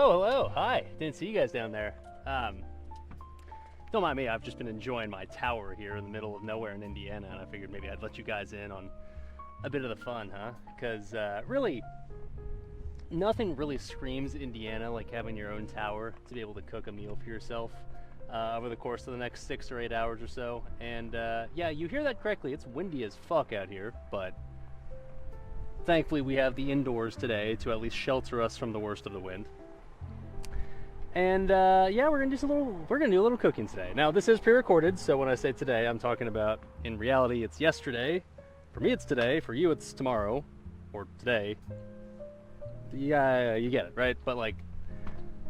Oh, hello. Hi. Didn't see you guys down there. Don't mind me. I've just been enjoying my tower here in the middle of nowhere in Indiana, and I figured maybe I'd let you guys in on a bit of the fun, huh? Because really, nothing really screams Indiana like having your own tower to be able to cook a meal for yourself over the course of the next 6 or 8 hours or so. And yeah, you hear that correctly. It's windy as fuck out here, but thankfully we have the indoors today to at least shelter us from the worst of the wind. And yeah, we're gonna do a little cooking today. Now this is pre-recorded, so when I say today, I'm talking about in reality it's yesterday. For me it's today. For you it's tomorrow, or today. Yeah, you get it, right? But like,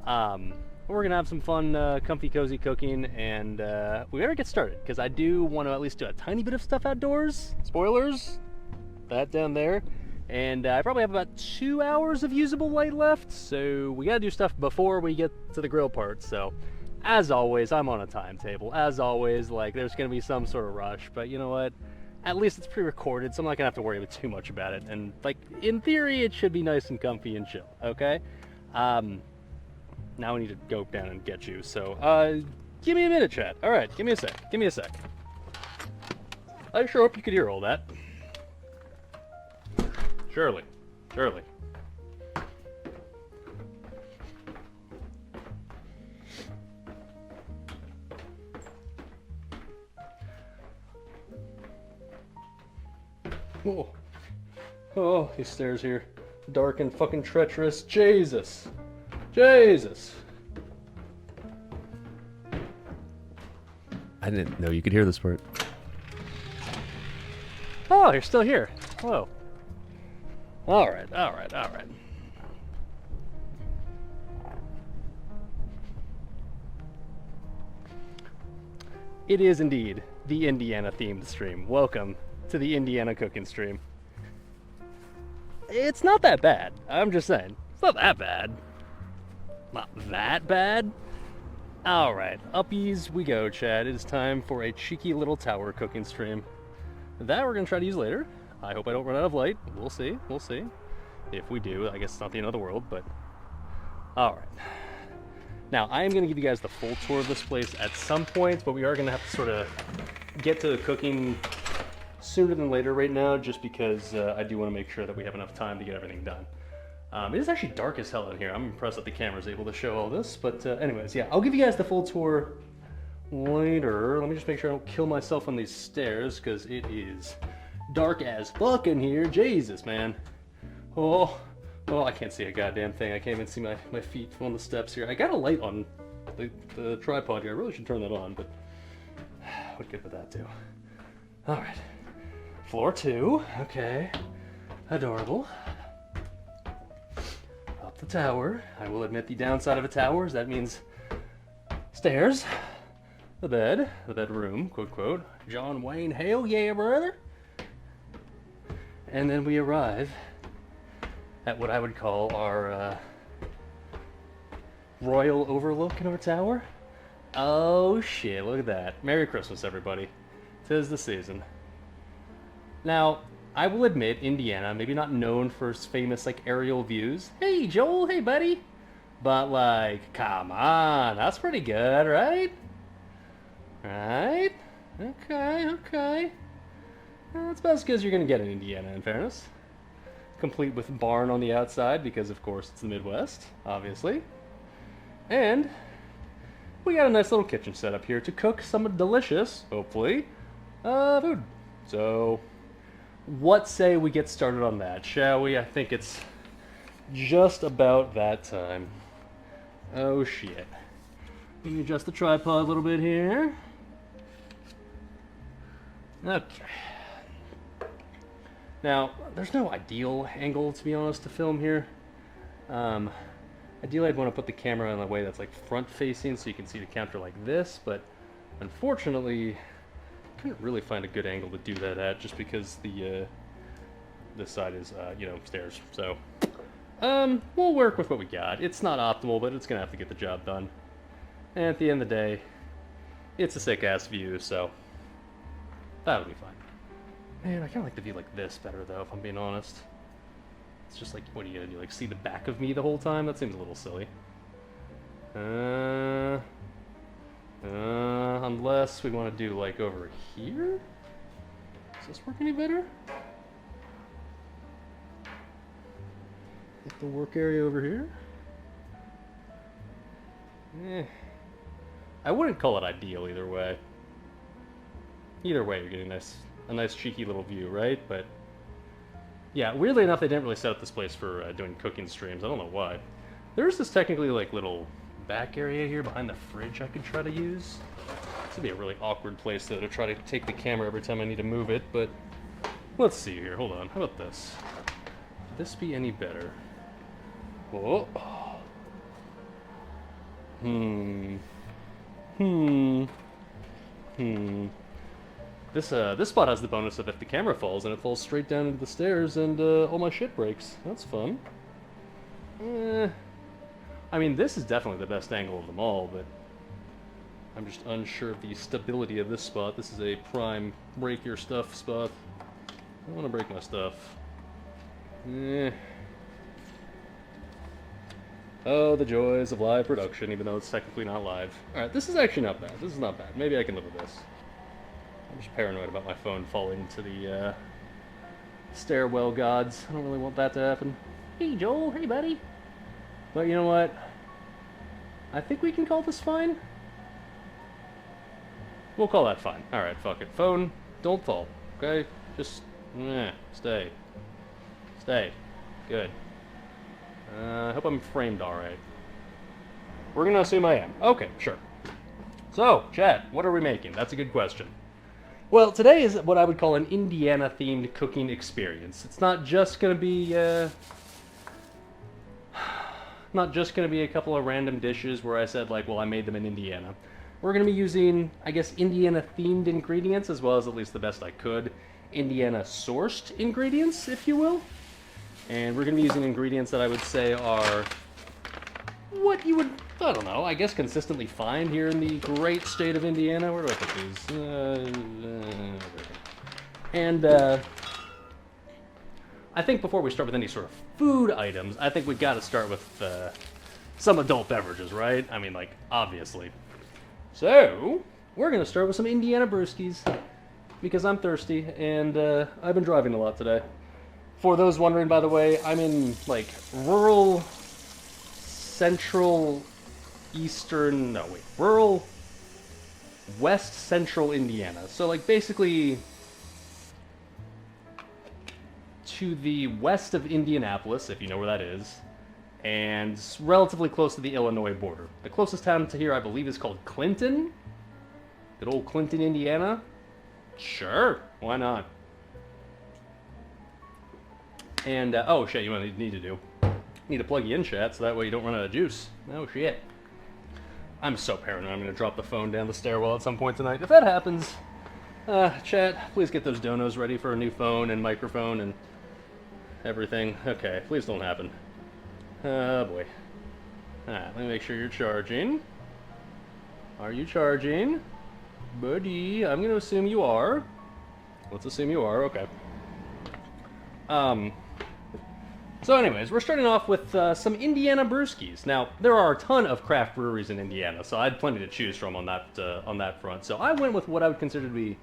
we're gonna have some fun, comfy, cozy cooking, and we better get started because I do want to at least do a tiny bit of stuff outdoors. Spoilers, that down there. And I probably have about 2 hours of usable light left, so we gotta do stuff before we get to the grill part. So, as always, I'm on a timetable. As always, like, there's gonna be some sort of rush, but you know what? At least it's pre-recorded, so I'm not gonna have to worry too much about it. And, like, in theory, it should be nice and comfy and chill, okay? Now I need to go down and get you, so, give me a minute, chat. Alright, give me a sec. I sure hope you could hear all that. Surely. Oh, these stairs here. Dark and fucking treacherous. Jesus. I didn't know you could hear this part. Oh, you're still here. Hello. All right. It is indeed the Indiana themed stream. Welcome to the Indiana cooking stream. It's not that bad. I'm just saying. It's not that bad. Not that bad. All right, uppies we go, Chad. It is time for a cheeky little tower cooking stream. That we're gonna try to use later. I hope I don't run out of light. We'll see. If we do, I guess it's not the end of the world, but... Alright. Now, I am going to give you guys the full tour of this place at some point, but we are going to have to sort of get to the cooking sooner than later right now, just because I do want to make sure that we have enough time to get everything done. It is actually dark as hell in here. I'm impressed that the camera's able to show all this, but anyways, yeah, I'll give you guys the full tour later. Let me just make sure I don't kill myself on these stairs, because it is dark as fuck in here. Jesus, man. Oh, I can't see a goddamn thing. I can't even see my feet on the steps here. I got a light on the tripod here. I really should turn that on, but what good would that do? All right. Floor 2. Okay. Adorable. Up the tower. I will admit the downside of a tower is that means stairs, the bed, the bedroom, quote, quote. John Wayne, hell yeah, brother. And then we arrive at what I would call our royal overlook in our tower. Oh shit, look at that. Merry Christmas, everybody. 'Tis the season. Now, I will admit, Indiana, maybe not known for its famous, like, aerial views. Hey, Joel, hey, buddy. But, like, come on, that's pretty good, right? Right? Okay. Well, that's about as good as you're going to get in Indiana, in fairness. Complete with barn on the outside, because of course it's the Midwest, obviously. And we got a nice little kitchen set up here to cook some delicious, hopefully, food. So, what say we get started on that, shall we? I think it's just about that time. Oh shit. Let me adjust the tripod a little bit here. Okay. Now, there's no ideal angle, to be honest, to film here. Ideally, I'd want to put the camera in a way that's like front-facing so you can see the counter like this, but unfortunately, I couldn't really find a good angle to do that at, just because this side is, stairs. So, we'll work with what we got. It's not optimal, but it's gonna have to get the job done. And at the end of the day, it's a sick-ass view, so that'll be fine. Man, I kind of like the view like this better, though, if I'm being honest. It's just like, what are you gonna do? Like, see the back of me the whole time? That seems a little silly. Uh, unless we want to do like over here? Does this work any better? Like the work area over here? Eh. I wouldn't call it ideal either way. Either way, you're getting a nice cheeky little view, right? But yeah, weirdly enough, they didn't really set up this place for doing cooking streams. I don't know why. There's this technically like little back area here behind the fridge I could try to use. This would be a really awkward place though to try to take the camera every time I need to move it, but let's see here. Hold on. How about this? Would this be any better? Whoa. This spot has the bonus of if the camera falls and it falls straight down into the stairs and all my shit breaks. That's fun. I mean, this is definitely the best angle of them all, but I'm just unsure of the stability of this spot. This is a prime break your stuff spot. I don't want to break my stuff. Oh, the joys of live production, even though it's technically not live. Alright, this is actually not bad. This is not bad. Maybe I can live with this. I'm just paranoid about my phone falling to the stairwell gods. I don't really want that to happen. Hey, Joel. Hey, buddy. But you know what? I think we can call this fine. We'll call that fine. Alright, fuck it. Phone, don't fall. Okay? Just, stay. Stay. Good. I hope I'm framed alright. We're gonna assume I am. Okay, sure. So, chat, what are we making? That's a good question. Well, today is what I would call an Indiana-themed cooking experience. It's not just gonna be, not just gonna be a couple of random dishes where I said, like, well, I made them in Indiana. We're gonna be using, I guess, Indiana-themed ingredients, as well as at least the best I could. Indiana-sourced ingredients, if you will. And we're going to be using ingredients that I would say are what you would, I don't know, I guess consistently find here in the great state of Indiana. Where do I put these? And I think before we start with any sort of food items, I think we've got to start with some adult beverages, right? I mean, like, obviously. So, we're going to start with some Indiana brewskis, because I'm thirsty, and I've been driving a lot today. For those wondering, by the way, I'm in, like, rural west central Indiana. So, like, basically to the west of Indianapolis, if you know where that is, and relatively close to the Illinois border. The closest town to here, I believe, is called Clinton. Good old Clinton, Indiana. Sure, why not? And, oh shit, you know what you need to do? You need to plug you in, chat, so that way you don't run out of juice. Oh shit. I'm so paranoid I'm gonna drop the phone down the stairwell at some point tonight. If that happens, chat, please get those donos ready for a new phone and microphone and everything. Okay, please don't happen. Oh boy. Alright, let me make sure you're charging. Are you charging? Buddy, I'm gonna assume you are. Let's assume you are, okay. So anyways, we're starting off with some Indiana brewskis. Now, there are a ton of craft breweries in Indiana, so I had plenty to choose from on that front. So I went with what I would consider to be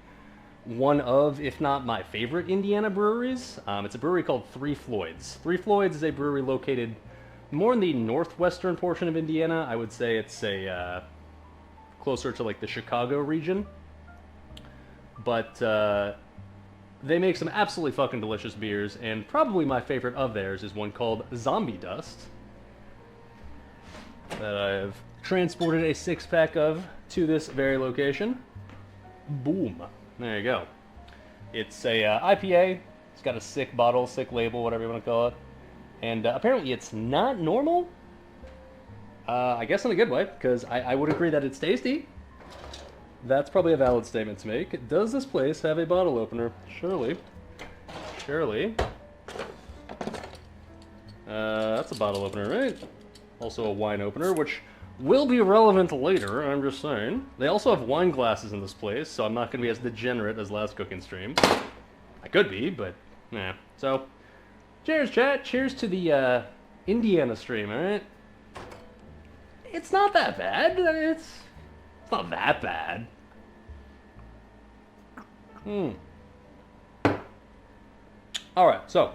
one of, if not my favorite Indiana breweries. It's a brewery called Three Floyds. Three Floyds is a brewery located more in the northwestern portion of Indiana. I would say it's a closer to like the Chicago region. But they make some absolutely fucking delicious beers, and probably my favorite of theirs is one called Zombie Dust that I've transported a six-pack of to this very location. Boom. There you go. It's a IPA. It's got a sick bottle, sick label, whatever you want to call it. And apparently it's not normal. I guess in a good way, because I would agree that it's tasty. That's probably a valid statement to make. Does this place have a bottle opener? Surely. Surely. That's a bottle opener, right? Also a wine opener, which will be relevant later, I'm just saying. They also have wine glasses in this place, so I'm not going to be as degenerate as last cooking stream. I could be, but, nah. So, cheers, chat. Cheers to the Indiana stream, alright? it's not that bad. It's not that bad. All right, so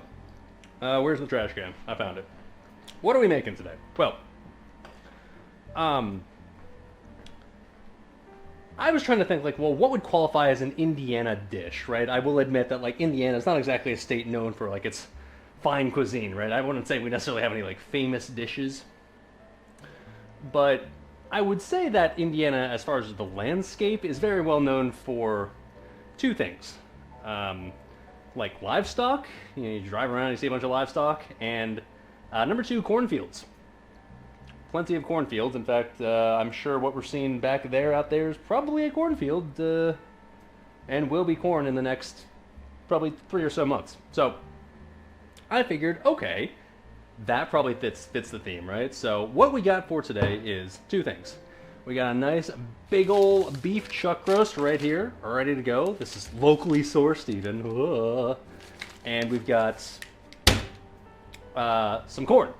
where's the trash can? I found it. What are we making today? Well, I was trying to think, like, well, what would qualify as an Indiana dish, right? I will admit that, like, Indiana is not exactly a state known for, like, its fine cuisine, right? I wouldn't say we necessarily have any, like, famous dishes. But I would say that Indiana, as far as the landscape, is very well known for two things. Like livestock, you drive around, you see a bunch of livestock, and number two, cornfields. Plenty of cornfields. In fact, I'm sure what we're seeing back there, out there, is probably a cornfield, and will be corn in the next probably 3 or so months. So I figured, okay, that probably fits the theme, right? So what we got for today is two things. We got a nice big ol' beef chuck roast right here, ready to go. This is locally sourced even. And we've got some corn.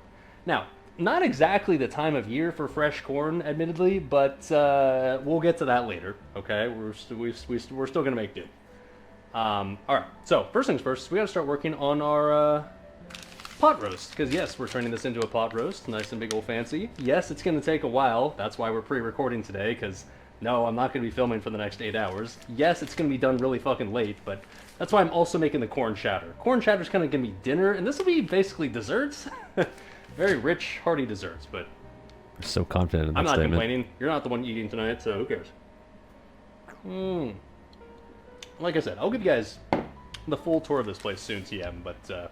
Now, not exactly the time of year for fresh corn, admittedly, but we'll get to that later, okay? We're still going to make do. All right, so first things first, we got to start working on our pot roast, because yes, we're turning this into a pot roast, nice and big old fancy. Yes, it's going to take a while. That's why we're pre-recording today, because no, I'm not going to be filming for the next 8 hours. Yes, it's going to be done really fucking late, but that's why I'm also making the corn chowder. Corn chowder's kind of going to be dinner, and this will be basically desserts. Very rich, hearty desserts, but You're so confident in that I'm not statement. complaining. You're not the one eating tonight, so who cares? Like I said, I'll give you guys the full tour of this place soon, TM, but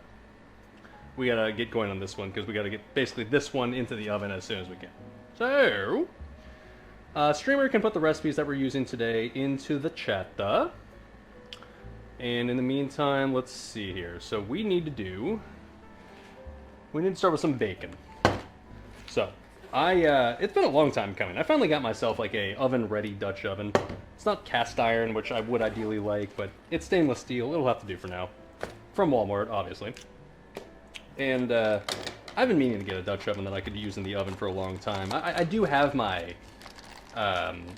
we gotta get going on this one because we gotta get basically this one into the oven as soon as we can. So, streamer can put the recipes that we're using today into the chat, and in the meantime, let's see here. So we need to start with some bacon. So, it's been a long time coming. I finally got myself like a oven-ready Dutch oven. It's not cast iron, which I would ideally like, but it's stainless steel. It'll have to do for now. From Walmart, obviously. And I've been meaning to get a Dutch oven that I could use in the oven for a long time. I do have my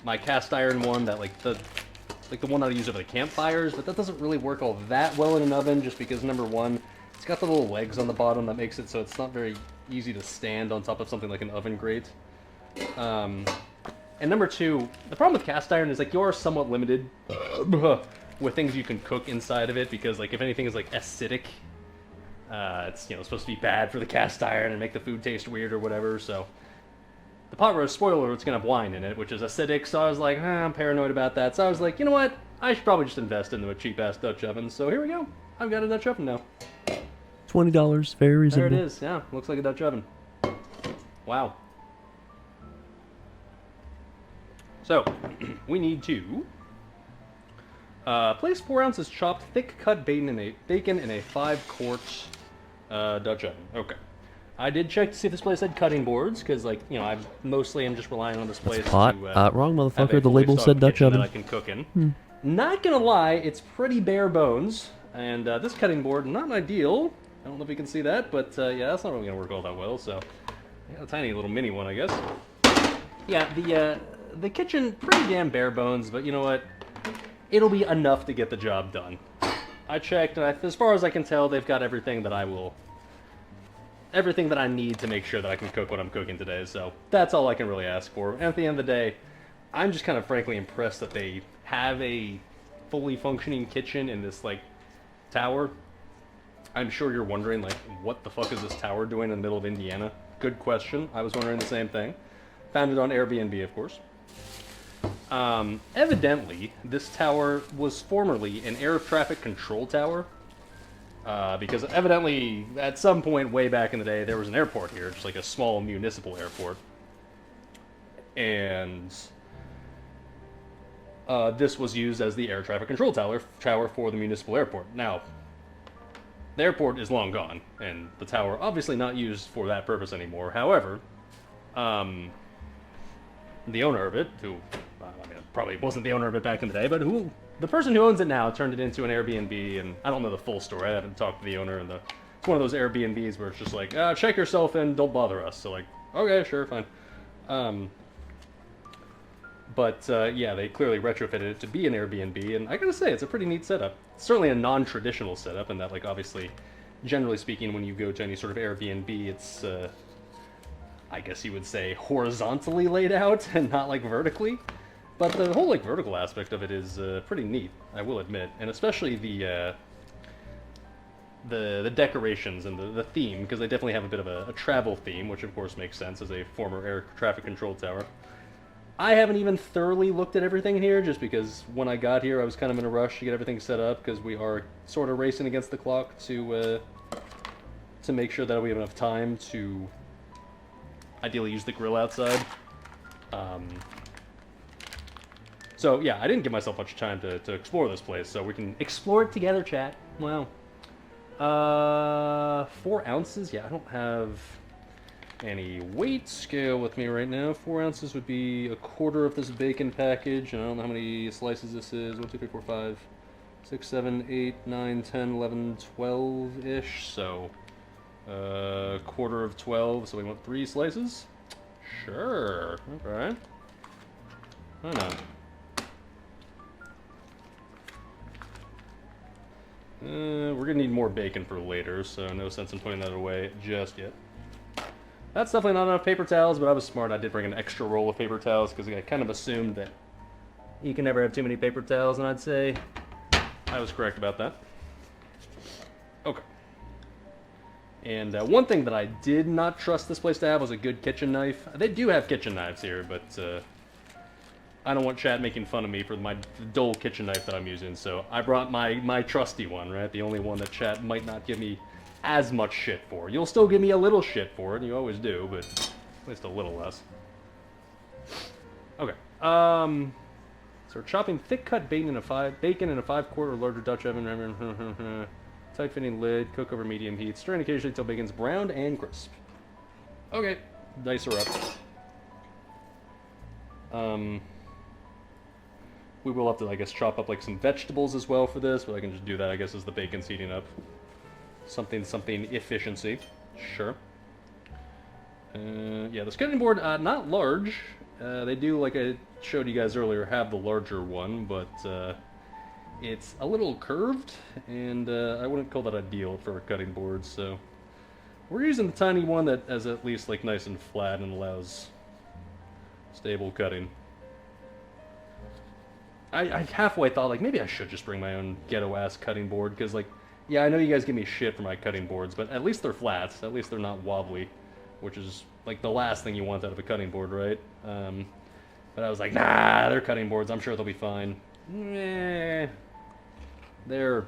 my cast iron one, that like the one that I use over the campfires, but that doesn't really work all that well in an oven, just because number one, it's got the little legs on the bottom that makes it so it's not very easy to stand on top of something like an oven grate. And number two, the problem with cast iron is like you're somewhat limited with things you can cook inside of it, because like if anything is like acidic, it's supposed to be bad for the cast iron and make the food taste weird or whatever. So the pot roast, spoiler, it's gonna have wine in it, which is acidic. So I was like, I'm paranoid about that. So I was like, you know what? I should probably just invest into a cheap ass Dutch oven. So here we go. I've got a Dutch oven now. $20, very reasonable. There it is. Yeah, looks like a Dutch oven. Wow. So we need to place 4 ounces chopped thick cut bacon in a 5-quart Dutch oven. Okay. I did check to see if this place had cutting boards, because I mostly am just relying on this place Pot? to Wrong, have a motherfucker. The fully label stocked said Dutch kitchen oven. that I can cook in. Not gonna lie, it's pretty bare bones, and this cutting board, not ideal. I don't know if you can see that, but yeah, that's not really gonna work all that well. So, yeah, a tiny little mini one, I guess. Yeah, the kitchen, pretty damn bare bones, but you know what? It'll be enough to get the job done. I checked, and as far as I can tell, they've got everything that I need to make sure that I can cook what I'm cooking today. So that's all I can really ask for. And at the end of the day, I'm just kind of frankly impressed that they have a fully functioning kitchen in this tower. I'm sure you're wondering what the fuck is this tower doing in the middle of Indiana? Good question. I was wondering the same thing. Found it on Airbnb, of course. Evidently, this tower was formerly an air traffic control tower. Because evidently, at some point way back in the day, there was an airport here, just like a small municipal airport. And this was used as the air traffic control tower for the municipal airport. Now, the airport is long gone, and the tower obviously not used for that purpose anymore. However, the owner of it, who probably wasn't the owner of it back in the day, but the person who owns it now turned it into an Airbnb, and I don't know the full story. I haven't talked to the owner, and it's one of those Airbnbs where it's just like, check yourself in, don't bother us. So okay, sure, fine. Yeah, they clearly retrofitted it to be an Airbnb, and I gotta say, it's a pretty neat setup. It's certainly a non-traditional setup, in that, like, obviously, generally speaking, when you go to any sort of Airbnb, it's, I guess you would say, horizontally laid out and not, like, vertically. But the whole, like, vertical aspect of it is pretty neat, I will admit, and especially the decorations and the theme, because they definitely have a bit of a travel theme, which of course makes sense as a former air traffic control tower. I haven't even thoroughly looked at everything here, just because when I got here I was kind of in a rush to get everything set up, because we are sort of racing against the clock to make sure that we have enough time to ideally use the grill outside. So yeah, I didn't give myself much time to explore this place, so we can explore it together, chat. Wow. 4 ounces? Yeah, I don't have any weight scale with me right now. 4 ounces would be a quarter of this bacon package, and I don't know how many slices this is. 1, 2, 3, 4, 5, 6, 7, 8, 9, 10, 11, 12-ish. So, quarter of 12, so we want 3 slices? Sure. Alright. Why not? We're gonna need more bacon for later, so no sense in putting that away just yet. That's definitely not enough paper towels, but I was smart. I did bring an extra roll of paper towels because I kind of assumed that you can never have too many paper towels, and I'd say I was correct about that. Okay. And one thing that I did not trust this place to have was a good kitchen knife. They do have kitchen knives here, but I don't want chat making fun of me for my dull kitchen knife that I'm using, so I brought my trusty one, right? The only one that chat might not give me as much shit for. You'll still give me a little shit for it, you always do, but at least a little less. Okay, so we're chopping thick-cut bacon in a 5-quart or larger Dutch oven. Tight-fitting lid, cook over medium heat, stirring occasionally until bacon's browned and crisp. Okay, dice are up. We will have to, I guess, chop up, like, some vegetables as well for this, but I can just do that, I guess, as the bacon's heating up. Something efficiency. Sure. Yeah, this cutting board, not large. They do, like I showed you guys earlier, have the larger one, but it's a little curved, and I wouldn't call that ideal for a cutting board, so we're using the tiny one that is at least, like, nice and flat and allows stable cutting. I halfway thought, like, maybe I should just bring my own ghetto-ass cutting board, because, like, yeah, I know you guys give me shit for my cutting boards, but at least they're flat. At least they're not wobbly, which is, like, the last thing you want out of a cutting board, right? But I was like, nah, they're cutting boards. I'm sure they'll be fine. They're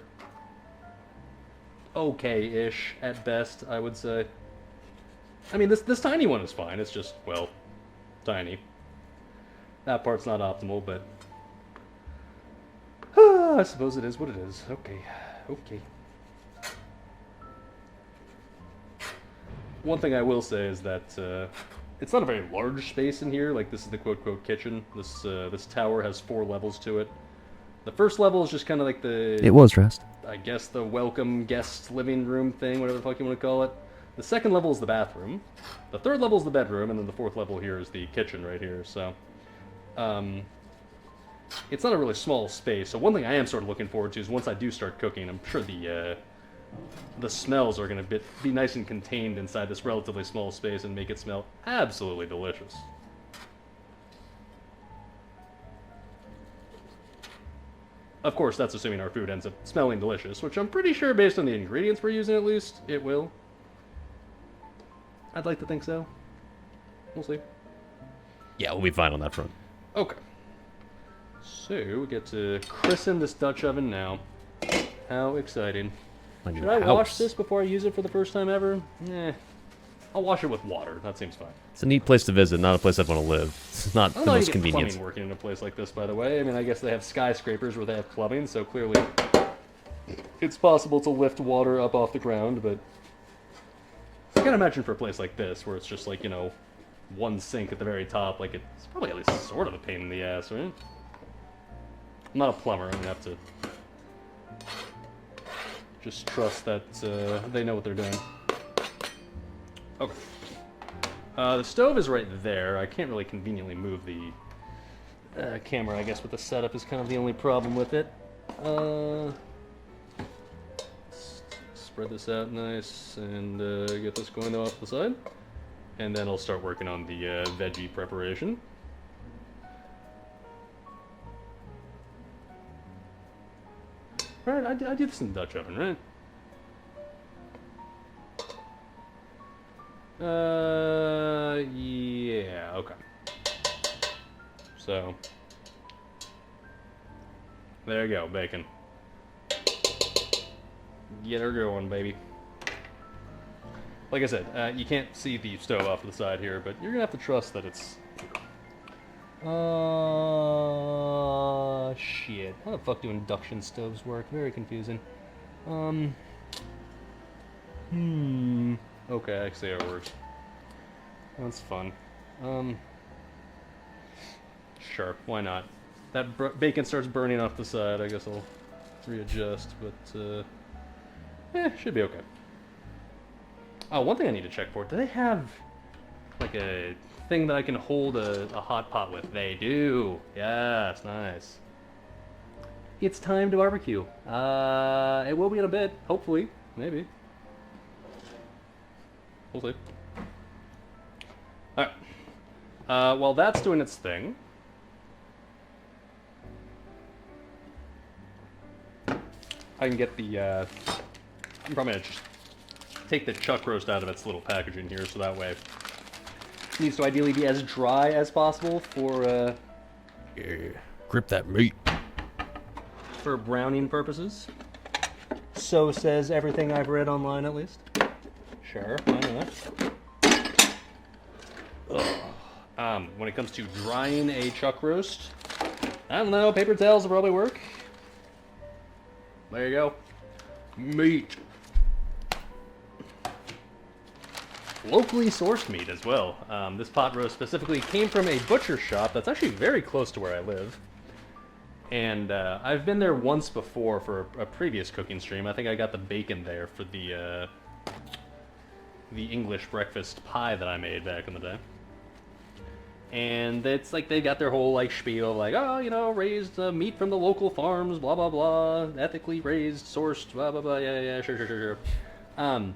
okay-ish at best, I would say. I mean, this tiny one is fine. It's just, well, tiny. That part's not optimal, but I suppose it is what it is. Okay. One thing I will say is that it's not a very large space in here. Like, this is the quote-quote kitchen. This tower has 4 levels to it. The first level is just kind of like the... It was dressed. I guess the welcome guest living room thing, whatever the fuck you want to call it. The second level is the bathroom. The third level is the bedroom, and then the fourth level here is the kitchen right here, so... it's not a really small space, so one thing I am sort of looking forward to is once I do start cooking, I'm sure the smells are going to be nice and contained inside this relatively small space and make it smell absolutely delicious. Of course, that's assuming our food ends up smelling delicious, which I'm pretty sure, based on the ingredients we're using at least, it will. I'd like to think so. We'll see. Yeah, we'll be fine on that front. Okay. So, we get to christen this Dutch oven now. How exciting. Should I wash this before I use it for the first time ever? I'll wash it with water. That seems fine. It's a neat place to visit, not a place I'd want to live. It's not the most convenient. Plumbing working in a place like this, by the way. I mean, I guess they have skyscrapers where they have plumbing, so clearly it's possible to lift water up off the ground, but I can't imagine for a place like this, where it's just like, you know, one sink at the very top, like, it's probably at least sort of a pain in the ass, right? I'm not a plumber. I'm gonna have to just trust that they know what they're doing. Okay. The stove is right there. I can't really conveniently move the camera, I guess, with the setup is kind of the only problem with it. Spread this out nice and get this going off the side. And then I'll start working on the veggie preparation. Right, I do this in the Dutch oven, right? Yeah, okay. So, there you go, bacon. Get her going, baby. Like I said, you can't see the stove off to the side here, but you're gonna have to trust that it's... shit. How the fuck do induction stoves work? Very confusing. Okay, I see how it works. That's fun. Sure, why not? That bacon starts burning off the side, I guess I'll readjust, but, should be okay. Oh, one thing I need to check for, do they have, like, a thing that I can hold a hot pot with? They do! Yes, nice. It's time to barbecue. It will be in a bit, hopefully, maybe. We'll see. Alright. While that's doing its thing, I can get the, I'm probably gonna just take the chuck roast out of its little packaging here, so that way it needs to ideally be as dry as possible for, Yeah, grip that meat. for browning purposes. So says everything I've read online, at least. Sure, why not? Ugh. When it comes to drying a chuck roast, I don't know, paper towels will probably work. There you go. Meat. Locally sourced meat as well. This pot roast specifically came from a butcher shop that's actually very close to where I live. And I've been there once before for a previous cooking stream. I think I got the bacon there for the English breakfast pie that I made back in the day. And it's like they got their whole like spiel, like, oh, you know, raised meat from the local farms, blah blah blah, ethically raised, sourced, blah blah blah, yeah, sure. I'm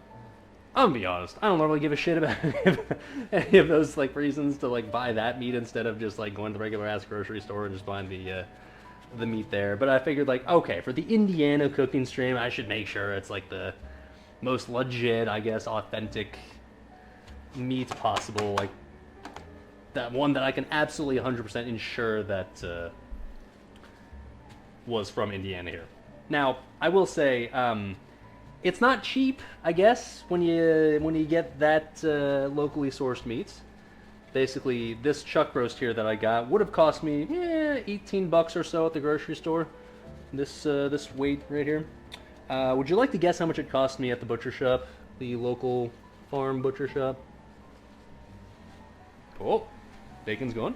gonna be honest, I don't normally give a shit about any of those like reasons to like buy that meat instead of just like going to the regular ass grocery store and just buying the meat there. But I figured like, okay, for the Indiana cooking stream, I should make sure it's like the most legit, I guess, authentic meat possible, like that one that I can absolutely 100% ensure that was from Indiana here. Now, I will say, it's not cheap, I guess, when you get that locally sourced meat. Basically, this chuck roast here that I got would have cost me 18 bucks or so at the grocery store. This weight right here. Would you like to guess how much it cost me at the butcher shop, the local farm butcher shop? Oh, bacon's going.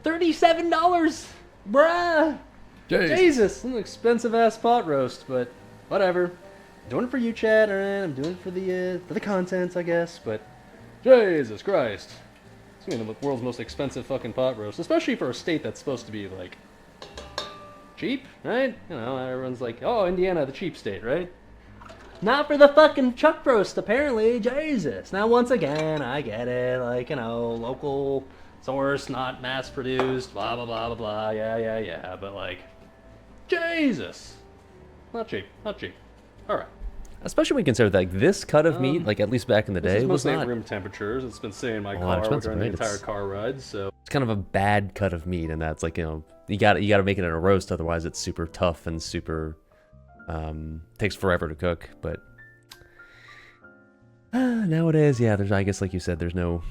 $37, bruh. Jesus, an expensive ass pot roast, but whatever. Doing it for you, Chad. All right, I'm doing it for the content, I guess. But Jesus Christ, it's gonna be the world's most expensive fucking pot roast, especially for a state that's supposed to be like cheap, right? You know, everyone's like, oh, Indiana, the cheap state, right? Not for the fucking chuck roast, apparently. Jesus. Now, once again, I get it. Like, you know, local source, not mass produced, blah, blah, blah, blah, blah. Yeah. But, like, Jesus. Not cheap. Alright. Especially when you consider that, like, this cut of meat, like at least back in the day, was was mostly not at room temperatures. It's been sitting in my a lot car expensive, during the right? entire car ride, so It's kind of a bad cut of meat, and that's like, you know, you got to make it in a roast, otherwise it's super tough and super takes forever to cook. But nowadays, yeah, there's, I guess, like you said, there's no,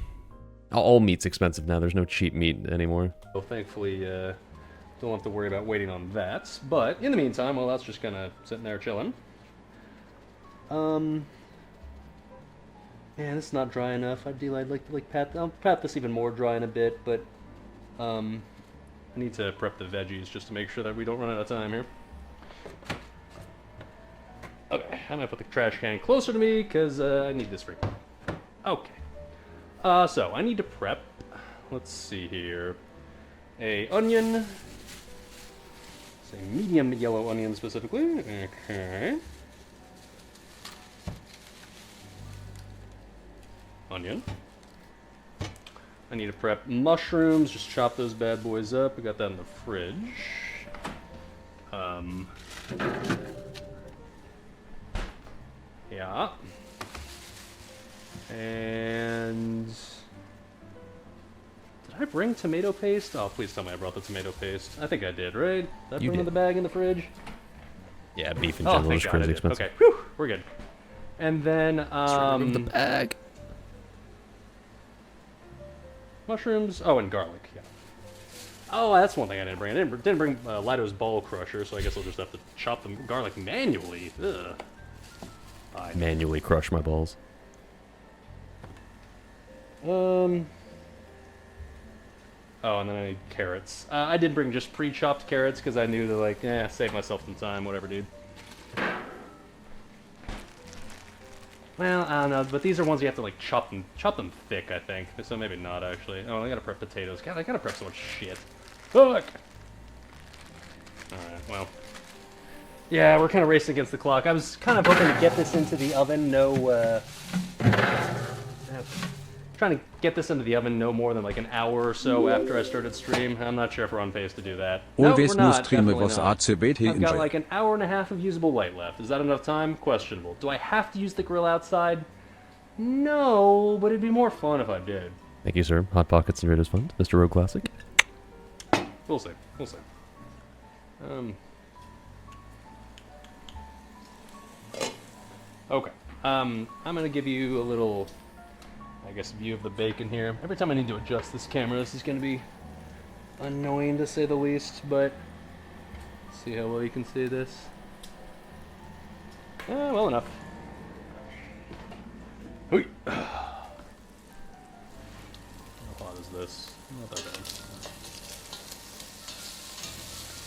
all meat's expensive now. There's no cheap meat anymore. well, thankfully, don't have to worry about waiting on that. But in the meantime, well, that's just kind of sitting there chilling. Man, it's not dry enough. I'd like to like I'll pat this even more dry in a bit, but I need to prep the veggies just to make sure that we don't run out of time here. Okay, I'm gonna put the trash can closer to me because I need this ring. Okay. So I need to prep. Let's see here. A onion. Say medium yellow onion specifically. Okay. Onion. I need to prep mushrooms. Just chop those bad boys up. We got that in the fridge. Yeah. And did I bring tomato paste? Oh, please tell me I brought the tomato paste. I think I did, right? Did I put them in the bag in the fridge? Yeah, beef in Oh, general thank is God I crazy did. expensive. Okay, whew, we're good. And then Remove the bag. mushrooms. Oh, and garlic. Yeah. Oh, that's one thing I didn't bring. I didn't bring Lido's ball crusher, so I guess I'll just have to chop the garlic manually. Ugh. Fine. Manually crush my balls. Oh, and then I need carrots. I did bring just pre-chopped carrots because I knew to like, save myself some time, whatever, dude. Well, I don't know, but these are ones you have to like chop them thick, I think. So maybe not actually. Oh, I gotta prep potatoes. God, I gotta prep so much shit. Fuck. All right, well. Yeah, we're kind of racing against the clock. I was kind of hoping to get this into the oven. Trying to get this into the oven no more than like an hour or so after I started stream. I'm not sure if we're on pace to do that. No, Always we're no not. streamer Definitely was not. RCBT I've got enjoy. like an hour and a half of usable light left. Is that enough time? Questionable. Do I have to use the grill outside? No, but it'd be more fun if I did. Thank you, sir. Hot Pockets and Raiders Fund. Mr. Rogue Classic. We'll see. We'll see. Okay. I'm gonna give you a little, I guess, view of the bacon here. Every time I need to adjust this camera, this is gonna be annoying to say the least, but see how well you can see this. Well enough. How hot is this? Not that bad.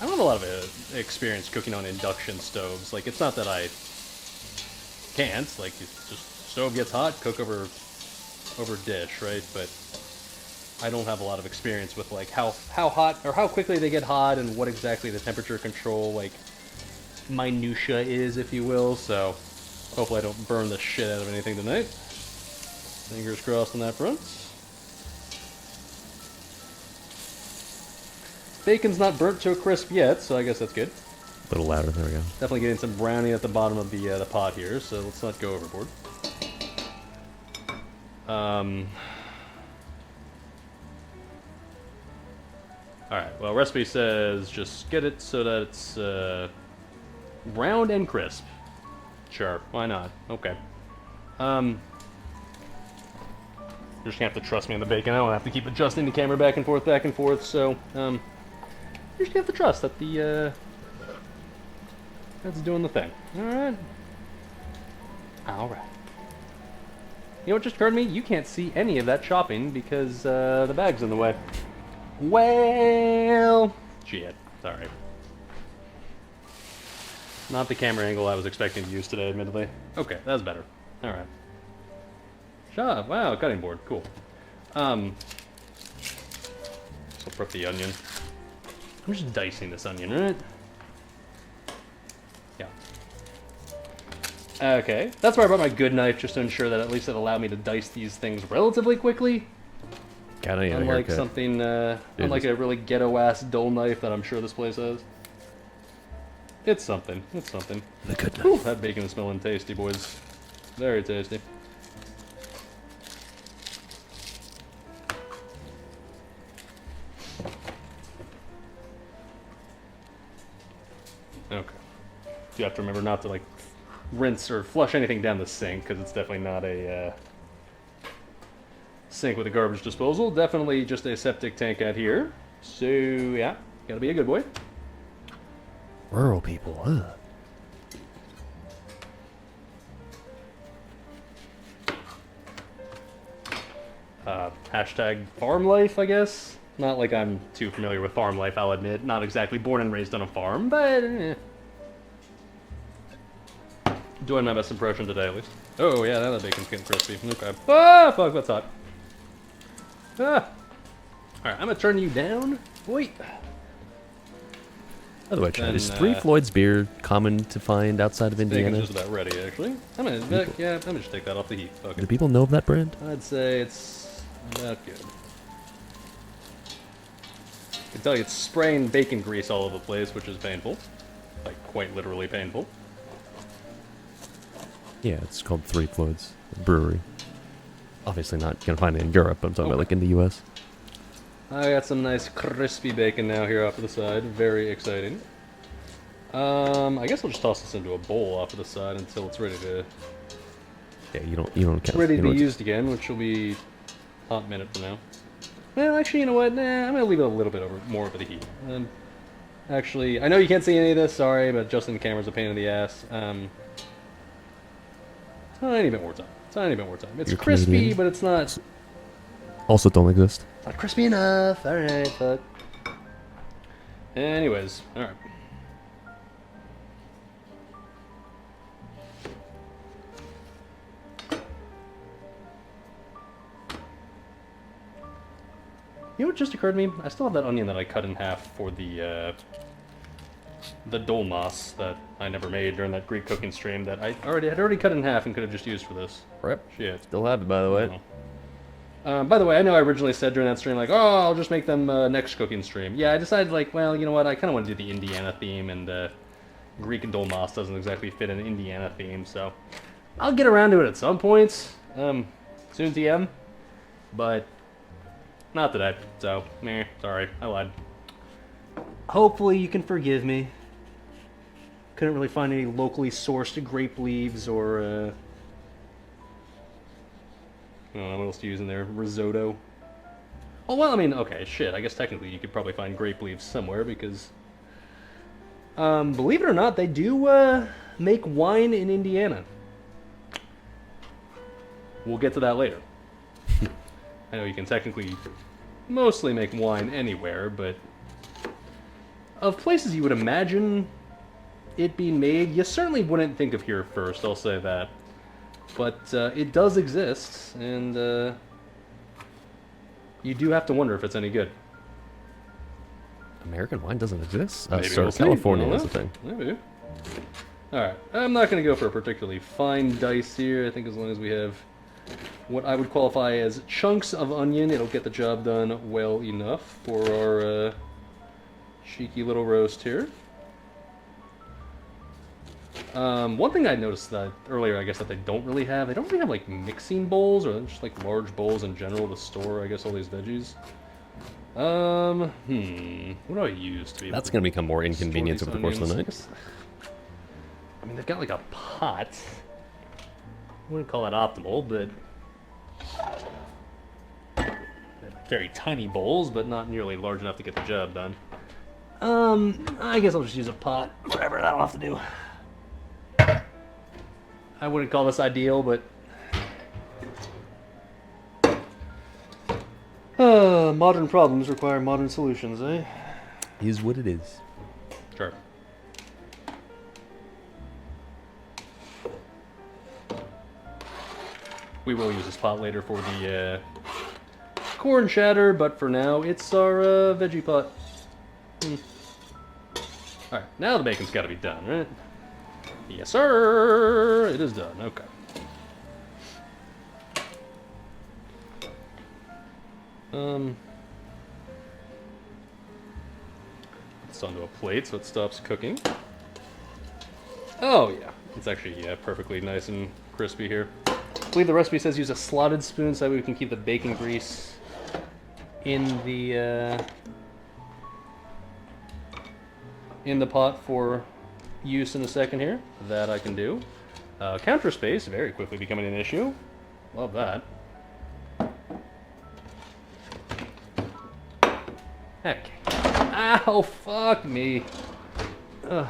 I don't have a lot of experience cooking on induction stoves. Like, it's not that I can't. Like, it's just stove gets hot, cook over dish, right? But I don't have a lot of experience with like how hot or how quickly they get hot and what exactly the temperature control like minutia is, if you will. So hopefully I don't burn the shit out of anything tonight. Fingers crossed on that front. Bacon's not burnt to a crisp yet, so I guess that's good. A little louder. There we go. Definitely getting some brownie at the bottom of the pot here, so let's not go overboard. Alright, well, recipe says just get it so that it's round and crisp. Sure, why not? Okay. You're just gonna have to trust me on the bacon. I don't have to keep adjusting the camera back and forth, so, you're just gonna have to trust that that's doing the thing. Alright. Alright. You know what just occurred to me? You can't see any of that chopping because the bag's in the way. Well, shit. Sorry. Not the camera angle I was expecting to use today, admittedly. Okay, that's better. Alright. Shut. Wow, cutting board. Cool. So prep the onion. I'm just dicing this onion, right? Yeah. Okay. That's why I brought my good knife, just to ensure that at least it allowed me to dice these things relatively quickly. Got any Unlike haircut. something, unlike a really ghetto-ass dull knife that I'm sure this place has. It's something. It's something. The good knife. Whew, that bacon is smelling tasty, boys. Very tasty. Okay. You have to remember not to, like, rinse or flush anything down the sink, because it's definitely not a, sink with a garbage disposal. Definitely just a septic tank out here. So, yeah. Gotta be a good boy. Rural people, huh? Hashtag farm life, I guess. Not like I'm too familiar with farm life, I'll admit. Not exactly born and raised on a farm, but Doing my best impression today, at least. Oh, yeah, now that bacon's getting crispy. Okay. Ah, fuck, that's hot. Ah! Alright, I'm gonna turn you down. Wait. By the way, Chad, Then, is Three Floyd's beer common to find outside of Bacon's Indiana? just about ready, actually. I'm gonna just take that off the heat. Okay. Do people know of that brand? I'd say it's about good. I can tell you it's spraying bacon grease all over the place, which is painful. Like, quite literally painful. Yeah, it's called Three Floyd's Brewery. Obviously not gonna find it in Europe, but I'm talking about like in the US. I got some nice crispy bacon now here off to the side. Very exciting. I guess I'll just toss this into a bowl off to the side until it's ready to Yeah, you don't count. ready you to know be used again, which will be a hot minute from now. Well, actually, you know what? Nah, I'm gonna leave it a little bit more over the heat. Actually, I know you can't see any of this. Sorry, but adjusting the camera's a pain in the ass. Tiny bit more time. Tiny bit more time. It's You're crispy, Canadian? but it's not. Also don't exist. Not crispy enough. All right, but. Anyways, all right. You know what just occurred to me? I still have that onion that I cut in half for the dolmas that I never made during that Greek cooking stream that I had already cut in half and could have just used for this. Rep. Shit. Still have it, by the way. By the way, I know I originally said during that stream, like, oh, I'll just make them next cooking stream. Yeah, I decided, like, well, you know what, I kind of want to do the Indiana theme, and Greek and dolmas doesn't exactly fit an Indiana theme, so I'll get around to it at some point. Soon TM, but not today, so, meh, sorry, I lied. Hopefully you can forgive me. Couldn't really find any locally sourced grape leaves or, I don't know what else to use in there. Risotto. Oh, well, I mean, okay, shit. I guess technically you could probably find grape leaves somewhere because, believe it or not, they do make wine in Indiana. We'll get to that later. I know you can technically mostly make wine anywhere, but of places you would imagine it being made, you certainly wouldn't think of here first, I'll say that. But it does exist, and you do have to wonder if it's any good. American wine doesn't exist? Maybe Sir, we'll see. California I don't is the know. thing. Maybe. Alright, I'm not going to go for a particularly fine dice here. I think as long as we have what I would qualify as chunks of onion, it'll get the job done well enough for our cheeky little roast here. One thing I noticed that earlier, I guess, that they don't really have like mixing bowls or just like large bowls in general to store, I guess, all these veggies. What do I use to be able That's to going to become more inconvenient store over these the course of the onions? night. I mean, they've got like a pot. I wouldn't call that optimal, but they're very tiny bowls, but not nearly large enough to get the job done. I guess I'll just use a pot. Whatever, that'll have to do. I wouldn't call this ideal, but modern problems require modern solutions, eh? Is what it is. Sure. We will use this pot later for the corn chowder, but for now it's our veggie pot. Alright, now the bacon's got to be done, right? Yes, sir! It is done, okay. It's onto a plate so it stops cooking. Oh, yeah. It's actually, perfectly nice and crispy here. I believe the recipe says use a slotted spoon so that way we can keep the bacon grease in the pot for use in a second here. That I can do. Counter space very quickly becoming an issue. Love that. Heck. Ow, fuck me. Ugh.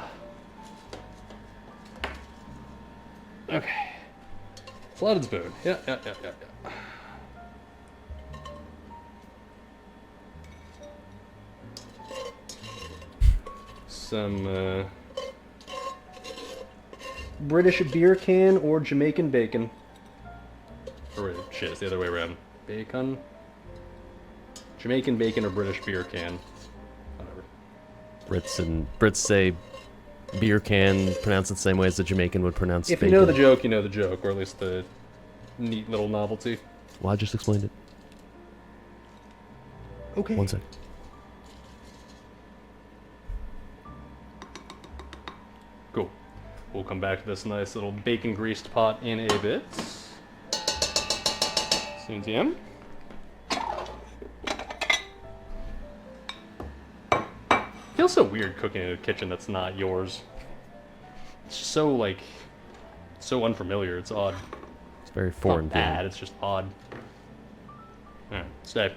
Okay. Slotted spoon. Yeah. Some British beer can or Jamaican bacon? Or shit, it's the other way around. Bacon. Jamaican bacon or British beer can. Whatever. Brits say beer can, pronounce it the same way as the Jamaican would pronounce If bacon. you know the joke, you know the joke, or at least the neat little novelty. Well, I just explained it. Okay. One sec. Cool. We'll come back to this nice little bacon greased pot in a bit. Soon TM. Feels so weird cooking in a kitchen that's not yours. It's just so like, so unfamiliar. It's odd. It's very It's foreign not to me. bad. It's just odd. Alright, stay.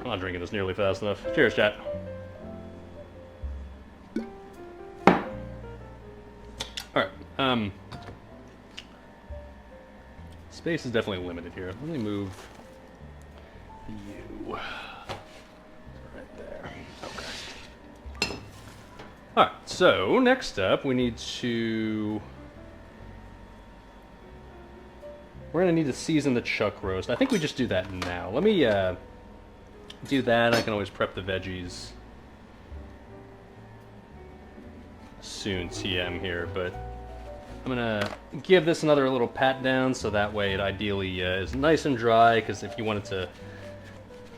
I'm not drinking this nearly fast enough. Cheers, chat. Alright, space is definitely limited here. Let me move you right there. Okay. Alright, so next up we need to... We're gonna need to season the chuck roast. I think we just do that now. Let me do that. I can always prep the veggies soon, TM here, but I'm gonna give this another little pat down so that way it ideally is nice and dry, because if you want it to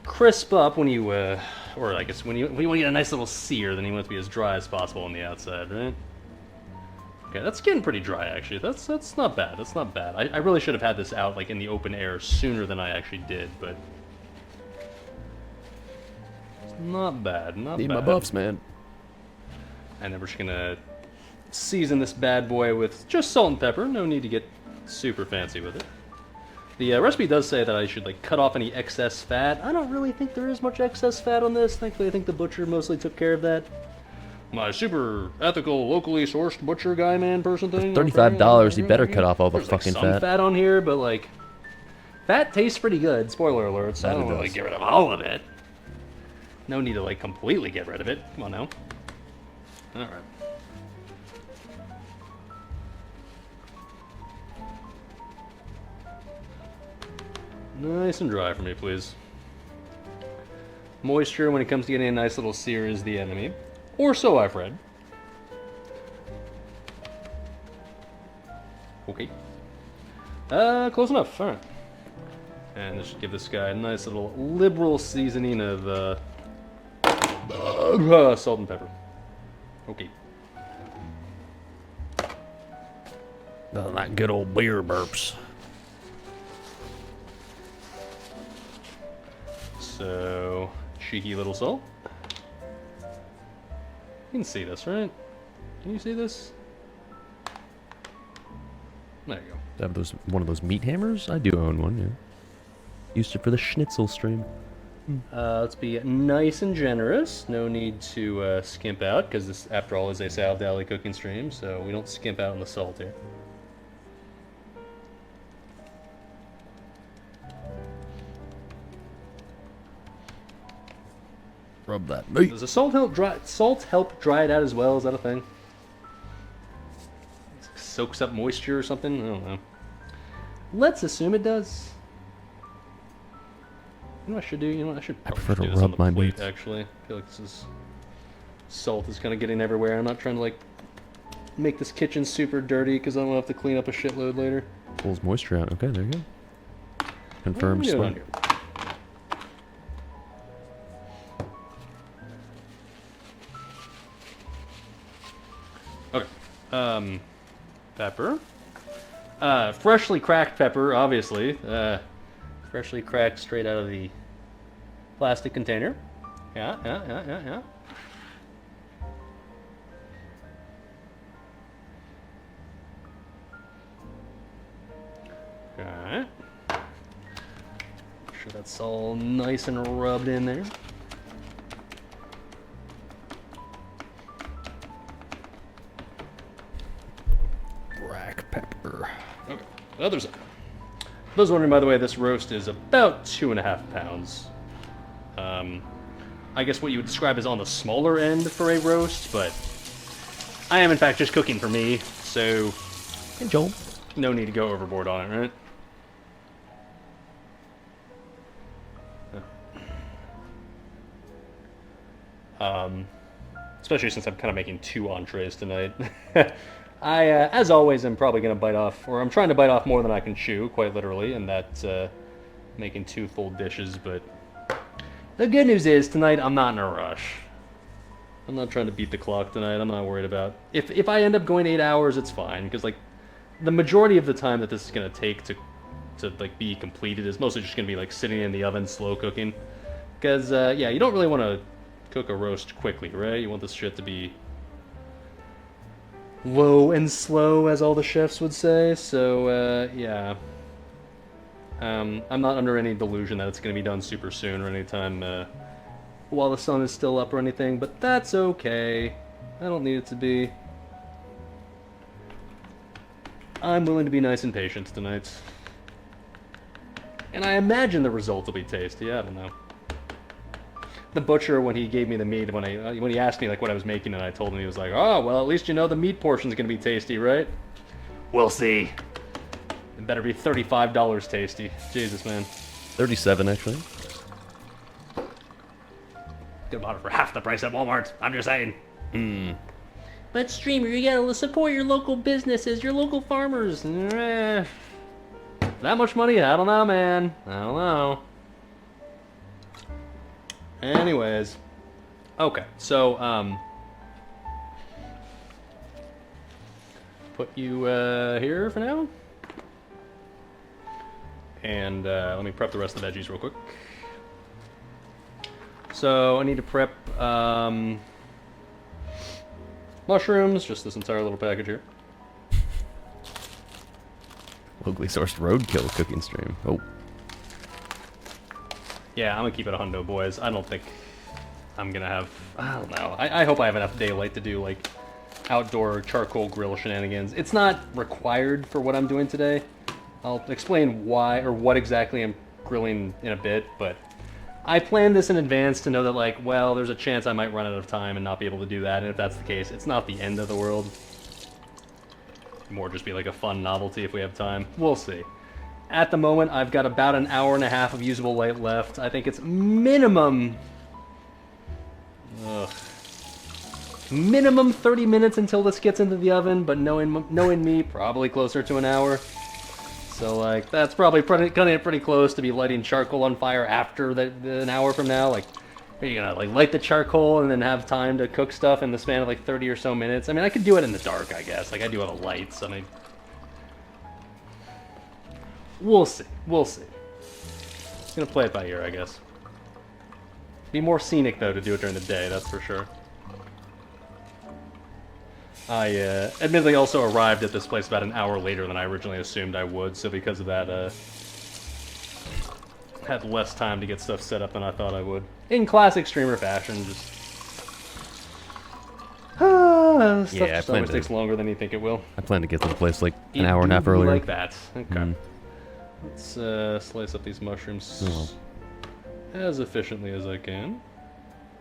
crisp up when you, or I guess when you want to get a nice little sear, then you want it to be as dry as possible on the outside, right? Okay, that's getting pretty dry actually. That's not bad. That's not bad. I really should have had this out like in the open air sooner than I actually did, but it's not bad. Not Need bad. my buffs, man. And then we're just gonna season this bad boy with just salt and pepper. No need to get super fancy with it. The recipe does say that I should like cut off any excess fat. I don't really think there is much excess fat on this. Thankfully, I think the butcher mostly took care of that. My super ethical, locally sourced butcher guy man person thing. $35, you better cut off all the There's fucking like some fat on here, but like fat tastes pretty good. Spoiler alert. So I That it don't really does. get rid of all of it. No need to like completely get rid of it. Come on now. All right. Nice and dry for me, please. Moisture when it comes to getting a nice little sear is the enemy. Or so I've read. Okay. Close enough. Alright. And this should give this guy a nice little liberal seasoning of salt and pepper. Okay. Nothing like good old beer burps. So, cheeky little salt. You can see this, right? Can you see this? There you go. Have those one of those meat hammers? I do own one, yeah. Used it for the schnitzel stream. Let's be nice and generous. No need to skimp out, because this, after all, is a SalvDali cooking stream, so we don't skimp out on the salt here. Rub that meat. Does the salt help dry it out as well? Is that a thing? It soaks up moisture or something? I don't know. Let's assume it does. You know what I should do? You know what I should I probably prefer do to this on rub the my plate, meat. actually. I feel like this is... Salt is kind of getting everywhere. I'm not trying to, like, make this kitchen super dirty because I don't have to clean up a shitload later. Pulls moisture out. Okay, there you go. What Confirmed are we doing sweat. here? Okay. Pepper. Freshly cracked pepper, obviously. Freshly cracked straight out of the plastic container. Yeah. Okay. Make sure that's all nice and rubbed in there. Black pepper. Okay, the other side. For those wondering, by the way, this roast is about 2.5 pounds. I guess what you would describe as on the smaller end for a roast, but I am in fact just cooking for me, so Hey, Joel. no need to go overboard on it, right? Especially since I'm kind of making 2 entrees tonight. As always, I'm probably going to bite off, or I'm trying to bite off more than I can chew, quite literally, and that's making 2 full dishes, but the good news is, tonight I'm not in a rush. I'm not trying to beat the clock tonight. I'm not worried about... If I end up going 8 hours, it's fine, because, like, the majority of the time that this is going to take to like, be completed is mostly just going to be, like, sitting in the oven, slow cooking. Because, yeah, you don't really want to cook a roast quickly, right? You want this shit to be low and slow, as all the chefs would say, so, yeah. I'm not under any delusion that it's going to be done super soon or anytime while the sun is still up or anything, but that's okay. I don't need it to be. I'm willing to be nice and patient tonight. And I imagine the result will be tasty, I don't know. The butcher, when he gave me the meat, when he asked me like what I was making, and I told him, he was like, "Oh, well, at least you know the meat portion's gonna be tasty, right?" We'll see. It better be $35 tasty. Jesus, man. 37, actually. Could have bought it for half the price at Walmart. I'm just saying. But streamer, you gotta support your local businesses, your local farmers. That much money? I don't know, man. I don't know. Anyways. Okay, so, put you, here for now. And, let me prep the rest of the veggies real quick. So, I need to prep, mushrooms, just this entire little package here. Locally sourced roadkill cooking stream. Oh. Yeah, I'm gonna keep it a hundo, boys. I don't think I'm gonna have... I don't know. I hope I have enough daylight to do, like, outdoor charcoal grill shenanigans. It's not required for what I'm doing today. I'll explain why, or what exactly I'm grilling in a bit, but I planned this in advance to know that, like, well, there's a chance I might run out of time and not be able to do that, and if that's the case, it's not the end of the world. More just be like a fun novelty if we have time. We'll see. At the moment, I've got about an hour and a half of usable light left. I think it's minimum... minimum 30 minutes until this gets into the oven, but knowing me, probably closer to an hour. So, like, that's probably gonna get pretty close to be lighting charcoal on fire after an hour from now. Like, are you gonna, like, light the charcoal and then have time to cook stuff in the span of, like, 30 or so minutes? I mean, I could do it in the dark, I guess. Like, I do have a lights. I mean... We'll see. We'll see. Gonna play it by ear, I guess. Be more scenic, though, to do it during the day, that's for sure. I, admittedly also arrived at this place about an hour later than I originally assumed I would, so because of that, had less time to get stuff set up than I thought I would. In classic streamer fashion, just... stuff Yeah, just always takes longer than you think it will. I plan to get to the place like an hour and a half earlier. Like that. Okay. Let's slice up these mushrooms as efficiently as I can.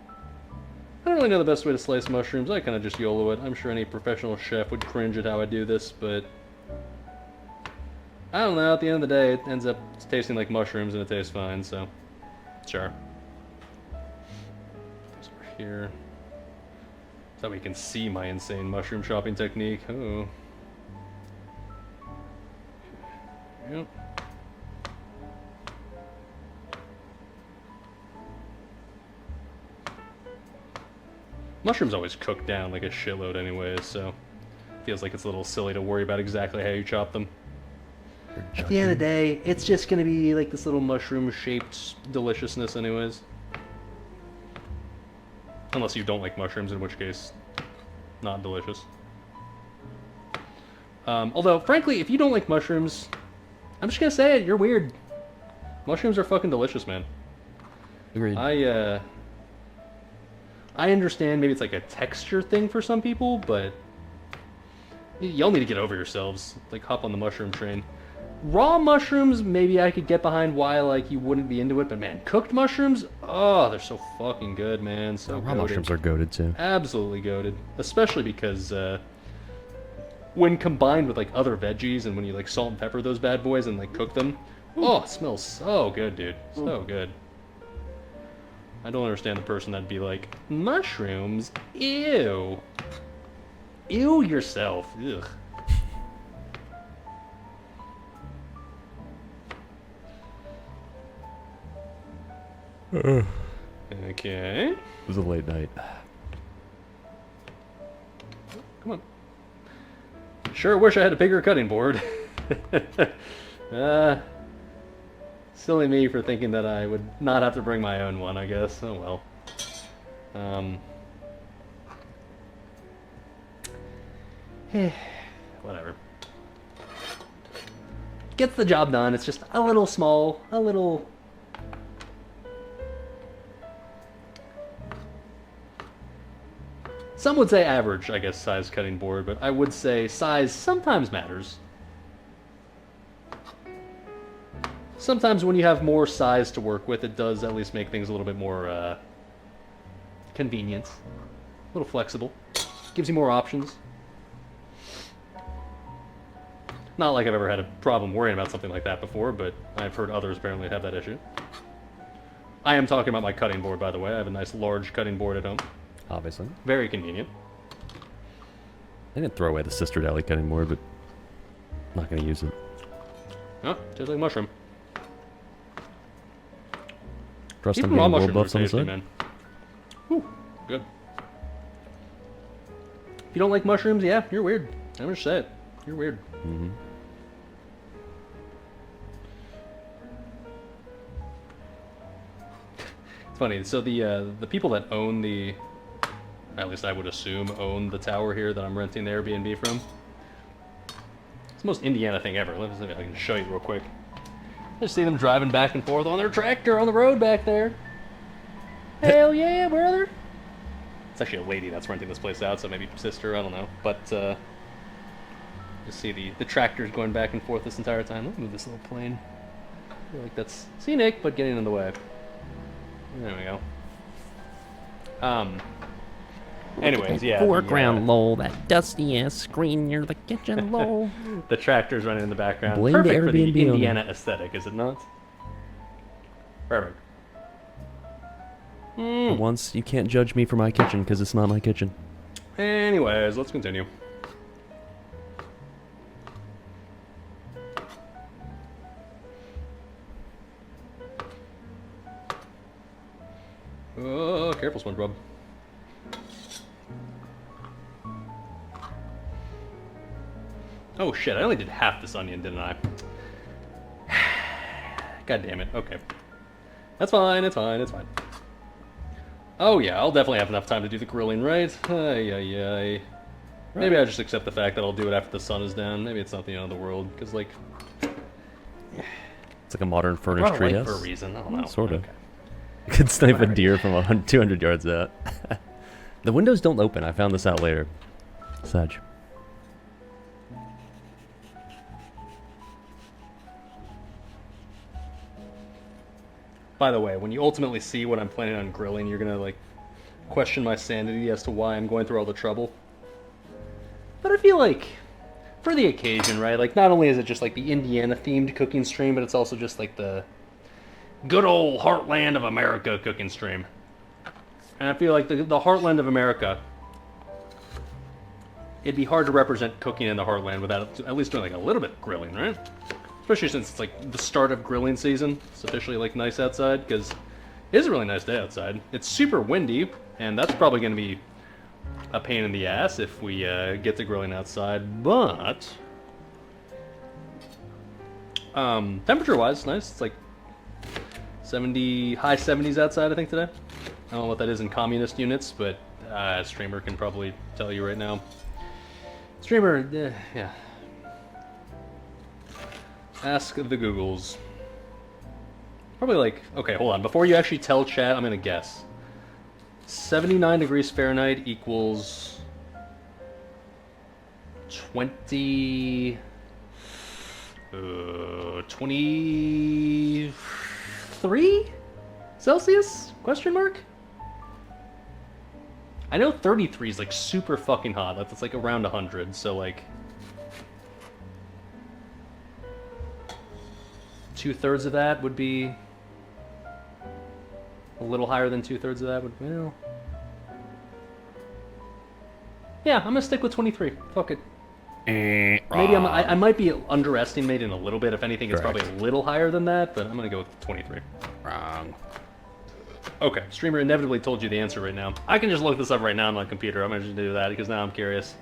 I don't really know the best way to slice mushrooms. I kind of just YOLO it. I'm sure any professional chef would cringe at how I do this, but I don't know. At the end of the day, it ends up tasting like mushrooms and it tastes fine, so sure. This over here. So we can see my insane mushroom chopping technique. Oh. Yep. Mushrooms always cook down like a shitload anyways, so feels like it's a little silly to worry about exactly how you chop them. At the end of the day, it's just gonna be like this little mushroom-shaped deliciousness anyways. Unless you don't like mushrooms, in which case, not delicious. Although, frankly, if you don't like mushrooms, I'm just gonna say it, you're weird. Mushrooms are fucking delicious, man. Agreed. I understand maybe it's like a texture thing for some people, but y'all need to get over yourselves. Like, hop on the mushroom train. Raw mushrooms, maybe I could get behind why, like, you wouldn't be into it, but man, cooked mushrooms? Oh, they're so fucking good, man. So raw mushrooms are goated too. Absolutely goated. Especially because, when combined with like other veggies and when you like salt and pepper those bad boys and like cook them, oh, it smells so good, dude. So good. I don't understand the person that'd be like, mushrooms? Ew. Ew yourself. Ugh. Okay. It was a late night. Come on. Sure wish I had a bigger cutting board. Silly me for thinking that I would not have to bring my own one, I guess. Oh well. Whatever. Gets the job done. It's just a little small, a little... Some would say average, I guess, size cutting board, but I would say size sometimes matters. Sometimes when you have more size to work with, it does at least make things a little bit more convenient. A little flexible. Gives you more options. Not like I've ever had a problem worrying about something like that before, but I've heard others apparently have that issue. I am talking about my cutting board, by the way. I have a nice large cutting board at home. Obviously. Very convenient. I didn't throw away the SalvDali cutting board, but I'm not going to use it. Oh, tastes like mushroom. Trust I'm Even raw getting gold mushrooms are buffs on the tasty, side. man. Whew, good. If you don't like mushrooms, yeah, you're weird. I'm just saying it. You're weird. Mm-hmm. It's funny. So the people that own the, at least I would assume, own the tower here that I'm renting the Airbnb from. It's the most Indiana thing ever. Let me see if I can show you real quick. I just see them driving back and forth on their tractor on the road back there. Hell yeah, brother! It's actually a lady that's renting this place out, so maybe sister, I don't know. But you see the tractors going back and forth this entire time. Let me move this little plane. I feel like that's scenic, but getting in the way. There we go. Anyways, yeah. Foreground, lol. That dusty ass screen near the kitchen, lol. The tractor's running in the background. Blame the Perfect for the Airbnb owner. Indiana aesthetic, is it not? Perfect. For once, you can't judge me for my kitchen because it's not my kitchen. Anyways, let's continue. Oh, careful, SpongeBob. Oh shit, I only did half this onion, didn't I? God damn it, okay. That's fine, it's fine, it's fine. Oh yeah, I'll definitely have enough time to do the grilling, right? Ay, ay, ay. Maybe I just accept the fact that I'll do it after the sun is down. Maybe it's not the end of the world, because like... It's like a modern furnished Brought it light for a treehouse. reason, I don't know. Sort of. Okay. You could snipe a deer from 200 yards out. The windows don't open. I found this out later. Sag. By the way, when you ultimately see what I'm planning on grilling, you're gonna like question my sanity as to why I'm going through all the trouble. But I feel like, for the occasion, right? Like, not only is it just like the Indiana-themed cooking stream, but it's also just like the good old heartland of America cooking stream. And I feel like the heartland of America, it'd be hard to represent cooking in the heartland without at least doing like a little bit of grilling, right? Especially since it's like the start of grilling season. It's officially like nice outside, because it is a really nice day outside. It's super windy, and that's probably going to be a pain in the ass if we get to grilling outside, but temperature-wise, it's nice. It's like 70, high 70s outside, I think, today. I don't know what that is in communist units, but Streamer can probably tell you right now. Streamer, yeah. Ask the Googles. Probably like, okay, hold on. Before you actually tell chat, I'm gonna guess. 79 degrees Fahrenheit equals 23 Celsius? Question mark? I know 33 is like super fucking hot. That's like around 100. So like, 2/3 of that would be a little higher than 2/3 of that would. Well, yeah, I'm gonna stick with 23. Fuck it. Maybe I might be underestimating a little bit. If anything, it's probably a little higher than that, but I'm gonna go with 23. Wrong. Okay, streamer inevitably told you the answer right now. I can just look this up right now on my computer. I'm gonna just do that because now I'm curious.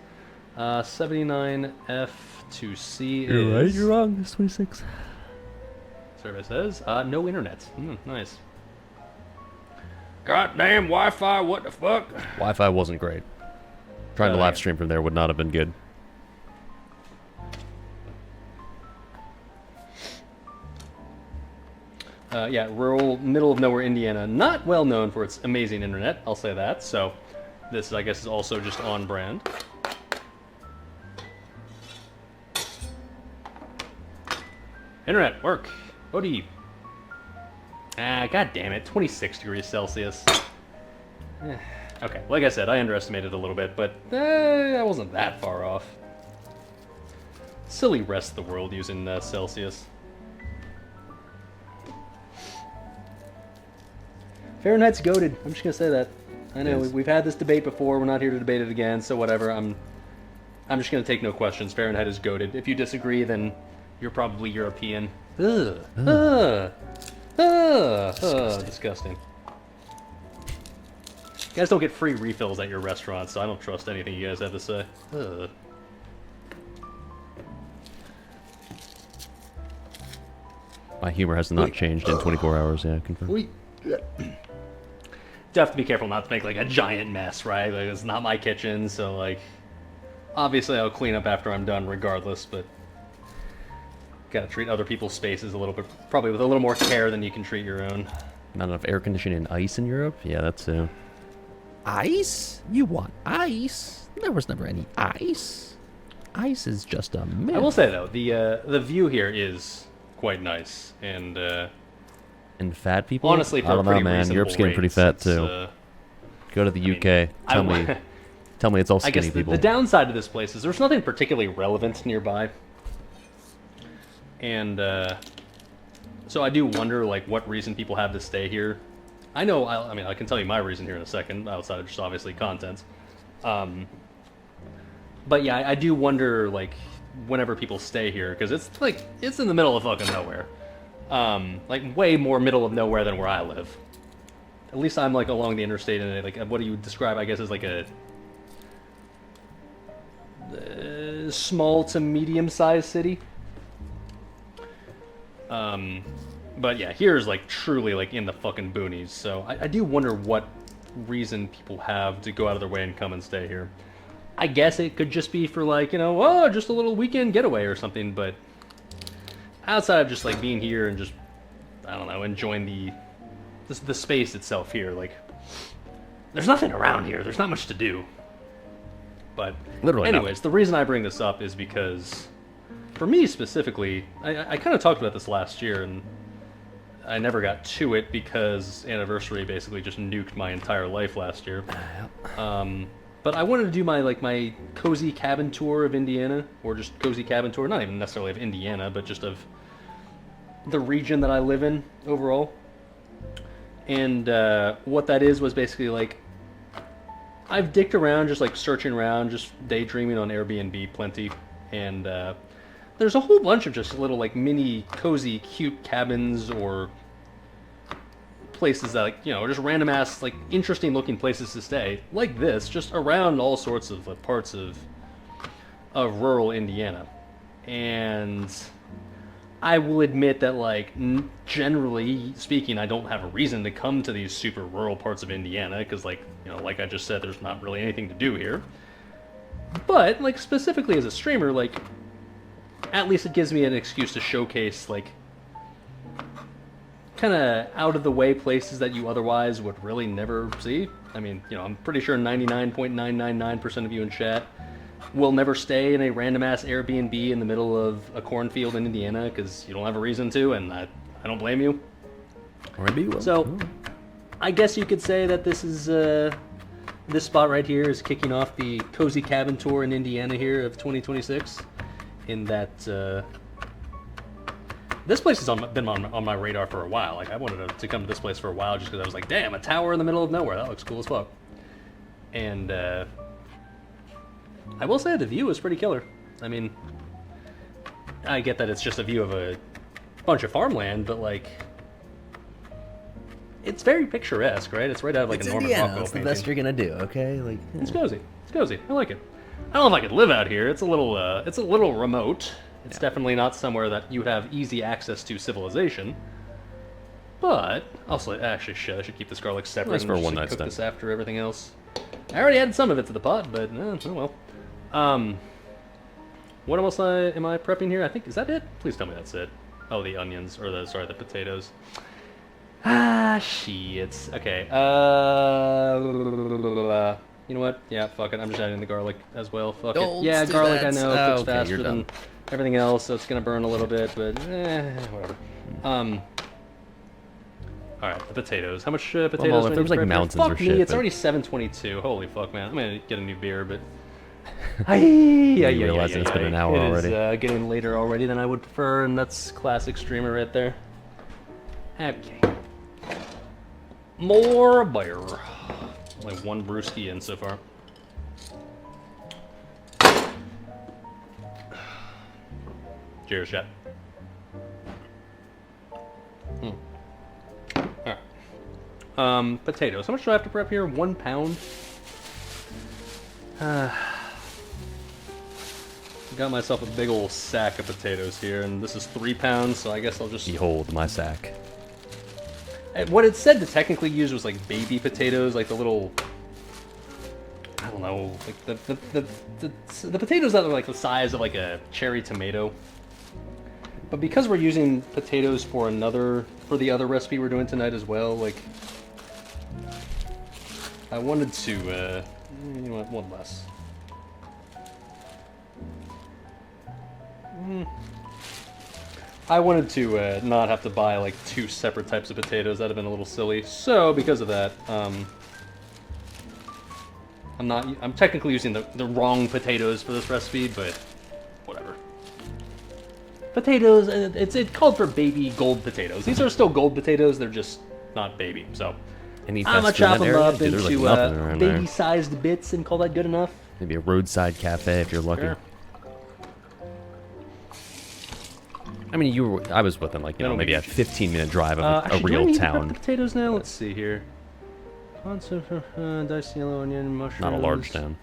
79F2C You're is... right, you're wrong. It's 26. Survey says, no internet. Nice. Goddamn Wi-Fi, what the fuck? Wi-Fi wasn't great. Trying to live stream from there would not have been good. Yeah, rural, middle of nowhere Indiana. Not well known for its amazing internet, I'll say that. So this, I guess, is also just on brand. Internet, work. OD. God damn it. 26 degrees Celsius. Okay, like I said, I underestimated a little bit, but I wasn't that far off. Silly rest of the world using Celsius. Fahrenheit's goated. I'm just gonna say that. I know we've had this debate before. We're not here to debate it again, so whatever. I'm just gonna take no questions. Fahrenheit is goated. If you disagree, then you're probably European. Disgusting. You guys don't get free refills at your restaurant, so I don't trust anything you guys have to say. My humor has not changed in 24 hours. Yeah, confirmed. Do have to be careful not to make like a giant mess, right? Like it's not my kitchen, so like obviously I'll clean up after I'm done regardless, but gotta treat other people's spaces a little bit, probably with a little more care than you can treat your own. Not enough air conditioning and ice in Europe? Yeah, that's ice? You want ice? There was never any ice. Ice is just a myth. I will say though, the view here is quite nice, and fat people? honestly, for I don't a know, pretty man. reasonable Europe's getting pretty rates, fat it's, too. Go to the UK. I Tell me it's all I skinny guess people. the downside of this place is there's nothing particularly relevant nearby. And so I do wonder like what reason people have to stay here. I know, I mean, I can tell you my reason here in a second, outside of just obviously content. But yeah, I do wonder like whenever people stay here, because it's like, it's in the middle of fucking nowhere. Like way more middle of nowhere than where I live. At least I'm like along the interstate, and like what do you describe, I guess, as like a small to medium-sized city. But yeah, here's like truly like in the fucking boonies, so I do wonder what reason people have to go out of their way and come and stay here. I guess it could just be for like, you know, oh, just a little weekend getaway or something, but outside of just like being here and just, I don't know, enjoying the space itself here, like, there's nothing around here, there's not much to do. But Literally anyways, the reason I bring this up is because for me specifically, I kind of talked about this last year, and I never got to it because Anniversary basically just nuked my entire life last year. But I wanted to do my cozy cabin tour of Indiana, or just cozy cabin tour, not even necessarily of Indiana, but just of the region that I live in overall. And what that is was basically like, I've dicked around just like searching around, just daydreaming on Airbnb plenty, and there's a whole bunch of just little like mini cozy cute cabins or places that, like, you know, just random ass like interesting looking places to stay like this, just around all sorts of parts of rural Indiana. And I will admit that like generally speaking, I don't have a reason to come to these super rural parts of Indiana because, like, you know, like I just said, there's not really anything to do here. But like specifically as a streamer, like, at least it gives me an excuse to showcase like kind of out of the way places that you otherwise would really never see. I mean, you know, I'm pretty sure 99.999% of you in chat will never stay in a random ass Airbnb in the middle of a cornfield in Indiana because you don't have a reason to, and I don't blame you. Or maybe you will. So, I guess you could say that this is this spot right here is kicking off the cozy cabin tour in Indiana here of 2026. In that this place has been on my radar for a while. Like, I wanted to come to this place for a while just because I was like, damn, a tower in the middle of nowhere. That looks cool as fuck. And I will say the view is pretty killer. I mean, I get that it's just a view of a bunch of farmland, but like, it's very picturesque, right? It's right out of like It's a Norman Indiana. Rockwell That's the painting. best you're gonna do, okay? Like, It's cozy. It's cozy. I like it. I don't know if I could live out here. It's a little remote. It's definitely not somewhere that you have easy access to civilization. But also, actually, shit, I should keep this garlic separate Nice and for a just one like, night cook stand. this after everything else. I already added some of it to the pot, but oh well. What else am I prepping here? I think, is that it? Please tell me that's it. Oh, the onions, or the potatoes. Ah, shit. Okay. You know what? Yeah, fuck it. I'm just adding the garlic as well. Fuck it. Don't Yeah, do garlic. that. I know Oh, cooks okay, faster you're than done. everything else, so it's gonna burn a little bit. But whatever. All right, the potatoes. How much potatoes? Well, do if I there need was, to like, prep here? mountains Fuck or me, shit, it's but- already 7:22. Holy fuck, man! I'm gonna get a new beer, but. You realize it's been an hour already. It is getting later already than I would prefer, and that's classic streamer right there. Okay. More beer. Only one brewski in so far. Cheers, chat. Alright. Potatoes. How much do I have to prep here? 1 pound? Got myself a big old sack of potatoes here, and this is 3 pounds, so I guess I'll just... Behold my sack. What it said to technically use was like baby potatoes, like the little... I don't know, like the potatoes that are like the size of like a cherry tomato. But because we're using potatoes for the other recipe we're doing tonight as well, like... I wanted to, you know what, one less. I wanted to not have to buy like 2 separate types of potatoes. That'd have been a little silly. So because of that, I'm technically using the wrong potatoes for this recipe, but whatever. Potatoes, it called for baby gold potatoes. These are still gold potatoes. They're just not baby. So Any I'm gonna fast food in chop that them area? up Dude, there's, like, into nothing around there. baby-sized bits and call that good enough. Maybe a roadside cafe if you're lucky. Sure. I mean, I was within like, you know, maybe a 15-minute drive of a Actually, do I real need to prep town. the potatoes now? Let's see here. Diced yellow onion, mushrooms. Not a large town.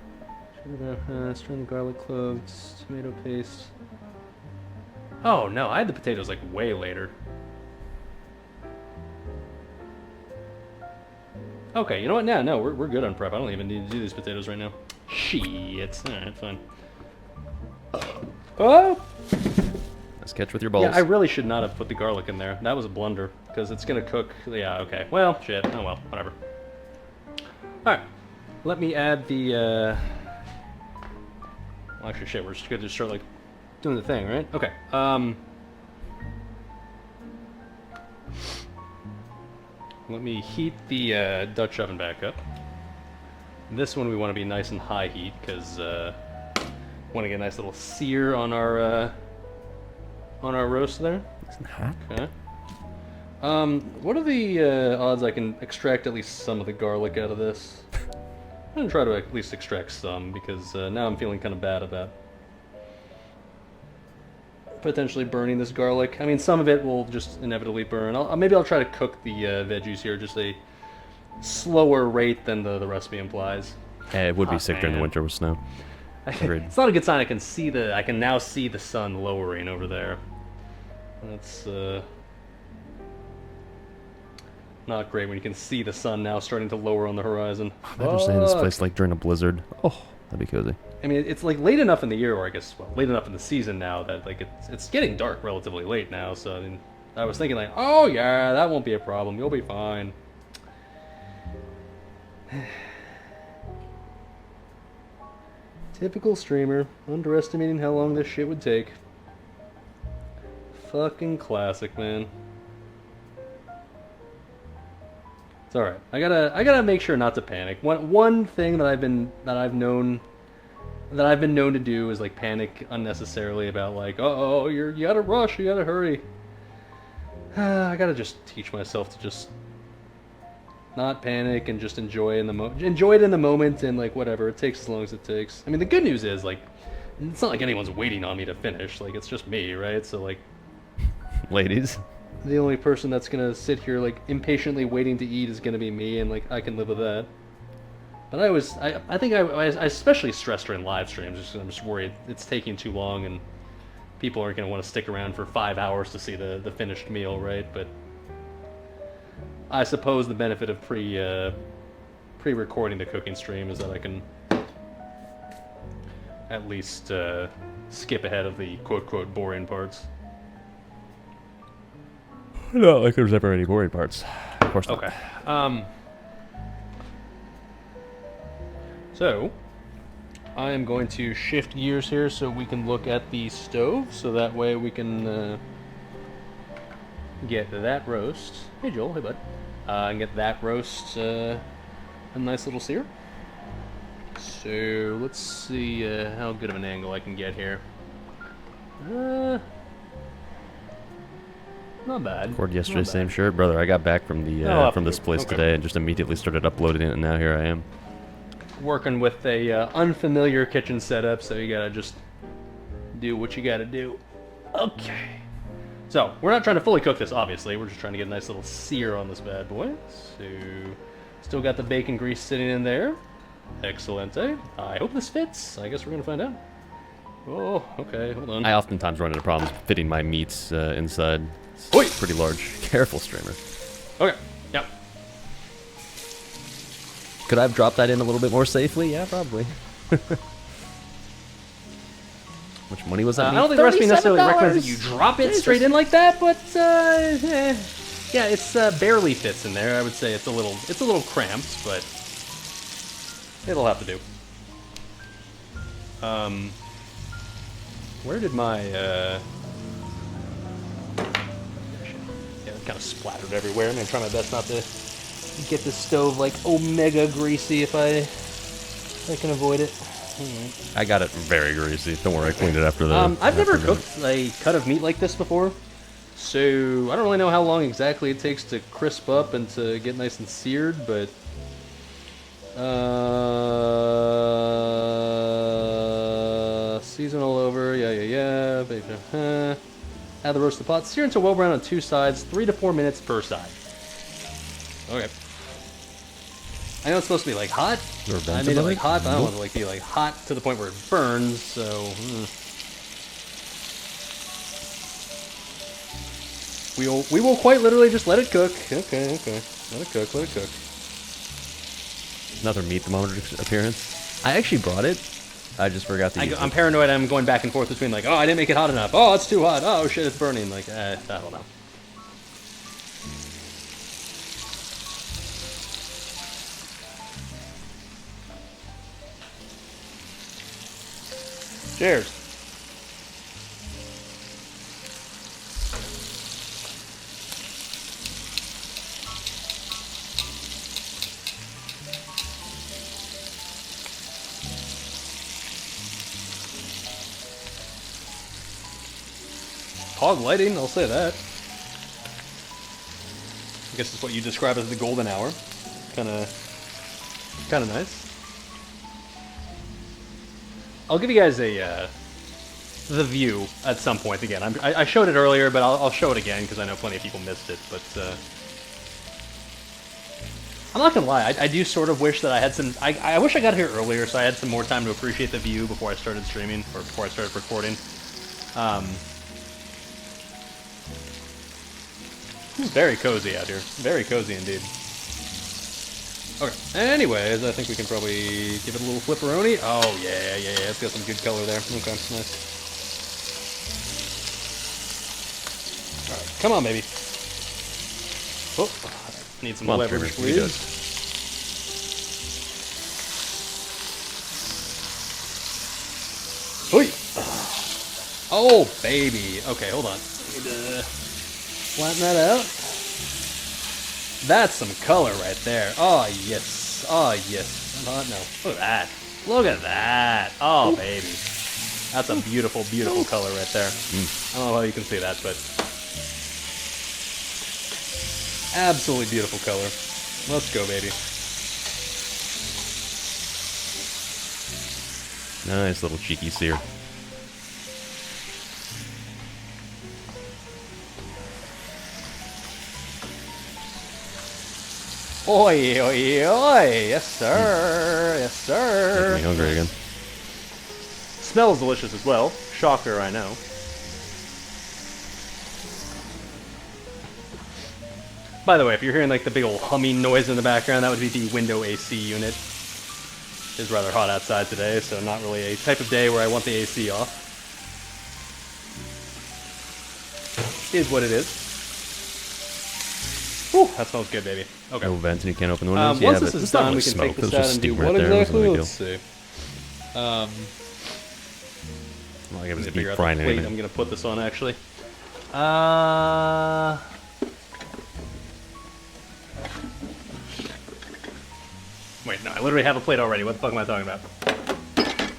Strained garlic cloves, tomato paste. Oh no, I had the potatoes like way later. Okay, you know what? No, we're good on prep. I don't even need to do these potatoes right now. Shit. Alright, fine. Oh! Let's catch with your balls. Yeah, I really should not have put the garlic in there. That was a blunder, because it's gonna cook. Yeah, okay. Well, shit. Oh well, whatever. Alright. Let me add the, Well, actually, shit, we're just gonna start, like, doing the thing, right? Okay, let me heat the, Dutch oven back up. This one we want to be nice and high heat, because, want to get a nice little sear on our roast there. Isn't hot? Okay. What are the odds I can extract at least some of the garlic out of this? I'm gonna try to at least extract some, because now I'm feeling kind of bad about potentially burning this garlic. I mean, some of it will just inevitably burn. Maybe I'll try to cook the veggies here just a slower rate than the recipe implies. Yeah, it would be Oh, sick during the man. winter with snow. Agreed. It's not a good sign. I can now see the sun lowering over there. That's not great when you can see the sun now starting to lower on the horizon. Imagine staying in this Fuck. place like during a blizzard. Oh, that'd be cozy. I mean, it's like late enough in the year, or I guess, well, late enough in the season now that like it's getting dark relatively late now. So I mean, I was thinking like, oh yeah, that won't be a problem. You'll be fine. Typical streamer, underestimating how long this shit would take. Fucking classic, man. It's all right. I gotta make sure not to panic. One thing that I've been known to do is like panic unnecessarily about like, oh, you gotta rush, you gotta hurry. I gotta just teach myself to just not panic and just enjoy enjoy it in the moment, and like whatever it takes as long as it takes. I mean, the good news is like it's not like anyone's waiting on me to finish. Like it's just me, right? So like Ladies. the only person that's gonna sit here like impatiently waiting to eat is gonna be me, and like I can live with that. But I think I especially stress during live streams. I'm just worried it's taking too long and people aren't gonna want to stick around for 5 hours to see the finished meal, right? But I suppose the benefit of pre-recording the cooking stream is that I can at least skip ahead of the quote-quote boring parts. Not like there's ever any boring parts. Of course not. Okay. So, I am going to shift gears here so we can look at the stove, so that way we can get that roast. Hey Joel, hey bud. And get that roast a nice little sear. So let's see how good of an angle I can get here. Not bad. Poured yesterday, Not same bad. shirt, brother. I got back from the Oh, from this place okay. today and just immediately started uploading it, and now here I am. Working with a unfamiliar kitchen setup, so you gotta just do what you gotta do. Okay. So, we're not trying to fully cook this, obviously. We're just trying to get a nice little sear on this bad boy. So, still got the bacon grease sitting in there. Excellent, eh? I hope this fits. I guess we're gonna find out. Oh, okay, hold on. I oftentimes run into problems fitting my meats inside. It's Oi! pretty large. Careful, streamer. Okay, yep. Could I have dropped that in a little bit more safely? Yeah, probably. Which money was that? I don't think the recipe necessarily recommends that you $37? drop it straight in like that, but yeah, it's barely fits in there. I would say it's a little cramped, but it'll have to do. Where did my yeah, it kind of splattered everywhere. I'm gonna try my best not to get the stove like omega greasy if I can avoid it. I got it very greasy. Don't worry, I cleaned it after the. I've never after cooked a cut of meat like this before, so I don't really know how long exactly it takes to crisp up and to get nice and seared, but season all over, yeah. Add the roasted pot, sear until well brown on two sides, 3 to 4 minutes per side. Okay. I know it's supposed to be like hot. I made it like hot, but I don't want it to like be like hot to the point where it burns. So we will quite literally just let it cook. Okay, let it cook. Another meat thermometer appearance. I actually brought it. I just forgot to use I'm it. paranoid. I'm going back and forth between like, oh, I didn't make it hot enough. Oh, it's too hot. Oh shit, it's burning. Like, I don't know. Cheers. Hog lighting, I'll say that. I guess it's what you describe as the golden hour. Kinda nice. I'll give you guys the view at some point again. I showed it earlier, but I'll show it again because I know plenty of people missed it. But I'm not gonna lie, I do sort of wish that I had some. I wish I got here earlier so I had some more time to appreciate the view before I started streaming or before I started recording. It's very cozy out here. Very cozy indeed. Okay. Anyways, I think we can probably give it a little flipperoni. Oh, yeah. It's got some good color there. Okay, nice. Alright, come on, baby. Oh, need some leverage, please. Oi! Oh, baby. Okay, hold on. Need to flatten that out. That's some color right there. Oh, yes. Oh, yes. No. Look at that. Look at that. Oh, baby. That's a beautiful, beautiful color right there. I don't know how you can see that, but Absolutely beautiful color. Let's go, baby. Nice little cheeky sear. Oi, oi, oi! Yes, sir. Yes, sir. Making me hungry again. Smells delicious as well. Shocker, I know. By the way, if you're hearing like the big old humming noise in the background, that would be the window AC unit. It's rather hot outside today, so not really a type of day where I want the AC off. Is what it is. Ooh, that smells good, baby. Okay. No vents and you can't open the windows. Once yeah, this but is it's not done, really we can smoke. take this There's out just and do steam what right there. exactly? It Let's wasn't a big deal. see. Like it was Let me deep figure out frying the plate anything. I'm gonna put this on actually. Wait, no, I literally have a plate already. What the fuck am I talking about?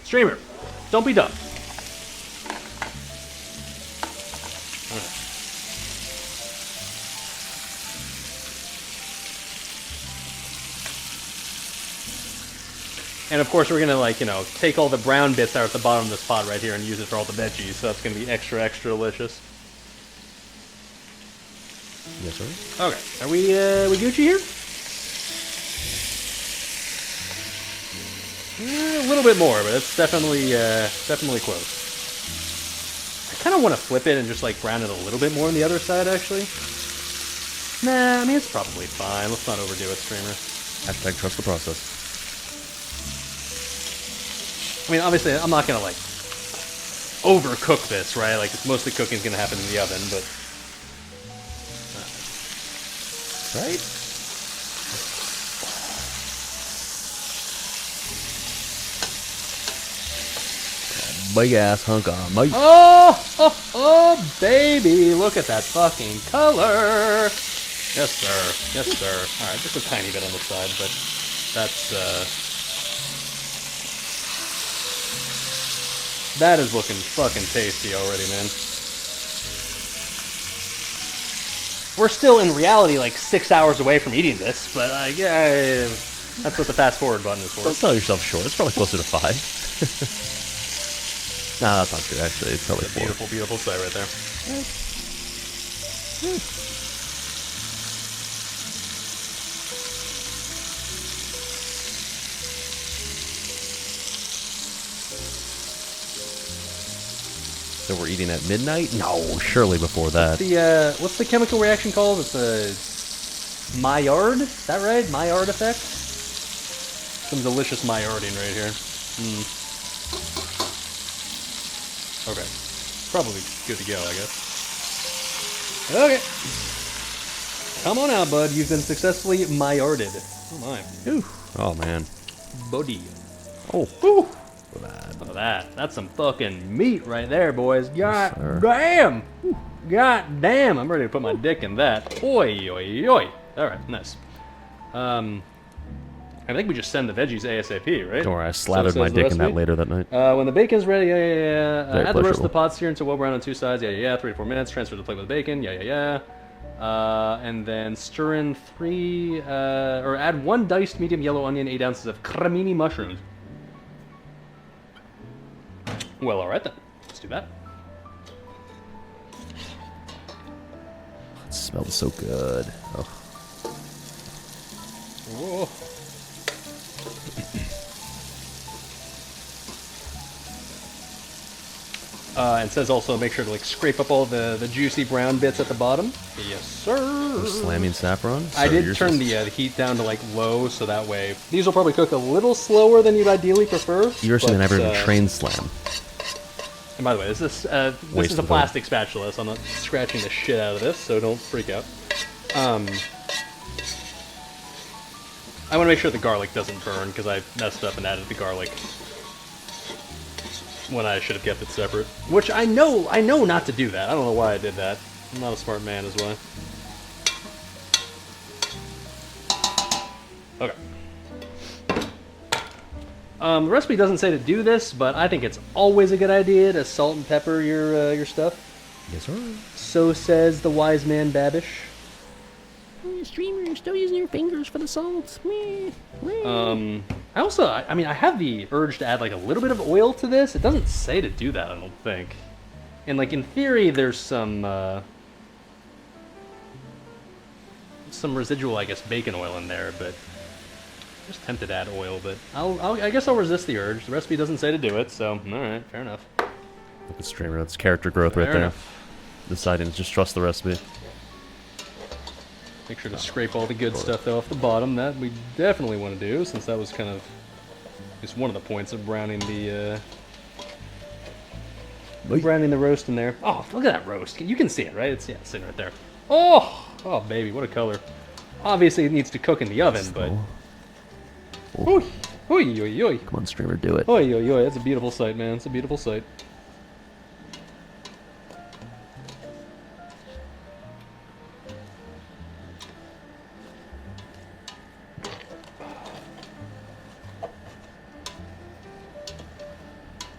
Streamer, don't be dumb. And of course we're gonna like, take all the brown bits out at the bottom of this pot right here and use it for all the veggies, so that's gonna be extra, extra delicious. Yes, sir. Okay, are we Gucci here? A little bit more, but it's definitely close. I kind of want to flip it and just like brown it a little bit more on the other side, actually. Nah, I mean it's probably fine. Let's not overdo it, streamer. Hashtag trust the process. I mean, obviously, I'm not gonna like overcook this, right? Like, most of the cooking's gonna happen in the oven, but Right? Big ass hunk of meat. oh, baby, look at that fucking color. Yes, sir. Yes, sir. All right, just a tiny bit on the side, but that's that is looking fucking tasty already, man. We're still in reality like 6 hours away from eating this, but yeah, that's what the fast forward button is for. Don't sell yourself short. It's probably closer to 5. Nah, that's not true, actually. It's probably 4. Beautiful, beautiful sight right there. So we're eating at midnight? No, surely before that. What's the chemical reaction called? It's a Maillard? Is that right? Maillard effect? Some delicious Maillarding right here. Okay. Probably good to go, I guess. Okay. Come on out, bud. You've been successfully Maillarded. Oh my. Ooh. Oh, man. Buddy. Oh. Woo. Look at that. Look at that. That's some fucking meat right there, boys. God sir. damn. God damn. I'm ready to put my dick in that. Oi, oi, oi. Alright, nice. I think we just send the veggies ASAP, right? Don't worry, I So it slathered my says the dick in that recipe? later that night. When the bacon's ready, yeah. Very Add the rest of the pleasurable. pot sear until well brown on two sides, yeah. 3 to 4 minutes. Transfer the plate with the bacon, yeah. And then stir in or add 1 diced medium yellow onion, 8 ounces of cremini mushrooms. Well, alright then. Let's do that. It smells so good. Oh. Whoa. It says also make sure to like scrape up all the juicy brown bits at the bottom. Yes, sir. Slamming saffron? I So did yours turn is- the heat down to like low, so that way these will probably cook a little slower than you'd ideally prefer. Yours should but, never even train slam. And by the way, this is Waste a of plastic spatula, so I'm not scratching the shit out of this, so don't freak out. I want to make sure the garlic doesn't burn because I messed up and added the garlic when I should have kept it separate. Which I know not to do that. I don't know why I did that. I'm not a smart man, is why. Okay. The recipe doesn't say to do this, but I think it's always a good idea to salt and pepper your stuff. Yes, sir. So says the wise man Babish. Streamer, you're still using your fingers for the salt. I have the urge to add like a little bit of oil to this. It doesn't say to do that, I don't think. And like in theory, there's some residual, I guess, bacon oil in there, but I'm just tempted to add oil. But I guess I'll resist the urge. The recipe doesn't say to do it, so all right, fair enough. Look at streamer. That's character growth right Fair there. enough. Deciding to just trust the recipe. Make sure to scrape all the good stuff though off the bottom. That we definitely want to do, since that was kind of just one of the points of browning the roast in there. Oh, look at that roast! You can see it, right? It's sitting right there. Oh, baby, what a color! Obviously, it needs to cook in the oven, but. Oy, oy, oy, oy. Come on, streamer, do it. Oy, oy, oy! That's a beautiful sight, man. It's a beautiful sight.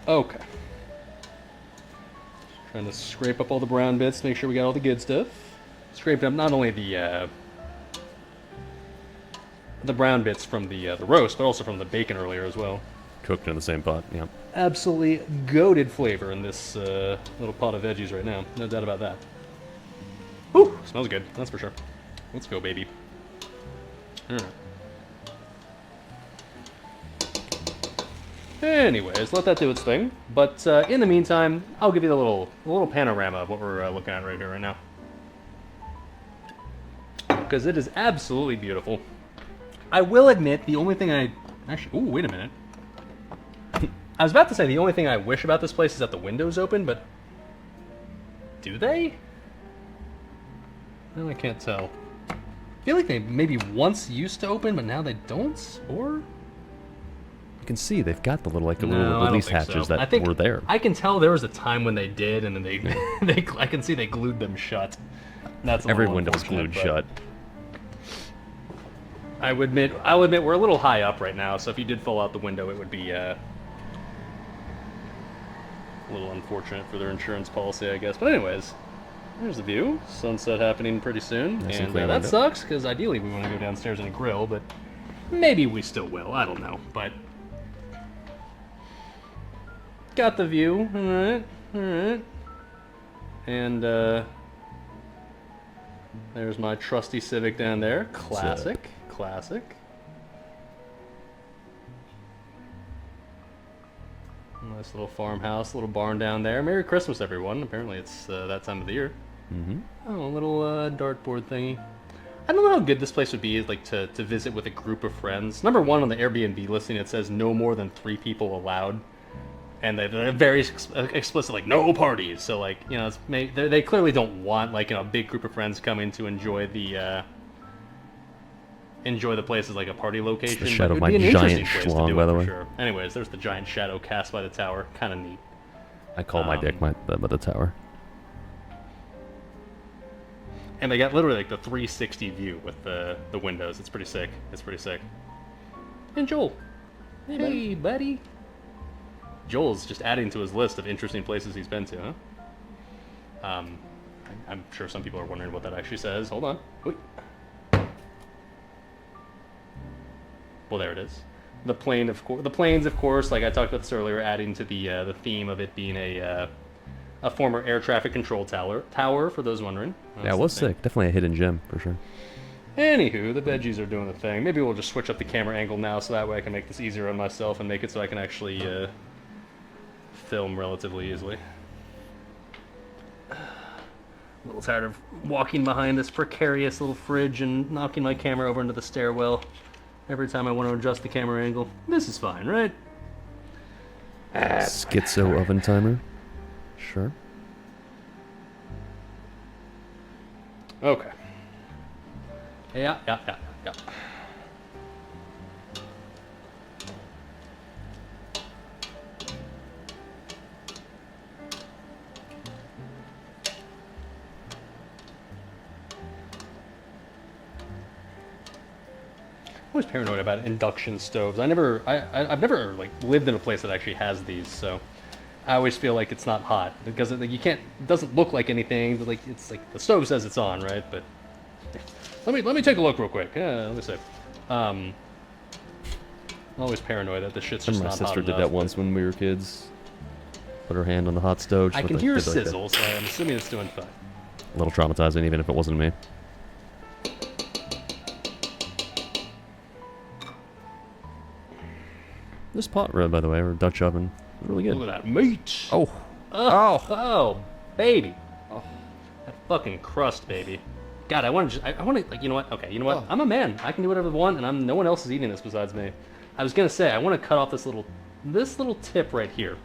Okay. Trying to scrape up all the brown bits, make sure we got all the good stuff. Scraped up not only the brown bits from the roast, but also from the bacon earlier as well. Cooked in the same pot, yeah. Absolutely goated flavor in this little pot of veggies right now. No doubt about that. Whew, smells good, that's for sure. Let's go, baby. All right. Anyways, let that do its thing. But in the meantime, I'll give you a little panorama of what we're looking at right here, right now. Because it is absolutely beautiful. I will admit, the only thing Actually, ooh, wait a minute. I was about to say the only thing I wish about this place is that the window's open, but... Do they? No, I can't tell. I feel like they maybe once used to open, but now they don't? Or... You can see they've got the little No, little I don't release think hatches so. that were there. I can tell there was a time when they did, and then I can see they glued them shut. That's Every window's glued shut. I'll admit we're a little high up right now, so if you did fall out the window, it would be a little unfortunate for their insurance policy, I guess. But anyways, there's the view. Sunset happening pretty soon, Nice and and clear that window. sucks because ideally we want to go downstairs and grill, but maybe we still will. I don't know, but. Got the view, alright. And, there's my trusty Civic down there. Classic. Nice little farmhouse, little barn down there. Merry Christmas, everyone. Apparently it's that time of the year. Mm-hmm. Oh, a little dartboard thingy. I don't know how good this place would be, like, to visit with a group of friends. Number one, on the Airbnb listing, it says no more than 3 people allowed. And they're very explicit, like, no parties. So, like, you know, they clearly don't want, like, you know, a big group of friends coming to enjoy the place as, like, a party location. the shadow But of it'd be my an giant interesting place to schlong, do by it, the for way. Sure. Anyways, there's the giant shadow cast by the tower. Kind of neat. I call my dick by the tower. And they got literally, like, the 360 view with the windows. It's pretty sick. And Joel. Hey, buddy. Joel's just adding to his list of interesting places he's been to, huh? I'm sure some people are wondering what that actually says. Hold on. Wait. Well, there it is. The planes, of course, like I talked about this earlier, adding to the theme of it being a former air traffic control tower, for those wondering. Yeah, it was sick. Definitely a hidden gem, for sure. Anywho, the veggies are doing the thing. Maybe we'll just switch up the camera angle now, so that way I can make this easier on myself and make it so I can actually film relatively easily. A little tired of walking behind this precarious little fridge and knocking my camera over into the stairwell every time I want to adjust the camera angle. This is fine, right? Schizo oven timer. Sure. Okay. Yeah. I'm always paranoid about induction stoves. I've never like lived in a place that actually has these, so I always feel like it's not hot because it doesn't look like anything. But like it's like the stove says it's on, right? But Let me take a look real quick. Let me see. I'm always paranoid that this shit's just My not sister hot did enough, that once when we were kids. Put her hand on the hot stove. I just can with hear did like sizzle, so I'm assuming it's doing fine. a little traumatizing, even if it wasn't me. This pot rib, by the way, or Dutch oven, really good. Look at that meat. Oh, Oh, baby. Oh, that fucking crust, baby. God, I want to. I want to. Like, you know what? Okay, you know what? I'm a man. I can do whatever I want, and no one else is eating this besides me. I was gonna say I want to cut off this little tip right here,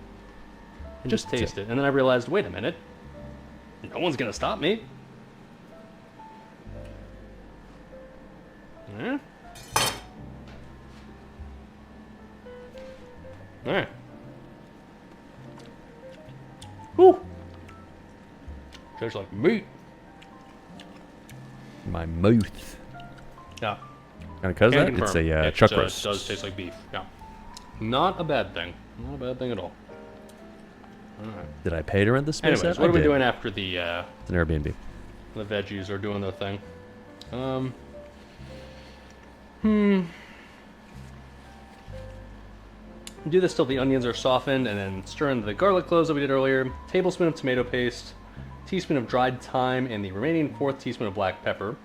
and just taste it. And then I realized, wait a minute, no one's gonna stop me. Yeah. All right. Whew. Tastes like meat. my mouth. Yeah. And because Can that, it's confirm. a It chuck roast. does taste like beef. Yeah. Not a bad thing. Not a bad thing at all. Alright. Did I pay to rent this space? Anyways, out? what I are we did. doing after the It's an Airbnb. veggies are doing their thing? Do this till the onions are softened, and then stir in the garlic cloves that we did earlier. Tablespoon of tomato paste, teaspoon of dried thyme, and the remaining 1/4 teaspoon of black pepper.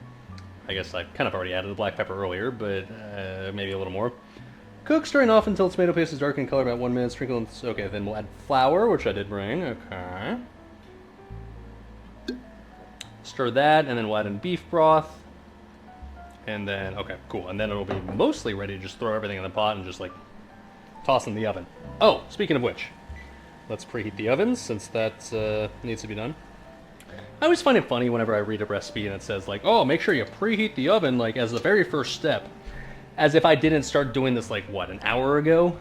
I guess I kind of already added the black pepper earlier, but maybe a little more. Cook, stirring off until tomato paste is dark in color, about 1 minute. Sprinkle in, okay, then we'll add flour, which I did bring. Okay. Stir that, and then we'll add in beef broth. And then, okay, cool. And then it'll be mostly ready to just throw everything in the pot and just like toss in the oven. Oh, speaking of which, let's preheat the ovens since that needs to be done. I always find it funny whenever I read a recipe and it says like, oh, make sure you preheat the oven like as the very first step. As if I didn't start doing this like, what, an hour ago?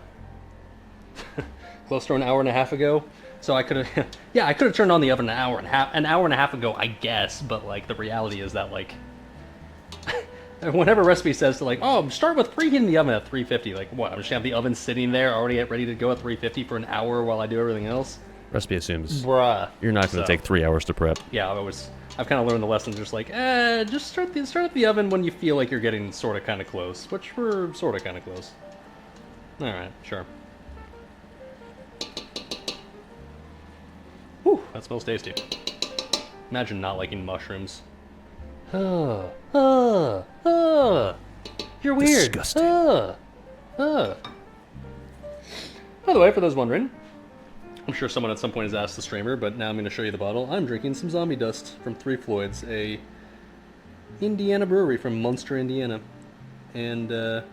Close to an hour and a half ago? So I could have, yeah, I could have turned on the oven an hour and a half ago, I guess, but like the reality is that like, whenever a recipe says to like, oh, start with preheating the oven at 350, like what, I'm just gonna have the oven sitting there already ready to go at 350 for an hour while I do everything else? Recipe assumes Bruh. you're not going to take 3 hours to prep. Yeah, I've kind of learned the lesson, just like, just start up the oven when you feel like you're getting sort of kind of close, which we're sort of kind of close. All right, sure. Whew, that smells tasty. Imagine not liking mushrooms. You're weird. Disgusting. By the way, for those wondering, I'm sure someone at some point has asked the streamer, but now I'm going to show you the bottle. I'm drinking some zombie dust from Three Floyds, a Indiana brewery from Munster, Indiana. And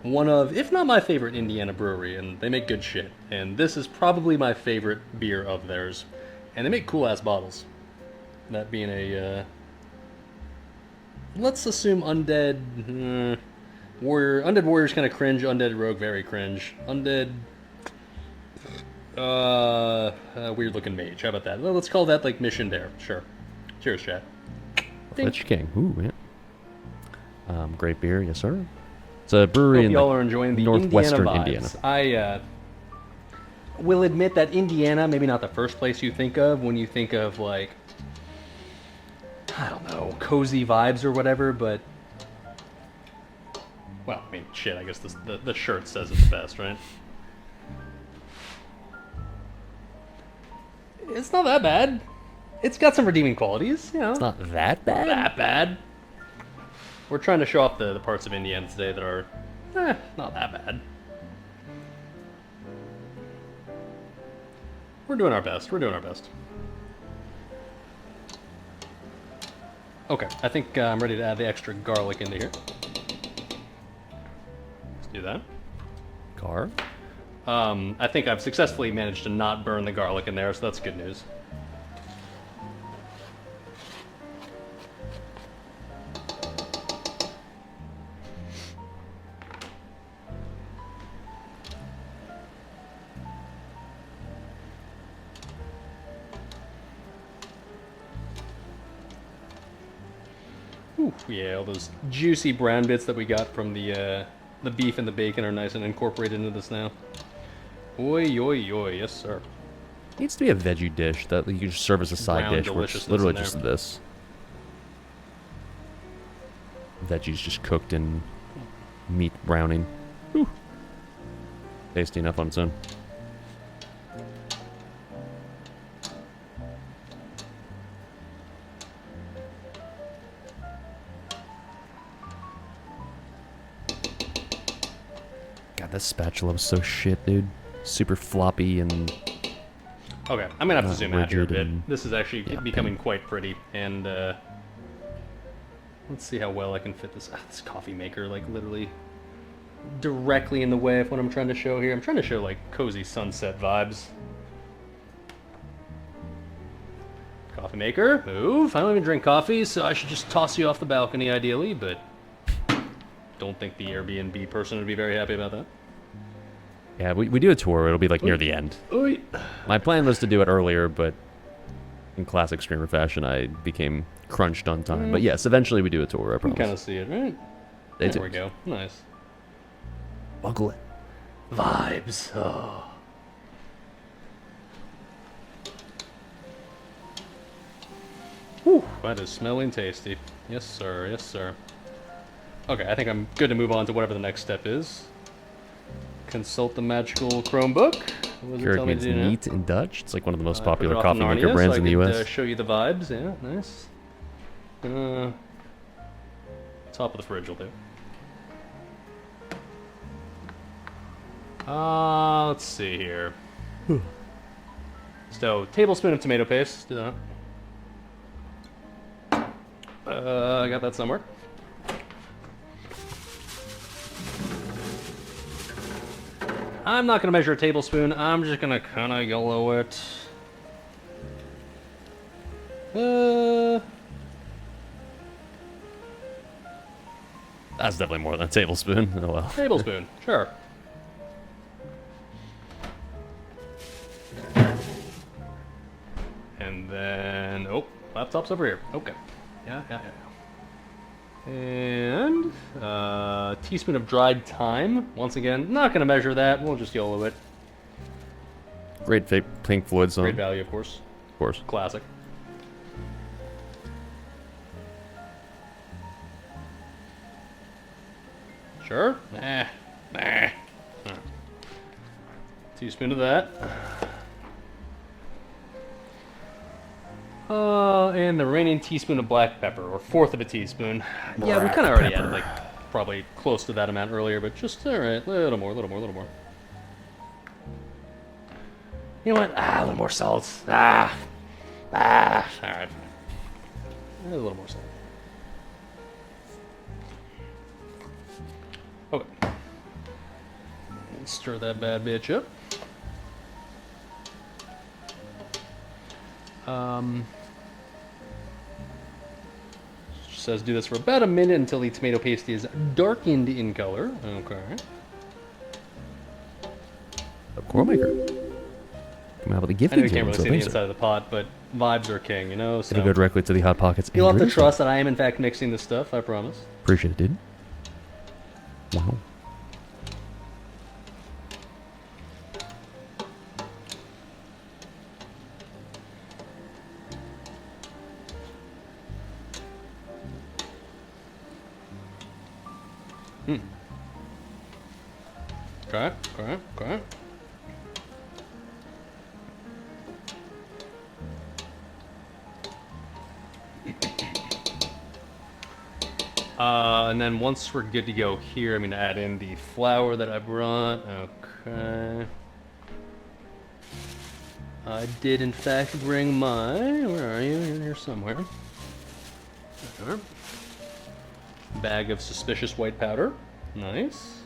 one of, if not my favorite Indiana brewery, and they make good shit. And this is probably my favorite beer of theirs. And they make cool-ass bottles. That being a, let's assume undead, warrior. Undead warrior's kind of cringe, undead rogue very cringe. Undead... weird looking mage. How about that? Well, let's call that like mission dare. Sure. Cheers, chat. Fletch King. Ooh, yeah. Great beer, yes sir. It's a brewery Hope in y'all are enjoying the northwestern Indiana vibes. I will admit that Indiana, maybe not the first place you think of when you think of like, I don't know, cozy vibes or whatever, but well, I mean, shit. I guess the shirt says it the best, right? It's not that bad. It's got some redeeming qualities, you know. It's not that bad. That bad. We're trying to show off the parts of Indiana today that are, not that bad. We're doing our best. We're doing our best. Okay, I think I'm ready to add the extra garlic into here. Let's do that. Car. I think I've successfully managed to not burn the garlic in there, so that's good news. Ooh, yeah, all those juicy brown bits that we got from the beef and the bacon are nice and incorporated into this now. Oi, oi, oi, yes sir. Needs to be a veggie dish that you can just serve as a side Brown dish. Where it's deliciousness literally in there. just this. Veggies just cooked in meat browning. Whew. Tasty enough on its own. God, this spatula was so shit, dude. Super floppy and... Okay, I'm gonna have to zoom out here a rigid bit. and- This is actually becoming quite pretty, and let's see how well I can fit this. This coffee maker, like literally directly in the way of what I'm trying to show here. I'm trying to show like cozy sunset vibes. Coffee maker, move. I don't even drink coffee, so I should just toss you off the balcony ideally, but don't think the Airbnb person would be very happy about that. Yeah, we do a tour. It'll be like near the end. Oi. My plan was to do it earlier, but in classic streamer fashion, I became crunched on time. But yes, eventually we do a tour, I You can promise. kind of see it, right? Stay There we tuned. go. Nice. Buckle it. Vibes. Oh. Whew, that is smelling tasty. Yes, sir. Yes, sir. Okay, I think I'm good to move on to whatever the next step is. Consult the magical Chromebook. What does it Keurig tell me to means do now? neat in Dutch. It's like one of the most I put it popular off coffee Narnia maker brands so in the I could, US. show you the vibes. Yeah, nice. Top of the fridge will do. Let's see here. So, tablespoon of tomato paste. Do that. I got that somewhere. I'm not gonna measure a tablespoon. I'm just gonna kind of yellow it. That's definitely more than a tablespoon. Oh well. Tablespoon, sure. And then, oh, laptop's over here. Okay. Yeah. And teaspoon of dried thyme. Once again, not gonna measure that. We'll just YOLO it. Great Pink Floyd song. Great value, of course. Of course. Classic. Sure. Teaspoon of that. And the remaining teaspoon of black pepper, or fourth of a teaspoon. Yeah, we kind of already had like probably close to that amount earlier, but just alright, little more. You know what? A little more salt. Alright. A little more salt. Okay. Let's stir that bad bitch up. Says do this for about a minute until the tomato paste is darkened in color. Okay. A core maker. Come out with a gift. I know you can't really see the inside of the pot, but vibes are king, you know? So It'll go directly to the Hot Pockets. you'll have to Andrew. trust that I am in fact mixing this stuff, I promise. Appreciate it, dude. Wow. Okay. And then once we're good to go here, I'm going to add in the flour that I brought. Okay. I did, in fact, bring my... Where are you? In here somewhere. There. Bag of suspicious white powder. Nice.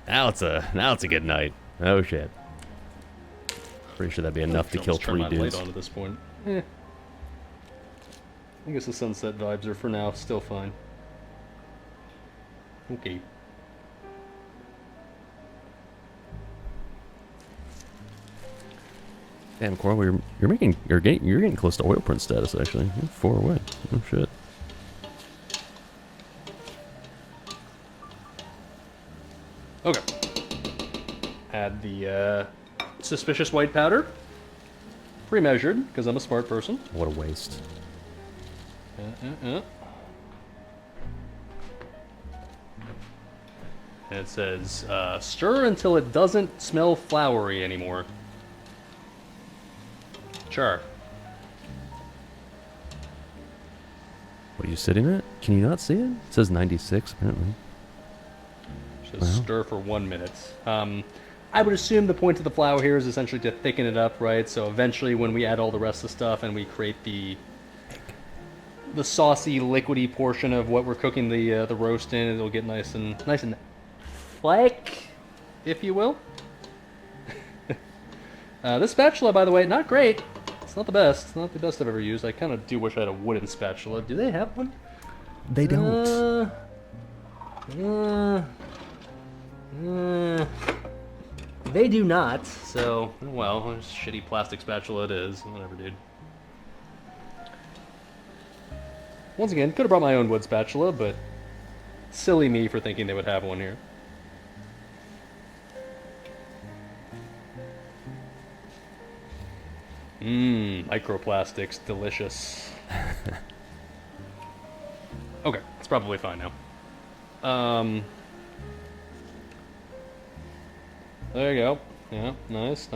Now it's a good night. Oh shit. Pretty sure that'd be enough to kill Turn 3 my dudes. light on at this point. I guess the sunset vibes are for now still fine. Okay. Damn, Coral, you're getting close to oil print status actually. You're 4 away. Oh shit. Okay. Add the suspicious white powder. Pre-measured, because I'm a smart person. What a waste. And it says, stir until it doesn't smell floury anymore. Sure. What are you sitting at? Can you not see it? It says 96 apparently. Just stir for 1 minute. I would assume the point of the flour here is essentially to thicken it up, right? So eventually when we add all the rest of the stuff and we create the saucy, liquidy portion of what we're cooking the roast in, it'll get nice and thick, if you will. This spatula, by the way, not great. It's not the best. It's not the best I've ever used. I kind of do wish I had a wooden spatula. Do they have one? They don't. They do not. So, well, shitty plastic spatula it is. Whatever, dude. Once again, could have brought my own wood spatula, but silly me for thinking they would have one here. Microplastics, delicious. Okay, it's probably fine now. There you go. Yeah, nice.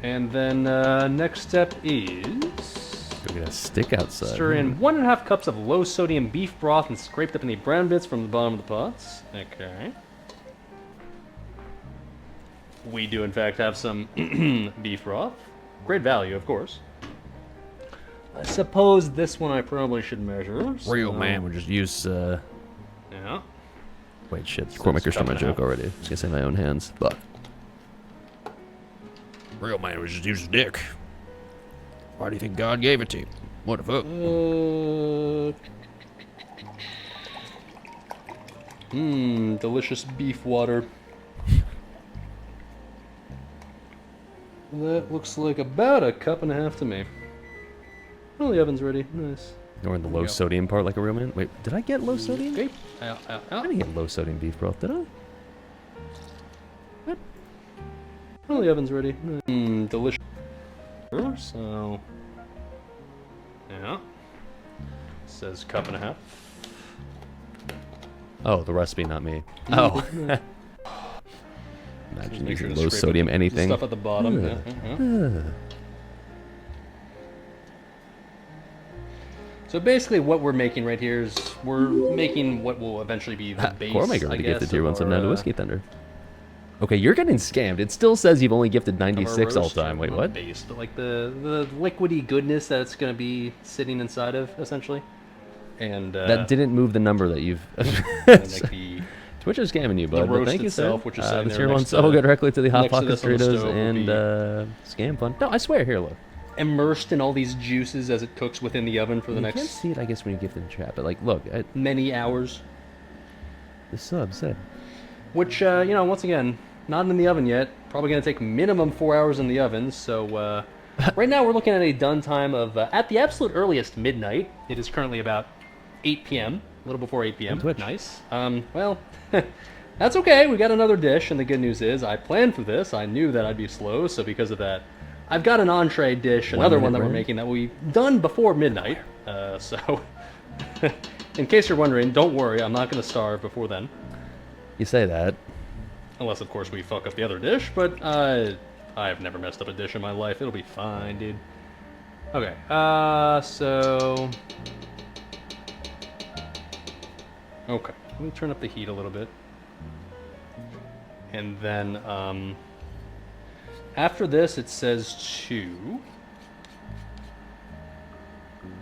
And then next step is Go get a stick outside. stir in 1.5 cups of low-sodium beef broth and scraped up any brown bits from the bottom of the pots. Okay. We do, in fact, have some beef broth. Great value, of course. I suppose this one I probably should measure. Real so- man would just use. Yeah. Wait, shit. Cormaker stole my joke already. I was gonna say my own hands, but. Real man would just use his dick. Why do you think God gave it to you? What the fuck? Delicious beef water. That looks like about 1.5 cups to me. Oh, the oven's ready. Nice. Or in the low sodium part, like a real man. Wait, did I get low sodium? Okay. I didn't get low sodium beef broth, did I? What? Oh, the oven's ready. Delicious. So, yeah. Says 1.5 cups. Oh, the recipe, not me. Oh. Imagine using low sodium anything. Stuff at the bottom. Yeah. So basically, what we're making right here is we're making what will eventually be the base. Cormaker would I have guess, gifted you of once. I'm our, not a whiskey thunder. Okay, you're getting scammed. It still says you've only gifted of our 96 all roast. time. Wait, Not what? Base, but like the liquidy goodness that it's going to be sitting inside of, essentially. And That didn't move the number that you've. and like the Twitch is scamming you, bud. But roast thank you, sir. itself, which is sitting This there here next one will to- go directly to the Hot next to Pockets this on the Doritos stove will and be- scam fun. No, I swear. Here, look. immersed in all these juices as it cooks within the oven for the You can't next see it, I guess, when you gift in the chat. But like, look, many hours. the sub said. Which, once again, not in the oven yet. Probably going to take minimum 4 hours in the oven. So right now we're looking at a done time of, at the absolute earliest, midnight. It is currently about 8 p.m., a little before 8 p.m. On Twitch. Nice. Well, that's okay. We got another dish, and the good news is I planned for this. I knew that I'd be slow, so because of that, I've got an entree dish, another one that we're making that we've done before midnight. So, in case you're wondering, don't worry, I'm not going to starve before then. You say that. Unless, of course, we fuck up the other dish, but I've never messed up a dish in my life. It'll be fine, dude. Okay, so... Okay, let me turn up the heat a little bit. And then, after this, it says to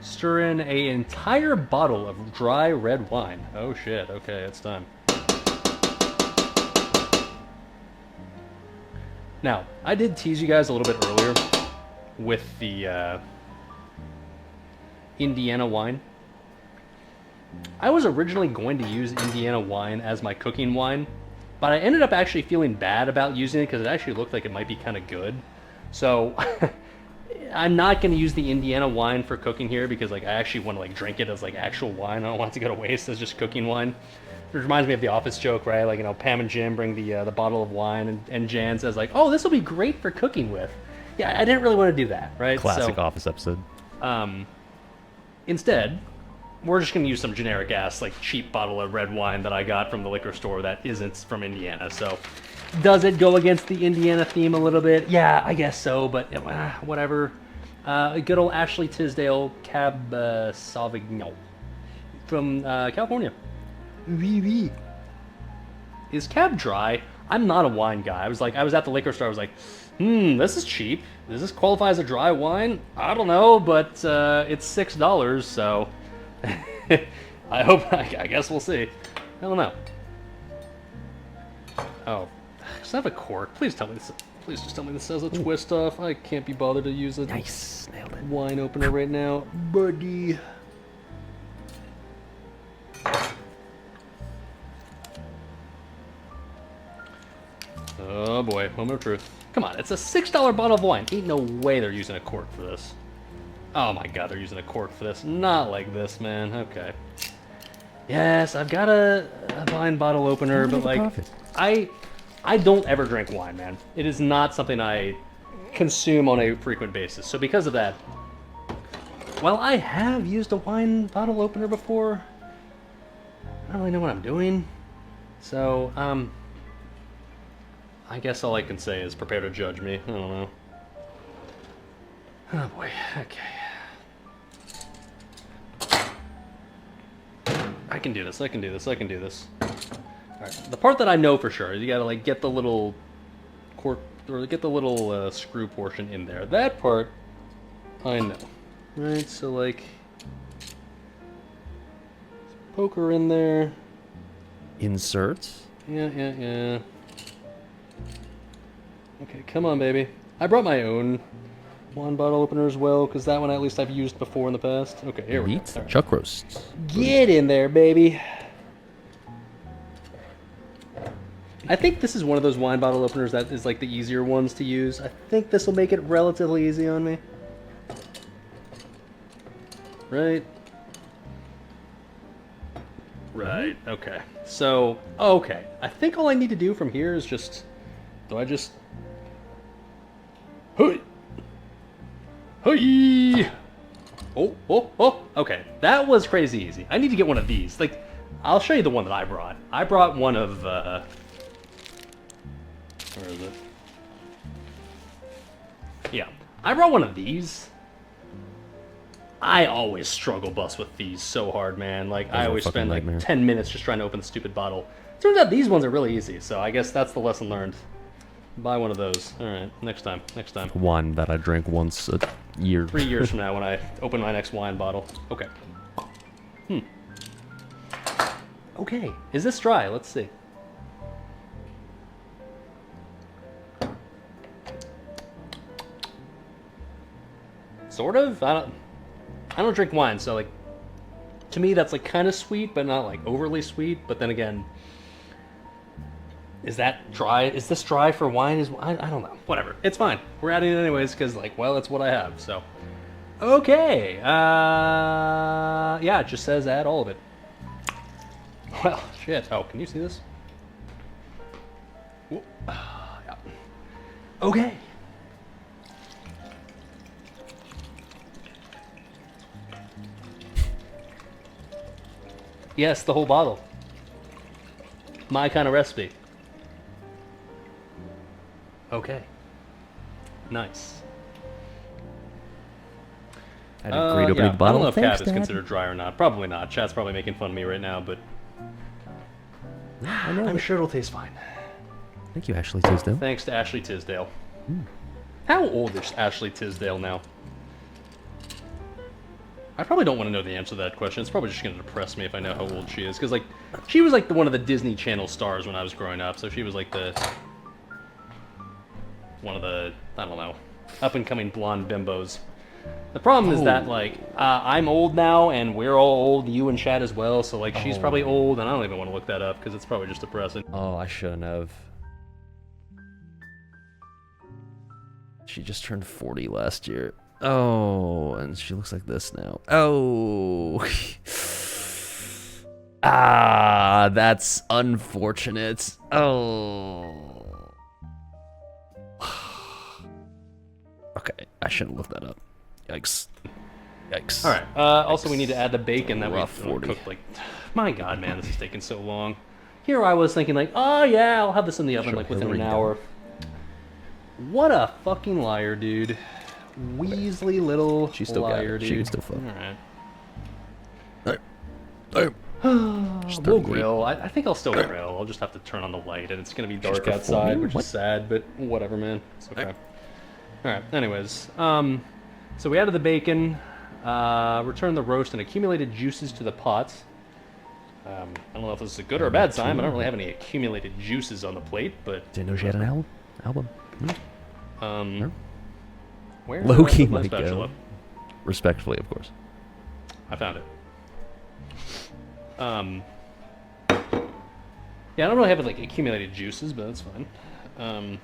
stir in an entire bottle of dry red wine. Oh shit, okay, it's time. Now, I did tease you guys a little bit earlier with the Indiana wine. I was originally going to use Indiana wine as my cooking wine, but I ended up actually feeling bad about using it because it actually looked like it might be kind of good. So I'm not going to use the Indiana wine for cooking here because like I actually want to like drink it as like actual wine. I don't want it to go to waste as just cooking wine. It reminds me of the Office joke, right? Like, Pam and Jim bring the bottle of wine, and Jan says like, "Oh, this will be great for cooking with." Yeah, I didn't really want to do that, right? Classic So, Office episode. Instead, we're just gonna use some generic ass, like, cheap bottle of red wine that I got from the liquor store that isn't from Indiana. So, does it go against the Indiana theme a little bit? Yeah, I guess so, but whatever. Good old Ashley Tisdale Cab Sauvignon from California. Oui, oui. Is Cab dry? I'm not a wine guy. I was at the liquor store. I was like, this is cheap. Does this qualify as a dry wine? I don't know, but it's $6, so I guess we'll see. I don't know. Oh, does that have a cork? Please tell me this. Please just tell me this says a twist off. I can't be bothered to use a Nice. Nailed it. wine opener right now, buddy. Oh boy, moment of truth. Come on, it's a $6 bottle of wine. Ain't no way they're using a cork for this. Oh my god, they're using a cork for this. Not like this, man. Okay. Yes, I've got a wine bottle opener, but like, Profit. I don't ever drink wine, man. It is not something I consume on a frequent basis. So because of that, while I have used a wine bottle opener before, I don't really know what I'm doing. So, I guess all I can say is prepare to judge me. I don't know. Oh boy, okay. I can do this, I can do this, I can do this. Alright, the part that I know for sure is you gotta like get the little cork, or get the little screw portion in there. That part, I know. Right, so like, poke her in there. Insert. Yeah. Okay, come on, baby. I brought my own wine bottle opener as well, because that one at least I've used before in the past. Okay, here we go. Meat. All right. Chuck roasts. Get in there, baby. I think this is one of those wine bottle openers that is like the easier ones to use. I think this will make it relatively easy on me. Right? Right, okay. So, okay. I think all I need to do from here is just... Do I just... Hey! Hey! Oh, okay. That was crazy easy. I need to get one of these. Like, I'll show you the one that I brought. I brought one of, where is it? Yeah. I brought one of these. I always struggle bus with these so hard, man. Like, I are always fucking spend like nightmare. 10 minutes just trying to open the stupid bottle. Turns out these ones are really easy, so I guess that's the lesson learned. Buy one of those. Alright, next time. Wine that I drank once a year. 3 years from now when I open my next wine bottle. Okay. Okay, is this dry? Let's see. Sort of? I don't drink wine, so like, to me that's like kind of sweet, but not like overly sweet. But then again, is that dry? Is this dry for wine? I don't know. Whatever. It's fine. We're adding it anyways because like, well, that's what I have. So, okay. Yeah, it just says add all of it. Well, shit. Oh, can you see this? Whoop. Yeah. Okay. Yes, the whole bottle. My kind of recipe. Okay. Nice. I had a great opening yeah. I bottle. don't know if Thanks, Cap is Dad. considered dry or not. Probably not. Chat's probably making fun of me right now, but I know. I'm sure it'll taste fine. Thank you, Ashley Tisdale. Thanks to Ashley Tisdale. How old is Ashley Tisdale now? I probably don't want to know the answer to that question. It's probably just going to depress me if I know how old she is. Because, like, she was, like, one of the Disney Channel stars when I was growing up. So she was, like, one of the, I don't know, up-and-coming blonde bimbos. The problem is that, like, I'm old now, and we're all old, you and Chad as well. So, like, she's probably old, and I don't even want to look that up because it's probably just depressing. Oh, I shouldn't have. She just turned 40 last year. Oh, and she looks like this now. Oh. That's unfortunate. Oh. Okay, I shouldn't look that up. Yikes. Yikes. All right. Also, we need to add the bacon that we Rough 40. cooked. Like, my God, man, this is taking so long. Here I was thinking like, oh yeah, I'll have this in the oven Sure, like within Hillary an hour. What a fucking liar, dude. Weasley little She still got liar, it. dude. She can still fuck. All right. She's We'll 38. grill. I think I'll still grill. I'll just have to turn on the light, and it's gonna be dark performing? outside, which What? is sad, but whatever, man. It's okay. All right. Anyways, so we added the bacon, returned the roast and accumulated juices to the pot. I don't know if this is a good or a bad sign. I don't really have any accumulated juices on the plate, but Didn't know she had an album. where? Loki is my might spatula? go. Respectfully, of course. I found it. Yeah, I don't really have like accumulated juices, but that's fine. What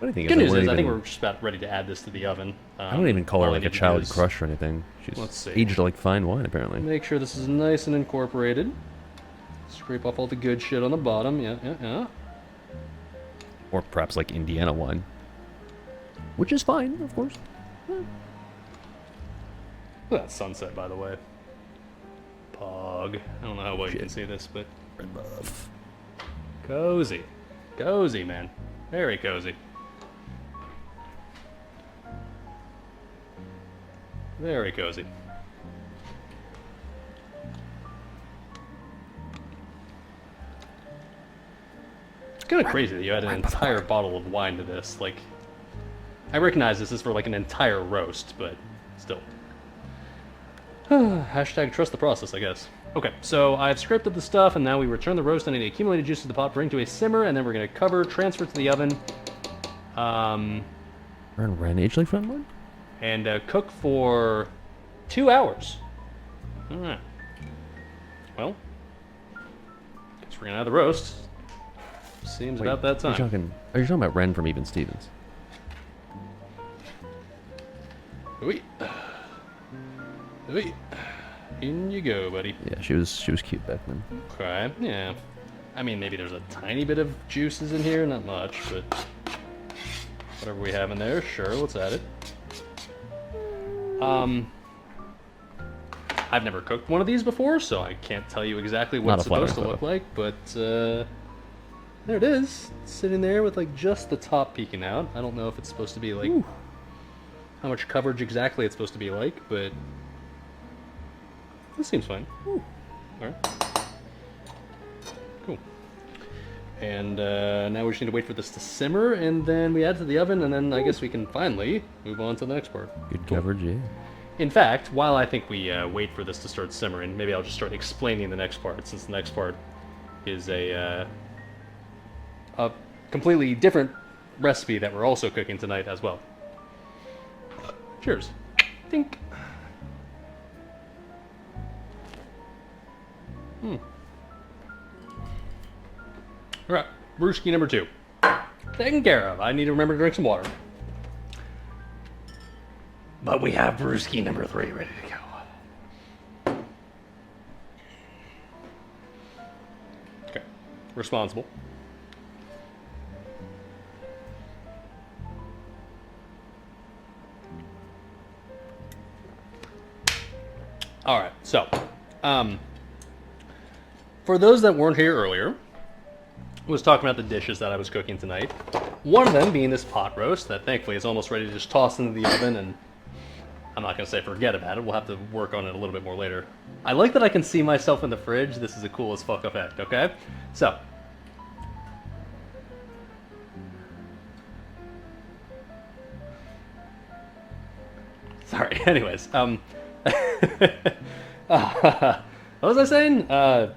do you think? Good news is I think we're just about ready to add this to the oven. I don't even call her all I like a need to do child is crush or anything. Let's She's see. aged like fine wine, apparently. Make sure this is nice and incorporated. Scrape off all the good shit on the bottom. Yeah. Or perhaps like Indiana wine. Which is fine, of course. Look at that sunset, by the way. Pog. I don't know how well you can see this, but Red buff. cozy. Cozy, man. Very cozy. Very cozy. It's kind of crazy that you add an entire bottle of wine to this. Like, I recognize this is for like an entire roast, but still. Hashtag trust the process, I guess. Okay, so I've scraped up the stuff, and now we return the roast and any accumulated juice to the pot, bring to a simmer, and then we're going to cover, transfer it to the oven, Ren aged like fine wine? and cook for 2 hours. All right. Well, guess we're going to add the roast. Seems about that time. Are you talking about Ren from Even Stevens? Wait. Wait. In you go, buddy. Yeah, she was cute back then. Okay, yeah. I mean, maybe there's a tiny bit of juices in here, not much, but whatever we have in there, sure, let's add it. I've never cooked one of these before, so I can't tell you exactly what Not it's a flattering supposed to look photo. like, but there it is, sitting there with like just the top peeking out. I don't know if it's supposed to be like how much coverage exactly it's supposed to be like, but this seems fine. All right. Cool. And now we just need to wait for this to simmer, and then we add to the oven, and then I guess we can finally move on to the next part. Good coverage, yeah. In fact, while I think we wait for this to start simmering, maybe I'll just start explaining the next part, since the next part is a completely different recipe that we're also cooking tonight as well. Cheers. Dink. Alright, brewski number 2. Taken care of. I need to remember to drink some water. But we have brewski number 3 ready to go. Okay, responsible. Alright, so, for those that weren't here earlier, I was talking about the dishes that I was cooking tonight. One of them being this pot roast that thankfully is almost ready to just toss into the oven, and I'm not going to say forget about it. We'll have to work on it a little bit more later. I like that I can see myself in the fridge. This is a cool as fuck effect, okay? So. Sorry, anyways. What was I saying? I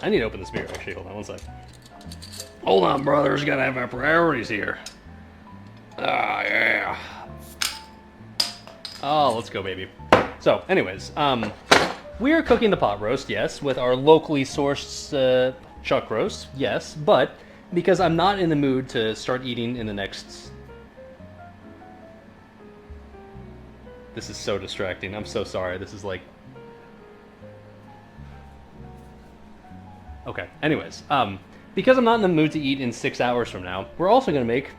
need to open this beer, actually. Hold on one sec. Hold on, brothers. Gotta have our priorities here. Ah, yeah. Oh, let's go, baby. So, anyways, we are cooking the pot roast, yes, with our locally sourced chuck roast, yes, but because I'm not in the mood to start eating in the next... This is so distracting. I'm so sorry. This is like... Okay, anyways, because I'm not in the mood to eat in 6 hours from now, we're also going to make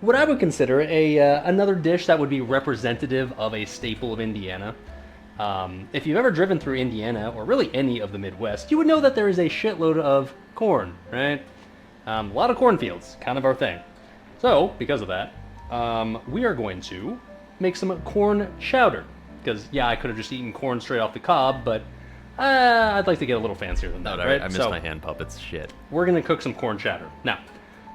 what I would consider a another dish that would be representative of a staple of Indiana. If you've ever driven through Indiana, or really any of the Midwest, you would know that there is a shitload of corn, right? A lot of cornfields, kind of our thing. So, because of that, we are going to make some corn chowder. Because, yeah, I could have just eaten corn straight off the cob, but I'd like to get a little fancier than that, right? I missed my hand puppets. Shit. We're going to cook some corn chowder. Now,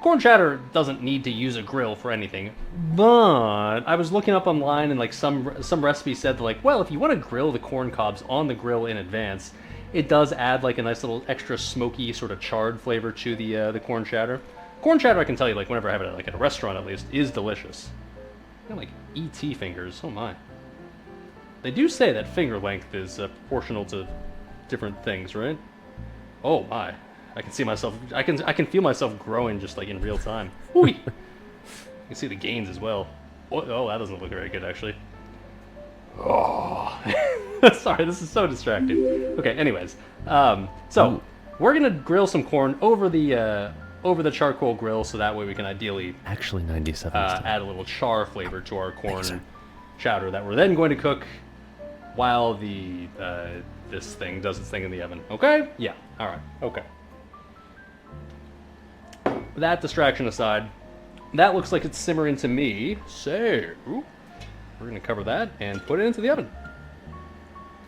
corn chowder doesn't need to use a grill for anything, but I was looking up online and like some recipe said that, like, well, if you want to grill the corn cobs on the grill in advance, it does add like a nice little extra smoky sort of charred flavor to the corn chowder. Corn chowder, I can tell you, like whenever I have it like at a restaurant at least, is delicious. Got like ET fingers. Oh my. They do say that finger length is proportional to different things, right? Oh my. I can see myself. I can feel myself growing just like in real time. Ooh. You can see the gains as well. Oh, that doesn't look very good actually. Oh, sorry, this is so distracting. Okay, anyways, so we're gonna grill some corn over the charcoal grill, so that way we can ideally Actually, 97. add a little char flavor to our corn chowder that we're then going to cook while the this thing does its thing in the oven. Okay? Yeah. All right. Okay. That distraction aside, that looks like it's simmering to me, so we're going to cover that and put it into the oven.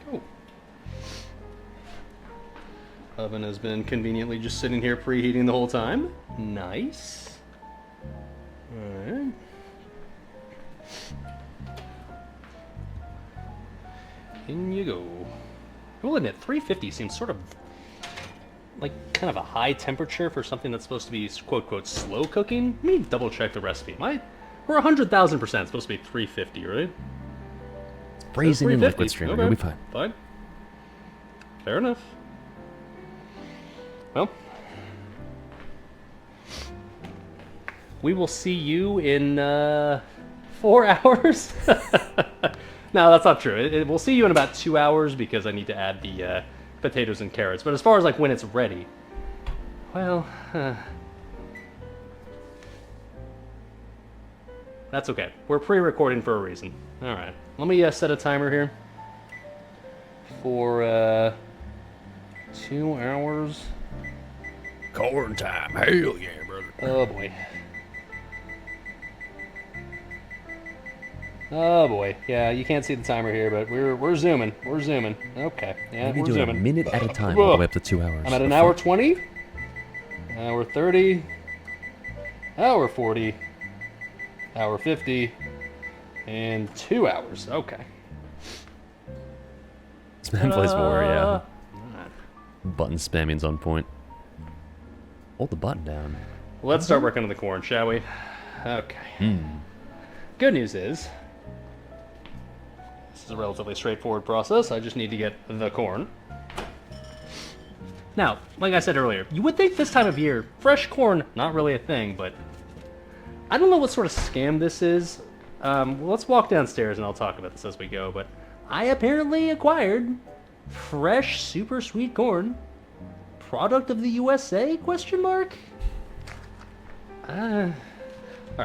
Cool. Oven has been conveniently just sitting here preheating the whole time. Nice. Alright. In you go. I will admit, 350 seems sort of like kind of a high temperature for something that's supposed to be quote slow cooking. Let me double check the recipe. We're 100,000% supposed to be 350, right? It's braising in liquid stream. Okay. You'll be fine. Fine. Fair enough. Well, we will see you in 4 hours. No, that's not true. We'll see you in about 2 hours because I need to add the potatoes and carrots. But as far as like when it's ready, well, that's okay. We're pre-recording for a reason. All right. Let me set a timer here for 2 hours. Corn time. Hell yeah, brother. Oh boy. Oh boy. Yeah, you can't see the timer here, but we're zooming. We're zooming. Okay. Yeah, Maybe we're do it a zooming. minute at a time, all the way up to 2 hours. I'm at an hour 20. Hour 30. Hour 40. Hour 50. And 2 hours. Okay. This man plays more, yeah. Button spamming's on point. Hold the button down. Let's start working on the corn, shall we? Okay. Good news is, this is a relatively straightforward process. I just need to get the corn. Now, like I said earlier, you would think this time of year, fresh corn, not really a thing, but I don't know what sort of scam this is. Well, let's walk downstairs and I'll talk about this as we go, but I apparently acquired fresh, super sweet corn. Product of the USA, question mark? Alright,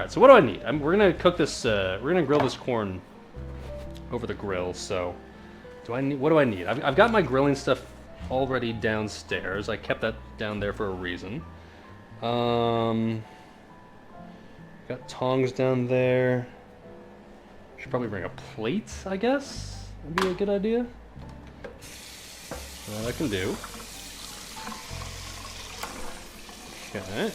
so what do I need? We're gonna cook this, we're gonna grill this corn over the grill, so what do I need? I've got my grilling stuff already downstairs. I kept that down there for a reason. Got tongs down there. Should probably bring a plate, I guess. That'd be a good idea. That I can do. Okay.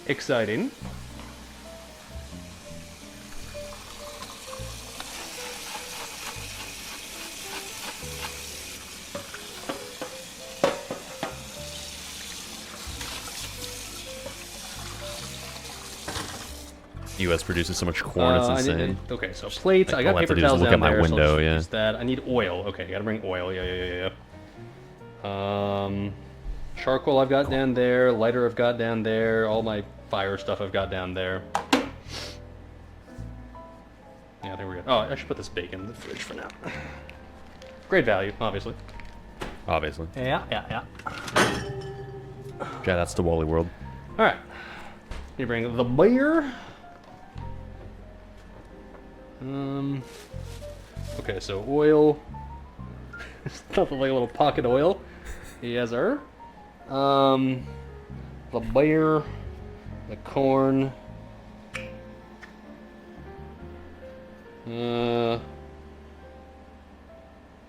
Exciting. U.S. produces so much corn, it's insane. Okay, so plates. Like, I got all I have to paper do is towels look down at my there. window, so I'll yeah. use that. I need oil. Okay, gotta bring oil. Yeah. Charcoal I've got down there. Lighter I've got down there. All my fire stuff I've got down there. Yeah, there we go. Oh, I should put this bacon in the fridge for now. Great value, obviously. Obviously. Yeah. Yeah, that's the Wally world. All right. You bring the beer. Okay, so oil. Nothing like a little pocket oil. Yes, sir. The beer, the corn.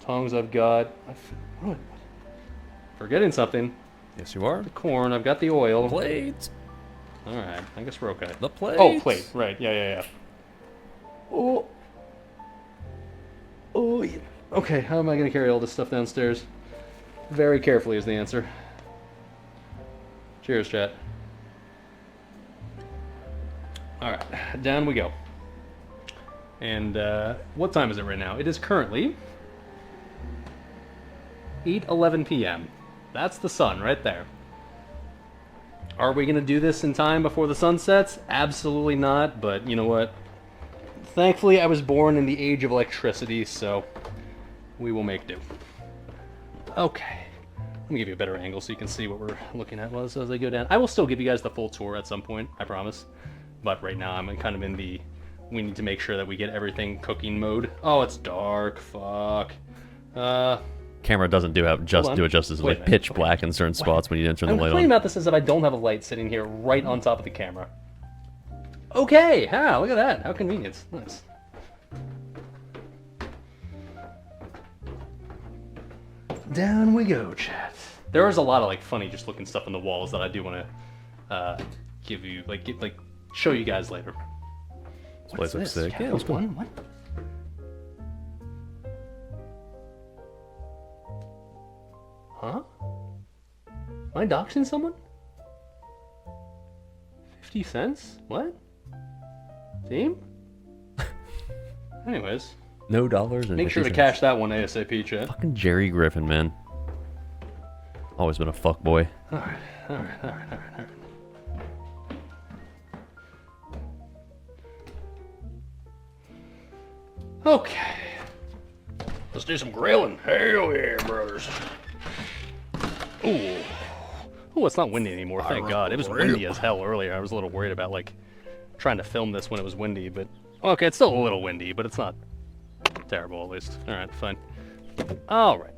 Tongs I've got. Forgetting something. Yes, you are. The corn. I've got the oil. Plate. All right. I guess we're okay. The plate. Oh, plate. Right. Yeah. Oh. Oh, yeah. Okay, how am I going to carry all this stuff downstairs? Very carefully is the answer. Cheers, chat. Alright, down we go. And, what time is it right now? It is currently 8:11 p.m. That's the sun right there. Are we going to do this in time before the sun sets? Absolutely not, but you know what? Thankfully, I was born in the age of electricity, so we will make do. Okay. Let me give you a better angle so you can see what we're looking at as I go down. I will still give you guys the full tour at some point, I promise. But right now, I'm kind of in the we need to make sure that we get everything cooking mode. Oh, it's dark. Fuck. Camera doesn't do it justice. It's Wait a like minute. pitch black in certain spots when you didn't turn the I'm light complaining on. about this as if I don't have a light sitting here right on top of the camera. Okay, look at that. How convenient. Nice. Down we go, chat. There is a lot of like funny just looking stuff on the walls that I do want to give you show you guys later. This place looks sick. Cat Yeah, let's go. one? What? Huh? Am I doxing someone? 50 cents? What? Team? Anyways, No dollars. And make sure to 50 cash cents. that one ASAP, chat. Fucking Jerry Griffin, man. Always been a fuck boy. Alright. Okay. Let's do some grilling. Hell yeah, brothers. Ooh. Oh, it's not windy anymore, thank God. It was windy as hell earlier. I was a little worried about, trying to film this when it was windy, but... Okay, it's still a little windy, but it's not terrible, at least. Alright, fine. Alright.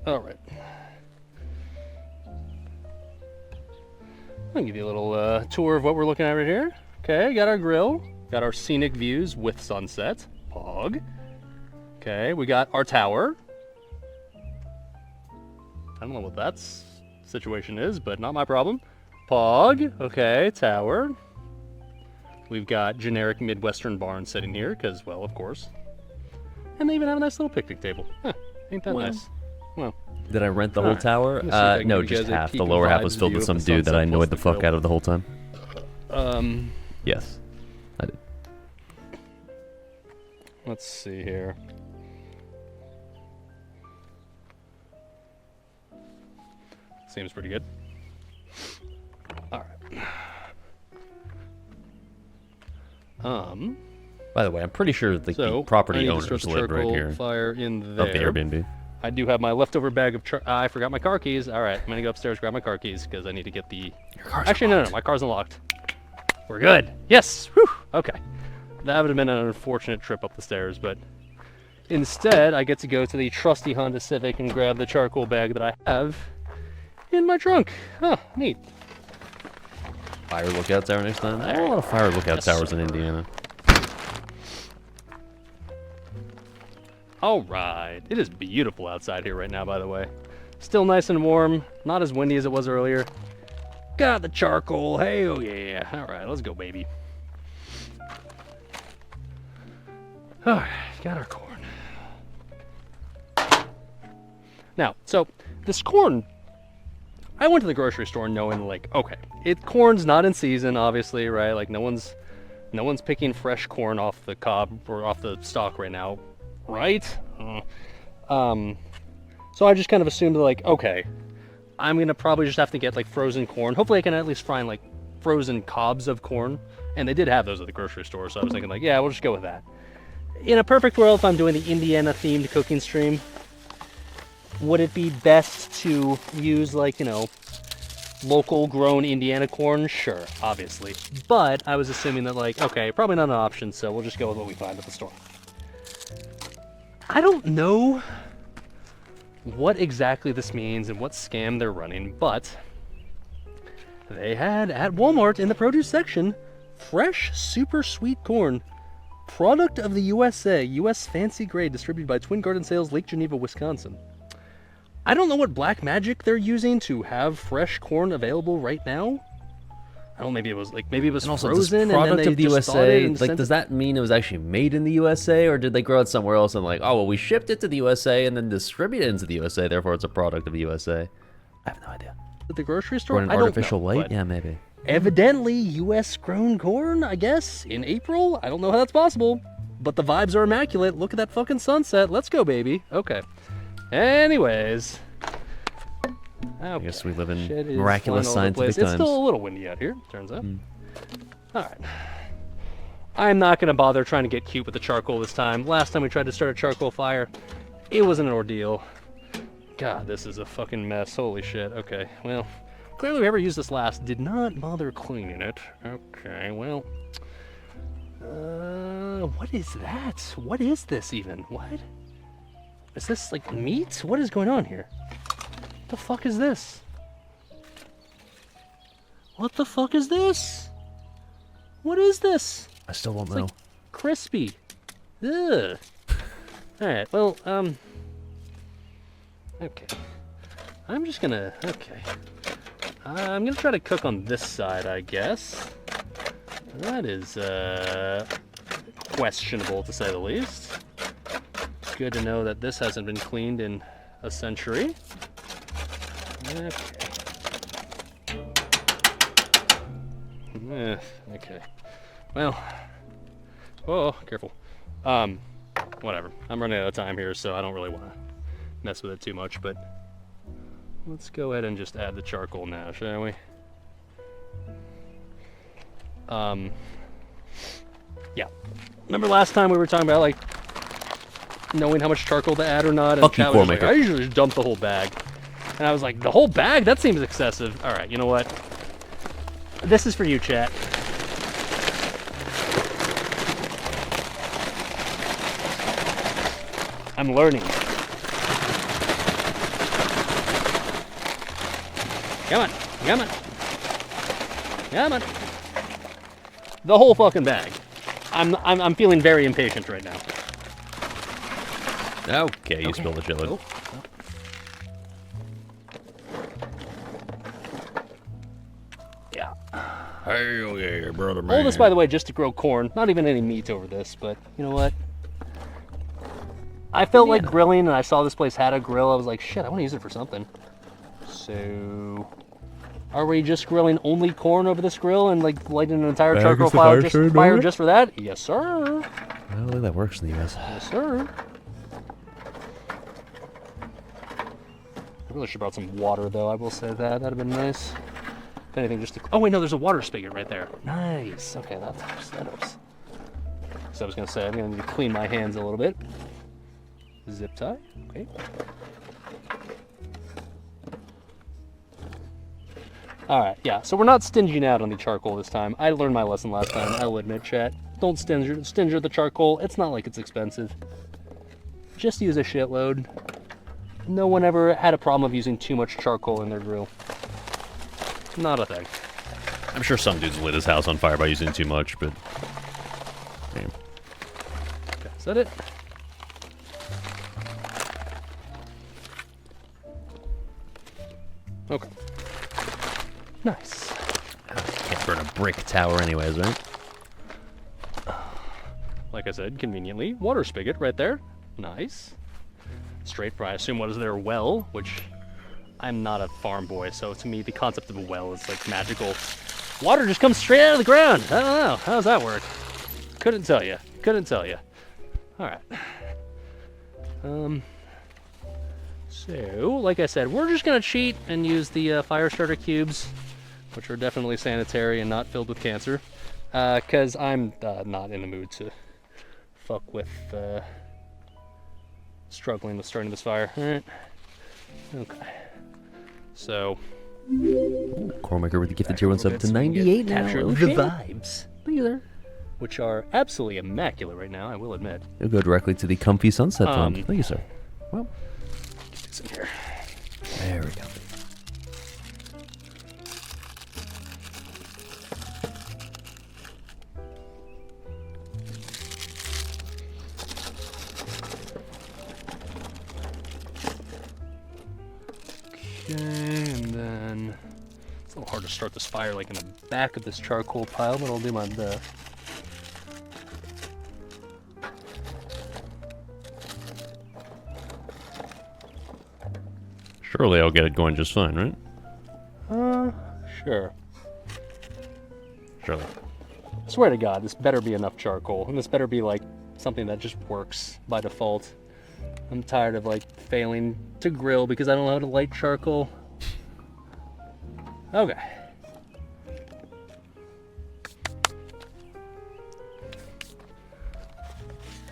I'll give you a little tour of what we're looking at right here. Okay, got our grill. Got our scenic views with sunset. Pog. Okay, we got our tower. I don't know what that situation is, but not my problem. Pog. Okay, tower. We've got generic Midwestern barn sitting here, because, well, of course. And they even have a nice little picnic table. Huh, ain't that nice? Well, Did I rent the whole Alright. tower? Let me see if I can No, give you just guys a half. The keep lower half vibes was filled view with of some the dude that I sunset annoyed the plus the fuck out of the whole time. Yes, I did. let's see here. Seems pretty good. Alright. By the way, I'm pretty sure the So, I property need to owners start the lived right charcoal here fire in of there. the Airbnb. I do have my leftover bag of I forgot my car keys. Alright, I'm gonna go upstairs, grab my car keys, because I need to get the... Your car's Actually, no, my car's unlocked. We're good. Yes! Whew! Okay. That would have been an unfortunate trip up the stairs, but... Instead, I get to go to the trusty Honda Civic and grab the charcoal bag that I have in my trunk. Huh, neat. Fire lookout tower next time. There are a lot of fire lookout towers in Indiana. Alright. It is beautiful outside here right now, by the way. Still nice and warm. Not as windy as it was earlier. Got the charcoal. Hell yeah. Alright, let's go, baby. Alright, got our corn. Now, so, this corn... I went to the grocery store knowing, okay, corn's not in season, obviously, right? No one's picking fresh corn off the cob or off the stalk right now, right? So I just kind of assumed, okay, I'm gonna probably just have to get frozen corn. Hopefully, I can at least find frozen cobs of corn, and they did have those at the grocery store. So I was thinking, yeah, we'll just go with that. In a perfect world, if I'm doing the Indiana-themed cooking stream, would it be best to use, like, you know, local grown Indiana corn? Sure, obviously. But I was assuming that, like, okay, probably not an option, so we'll just go with what we find at the store. I don't know what exactly this means and what scam they're running, but they had at Walmart in the produce section fresh super sweet corn, product of the USA, US fancy grade, distributed by Twin Garden Sales, Lake Geneva, Wisconsin. I don't know what black magic they're using to have fresh corn available right now. I don't know, maybe it was And also, frozen this and product then they of the just thawed it USA, and like, sent does it. that mean it was actually made in the USA, or did they grow it somewhere else and like, oh, well, we shipped it to the USA and then distributed it into the USA, therefore it's a product of the USA? I have no idea. At the grocery store? Or an I don't artificial know, light? but Yeah, maybe. evidently US grown corn, I guess, in April? I don't know how that's possible, but the vibes are immaculate. Look at that fucking sunset. Let's go, baby. Okay. Anyways. I guess we live in Shit is miraculous flying all over the scientific place. times. It's still a little windy out here, turns out. Alright. I'm not going to bother trying to get cute with the charcoal this time. Last time we tried to start a charcoal fire, it was an ordeal. God, this is a fucking mess. Holy shit. Okay, well, clearly whoever used this last did not bother cleaning it. Okay, well. What is that? What is this even? What? Is this like meat? What is going on here? What the fuck is this? What the fuck is this? What is this? I still won't It's know. like crispy. Ugh. Alright, well, okay. I'm just gonna, okay. I'm gonna try to cook on this side, I guess. That is, questionable to say the least. It's good to know that this hasn't been cleaned in a century. Okay. Okay. Well. Oh, careful. Whatever. I'm running out of time here, so I don't really want to mess with it too much, but let's go ahead and just add the charcoal now, shall we? Yeah. Remember last time we were talking about, like, knowing how much charcoal to add or not? And Fuck you, Chad was like, Cormaker. I usually just dump the whole bag. And I was like, the whole bag? That seems excessive. Alright, you know what? This is for you, chat. I'm learning. Come on, come on. Come on. The whole fucking bag. I'm feeling very impatient right now. Okay, you spilled the shitload. Oh. Yeah. Hell yeah, brother, man. All this, by the way, just to grow corn. Not even any meat over this, but you know what? I felt like grilling, and I saw this place had a grill. I was like, shit, I want to use it for something. So, are we just grilling only corn over this grill and like lighting an entire charcoal fire just for that? Yes, sir. I don't think that works in the US. Yes, sir. I really should have brought some water, though. I will say that. That'd have been nice. If anything, just to... Oh, wait, no, there's a water spigot right there. Nice. Okay, that helps. That helps. So I was going to say, I'm going to need to clean my hands a little bit. Zip tie. Okay. Alright, yeah. So we're not stinging out on the charcoal this time. I learned my lesson last time. I will admit, chat. Don't stinge the charcoal. It's not like it's expensive. Just use a shitload. No one ever had a problem of using too much charcoal in their grill. Not a thing. I'm sure some dudes lit his house on fire by using too much, but... Okay, is that it? Okay. Nice. Can't burn a brick tower anyways, right? Like I said, conveniently, water spigot right there. Nice. Straight from, I assume, what is there? Well, which I'm not a farm boy, so to me, the concept of a well is like magical. Water just comes straight out of the ground. I don't know. How does that work? Couldn't tell you. Couldn't tell you. All right. So, like I said, we're just gonna cheat and use the fire starter cubes, which are definitely sanitary and not filled with cancer, because I'm not in the mood to fuck with struggling with starting this fire. All right. Okay. So, Cormaker with the gifted tier 1 sub to so we can get 98 now. capture Oh, the shit. vibes, Thank you, sir. which are absolutely immaculate right now, I will admit. It'll go directly to the comfy sunset fund. Thank you, sir. Well, Get this in here. there we go. Okay, and then it's a little hard to start this fire like in the back of this charcoal pile, but I'll do my best. Surely I'll get it going just fine, right? Sure. Surely. Swear to God, this better be enough charcoal, and this better be like something that just works by default. I'm tired of like failing to grill because I don't know how to light charcoal. Okay.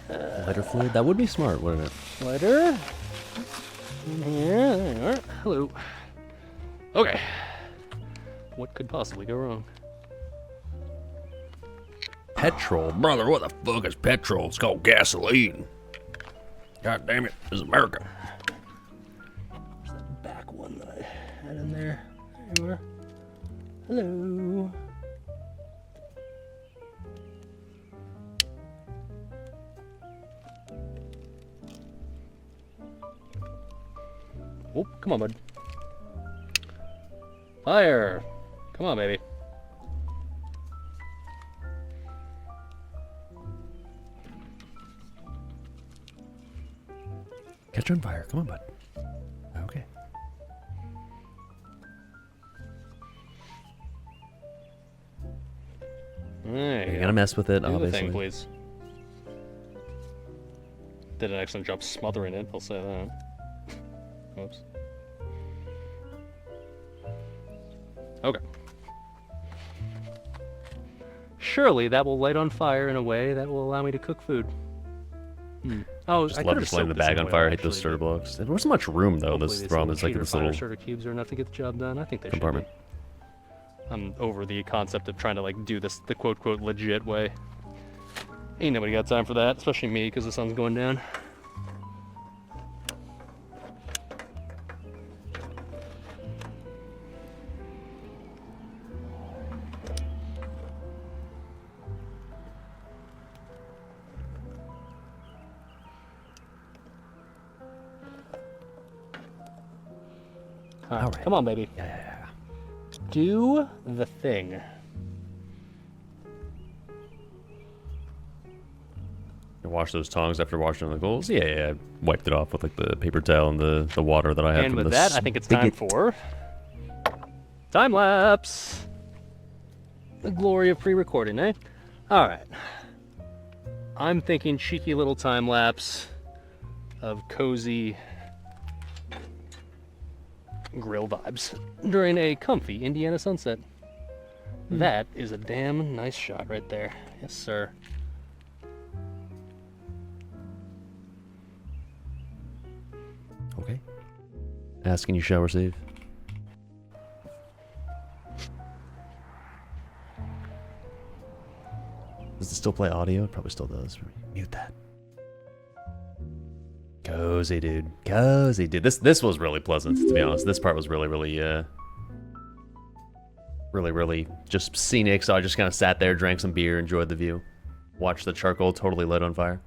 Lighter fluid? That would be smart, wouldn't it? Lighter. In here. There you are. Hello. Okay. What could possibly go wrong? Petrol? Brother, what the fuck is petrol? It's called gasoline. God damn it, this is America. There's that back one that I had in there. There you are. Hello. Oh, come on, bud. Fire! Come on, baby. Catch on fire. Come on, bud. Okay. There you You go. gotta mess with it, Do the obviously. thing, please. Did an excellent job smothering it, I'll say that. Whoops. Okay. Surely that will light on fire in a way that will allow me to cook food. Oh, Just I love could've just letting the soaked this bag in on oil, fire, hit those actually, stirrer but blocks. There wasn't much room, though, hopefully this these throne. little There's like cheater this fire little starter cubes are enough to get the job done. I think they compartment. should be. I'm over the concept of trying to like do this the quote legit way. Ain't nobody got time for that, especially me, because the sun's going down. All right, come on, baby. Yeah. Do the thing. You wash those tongs after washing the goals? Yeah. Wiped it off with like the paper towel and the water that I had And from with the that, I think it's time spigot. for time lapse. The glory of pre-recording, eh? All right. I'm thinking cheeky little time lapse of cozy grill vibes during a comfy Indiana sunset. That is a damn nice shot right there. Yes, sir. Okay. Asking you shall receive. Does it still play audio? It probably still does. Mute that. Cozy, dude. Cozy, dude. This was really pleasant, to be honest. This part was really just scenic. So I just kind of sat there, drank some beer, enjoyed the view, watched the charcoal totally lit on fire.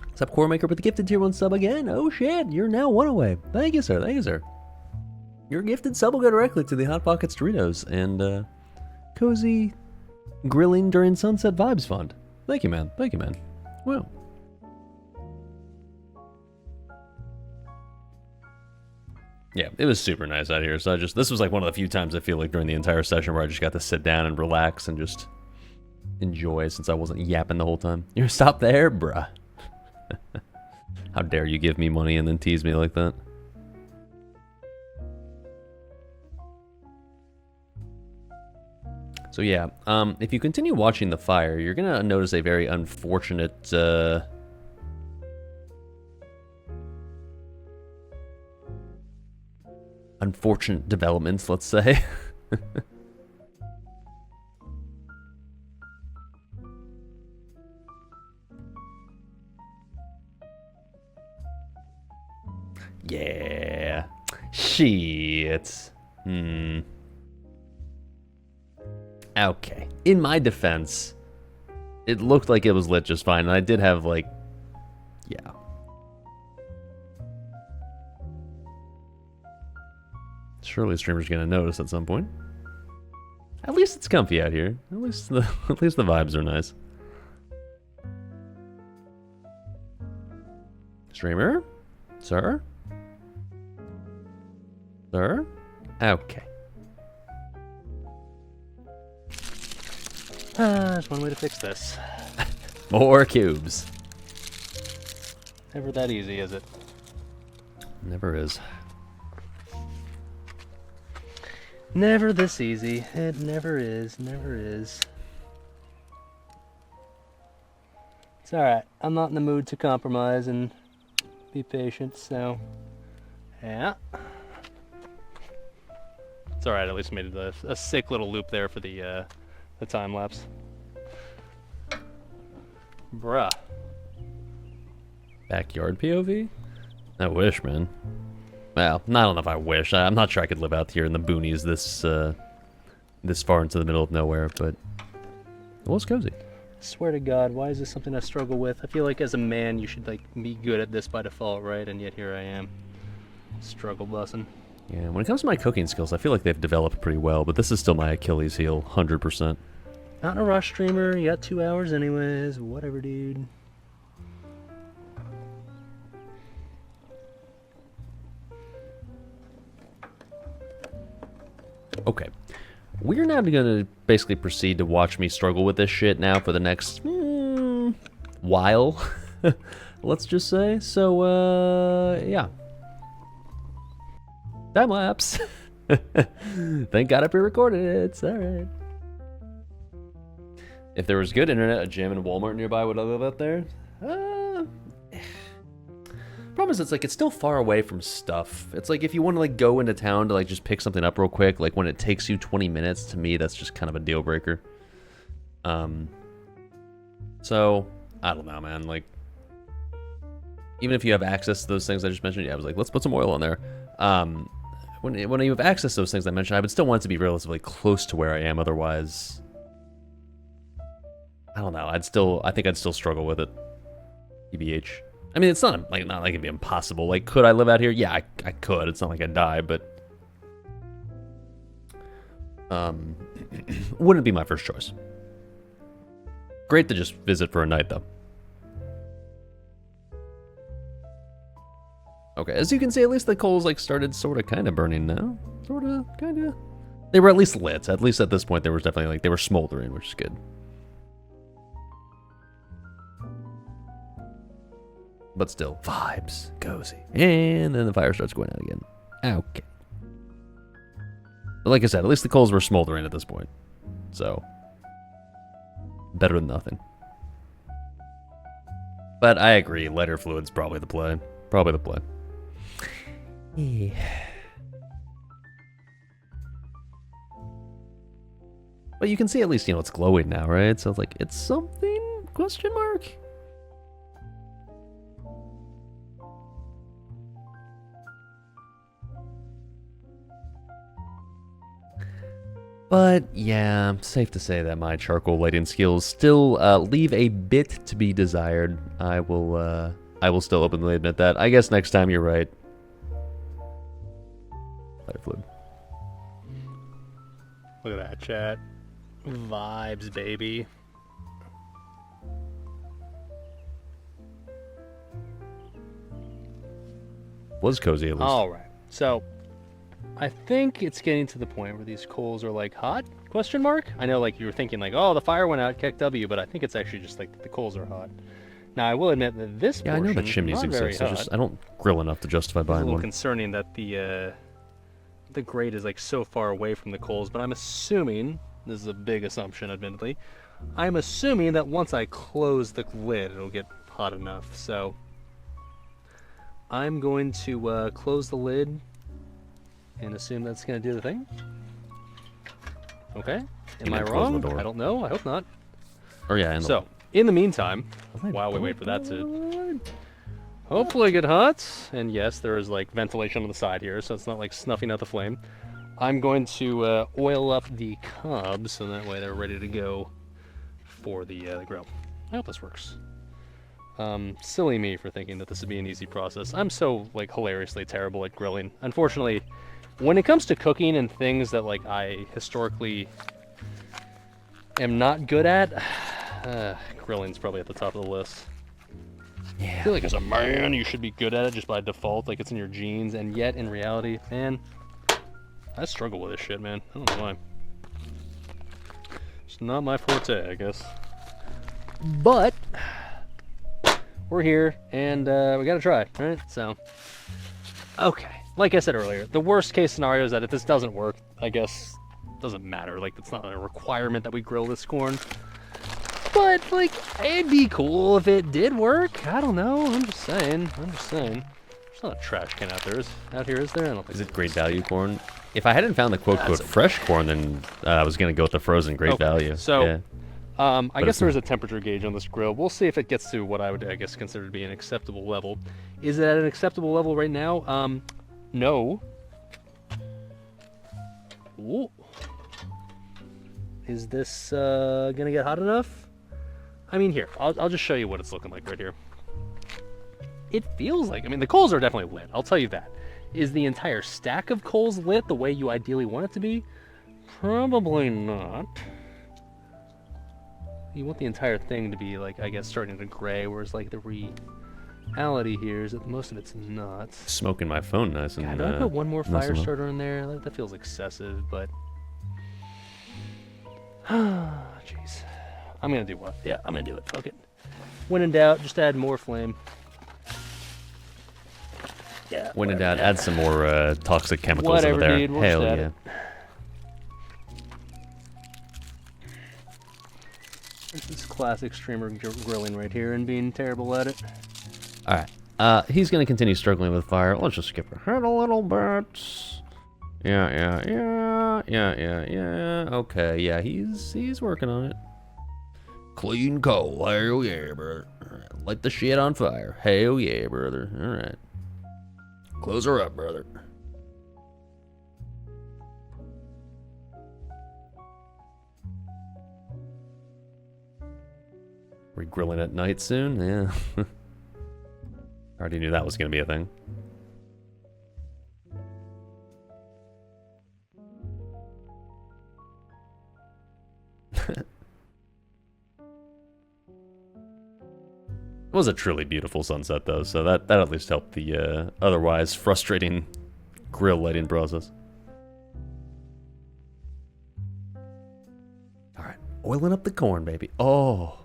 What's up, Core Maker, with the gifted tier 1 sub again? Oh shit, you're now one away. Thank you, sir. Thank you, sir. Your gifted sub will go directly to the Hot Pockets Doritos and cozy grilling during sunset vibes fund. Thank you, man. Thank you, man. Well. Yeah, it was super nice out here. So this was like one of the few times I feel like during the entire session where I just got to sit down and relax and just enjoy since I wasn't yapping the whole time. You stop there, bruh. How dare you give me money and then tease me like that? So yeah, if you continue watching the fire, you're gonna notice a very unfortunate unfortunate developments, let's say. Yeah. Shit. Okay. In my defense, it looked like it was lit just fine, and I did have, like... Yeah. Surely streamer's gonna notice at some point. At least it's comfy out here. At least the vibes are nice. Streamer? Sir? Sir? Okay. There's one way to fix this. More cubes. Never that easy, is it? Never is. Never this easy. It never is. Never is. It's alright. I'm not in the mood to compromise and be patient, so... Yeah. It's alright, at least made a sick little loop there for the time lapse. Bruh. Backyard POV? I wish, man. Well, I don't know if I wish. I'm not sure I could live out here in the boonies this far into the middle of nowhere, but it was cozy. Swear to God, why is this something I struggle with? I feel like as a man you should like be good at this by default, right? And yet here I am. Struggle bussin'. Yeah, when it comes to my cooking skills, I feel like they've developed pretty well, but this is still my Achilles heel, 100%. Not in a rush, streamer. You got 2 hours anyways. Whatever, dude. Okay. We're now going to basically proceed to watch me struggle with this shit now for the next while, let's just say. So, yeah. Time lapse. Thank God I pre-recorded it. It's alright. If there was good internet, a gym and a Walmart nearby, would I live out there? Problem is, it's still far away from stuff. It's like if you want to like go into town to like just pick something up real quick, like when it takes you 20 minutes, to me that's just kind of a deal breaker. So I don't know, man. Like, even if you have access to those things I just mentioned, yeah, I was like, let's put some oil on there. When you have access to those things I mentioned, I would still want it to be relatively close to where I am. Otherwise, I don't know. I think I'd still struggle with it. TBH. I mean, it's not like it'd be impossible. Like, could I live out here? Yeah, I could. It's not like I'd die, but wouldn't be my first choice. Great to just visit for a night, though. Okay, as you can see, at least the coals like started sort of kind of burning now. Sort of, kind of. They were at least lit. At least at this point, they were definitely like they were smoldering, which is good. But still, vibes, cozy. And then the fire starts going out again. Okay. But like I said, at least the coals were smoldering at this point. So, better than nothing. But I agree, lighter fluid's probably the play. Probably the play. Yeah. But you can see at least, it's glowing now, right? So it's like, it's something? Question mark? But yeah, safe to say that my charcoal lighting skills still leave a bit to be desired. I will still openly admit that. I guess next time you're right. Lighter fluid. Look at that, chat. Vibes, baby. Was cozy at least. Alright, so I think it's getting to the point where these coals are like hot? Question mark? I know like you were thinking like, oh, the fire went out, kick W, but I think it's actually just like the coals are hot. Now I will admit that this portion, I know the chimneys exist. I don't grill enough to justify it's buying a little one. concerning that the grate is like so far away from the coals, but I'm assuming, this is a big assumption admittedly, I'm assuming that once I close the lid it'll get hot enough. So I'm going to close the lid and assume that's gonna do the thing. Okay. You Am I didn't close the wrong? door. I don't know. I hope not. Or yeah, in the So, in the meantime, Was I while we bored? wait for that to hopefully get hot, and yes, there is like ventilation on the side here, so it's not like snuffing out the flame. I'm going to oil up the cobs so that way they're ready to go for the grill. I hope this works. Silly me for thinking that this would be an easy process. I'm so like hilariously terrible at grilling. Unfortunately, when it comes to cooking and things that like I historically am not good at, grilling's probably at the top of the list. I Yeah. feel like as a man, you should be good at it just by default, like it's in your genes, and yet in reality, man, I struggle with this shit, man. I don't know why. It's not my forte, I guess. But we're here, and we gotta try, right? So, okay. Like I said earlier, the worst case scenario is that if this doesn't work, I guess it doesn't matter. Like, it's not a requirement that we grill this corn. But, like, it'd be cool if it did work. I don't know. I'm just saying. There's not a trash can out here, is there? I don't think Is it so. great value corn? If I hadn't found the quote-unquote That's fresh corn, then I was going to go with the frozen great Okay, value. so- yeah. I But guess it's there is a temperature gauge on this grill. We'll see if it gets to what I would, I guess, consider to be an acceptable level. Is it at an acceptable level right now? No. Ooh. Is this gonna get hot enough? I mean, here, I'll just show you what it's looking like right here. It feels like, I mean, the coals are definitely lit, I'll tell you that. Is the entire stack of coals lit the way you ideally want it to be? Probably not. You want the entire thing to be, like, I guess, starting to gray, whereas, like, the reality here is that most of it's not. Smoking my phone nice and... God, do I put one more nice fire and low. starter in there? That feels excessive, but... Jeez. I'm gonna do what? Yeah, I'm gonna do it. Fuck it. When in doubt, just add more flame. Yeah. When in whatever. doubt, add some more toxic chemicals Whatever, over there. dude, we'll Hell just add yeah. it. This is classic streamer grilling right here and being terrible at it. Alright. He's going to continue struggling with fire. Let's just skip ahead a little bit. Yeah. Okay, yeah, he's working on it. Clean coal. Hell yeah, brother. Alright, light the shit on fire. Hell yeah, brother. Alright. Close her up, brother. We're grilling at night soon? Yeah. Already knew that was going to be a thing. It was a truly beautiful sunset, though, so that at least helped the otherwise frustrating grill lighting process. Alright, oiling up the corn, baby. Oh.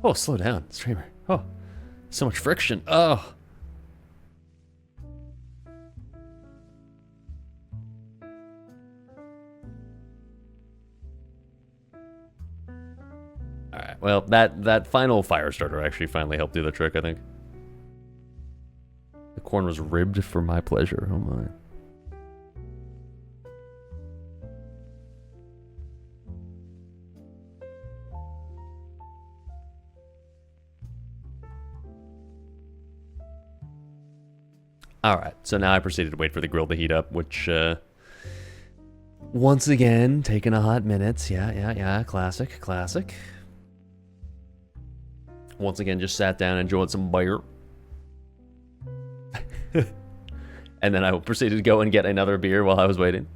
Oh, slow down, streamer. Oh, so much friction. Oh. Alright, well, that final fire starter actually finally helped do the trick, I think. The corn was ribbed for my pleasure, oh my. Alright, so now I proceeded to wait for the grill to heat up, which, once again, taking a hot minute. Yeah, classic. Once again, just sat down and enjoyed some beer. And then I proceeded to go and get another beer while I was waiting.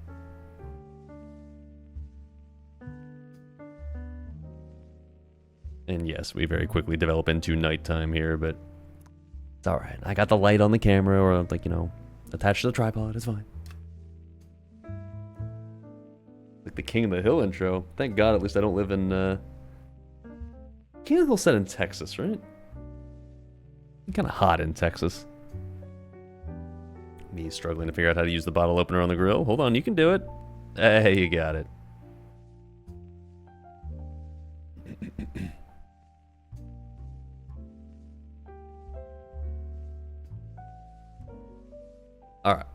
And yes, we very quickly develop into nighttime here, but it's alright. I got the light on the camera, or like, you know, attached to the tripod, it's fine. Like the King of the Hill intro. Thank God, at least I don't live in, King of the Hill set in Texas, right? Kind of hot in Texas. Me struggling to figure out how to use the bottle opener on the grill. Hold on, you can do it. Hey, you got it. All right.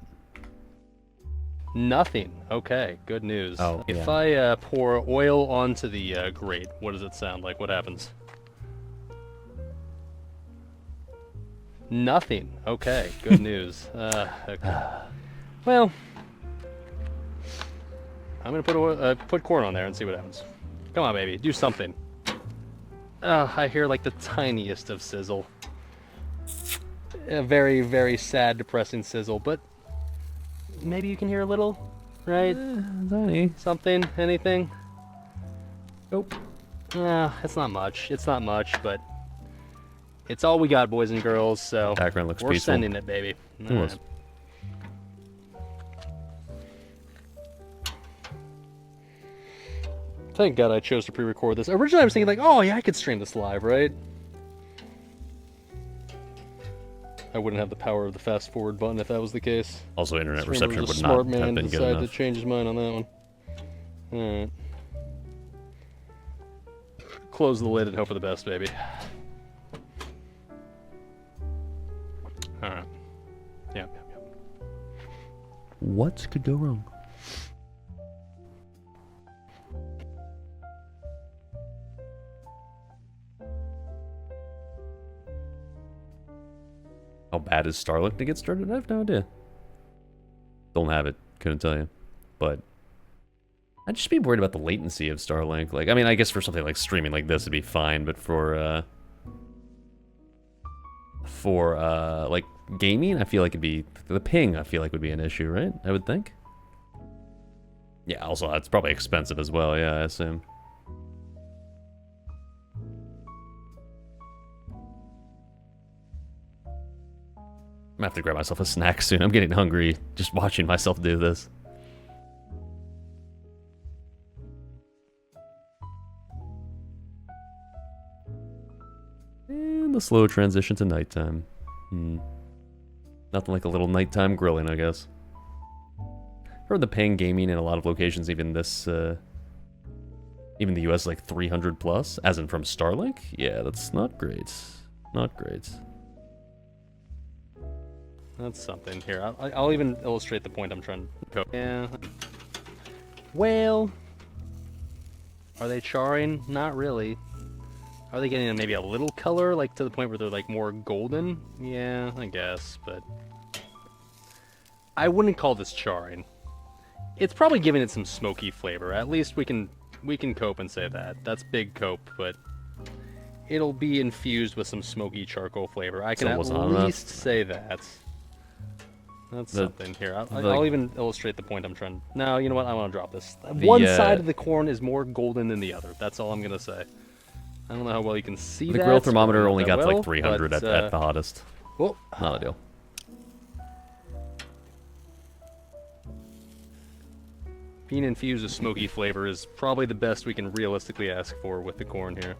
Nothing. Okay, good news. Oh, If yeah. I pour oil onto the grate, what does it sound like? What happens? Nothing. Okay, good news. Okay. Well, I'm gonna put corn on there and see what happens. Come on, baby, do something. I hear like the tiniest of sizzle. A very, very sad, depressing sizzle, but maybe you can hear a little, right? Tiny. Something, anything? Nope. It's not much. It's not much, but it's all we got, boys and girls. So Background looks we're peaceful. sending it, baby. It was. Thank God I chose to pre-record this. Originally, I was thinking like, oh yeah, I could stream this live, right? I wouldn't have the power of the fast forward button if that was the case. Also, internet Streamer reception was a would smart not have man been good decided to enough. change his mind on that one. Alright. Close the lid and hope for the best, baby. Alright. Yep. What could go wrong? How bad is Starlink to get started? I have no idea. Don't have it. Couldn't tell you. But I'd just be worried about the latency of Starlink. Like, I mean, I guess for something like streaming like this, it'd be fine. But for like gaming, I feel like it'd be the ping. I feel like would be an issue, right? I would think. Yeah. Also, it's probably expensive as well. Yeah, I assume. I'm gonna have to grab myself a snack soon. I'm getting hungry just watching myself do this. And the slow transition to nighttime. Nothing like a little nighttime grilling, I guess. Heard the ping gaming in a lot of locations, even this, even the US, like 300 plus, as in from Starlink. Yeah, that's not great. Not great. That's something. Here, I'll even illustrate the point I'm trying to go. Yeah. Well, are they charring? Not really. Are they getting maybe a little color, like to the point where they're like more golden? Yeah, I guess, but I wouldn't call this charring. It's probably giving it some smoky flavor. At least we can cope and say that. That's big cope, but it'll be infused with some smoky charcoal flavor. I can So at what's on least say that. That's something. Here, I'll even illustrate the point I'm trying. No, you know what? I want to drop this. One side of the corn is more golden than the other. That's all I'm gonna say. I don't know how well you can see The that. grill thermometer only got to well, like 300 but, at the hottest. Well, Not a deal. being infused with smoky flavor is probably the best we can realistically ask for with the corn here.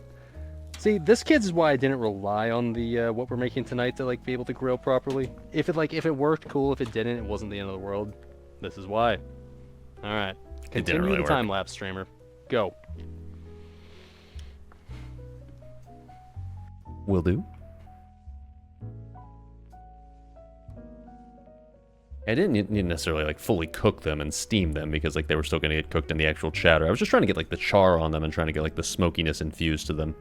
See, this kids is why I didn't rely on the what we're making tonight to like be able to grill properly. If it worked, cool. If it didn't, it wasn't the end of the world. This is why. All right, continue really the work. time lapse, streamer. Go. Will do. I didn't need to necessarily like fully cook them and steam them because like they were still going to get cooked in the actual chowder. I was just trying to get like the char on them and trying to get like the smokiness infused to them.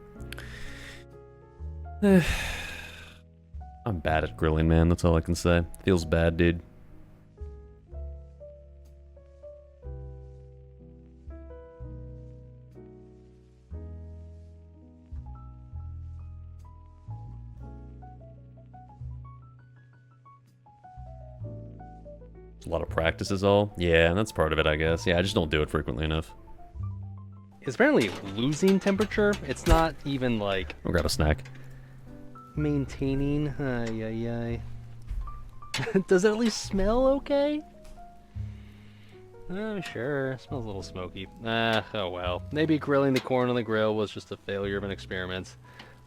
I'm bad at grilling, man. That's all I can say. Feels bad, dude. A lot of practice is all. Yeah, that's part of it, I guess. Yeah, I just don't do it frequently enough. It's apparently losing temperature. It's not even like I'll grab a snack. maintaining. Ay. Does it at least smell okay? Oh, sure. It smells a little smoky. Oh well. Maybe grilling the corn on the grill was just a failure of an experiment.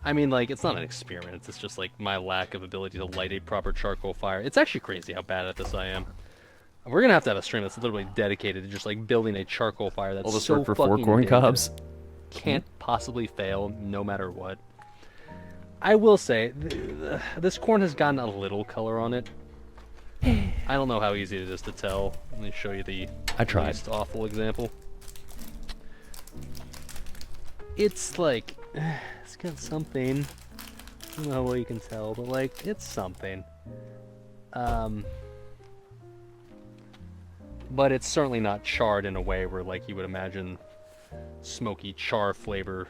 I mean, like, it's not an experiment. It's just, like, my lack of ability to light a proper charcoal fire. It's actually crazy how bad at this I am. We're gonna have to have a stream that's literally dedicated to just, like, building a charcoal fire that's All this so work for 4 fucking corn big cobs. that it can't possibly fail no matter what. I will say, this corn has gotten a little color on it. I don't know how easy it is to tell. Let me show you the I tried. least awful example. It's like, it's got something. I don't know how well you can tell, but like, it's something. But it's certainly not charred in a way where like you would imagine smoky char flavor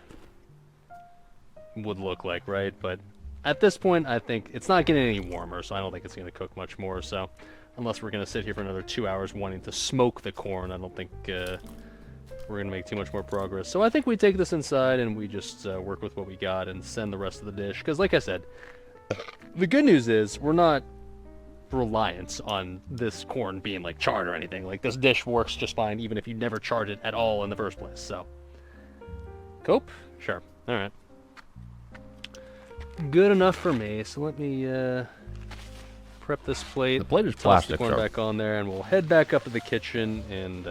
would look like, right? But at this point, I think it's not getting any warmer, so I don't think it's going to cook much more. So unless we're going to sit here for another 2 hours wanting to smoke the corn, I don't think we're going to make too much more progress. So I think we take this inside and we just work with what we got and send the rest of the dish. Because like I said, the good news is we're not reliant on this corn being like charred or anything. Like this dish works just fine even if you never charred it at all in the first place. So cope? Sure. All right. Good enough for me. So let me prep this plate. The plate is toss plastic, the corn so- back on there, and we'll head back up to the kitchen and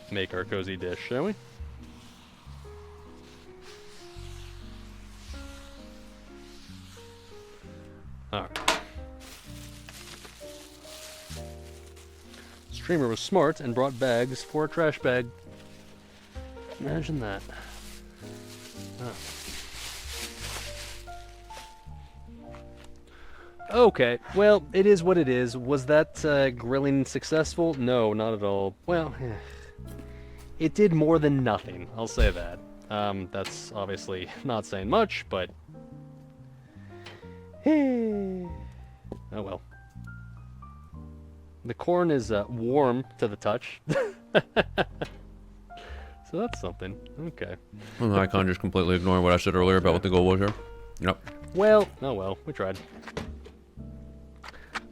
make our cozy dish, shall we? All right. Streamer was smart and brought bags for a trash bag. Imagine that. Oh. Okay, well, it is what it is. Was that grilling successful? No, not at all. Well, it did more than nothing, I'll say that. That's obviously not saying much, but... oh well. The corn is warm to the touch. So that's something. Okay. Well, I can't just completely ignore what I said earlier about what the goal was here. Yep. Well, oh well, we tried.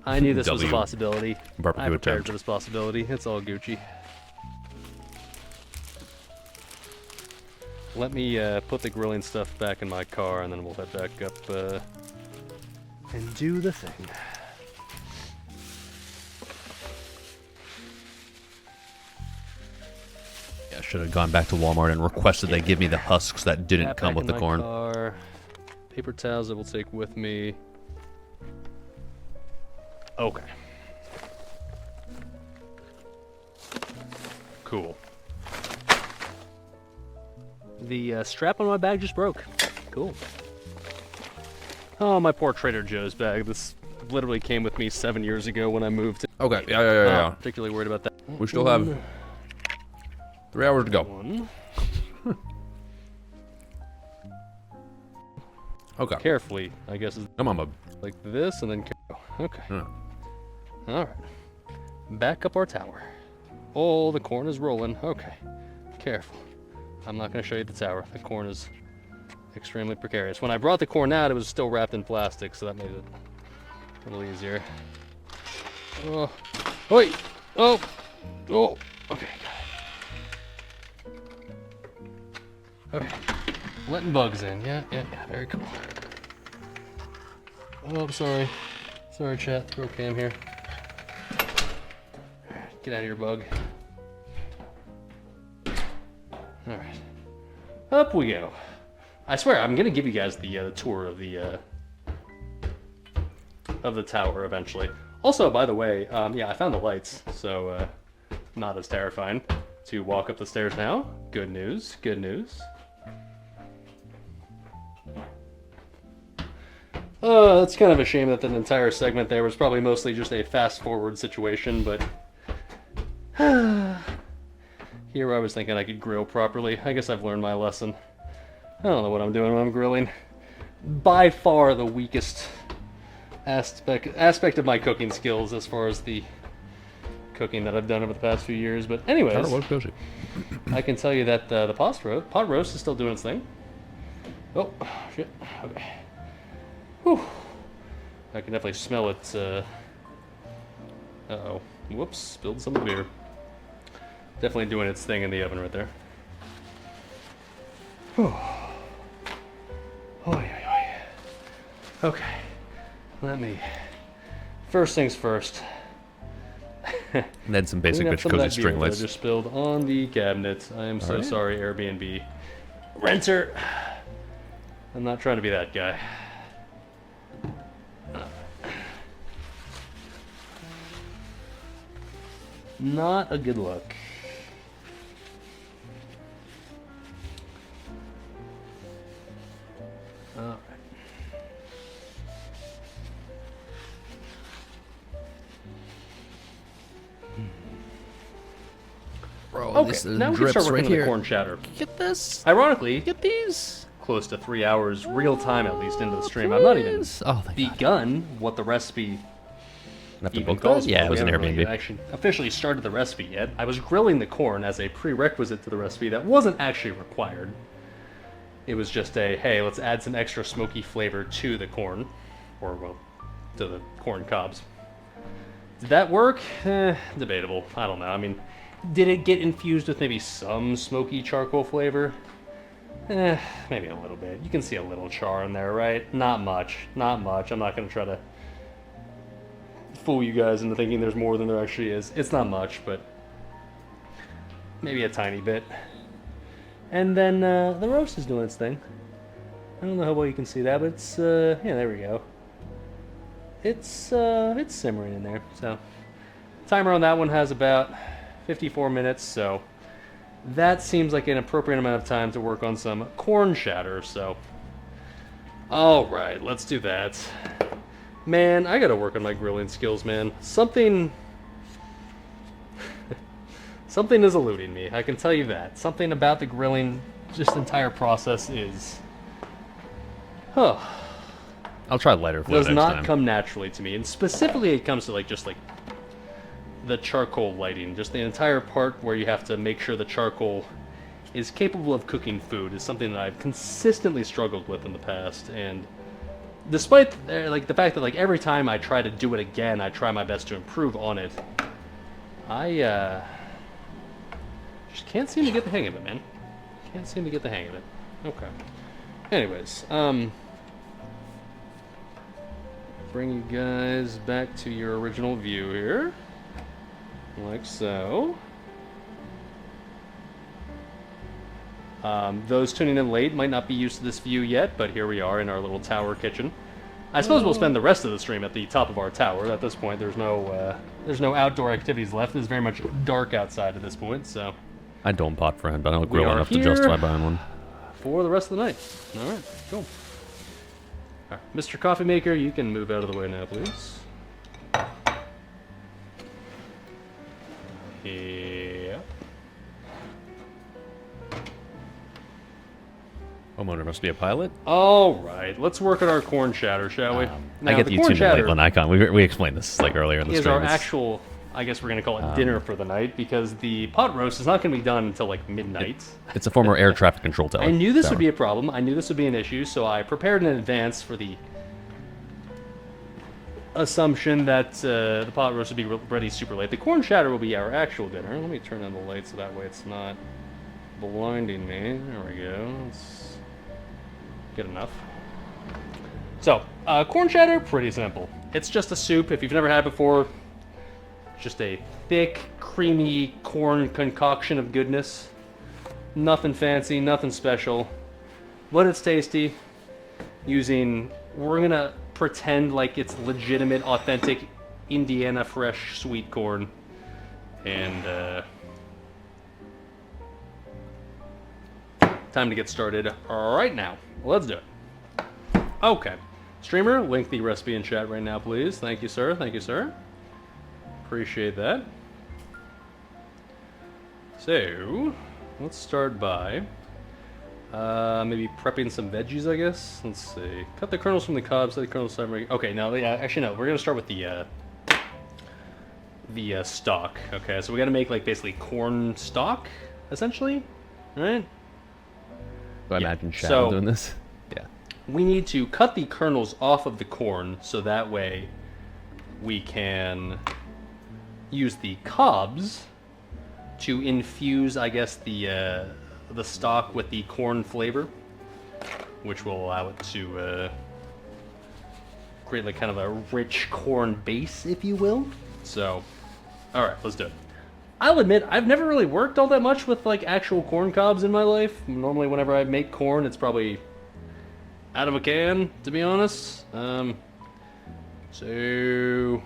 I knew this was a W. possibility. Barbecue I prepared attempt. for this possibility. It's all Gucci. Let me put the grilling stuff back in my car, and then we'll head back up and do the thing. Yeah, I should have gone back to Walmart and requested they give me the husks that didn't That come back with in the my corn. car. Paper towels I will take with me. Okay. Cool. The strap on my bag just broke. Cool. Oh, my poor Trader Joe's bag. This literally came with me 7 years ago when I moved. Okay, yeah. Not particularly worried about that. We still have 3 hours to go. One. Okay. Carefully, I guess, is Come on, bub. like this, and then okay. Yeah. All right. Back up our tower. Oh, the corn is rolling. Okay. Careful. I'm not going to show you the tower. The corn is extremely precarious. When I brought the corn out, it was still wrapped in plastic, so that made it a little easier. Oh. Wait. Oh. Oh. Okay. Okay. Letting bugs in. Yeah. Very cool. Oh, I'm sorry. Sorry, chat. Throw cam here. Get out of here, bug. Alright. Up we go. I swear, I'm gonna give you guys the tour of the tower eventually. Also, by the way, yeah, I found the lights, so not as terrifying to walk up the stairs now. Good news, good news. It's kind of a shame that the entire segment there was probably mostly just a fast-forward situation, but... Here I was thinking I could grill properly. I guess I've learned my lesson. I don't know what I'm doing when I'm grilling. By far the weakest aspect of my cooking skills as far as the cooking that I've done over the past few years. But anyways, I can tell you that the pot roast is still doing its thing. Oh, shit. Okay. Whew. I can definitely smell it. Uh-oh. Whoops, spilled some beer. Definitely doing its thing in the oven right there. Whew. Oy, oy, oy. Okay. Let me... First things first. And then some basic Clean up bitch some of cozy that beer string that I lights. just spilled on the cabinet. I am so Alright. sorry, Airbnb renter. I'm not trying to be that guy. Not a good look. Alright. Bro, Okay, now we can start working on the corn chowder. Get this. Ironically, Get these. close to 3 hours real time at least into the stream. I've not even Oh, thank God. begun what the recipe Have to even book calls that? for. Yeah, it was We an haven't really Airbnb. actually officially started the recipe yet. I was grilling the corn as a prerequisite to the recipe that wasn't actually required. It was just a, hey, let's add some extra smoky flavor to the corn, or well, to the corn cobs. Did that work? Debatable. I don't know. I mean, did it get infused with maybe some smoky charcoal flavor? Maybe a little bit. You can see a little char in there, right? Not much. Not much. I'm not going to try to fool you guys into thinking there's more than there actually is. It's not much, but maybe a tiny bit. And then the roast is doing its thing. I don't know how well you can see that, but it's yeah, there we go. It's simmering in there. So timer on that one has about 54 minutes, so that seems like an appropriate amount of time to work on some corn chowder. So all right, let's do that. Man, I gotta work on my grilling skills, man. Something is eluding me, I can tell you that. Something about the grilling, just entire process is... Huh. I'll try lighter fluid Does next not time. come naturally to me. And specifically it comes to just the charcoal lighting. Just the entire part where you have to make sure the charcoal is capable of cooking food is something that I've consistently struggled with in the past. And despite the fact that every time I try to do it again, I try my best to improve on it, I just can't seem to get the hang of it, man. Can't seem to get the hang of it. Okay. Anyways, bring you guys back to your original view here. Like so. Those tuning in late might not be used to this view yet, but here we are in our little tower kitchen. I suppose we'll spend the rest of the stream at the top of our tower. At this point, there's no outdoor activities left. It's very much dark outside at this point, so I don't pot for him, but I don't We grill are enough to here. justify buying one. for the rest of the night. All right, cool. All right, Mr. Coffee Maker, you can move out of the way now, please. Yeah. Homeowner must be a pilot. All right, let's work on our corn chowder, shall we? I Now, get the the corn YouTube chowder late icon. We explained this earlier in the is stream. our It's- actual, I guess we're going to call it dinner for the night, because the pot roast is not going to be done until midnight. It's a former air traffic control tower. I knew this would tower. be a problem. I knew this would be an issue, so I prepared in advance for the assumption that the pot roast would be ready super late. The corn chowder will be our actual dinner. Let me turn on the light so that way it's not blinding me. There we go. That's good enough. So, corn chowder, pretty simple. It's just a soup. If you've never had it before, just a thick, creamy corn concoction of goodness. Nothing fancy, nothing special, but it's tasty. We're gonna pretend like it's legitimate, authentic Indiana fresh sweet corn, and time to get started right now. Let's do it. Okay, streamer, link the recipe in chat right now, please. Thank you, sir. Thank you, sir. Appreciate that. So, let's start by maybe prepping some veggies, I guess. Let's see. Cut the kernels from the cobs, let the kernels start. Okay, no, yeah, actually no. We're gonna start with the stock. Okay, so we gotta make basically corn stock, essentially, right? Do I yeah, imagine Shadow so- doing this? Yeah. We need to cut the kernels off of the corn so that way we can use the cobs to infuse, I guess, the stock with the corn flavor, which will allow it to create kind of a rich corn base, if you will. So, all right, let's do it. I'll admit, I've never really worked all that much with actual corn cobs in my life. Normally, whenever I make corn, it's probably out of a can, to be honest. So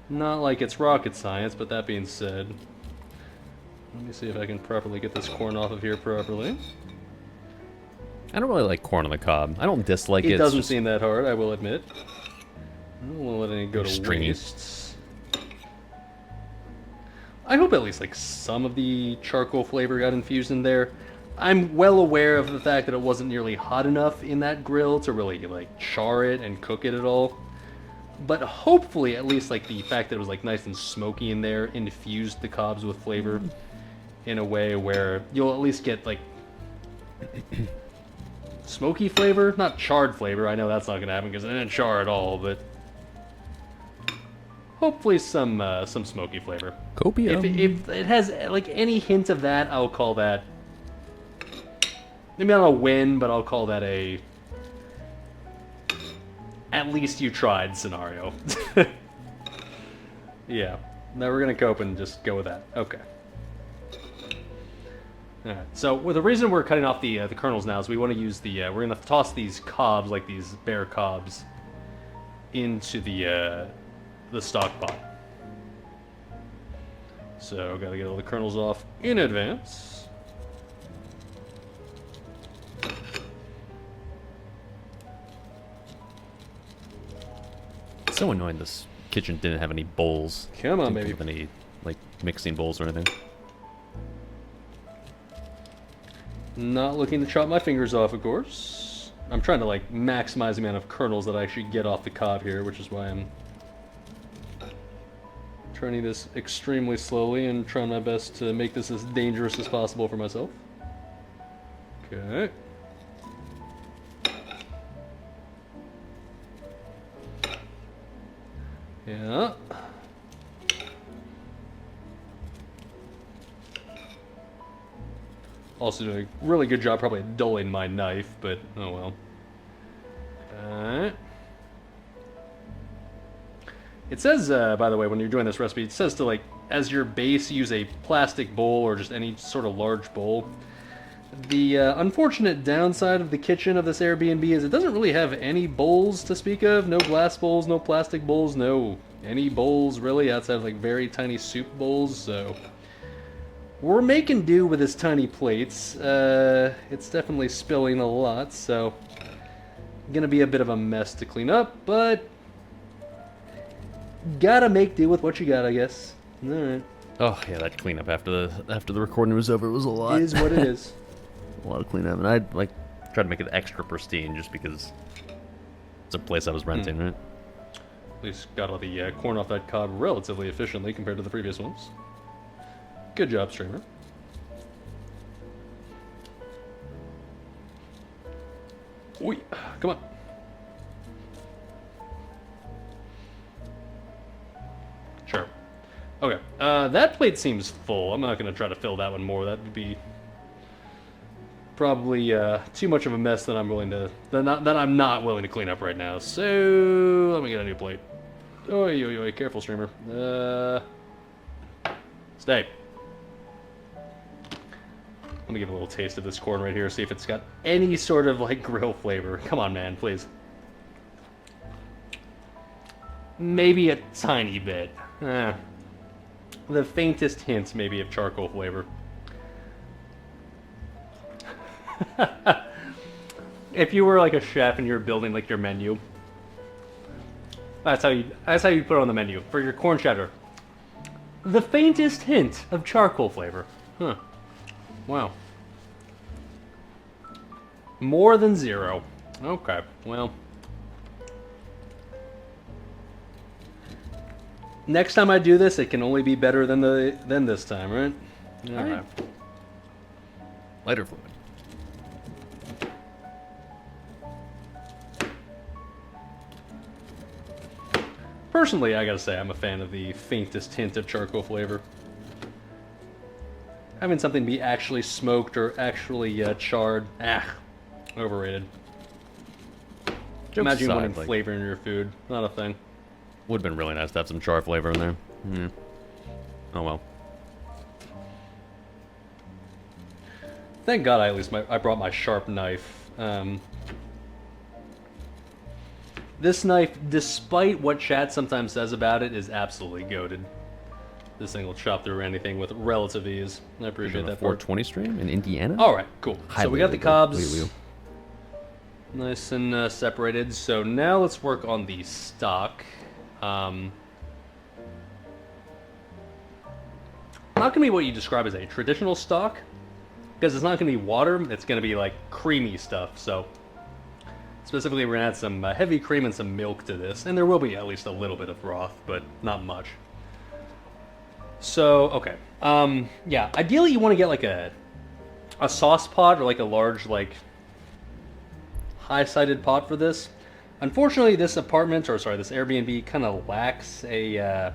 Not like it's rocket science, but that being said, let me see if I can properly get this corn off of here properly. I don't really like corn on the cob. I don't dislike it. It it's doesn't just seem that hard, I will admit. I don't want to let any go to stringy. waste. I hope at least like some of the charcoal flavor got infused in there. I'm well aware of the fact that it wasn't nearly hot enough in that grill to really like char it and cook it at all. But hopefully at least like the fact that it was like nice and smoky in there infused the cobs with flavor in a way where you'll at least get like smoky flavor, not charred flavor. I know that's not gonna happen because it didn't char at all, but hopefully some smoky flavor. Copium. If it has like any hint of that, I'll call that maybe not a win, but I'll call that a at least you tried scenario. Yeah. Now we're gonna cope and just go with that. Okay. Alright, so well, the reason we're cutting off the kernels now is we want to use the we're gonna toss these cobs, like these bare cobs, into the stock pot. So gotta get all the kernels off in advance. It's so annoying this kitchen didn't have any bowls. Come on, Didn't baby. have any like mixing bowls or anything. Not looking to chop my fingers off, of course. I'm trying to like maximize the amount of kernels that I actually get off the cob here, which is why I'm turning this extremely slowly and trying my best to make this as dangerous as possible for myself. Okay. Yeah. Also doing a really good job probably at dulling my knife, but oh well. Alright. It says, by the way, when you're doing this recipe, it says to, like, as your base, use a plastic bowl or just any sort of large bowl. The unfortunate downside of the kitchen of this Airbnb is it doesn't really have any bowls to speak of. No glass bowls, no plastic bowls, no any bowls really outside of, like, very tiny soup bowls, so we're making do with this tiny plates. It's definitely spilling a lot, so gonna be a bit of a mess to clean up, but gotta make do with what you got, I guess. All right, Oh yeah, that cleanup after the recording was over was a lot. is what it is. A lot of cleanup, and I'd like try to make it extra pristine just because it's a place I was renting, right? At least got all the corn off that cob relatively efficiently compared to the previous ones. Good job, streamer. Oi, come on. Sure. Okay, that plate seems full. I'm not going to try to fill that one more. That would be probably too much of a mess that I'm willing to that I'm not willing to clean up right now. So let me get a new plate. Oi, oi, oi! Careful, streamer. Stay. Let me give a little taste of this corn right here. See if it's got any sort of like grill flavor. Come on, man, please. Maybe a tiny bit. The faintest hint, maybe, of charcoal flavor. If you were like a chef and you were building like your menu, that's how you put it on the menu for your corn chowder. The faintest hint of charcoal flavor. Huh. Wow. More than 0. Okay. Well. Next time I do this, it can only be better than this time, right? All right. Lighter fluid. Personally, I gotta say, I'm a fan of the faintest hint of charcoal flavor. Having something be actually smoked or actually charred, overrated. Jokes Imagine aside, wanting like, flavor in your food. Not a thing. would have been really nice to have some char flavor in there. Yeah. Oh well. Thank God I brought my sharp knife. This knife, despite what chat sometimes says about it, is absolutely goated. This thing will chop through anything with relative ease. I appreciate that. 420 stream in Indiana. All right, cool. So we got the cobs Wee-wee. nice and separated. So now let's work on the stock. Not gonna be what you describe as a traditional stock, because it's not gonna be water. It's gonna be like creamy stuff. So specifically, we're gonna add some heavy cream and some milk to this, and there will be at least a little bit of broth, but not much. So, okay. Yeah, ideally you want to get like a sauce pot or like a large, like, high-sided pot for this. Unfortunately, this apartment, or sorry, this Airbnb kind of lacks a,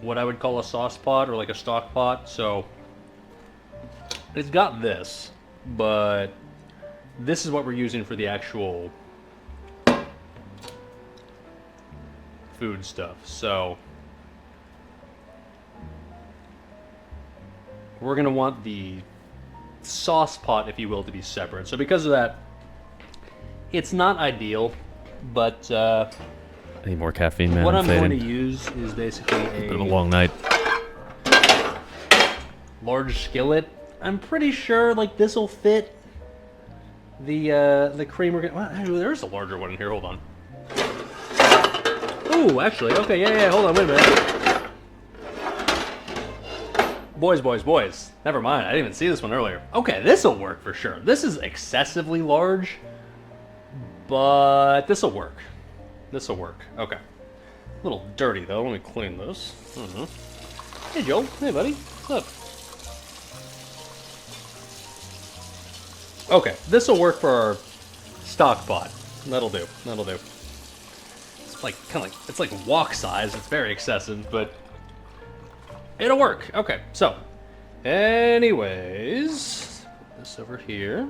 what I would call a sauce pot or like a stock pot. So, it's got this, but this is what we're using for the actual food stuff. So, we're going to want the sauce pot, if you will, to be separate. So because of that, it's not ideal, but I need more caffeine, man. what I'm going to fading. use is basically Been a long night. large skillet. I'm pretty sure like this will fit the cream we're gonna. Well, actually, there's a larger one in here. Hold on. Ooh, actually, okay, yeah. Hold on, wait a minute. Boys. Never mind. I didn't even see this one earlier. Okay, this'll work for sure. This is excessively large, but this'll work. This'll work. Okay. A little dirty though. Let me clean this. Hey, Joel. Hey, buddy. What's up? Okay, this will work for our stock pot. That'll do. It's like it's like wok size. It's very excessive, but it'll work. Okay, so anyways, put this over here.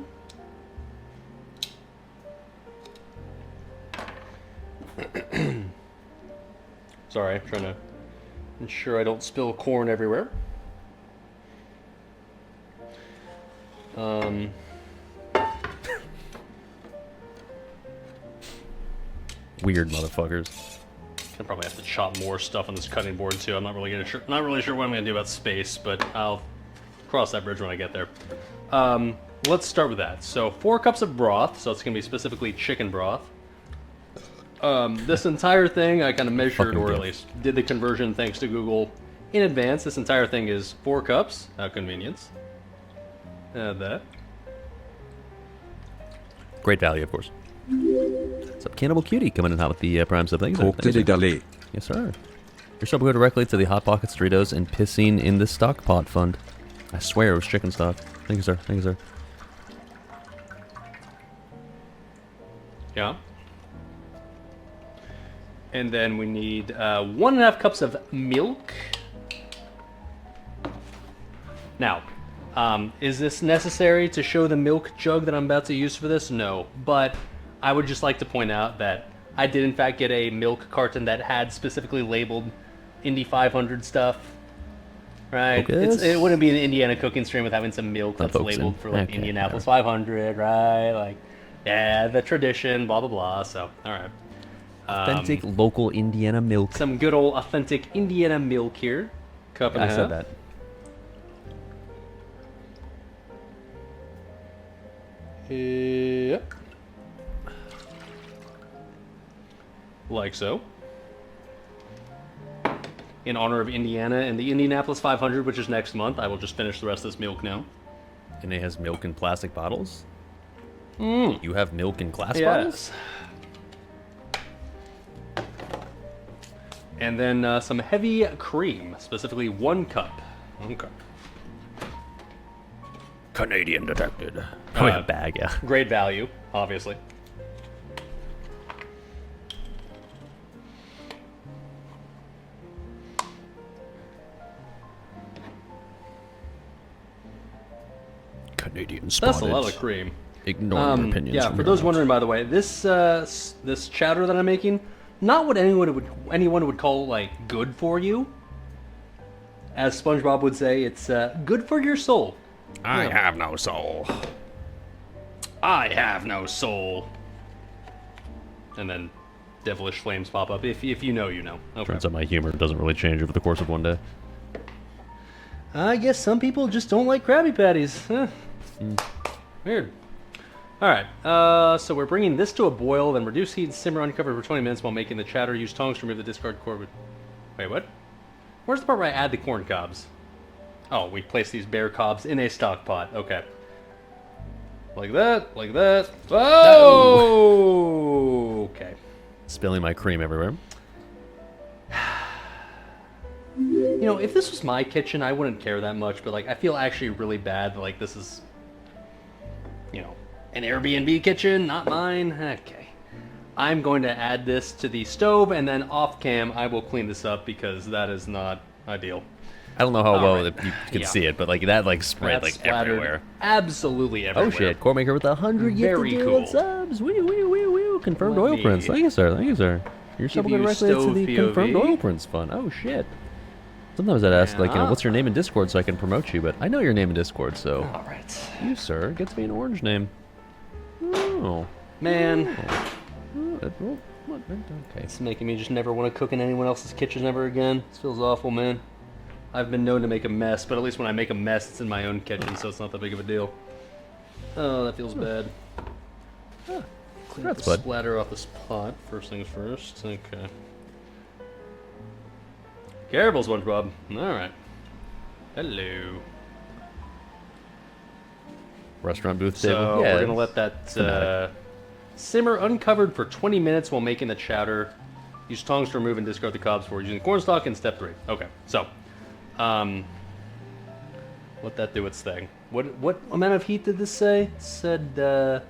Sorry, I'm trying to ensure I don't spill corn everywhere. Weird motherfuckers. I probably have to chop more stuff on this cutting board too. I'm not really sure what I'm gonna do about space, but I'll cross that bridge when I get there. Let's start with that. So 4 cups of broth. So it's gonna be specifically chicken broth. This entire thing I kind of measured, Fucking or at gift. least did the conversion thanks to Google in advance. This entire thing is 4 cups. How convenience. Add that. Great value, of course. What's up, Cannibal Cutie? Coming in hot with the Prime sub. Thanks, sir. Thanks, sir. SalvDali. Yes, sir. Your sub will go directly to the Hot Pockets Doritos and pissing in the stock pot fund. I swear it was chicken stock. Thank you, sir. Thank you, sir. Yeah. And then we need 1.5 cups of milk. Now, is this necessary to show the milk jug that I'm about to use for this? No, but I would just like to point out that I did in fact get a milk carton that had specifically labeled Indy 500 stuff. Right? Focus. It wouldn't be an Indiana cooking stream with having some milk Not that's focusing. labeled for like Okay, Indianapolis 500, right? Like, yeah, the tradition, blah blah blah. So, all right. Authentic local Indiana milk. Some good old authentic Indiana milk here. Cup and a I half. said that. Yep. Like so. In honor of Indiana and the Indianapolis 500, which is next month, I will just finish the rest of this milk now. And it has milk in plastic bottles? Mm. You have milk in glass bottles? Yes. And then some heavy cream, specifically 1 cup. Okay. Canadian detected. Probably a bag, yeah. Great value, obviously. Canadian spotted. That's a lot of cream. Ignore your opinions. Yeah, from for your those mouth. wondering, by the way, this this chowder that I'm making, not what anyone would call like good for you. As SpongeBob would say, it's good for your soul. I Yeah. have no soul. I have no soul. and then devilish flames pop up. If you know, you know. Okay. Turns out my humor doesn't really change over the course of one day. I guess some people just don't like Krabby Patties. Huh. Weird. Alright, so we're bringing this to a boil, then reduce heat and simmer uncovered for 20 minutes while making the chowder. Use tongs to remove the discard core. Wait, what? Where's the part where I add the corn cobs? Oh, we place these bear cobs in a stock pot. Okay. Like that, like that. Oh! Okay. Spilling my cream everywhere. You know, if this was my kitchen, I wouldn't care that much, but, like, I feel actually really bad that, like, this is, you know, an Airbnb kitchen, not mine. Okay. I'm going to add this to the stove, and then off cam, I will clean this up because that is not ideal. I don't know how well right. you can see it, but like that like spread That's like splattered everywhere. Absolutely everywhere. Oh shit! Core maker with 100 Very gifted cool. subs. Woo woo woo woo! Confirmed Let oil me prints. Thank you, sir. Thank you, sir. You're give subbing you directly to stove the POV. confirmed oil prints fund. Oh shit! Sometimes I'd ask like, you know, Yeah. what's your name in Discord so I can promote you, but I know your name in Discord, so All right. you, sir, gets me an orange name. Oh. Man, Okay. it's making me just never want to cook in anyone else's kitchen ever again. This feels awful, man. I've been known to make a mess, but at least when I make a mess, it's in my own kitchen, so it's not that big of a deal. Oh, that feels bad. Clean up Congrats, the bud. splatter off this pot. First things first. Okay. Careful, SpongeBob. Alright. Hello. Restaurant booth So table. we're going to let that thematic. simmer uncovered for 20 minutes while making the chowder. Use tongs to remove and discard the cobs before using cornstalk in step 3. Okay, so let that do its thing. What amount of heat did this say? It said it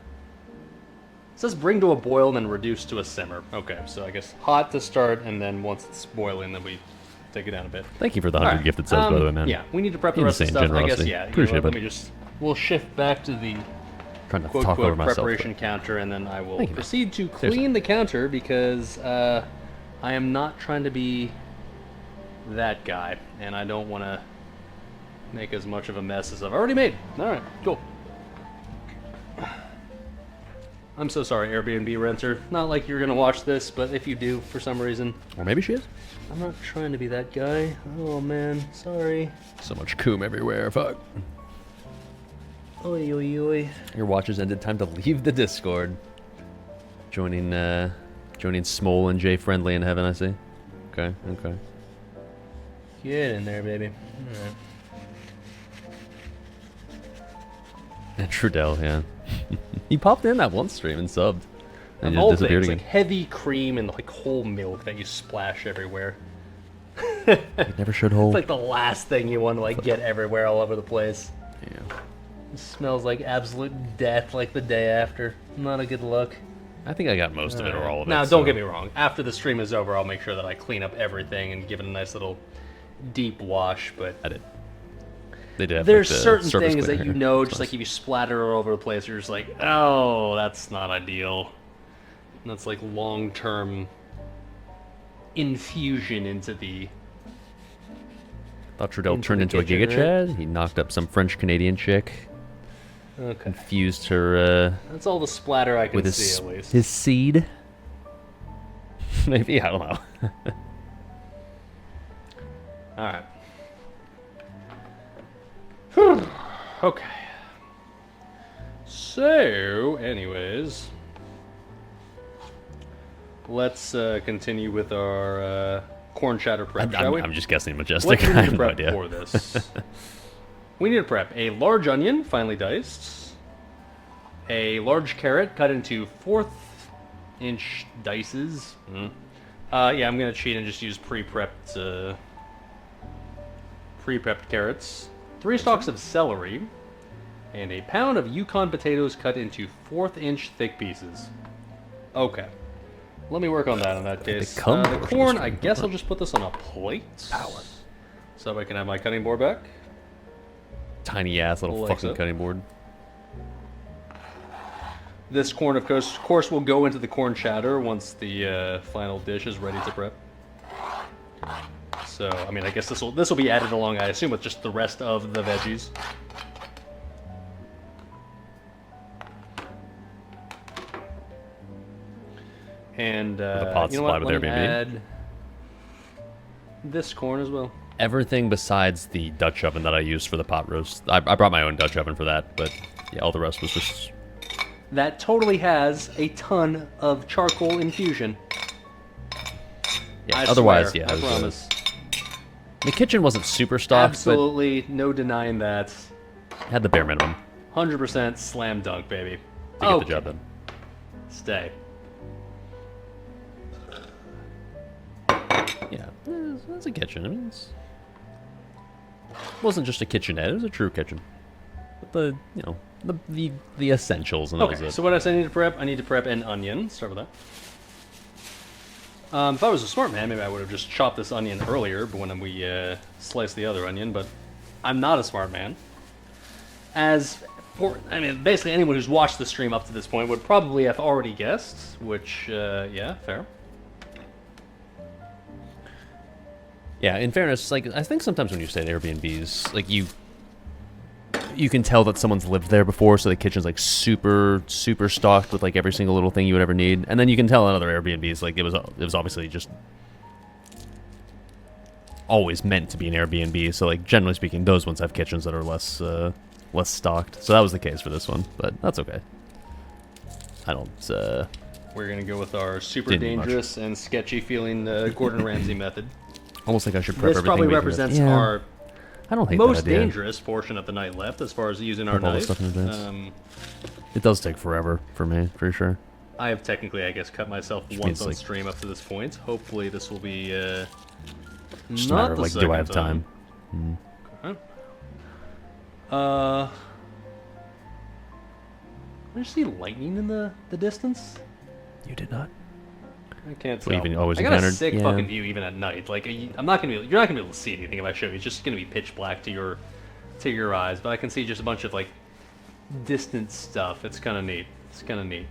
says bring to a boil and then reduce to a simmer. Okay, so I guess hot to start, and then once it's boiling, then we take it down a bit. Thank you for the 100 Alright, gifted subs, by the way, man. Yeah, we need to prep the rest of the Insane stuff. I guess, generosity. yeah. You know Appreciate what, it. let me just, we'll shift back to the Trying to quote talk over quote myself. preparation counter, and then I will Thank you, man. proceed to Seriously. clean the counter because I am not trying to be that guy, and I don't want to make as much of a mess as I've already made. All right, cool. I'm so sorry, Airbnb renter. Not like you're gonna watch this, but if you do for some reason, Or maybe she is. I'm not trying to be that guy. Oh man, sorry. So much coom everywhere. Fuck. Oi oi oi. Your watch has ended. Time to leave the Discord. Joining Smole and Jay Friendly in heaven, I see. Okay, okay. Get in there, baby. All right. And Trudell, yeah. He popped in that one stream and subbed. And Of all just disappeared things, again. like heavy cream and like whole milk that you splash everywhere. He never showed whole. It's like the last thing you want to like get everywhere all over the place. Yeah. It smells like absolute death like the day after. Not a good look. I think I got most of it or all of it. Now, so- don't get me wrong. After the stream is over, I'll make sure that I clean up everything and give it a nice little deep wash. But I did. They did have, there's like, the certain surface things that cleaner you here. know, It's just nice. like if you splatter all over the place, you're just like, oh, that's not ideal. And that's like long-term infusion into the. Thought Trudell into turned the into a kitchen, Giga Chad. He knocked up some French Canadian chick. Okay. Confused her That's all the splatter I can with see, his at least. his seed. Maybe, I don't know. Alright. Okay. So, anyways, let's continue with our corn chowder prep, shall we? I'm just guessing What Majestic. do we I need have to no prep idea. for this? We need to prep a large onion, finely diced, a large carrot cut into 1/4-inch dices. Yeah, I'm gonna cheat and just use pre-prepped carrots, 3 stalks of celery, and a pound of Yukon potatoes cut into 1/4-inch thick pieces. Okay. Let me work on that in that case. come The first, corn, this I one. guess I'll just put this on a plate. So I can have my cutting board back. Tiny ass little Like fucking so. cutting board. This corn, of course, will go into the corn chowder once the final dish is ready to prep. So, I mean, I guess this will be added along, I assume, with just the rest of the veggies. And the pot you know supply what? with Let me Airbnb? add this corn as well. Everything besides the Dutch oven that I used for the pot roast. I brought my own Dutch oven for that, but yeah, all the rest was just... That totally has a ton of charcoal infusion. Yeah, I otherwise, swear, yeah. I promise. The kitchen wasn't super stocked, Absolutely no denying that. but had the bare minimum 100% slam dunk, baby. to get the job done. Stay. Yeah, it's a kitchen. I mean, it wasn't just a kitchenette; it was a true kitchen. But the essentials, and that was Okay, it. so what else I need to prep? I need to prep an onion. Start with that. If I was a smart man, maybe I would have just chopped this onion earlier, but when we sliced the other onion. But I'm not a smart man. Basically anyone who's watched the stream up to this point would probably have already guessed. Which, yeah, fair. Yeah, in fairness, like I think sometimes when you stay at Airbnbs, like you can tell that someone's lived there before, so the kitchen's like super stocked with like every single little thing you would ever need, and then you can tell in other Airbnbs like it was obviously just always meant to be an Airbnb. So like generally speaking, those ones have kitchens that are less stocked. So that was the case for this one, but that's okay. I don't. We're gonna go with our super Didn't need much. dangerous and sketchy feeling Gordon Ramsay method. Almost like I should prep This everything. probably we can represents get. Yeah, our I don't hate most that idea. dangerous portion of the night left as far as using our Prep all the knife. stuff in advance. It does take forever for me, for sure. I have technically, I guess, cut myself Which once means, on like- stream up to this point. Hopefully this will be Just a not matter of the like, do I have second time? Okay. I just see lightning in the distance. You did not. I can't What, tell. you've always I got a encountered? sick Yeah. fucking view even at night. Like I'm not gonna be, you're not gonna be able to see anything if I show you. It's just gonna be pitch black to your eyes. But I can see just a bunch of like distant stuff. It's kind of neat. It's kind of neat.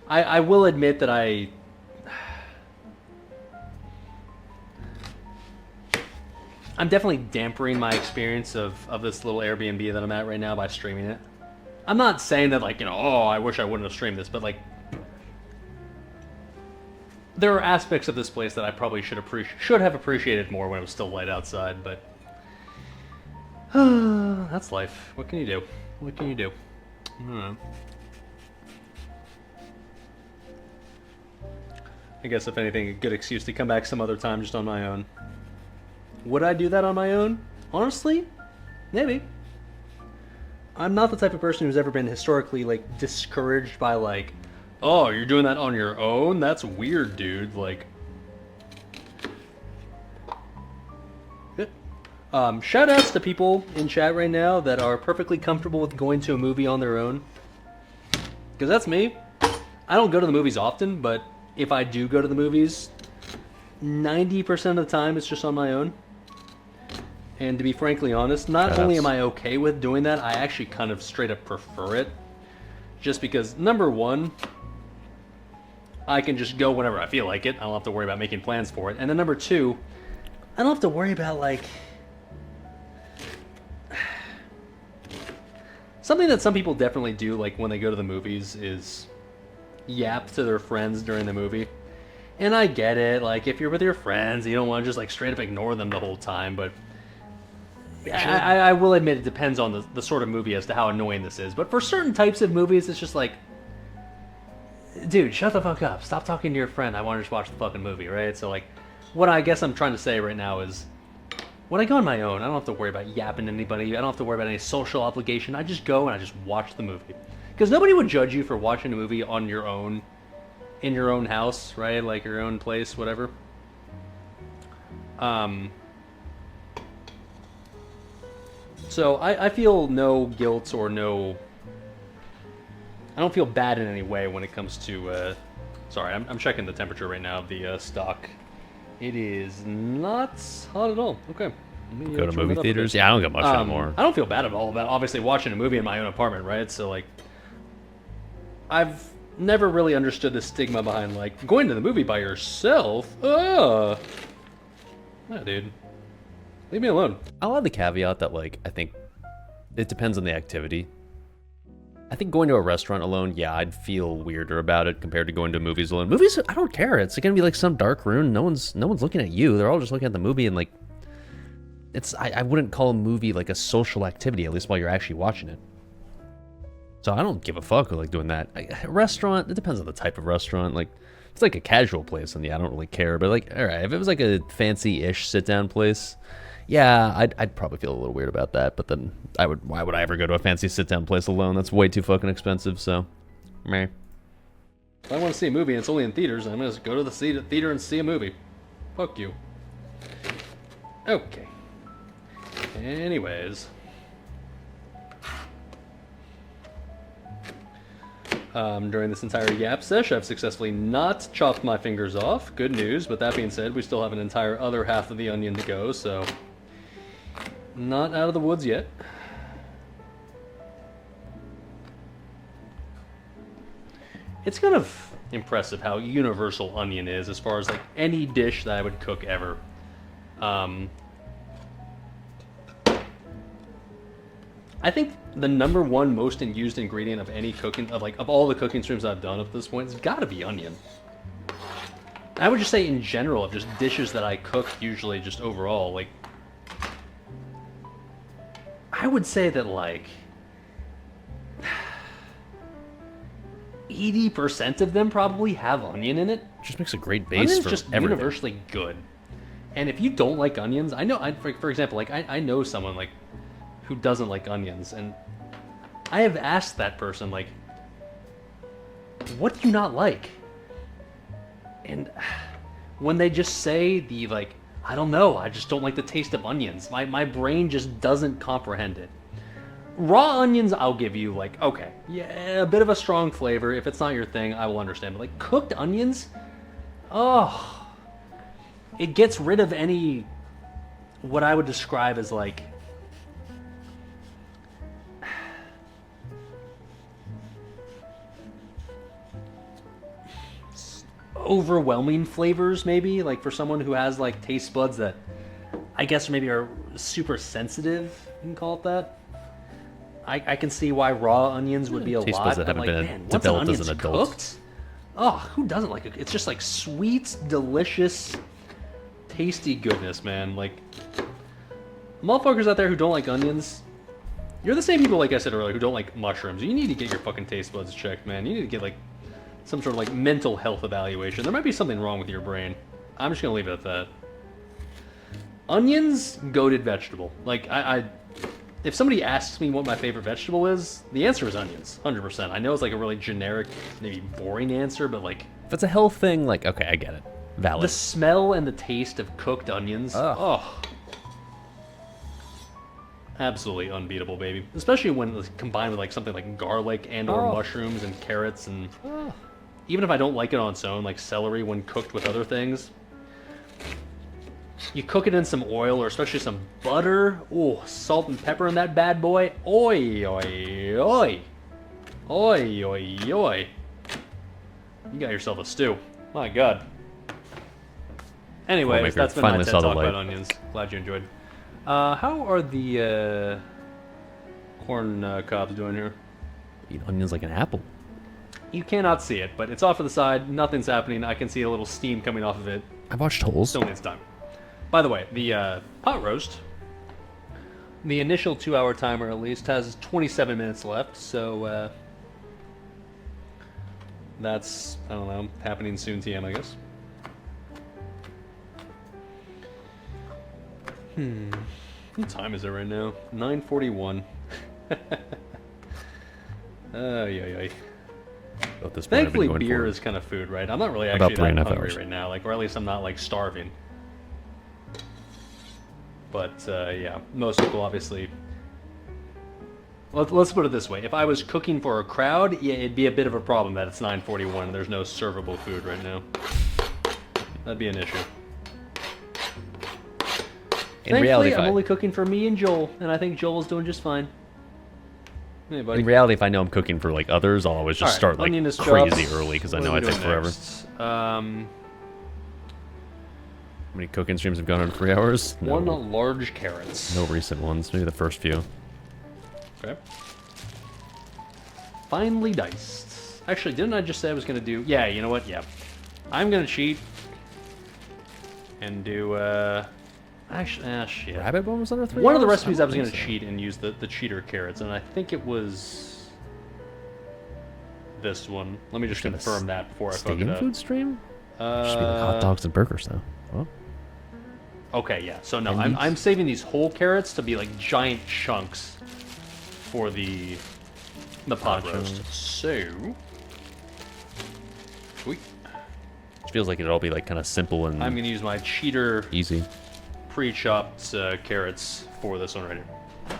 I will admit that I'm definitely dampering my experience of this little Airbnb that I'm at right now by streaming it. I'm not saying that like, oh, I wish I wouldn't have streamed this, but like there are aspects of this place that I probably should have appreciated more when it was still light outside, but that's life. What can you do? What can you do? I don't know. I guess if anything, a good excuse to come back some other time just on my own. Would I do that on my own? Honestly, maybe. I'm not the type of person who's ever been historically like discouraged by like, oh, you're doing that on your own? That's weird, dude. Like, shout outs to people in chat right now that are perfectly comfortable with going to a movie on their own. Because that's me. I don't go to the movies often, but if I do go to the movies, 90% of the time it's just on my own. And to be frankly honest, not only am I okay with doing that, I actually kind of straight up prefer it. Just because, number one, I can just go whenever I feel like it. I don't have to worry about making plans for it. And then number two, I don't have to worry about like... Something that some people definitely do, like when they go to the movies, is yap to their friends during the movie. And I get it, like if you're with your friends, you don't want to just like straight up ignore them the whole time, but I will admit it depends on the sort of movie as to how annoying this is. But for certain types of movies, it's just like, dude, shut the fuck up. Stop talking to your friend. I want to just watch the fucking movie, right? So like, what I guess I'm trying to say right now is, when I go on my own, I don't have to worry about yapping to anybody. I don't have to worry about any social obligation. I just go and I just watch the movie. Because nobody would judge you for watching a movie on your own, in your own house, right? Like your own place, whatever. So I feel no guilt or no... I don't feel bad in any way when it comes to... sorry, I'm checking the temperature right now of the stock. It is not hot at all. Okay. Let me, Go to turn movie it up a theaters? bit. Yeah, I don't get much anymore. I don't feel bad at all about obviously watching a movie in my own apartment, right? So like, I've never really understood the stigma behind like going to the movie by yourself. No, dude, leave me alone. I'll add the caveat that like I think it depends on the activity. I think going to a restaurant alone, yeah, I'd feel weirder about it compared to going to movies alone. Movies, I don't care. It's gonna be like some dark room. No one's looking at you. They're all just looking at the movie, and like, I wouldn't call a movie like a social activity, at least while you're actually watching it. So I don't give a fuck like doing that. A restaurant, it depends on the type of restaurant. Like, if it's like a casual place, and yeah, I don't really care. But like, all right, if it was like a fancy-ish sit-down place, yeah, I'd probably feel a little weird about that. But then why would I ever go to a fancy sit-down place alone? That's way too fucking expensive. So, meh. If I want to see a movie and it's only in theaters, I'm gonna just go to the theater and see a movie. Fuck you. Okay. Anyways. During this entire yap sesh, I've successfully not chopped my fingers off. Good news, but that being said, we still have an entire other half of the onion to go, so not out of the woods yet. It's kind of impressive how universal onion is as far as like any dish that I would cook ever. I think the number one most used ingredient of any cooking, of all the cooking streams I've done up to this point, has got to be onion. I would just say in general, of just dishes that I cook usually, just overall, like, I would say that like 80% of them probably have onion in it. Just makes a great base Onion's for just everything. universally good. And if you don't like onions, I know, for example, like I know someone like who doesn't like onions, and I have asked that person, like, what do you not like? And when they just say the, like, I don't know, I just don't like the taste of onions, my brain just doesn't comprehend it. Raw onions, I'll give you, like, okay, yeah, a bit of a strong flavor. If it's not your thing, I will understand. But, like, cooked onions, oh, it gets rid of any, what I would describe as, like, overwhelming flavors, maybe, like for someone who has like taste buds that I guess maybe are super sensitive, you can call it that. I can see why raw onions would be a Taste lot, buds that but haven't like, been man, once an developed as onion's an adult. cooked, oh, who doesn't like it? It's just like sweet, delicious, tasty goodness, man. Like, motherfuckers out there who don't like onions, you're the same people, like I said earlier, who don't like mushrooms. You need to get your fucking taste buds checked, man. You need to get like some sort of like mental health evaluation. There might be something wrong with your brain. I'm just gonna leave it at that. Onions, goated vegetable. Like, if somebody asks me what my favorite vegetable is, the answer is onions, 100%. I know it's like a really generic, maybe boring answer, but like, If it's a health thing, like, okay, I get it. Valid. the smell and the taste of cooked onions, oh, absolutely unbeatable, baby. Especially when it's combined with like something like garlic and or mushrooms and carrots, and even if I don't like it on its own, like celery when cooked with other things, you cook it in some oil or especially some butter. Oh, salt and pepper in that bad boy. Oi, oi, oi. Oi, oi, oi. You got yourself a stew. My God. Anyways, Homemaker that's been my finally TED saw the Talk light. about onions. Glad you enjoyed. How are the corn cobs doing here? Eat onions like an apple. You cannot see it, but it's off to the side. Nothing's happening. I can see a little steam coming off of it. I've watched holes. Still needs time. By the way, the pot roast, the initial 2-hour timer at least, has 27 minutes left, so that's, I don't know, happening soon TM, I guess. What time is it right now? 9:41. Ay. At this point, I've been Thankfully, going beer for is kind of food, right? I'm not really About actually that 3.5 hungry hours. right now, like, or at least I'm not like starving. But yeah, most people obviously. Let's put it this way: if I was cooking for a crowd, yeah, it'd be a bit of a problem that it's 9:41 and there's no servable food right now. That'd be an issue. In reality, I'm only cooking for me and Joel, and I think Joel's doing just fine. Hey, buddy. in reality, if I know I'm cooking for like others, I'll always just Alright, start like onion is crazy chopped. early because I What know are I we take doing forever. next? How many cooking streams have gone on 3 hours? No. One large carrots. No recent ones. Maybe the first few. Okay. finely diced. Actually, didn't I just say I was gonna do? Yeah, you know what? Yeah, I'm gonna cheat and do. Actually, shit. Rabbit bone was under 3 One of the hours? recipes I don't was gonna think so. cheat and use the cheater carrots, and I think it was this one. Let me just Gonna confirm that before I fuck it Steam up. food stream? Should be like hot dogs and burgers though. Well, Okay, yeah. So no, And I'm these? saving these whole carrots to be like giant chunks for the pot Gotcha. roast. So, sweet. it feels like it'd all be like kind of simple and I'm gonna use my cheater easy. pre-chopped carrots for this one right here.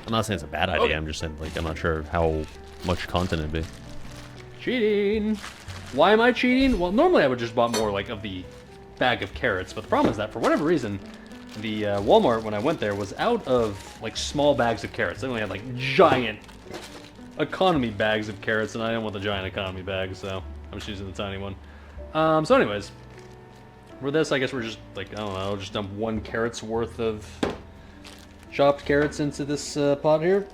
I'm not saying it's a bad idea. Okay. I'm just saying like I'm not sure how much content it'd be. Cheating. Why am I cheating? Well, normally I would just bought more like of the bag of carrots, but the problem is that for whatever reason, the Walmart when I went there was out of like small bags of carrots. They only had like giant economy bags of carrots, and I didn't want the giant economy bag, so I'm just using the tiny one. So anyways, for this, I guess we're just like, I don't know, just dump 1 carrot's worth of chopped carrots into this pot here.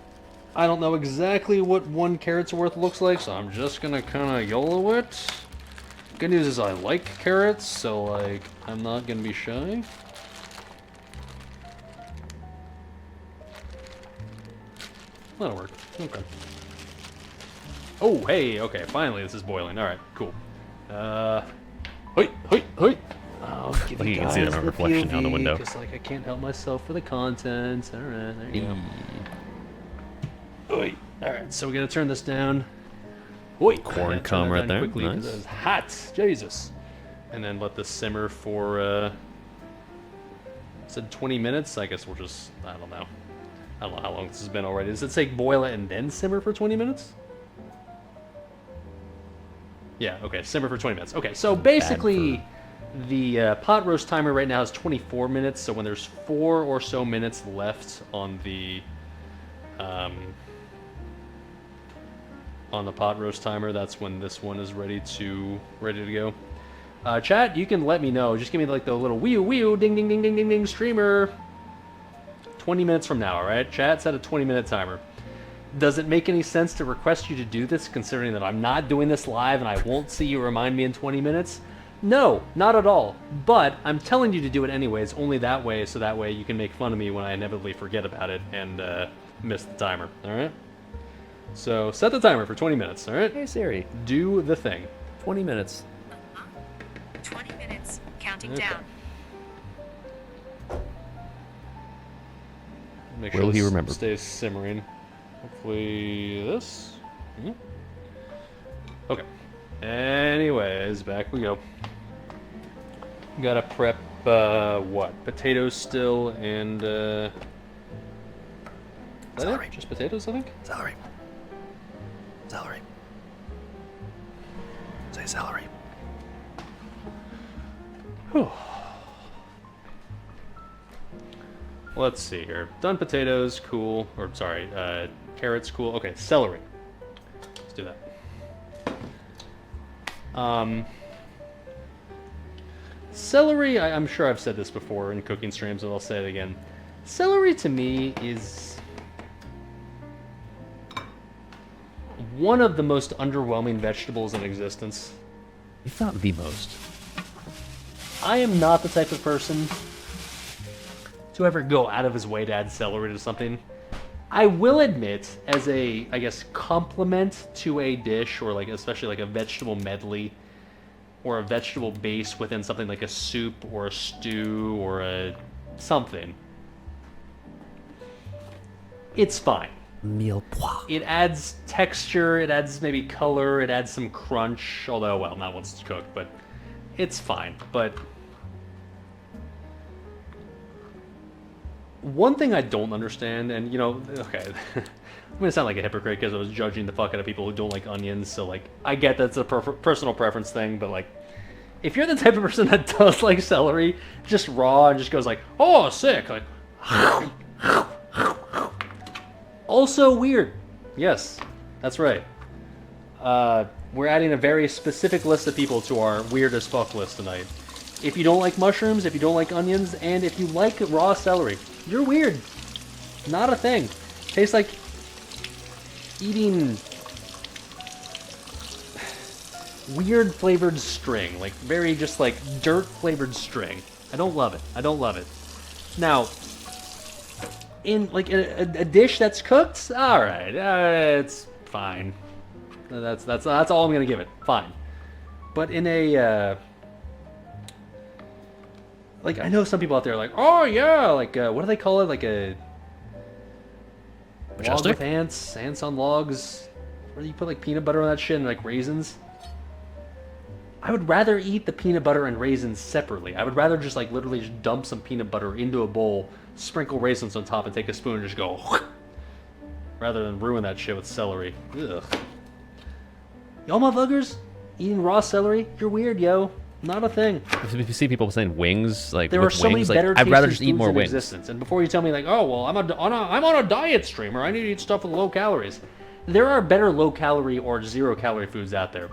I don't know exactly what 1 carrot's worth looks like, so I'm just gonna kind of YOLO it. Good news is I like carrots, so like, I'm not gonna be shy. That'll work. Okay. Oh, hey, okay, finally this is boiling. Alright, cool. Hoi, hoi, hoi. I'll give Like you can see guys that reflection out the window. Because like I can't help myself for the content. Alright, there you go. Oi. Alright, so we gotta turn this down. Oi. Corn Turn cum that right down there, quickly 'cause nice. it's hot. Jesus. And then let this simmer for said 20 minutes. I guess we'll just, I don't know how long this has been already. Does it say boil it and then simmer for 20 minutes? Yeah, okay, simmer for 20 minutes. Okay, so basically the pot roast timer right now is 24 minutes, so when there's 4 or so minutes left on the pot roast timer, that's when this one is ready to go. Chat, you can let me know. Just give me like the little wee ding ding ding ding ding ding streamer. 20 minutes from now, all right? Chat set a 20-minute timer. Does it make any sense to request you to do this, considering that I'm not doing this live and I won't see you remind me in 20 minutes? No, not at all. But I'm telling you to do it anyways, only that way, so that way you can make fun of me when I inevitably forget about it and miss the timer, all right? So set the timer for 20 minutes, all right? Hey Siri, Do the thing. 20 minutes. 20 minutes, counting Okay. down. Make Will he this remember? stays simmering. Hopefully this. Mhm. Okay. Anyways, back we go. Gotta prep what? Potatoes still and is that Celery. it? Just potatoes, I think. Celery. Celery. Say celery. Whew. Let's see here. Done potatoes, cool. Or sorry, carrots, cool. Okay, celery. Let's do that. Celery, I'm sure I've said this before in cooking streams, and I'll say it again. Celery to me is one of the most underwhelming vegetables in existence. If not the most. I am not the type of person to ever go out of his way to add celery to something. I will admit, as a, I guess, complement to a dish, or like especially like a vegetable medley, or a vegetable base within something like a soup or a stew or a something, it's fine. Meal pois. It adds texture, it adds maybe color, it adds some crunch, although, well, not once it's cooked, but it's fine. But one thing I don't understand, and you know, okay, I'm gonna sound like a hypocrite because I was judging the fuck out of people who don't like onions, so like, I get that's a personal preference thing, but like, if you're the type of person that does like celery, just raw and just goes like, oh, sick, like, also weird. Yes, that's right. We're adding a very specific list of people to our weird as fuck list tonight. If you don't like mushrooms, if you don't like onions, and if you like raw celery, you're weird. Not a thing. Tastes like eating weird flavored string, like very just like dirt flavored string. I don't love it. I don't love it. Now, in like a dish that's cooked, all right, it's fine. That's all I'm gonna give it. Fine. But in a like, I know some people out there are like, oh yeah, like what do they call it? Like a log Majestic? with ants on logs. Where you put like peanut butter on that shit and like raisins. I would rather eat the peanut butter and raisins separately. I would rather just like literally just dump some peanut butter into a bowl, sprinkle raisins on top, and take a spoon and just go, rather than ruin that shit with celery. Ugh. Y'all motherfuckers eating raw celery? You're weird, yo. Not a thing. If you see people saying wings, like There with are so wings, many better like, I'd rather just tasting eat more foods in wings. existence. And before you tell me like, oh well, I'm on a diet streamer, I need to eat stuff with low calories. There are better low calorie or 0 calorie foods out there.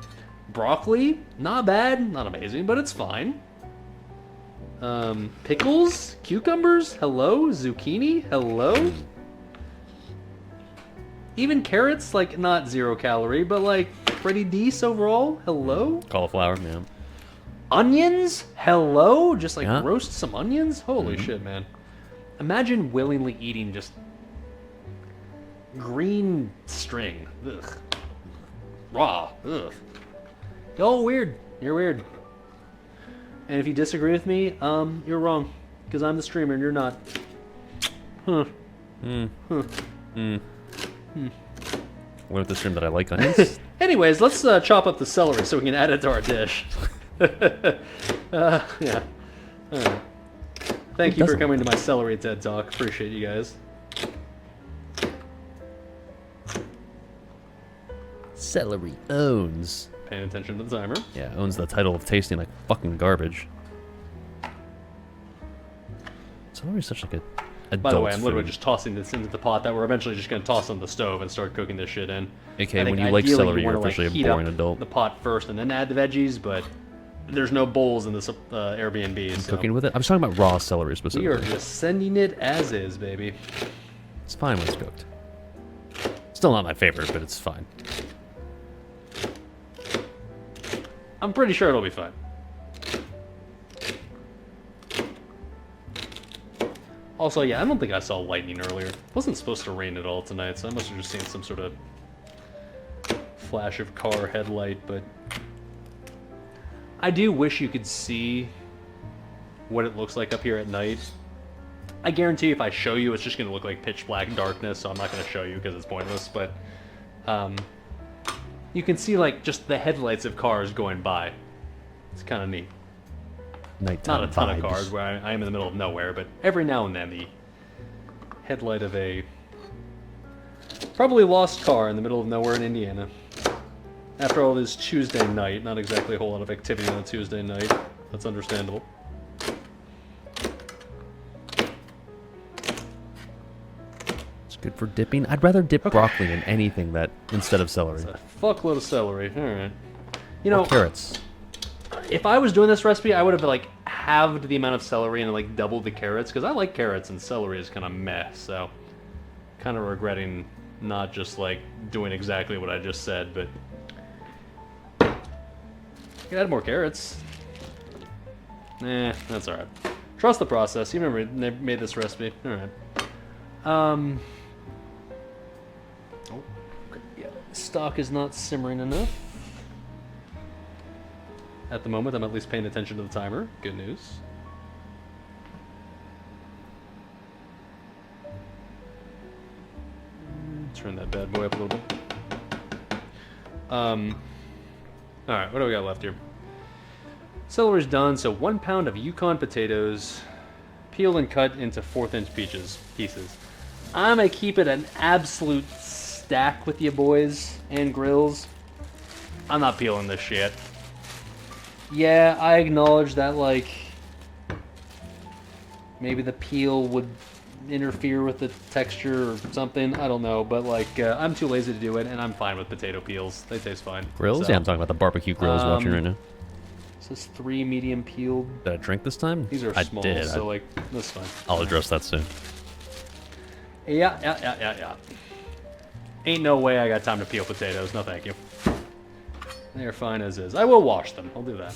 Broccoli, not bad, not amazing, but it's fine. Pickles, cucumbers, hello. Zucchini, hello. Even carrots, like not 0 calorie, but like pretty decent overall. Hello. Cauliflower, man. Onions, hello. Just like Yeah. roast some onions. Holy shit, man. Imagine willingly eating just green string. Ugh. Raw. Ugh. Y'all weird. You're weird. And if you disagree with me, you're wrong. Because I'm the streamer and you're not. Huh. What with the stream that I like onions? Anyways, let's chop up the celery so we can add it to our dish. Yeah. Alright. Thank you for doesn't? coming to my celery TED Talk. Appreciate you guys. Celery owns. Paying attention to the timer. Yeah, owns the title of tasting like fucking garbage. Celery's such like a By the way, I'm adult literally food. just tossing this into the pot that we're eventually just going to toss on the stove and start cooking this shit in. Okay, I think when you like ideally celery, wanna, you're officially a heat boring up adult. the pot first and then add the veggies, but there's no bowls in this Airbnb. So Cooking with it? I was talking about raw celery we specifically. are just sending it as is, baby. It's fine when it's cooked. Still not my favorite, but it's fine. I'm pretty sure it'll be fine. Also, yeah, I don't think I saw lightning earlier. It wasn't supposed to rain at all tonight, so I must have just seen some sort of flash of car headlight, but I do wish you could see what it looks like up here at night. I guarantee if I show you, it's just going to look like pitch black darkness, so I'm not going to show you because it's pointless, but you can see like just the headlights of cars going by. It's kind of neat. Nighttime Not a ton vibes. of cars where I am in the middle of nowhere, but every now and then the headlight of a probably lost car in the middle of nowhere in Indiana. After all, this Tuesday night, not exactly a whole lot of activity on a Tuesday night. That's understandable. It's good for dipping. I'd rather dip broccoli in anything that instead of celery. A fuckload of celery. All right. You Or know, carrots. if I was doing this recipe, I would have like halved the amount of celery and like doubled the carrots because I like carrots and celery is kind of meh. So, kind of regretting not just like doing exactly what I just said, but you can add more carrots. That's all right. Trust the process. You remember they made this recipe. All right. Oh, okay, yeah. Stock is not simmering enough. At the moment, I'm at least paying attention to the timer. Good news. Turn that bad boy up a little bit. Alright, what do we got left here? Celery's done, so 1 pound of Yukon potatoes, peeled and cut into 1/4-inch pieces. I'm gonna keep it an absolute stack with you boys and grills. I'm not peeling this shit. Yeah, I acknowledge that, like, maybe the peel would interfere with the texture or something. I don't know, but, like, I'm too lazy to do it, and I'm fine with potato peels. They taste fine. Grills? So, Yeah, I'm talking about the barbecue grills watching right now. This is 3 medium peeled. Did I drink this time? These are I small, did. so, like, that's fine. I'll address that soon. Yeah. Ain't no way I got time to peel potatoes. No, thank you. They are fine as is. I will wash them. I'll do that.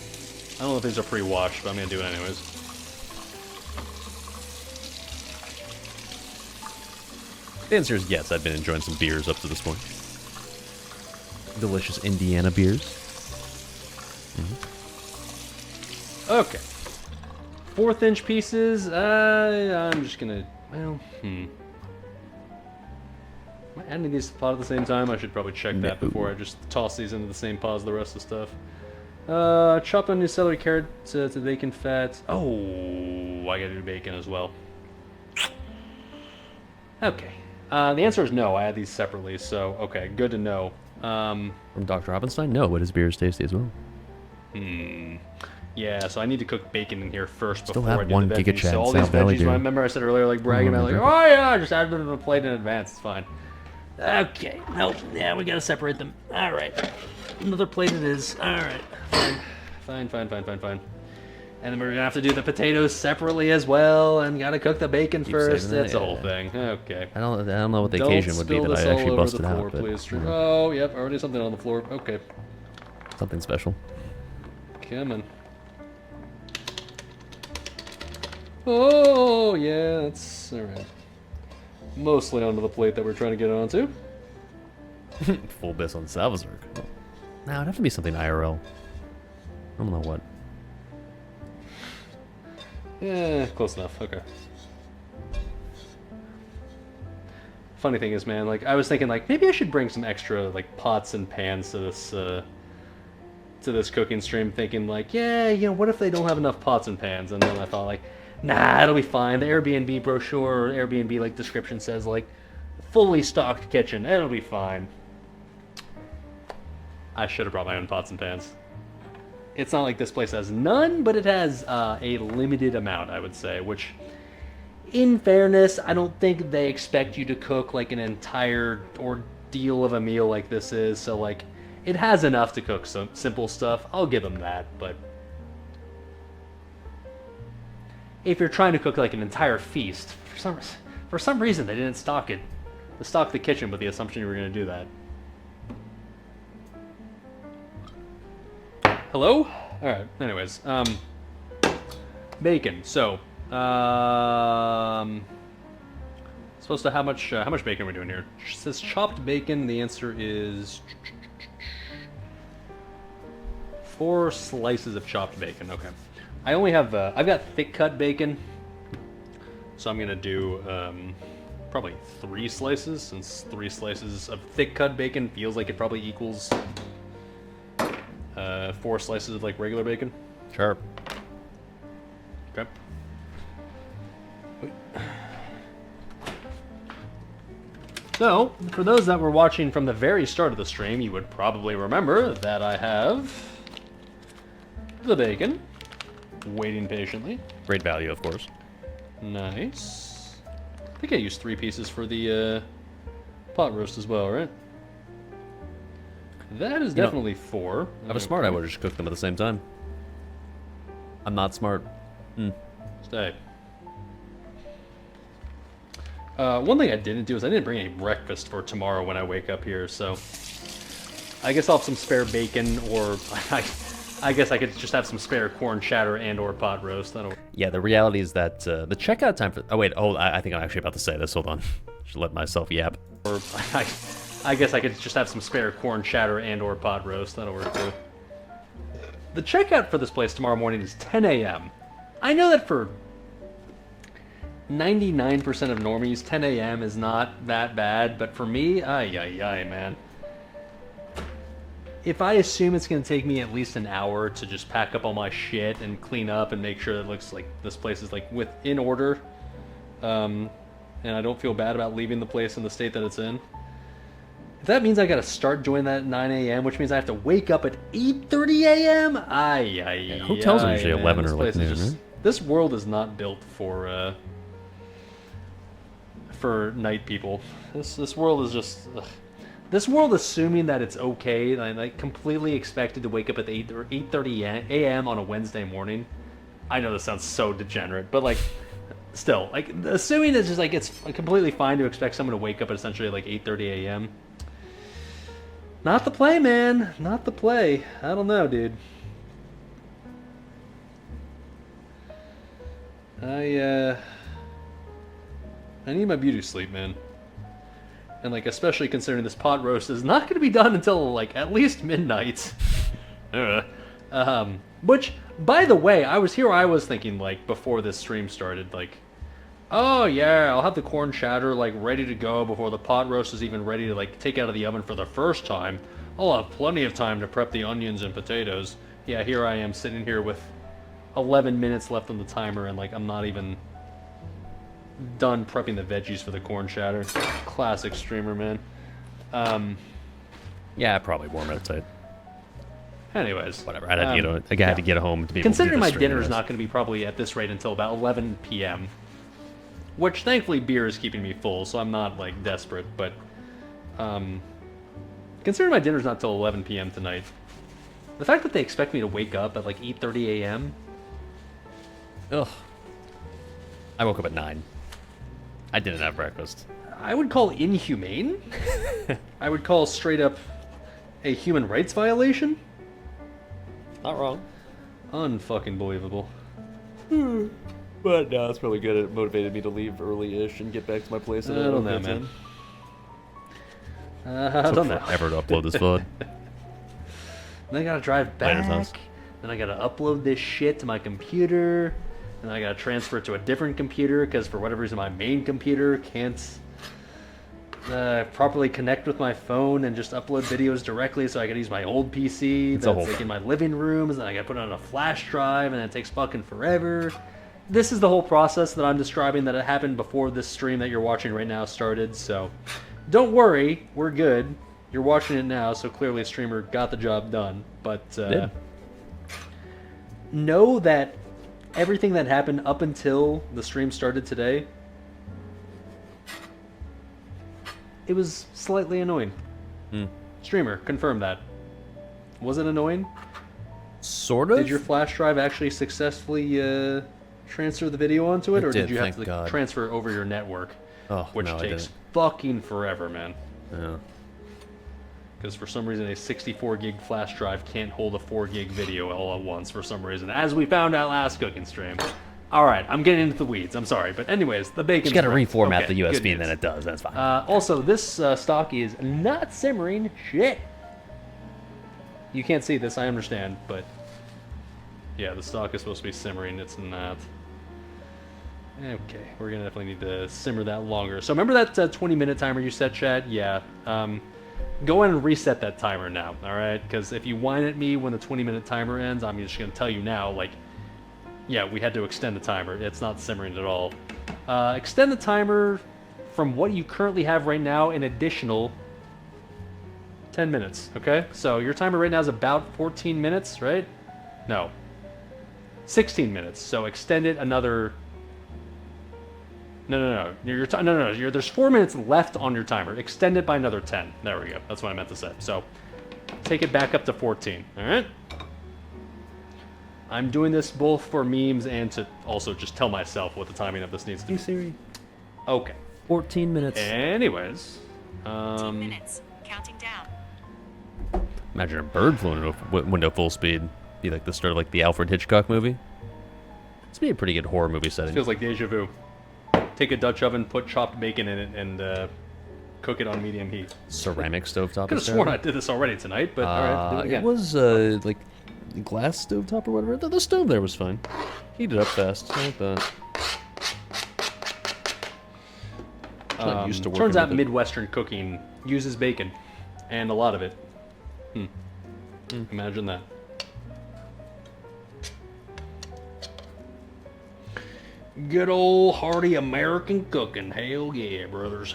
I don't know if these are pre-washed, but I'm gonna do it anyways. The answer is yes. I've been enjoying some beers up to this point. Delicious Indiana beers. Okay. 1/4-inch pieces. I'm just gonna. Well, Am I adding these to the pot at the same time? I should probably check that No. before I just toss these into the same pot as the rest of the stuff. Chop onion, celery, carrot to bacon fat. Oh, I gotta do bacon as well. Okay. The answer is no. I add these separately, so okay, good to know. From Dr. Robinstein? No, but his beer is tasty as well. Yeah, so I need to cook bacon in here first Still before I have do one the Giga veggies. Chad So all these SalvDali veggies, beer. I remember I said earlier, like bragging about, like, oh yeah, just add them to the plate in advance. It's fine. Okay, nope. Yeah, we gotta separate them. All right, another plate it is. All right, fine. And then we're gonna have to do the potatoes separately as well, and gotta cook the bacon first. saving that, That's the whole yeah. thing. Okay. I don't know what the Don't occasion would be spill that this I all actually over busted the floor, out, but please. you know, Oh, yep, already something on the floor. Okay, something special. come on. Oh, yeah, that's alright. Mostly onto the plate that we're trying to get it onto. Full bits on Salvazark. Nah, it'd have to be something IRL. I don't know what. Yeah, close enough. Okay. Funny thing is, man, like, I was thinking, like, maybe I should bring some extra, like, pots and pans to this cooking stream, thinking, like, yeah, you know, what if they don't have enough pots and pans? And then I thought, like, nah, it'll be fine. The Airbnb brochure or Airbnb, like, description says, like, fully stocked kitchen. It'll be fine. I should have brought my own pots and pans. It's not like this place has none, but it has a limited amount, I would say, which, in fairness, I don't think they expect you to cook, like, an entire ordeal of a meal like this is, so, like, it has enough to cook some simple stuff. I'll give them that, but if you're trying to cook, like, an entire feast, for some reason they didn't stock it. They stocked the kitchen with the assumption you were going to do that. Hello? Alright, anyways, bacon. So, supposed to, how much bacon are we doing here? It says chopped bacon, the answer is 4 slices of chopped bacon, okay. I only have, I've got thick cut bacon, so I'm gonna do, probably 3 slices, since 3 slices of thick cut bacon feels like it probably equals 4 slices of, like, regular bacon. Sure. Okay. So, for those that were watching from the very start of the stream, you would probably remember that I have the bacon, waiting patiently. Great value, of course. Nice. I think I used 3 pieces for the pot roast as well, right? That is definitely 4. If I was smart, I would have just cooked them at the same time. I'm not smart. Stay. One thing I didn't do is I didn't bring any breakfast for tomorrow when I wake up here, so I guess I'll have some spare bacon, or I guess I could just have some spare corn chowder and or pot roast. That'll... Yeah, the reality is that the checkout time for... Oh, wait. Oh, I think I'm actually about to say this. Hold on. Should let myself yap. Or I guess I could just have some spare corn chowder and or pot roast. That'll work too. The checkout for this place tomorrow morning is 10 a.m. I know that for 99% of normies, 10 a.m. is not that bad, but for me, ay, man. If I assume it's going to take me at least an hour to just pack up all my shit and clean up and make sure that it looks like this place is, like, in order, and I don't feel bad about leaving the place in the state that it's in, if that means I gotta start doing that at 9 a.m., which means I have to wake up at 8:30 a.m., hotels are usually 11 or this like place is noon, right? This world is not built for night people. This world is just... Ugh. This world, assuming that it's okay, like, completely expected to wake up at 8 or 8:30 a.m. on a Wednesday morning. I know this sounds so degenerate, but, like, still, like, assuming it's just, like, it's completely fine to expect someone to wake up at essentially, like, 8:30 a.m. Not the play, man. Not the play. I don't know, dude. I need my beauty sleep, man. And like, especially considering this pot roast is not going to be done until like at least midnight. Which, by the way, I was thinking like before this stream started, like, oh yeah, I'll have the corn chowder like ready to go before the pot roast is even ready to like take out of the oven for the first time. I'll have plenty of time to prep the onions and potatoes. Yeah, here I am sitting here with 11 minutes left on the timer, and like I'm not even done prepping the veggies for the corn chowder. Classic streamer, man. Yeah, probably more meditate. Anyways, Whatever. I had to get home to be able to do considering my this stream, dinner's anyways. not going to be probably at this rate until about 11 p.m., which thankfully beer is keeping me full, so I'm not like desperate. But considering my dinner's not till 11 p.m. tonight, the fact that they expect me to wake up at like 8:30 a.m. Ugh. I woke up at 9. I didn't have breakfast. I would call inhumane. I would call straight up a human rights violation. Not wrong. Unfucking believable. But no, it's really good. It motivated me to leave early-ish and get back to my place. I don't know, man. I don't know. Forever to upload this VOD. Then I gotta drive Later, back. Thomas. Then I gotta upload this shit to my computer. And I gotta transfer it to a different computer because for whatever reason my main computer can't properly connect with my phone and just upload videos directly. So I gotta use my old PC It's a whole that's like in my living room, and then I gotta put it on a flash drive, and it takes fucking forever. This is the whole process that I'm describing that it happened before this stream that you're watching right now started. So don't worry, we're good. You're watching it now, so clearly a streamer got the job done. But Did. know that everything that happened up until the stream started today, it was slightly annoying. Streamer, confirm that. Was it annoying? Sort of? Did your flash drive actually successfully transfer the video onto it, It or did did, you have thank to God. transfer over your network? Oh, Which no, I takes didn't. fucking forever, man. Yeah. Because for some reason a 64 gig flash drive can't hold a 4 gig video all at once for some reason, as we found out last cooking stream. Alright, I'm getting into the weeds, I'm sorry. But anyways, the bacon. Just gotta reformat the good USB and news. then it does. That's fine. Also, this stock is not simmering shit. You can't see this, I understand, but yeah, the stock is supposed to be simmering. It's not. Okay, we're gonna definitely need to simmer that longer. So remember that 20-minute timer you set, Chad? Yeah. Go in and reset that timer now, all right? Because if you whine at me when the 20-minute timer ends, I'm just gonna tell you now, like, yeah, we had to extend the timer. It's not simmering at all. Extend the timer from what you currently have right now an additional 10 minutes, okay? So your timer right now is about 14 minutes, right? No. 16 minutes. So extend it another... No. There's 4 minutes left on your timer. Extend it by another 10. There we go. That's what I meant to say. So take it back up to 14, all right? I'm doing this both for memes and to also just tell myself what the timing of this needs to be. Siri. Okay. 14 minutes. Anyways, 10 minutes. Counting down. Imagine a bird flying into a window full speed. Be like the start of like the Alfred Hitchcock movie. It's be a pretty good horror movie setting. feels like deja vu. Take a Dutch oven, put chopped bacon in it, and cook it on medium heat. Ceramic stovetop. Could have sworn I did this already tonight, but alright, do it again. It was like glass stovetop or whatever. The stove there was fine. Heat it up fast. I like that. I'm not used to working Turns out with it. Midwestern cooking uses bacon, and a lot of it. Imagine that. Good old hearty American cooking. Hell yeah, brothers.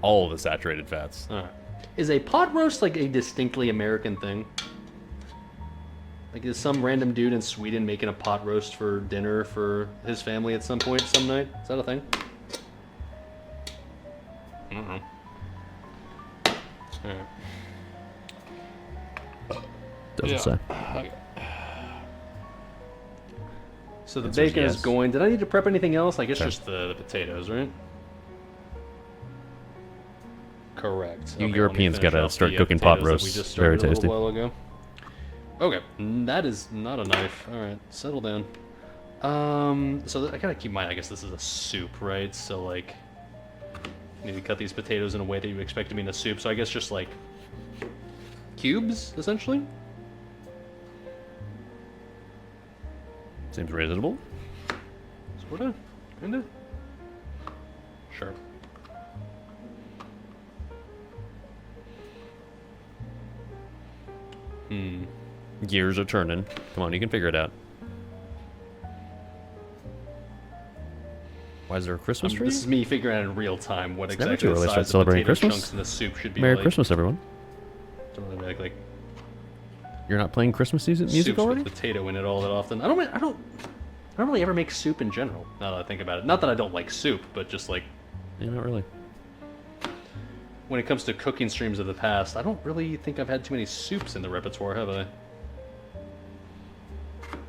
All the saturated fats. Alright. Is a pot roast like a distinctly American thing? Like, is some random dude in Sweden making a pot roast for dinner for his family at some point, some night? Is that a thing? I don't know. Alright. Doesn't Yeah. say. So the Answer is bacon is yes. going. Did I need to prep anything else? I guess Okay. just the potatoes, right? Correct. You Okay, Europeans let me finish gotta off start the, cooking potatoes pot that roasts. we just Very started tasty. A little while ago. Okay, that is not a knife. All right, settle down. So I gotta keep in mind. I guess this is a soup, right? So like, you need to cut these potatoes in a way that you would expect to be in a soup. So I guess just like cubes, essentially. Seems reasonable. Sorta, kinda. Sure. Gears are turning. Come on, you can figure it out. Why is there a Christmas tree? This is me figuring out in real time what It's never exactly too the early to size start of celebrating potato Christmas. chunks in the soup should be Merry like. Christmas, everyone. Don't really make like You're not playing Christmas music soups already? with potato in it all that often. I don't really ever make soup in general. Now that I think about it, not that I don't like soup, but just like Yeah, not really. when it comes to cooking streams of the past, I don't really think I've had too many soups in the repertoire, have I?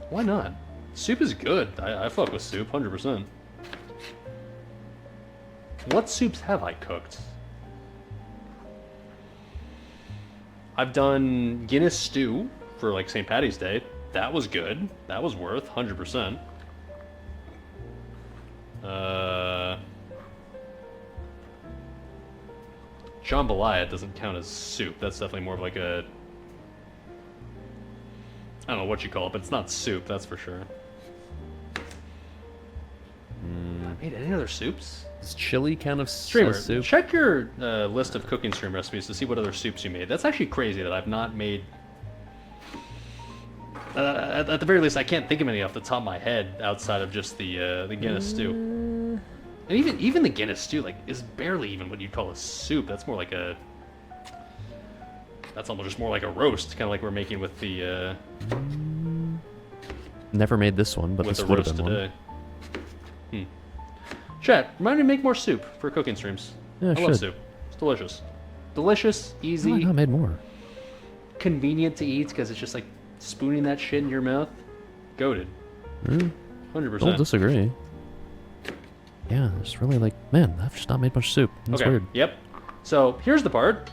Why not? Soup is good. I fuck with soup, 100%. What soups have I cooked? I've done Guinness stew for like St. Patty's Day. That was good. That was worth 100%. Jambalaya doesn't count as soup. That's definitely more of like a... I don't know what you call it, but it's not soup, that's for sure. I made any other soups? Does chili count as Streamer, soup? check your list of cooking stream recipes to see what other soups you made. That's actually crazy that I've not made... at the very least, I can't think of any off the top of my head outside of just the Guinness stew. And even the Guinness stew, like, is barely even what you'd call a soup. That's more like a... That's almost just more like a roast, kind of like we're making with the Never made this one, but with this the would have roast been one. today. Chat, remind me to make more soup for cooking streams. Yeah, I love soup. It's delicious. Delicious, Why easy, not made more? convenient to eat because it's just like spooning that shit in your mouth. Goated. 100%. Don't disagree. Yeah, it's really like, man, I've just not made much soup. That's Okay. weird. Yep. So here's the part.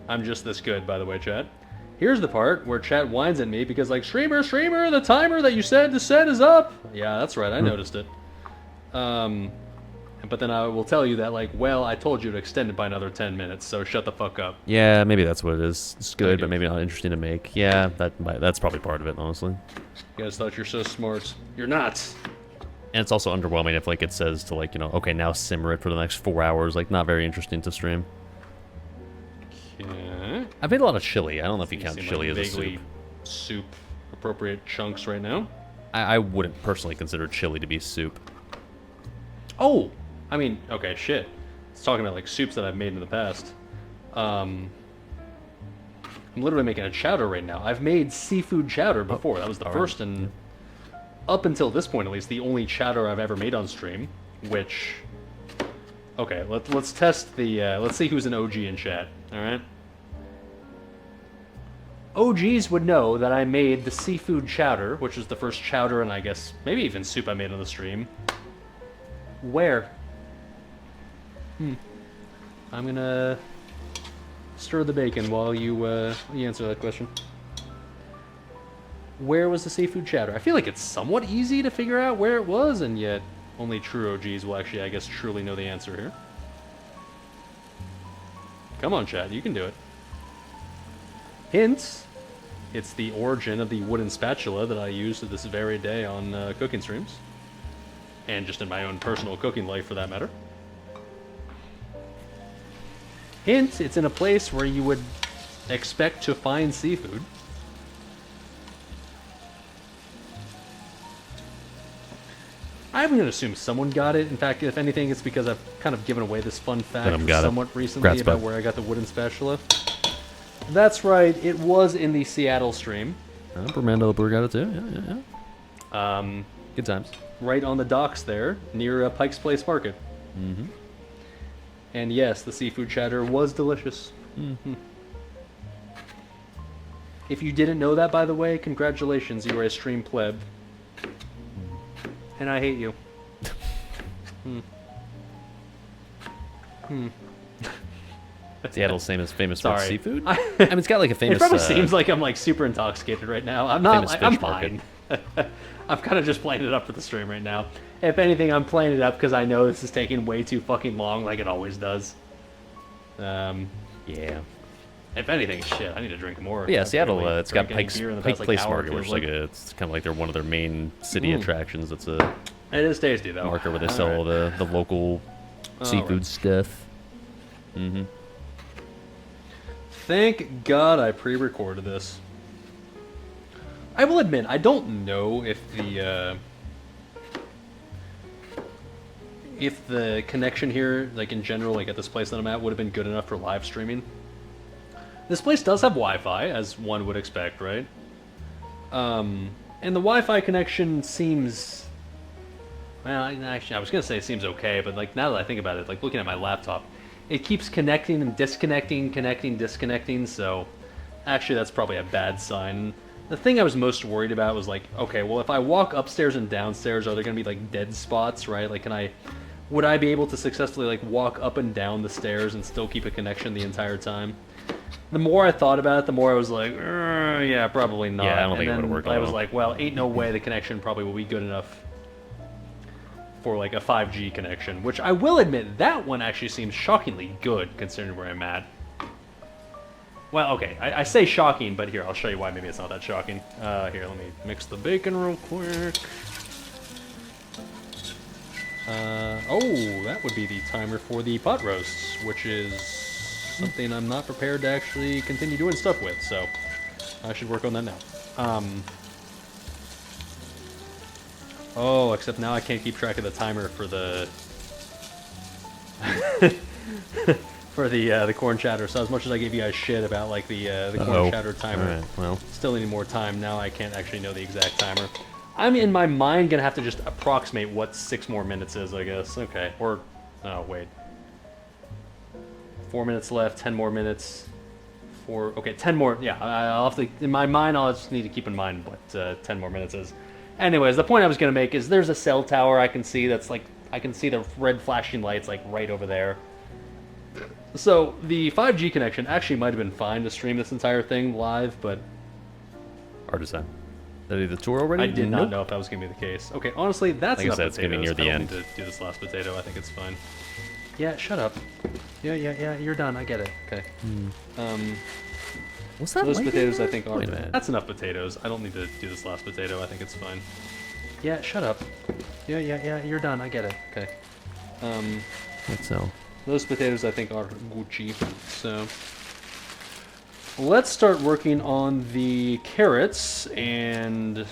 I'm just this good, by the way, chat. Here's the part where chat whines at me because, like, streamer, the timer that you said to set is up. Yeah, that's right. I noticed it. But then I will tell you that, like, well, I told you to extend it by another 10 minutes, so shut the fuck up. Yeah, maybe that's what it is. It's good, Thank but you. maybe not interesting to make. Yeah, that's probably part of it, honestly. You guys thought you're so smart. You're not. And it's also underwhelming if, like, it says to, like, you know, okay, now simmer it for the next 4 hours. Like, not very interesting to stream. Okay. I've made a lot of chili. I don't know if you These count seem chili like as a vaguely soup. soup appropriate chunks right now. I wouldn't personally consider chili to be soup. Oh! I mean, okay, shit. It's talking about, like, soups that I've made in the past. I'm literally making a chowder right now. I've made seafood chowder before. That was the first and, up until this point at least, the only chowder I've ever made on stream. Which... Okay, let's test the... let's see who's an OG in chat, alright? OGs would know that I made the seafood chowder, which was the first chowder and I guess maybe even soup I made on the stream. Where? I'm gonna stir the bacon while you answer that question. Where was the seafood chowder? I feel like it's somewhat easy to figure out where it was, and yet only true OGs will actually, I guess, truly know the answer here. Come on, chat, you can do it. Hint, it's the origin of the wooden spatula that I use to this very day on cooking streams. And just in my own personal cooking life, for that matter. Hint, it's in a place where you would expect to find seafood. I'm going to assume someone got it. In fact, if anything, it's because I've kind of given away this fun fact got it. somewhat recently Congrats, about bud. where I got the wooden spatula. That's right, it was in the Seattle stream. Brando the Brewer got it too. Yeah. Good times. Right on the docks there, near Pike's Place Market. Mm-hmm. And yes, the seafood chowder was delicious. Mm-hmm. If you didn't know that, by the way, congratulations, you are a stream pleb. And I hate you. Seattle's famous for its Sorry. seafood. I mean, it's got like a famous. It probably seems like I'm like super intoxicated right now. I'm not. famous Like, I'm fish market. fine. I'm kind of just playing it up for the stream right now. If anything, I'm playing it up because I know this is taking way too fucking long, like it always does. Yeah. If anything, shit, I need to drink more. But yeah, I've Seattle. barely It's got drank any Pike's beer in the Pike past, like, Place hour, Market, feels which is like it's kind of like they're one of their main city attractions. It's a It is tasty though. market where they All sell right. all the local seafood right. stuff. Mm-hmm. Thank God I pre-recorded this. I will admit, I don't know if the connection here, like in general, like at this place that I'm at, would have been good enough for live streaming. This place does have Wi-Fi, as one would expect, right? And the Wi-Fi connection seems... Well, actually, I was gonna say it seems okay, but like now that I think about it, like looking at my laptop, it keeps connecting and disconnecting, connecting, disconnecting, so actually that's probably a bad sign. The thing I was most worried about was like, okay, well if I walk upstairs and downstairs, are there gonna be like dead spots, right? Like would I be able to successfully like walk up and down the stairs and still keep a connection the entire time? The more I thought about it, the more I was like, yeah, probably not. Yeah, I don't think it And would've then worked I was well. like, well, ain't no way the connection probably will be good enough for like a 5G connection, which I will admit that one actually seems shockingly good considering where I'm at. Well, okay, I say shocking, but here, I'll show you why maybe it's not that shocking. Here, let me mix the bacon real quick. Oh, that would be the timer for the pot roasts, which is something I'm not prepared to actually continue doing stuff with, so I should work on that now. Oh, except now I can't keep track of the timer for the for the corn chowder. So as much as I gave you guys shit about like the corn chowder timer, All right, well, still needing more time. Now I can't actually know the exact timer. I'm in my mind gonna have to just approximate what 6 more minutes is, I guess. Okay, or no, wait. 4 minutes left. 10 more minutes. Okay, 10 more. Yeah, I'll have to. In my mind, I'll just need to keep in mind what 10 more minutes is. Anyways, the point I was gonna make is there's a cell tower I can see that's like I can see the red flashing lights like right over there. So the 5G connection actually might have been fine to stream this entire thing live, but artisan. Did the tour already? I did Nope. not know if that was gonna be the case. Okay, honestly, that's Like I enough said, it's gonna be potatoes. near the I don't end. need to do this last potato. I think it's fine. Yeah, shut up. Yeah. You're done. I get it. Okay. What's that? Those light potatoes, in I think, there? are. Wait a minute. That's enough potatoes. I don't need to do this last potato. I think it's fine. Yeah, shut up. Yeah. You're done. I get it. Okay. Let's sell. Those potatoes, I think, are Gucci. So let's start working on the carrots and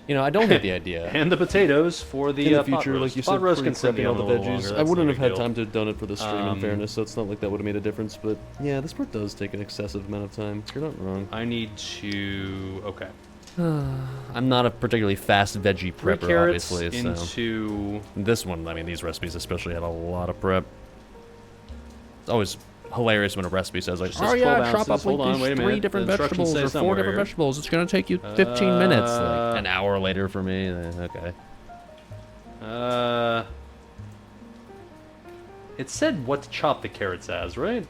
You know, I don't get the idea. the potatoes for the, In the pot future, roast. like you Pot said, roast pretty can sit prepping all down the a little veggies. longer, I that's wouldn't no have big had deal. time to have done it for the stream, in fairness, so it's not like that would have made a difference. But yeah, this part does take an excessive amount of time. You're not wrong. I need to. Okay. I'm not a particularly fast veggie 3 prepper, carrots obviously. So into. this one, I mean, these recipes especially had a lot of prep. It's always hilarious when a recipe says like, Says "Oh 12 yeah, chop ounces. up Hold like on, these wait a 3 minute. different The instructions vegetables say or 4 somewhere different here. vegetables. It's gonna take you 15 minutes." Like an hour later for me. Okay. It said what to chop the carrots as, right?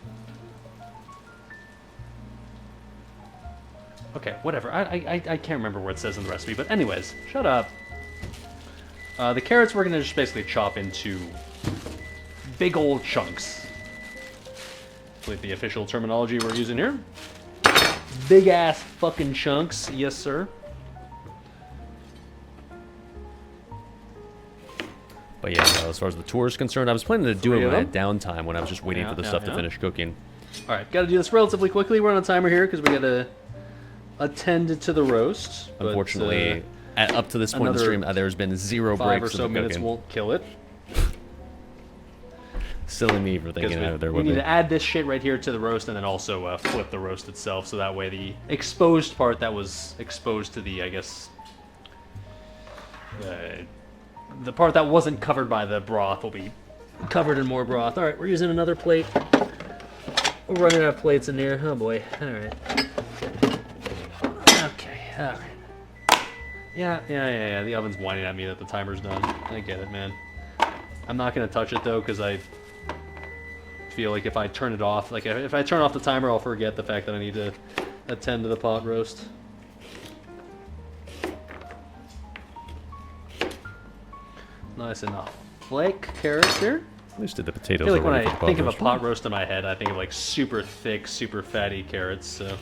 Okay, whatever. I can't remember what it says in the recipe, but anyways, shut up. The carrots we're gonna just basically chop into big old chunks. With the official terminology we're using here. Big ass fucking chunks, yes sir. But yeah, no, as far as the tour is concerned, I was planning to do 3 it of when I had them? downtime when I was just waiting Yeah, for the yeah, stuff to yeah. finish cooking. All right, got to do this relatively quickly. We're on a timer here because we got to attend to the roast. but, Unfortunately, up to this point in the another stream, there's been 0 5 or breaks so in the minutes cooking. won't kill it. Silly me for Because thinking there we would need be. to add this shit right here to the roast and then also flip the roast itself so that way the exposed part that was exposed to the, I guess, the part that wasn't covered by the broth will be covered in more broth. All right, we're using another plate. We're running out of plates in here. Oh boy. All right. Okay. All right. Yeah. The oven's whining at me that the timer's done. I get it, man. I'm not gonna touch it though because I feel like if I turn it off, like if I turn off the timer, I'll forget the fact that I need to attend to the pot roast. Nice enough. Flake carrots here. At least did the I potatoes feel like when already I for the think of a roast. pot roast in my head, I think of like super thick, super fatty carrots. So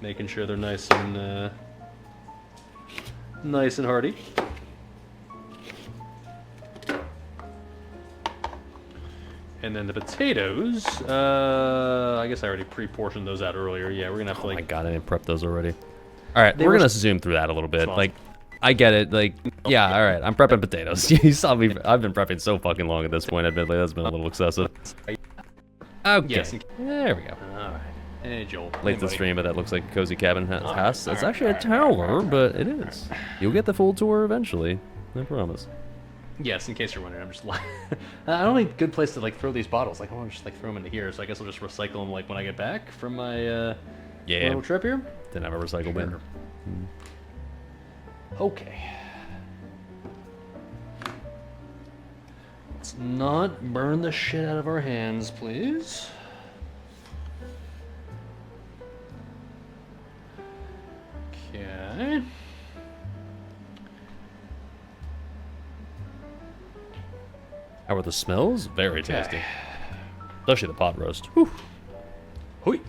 making sure they're nice and hearty. And then the potatoes, I guess I already pre-portioned those out earlier. Yeah, we're gonna have to Oh my like. god, I didn't prep those already. All right, They we're were gonna zoom through that a little bit. small. Like, I get it. Like, yeah, all right, I'm prepping potatoes. You saw me. I've been prepping so fucking long at this point. Admittedly, that's been a little excessive. Okay, Yes. there we go. All right. Hey Joel. Late Hey, to the buddy. stream, but that looks like a cozy cabin house. It's all actually a tower, but it is. You'll get the full tour eventually. I promise. Yes, in case you're wondering, I'm just like, I don't need a good place to like throw these bottles. Like I want to just like throw them into here. So I guess I'll just recycle them like when I get back from my Yeah, little trip here. didn't have a recycle bin. Sure. Okay. Let's not burn the shit out of our hands, please. Okay. How are the smells? Very Okay. tasty. Especially the pot roast. Whew. Hoi.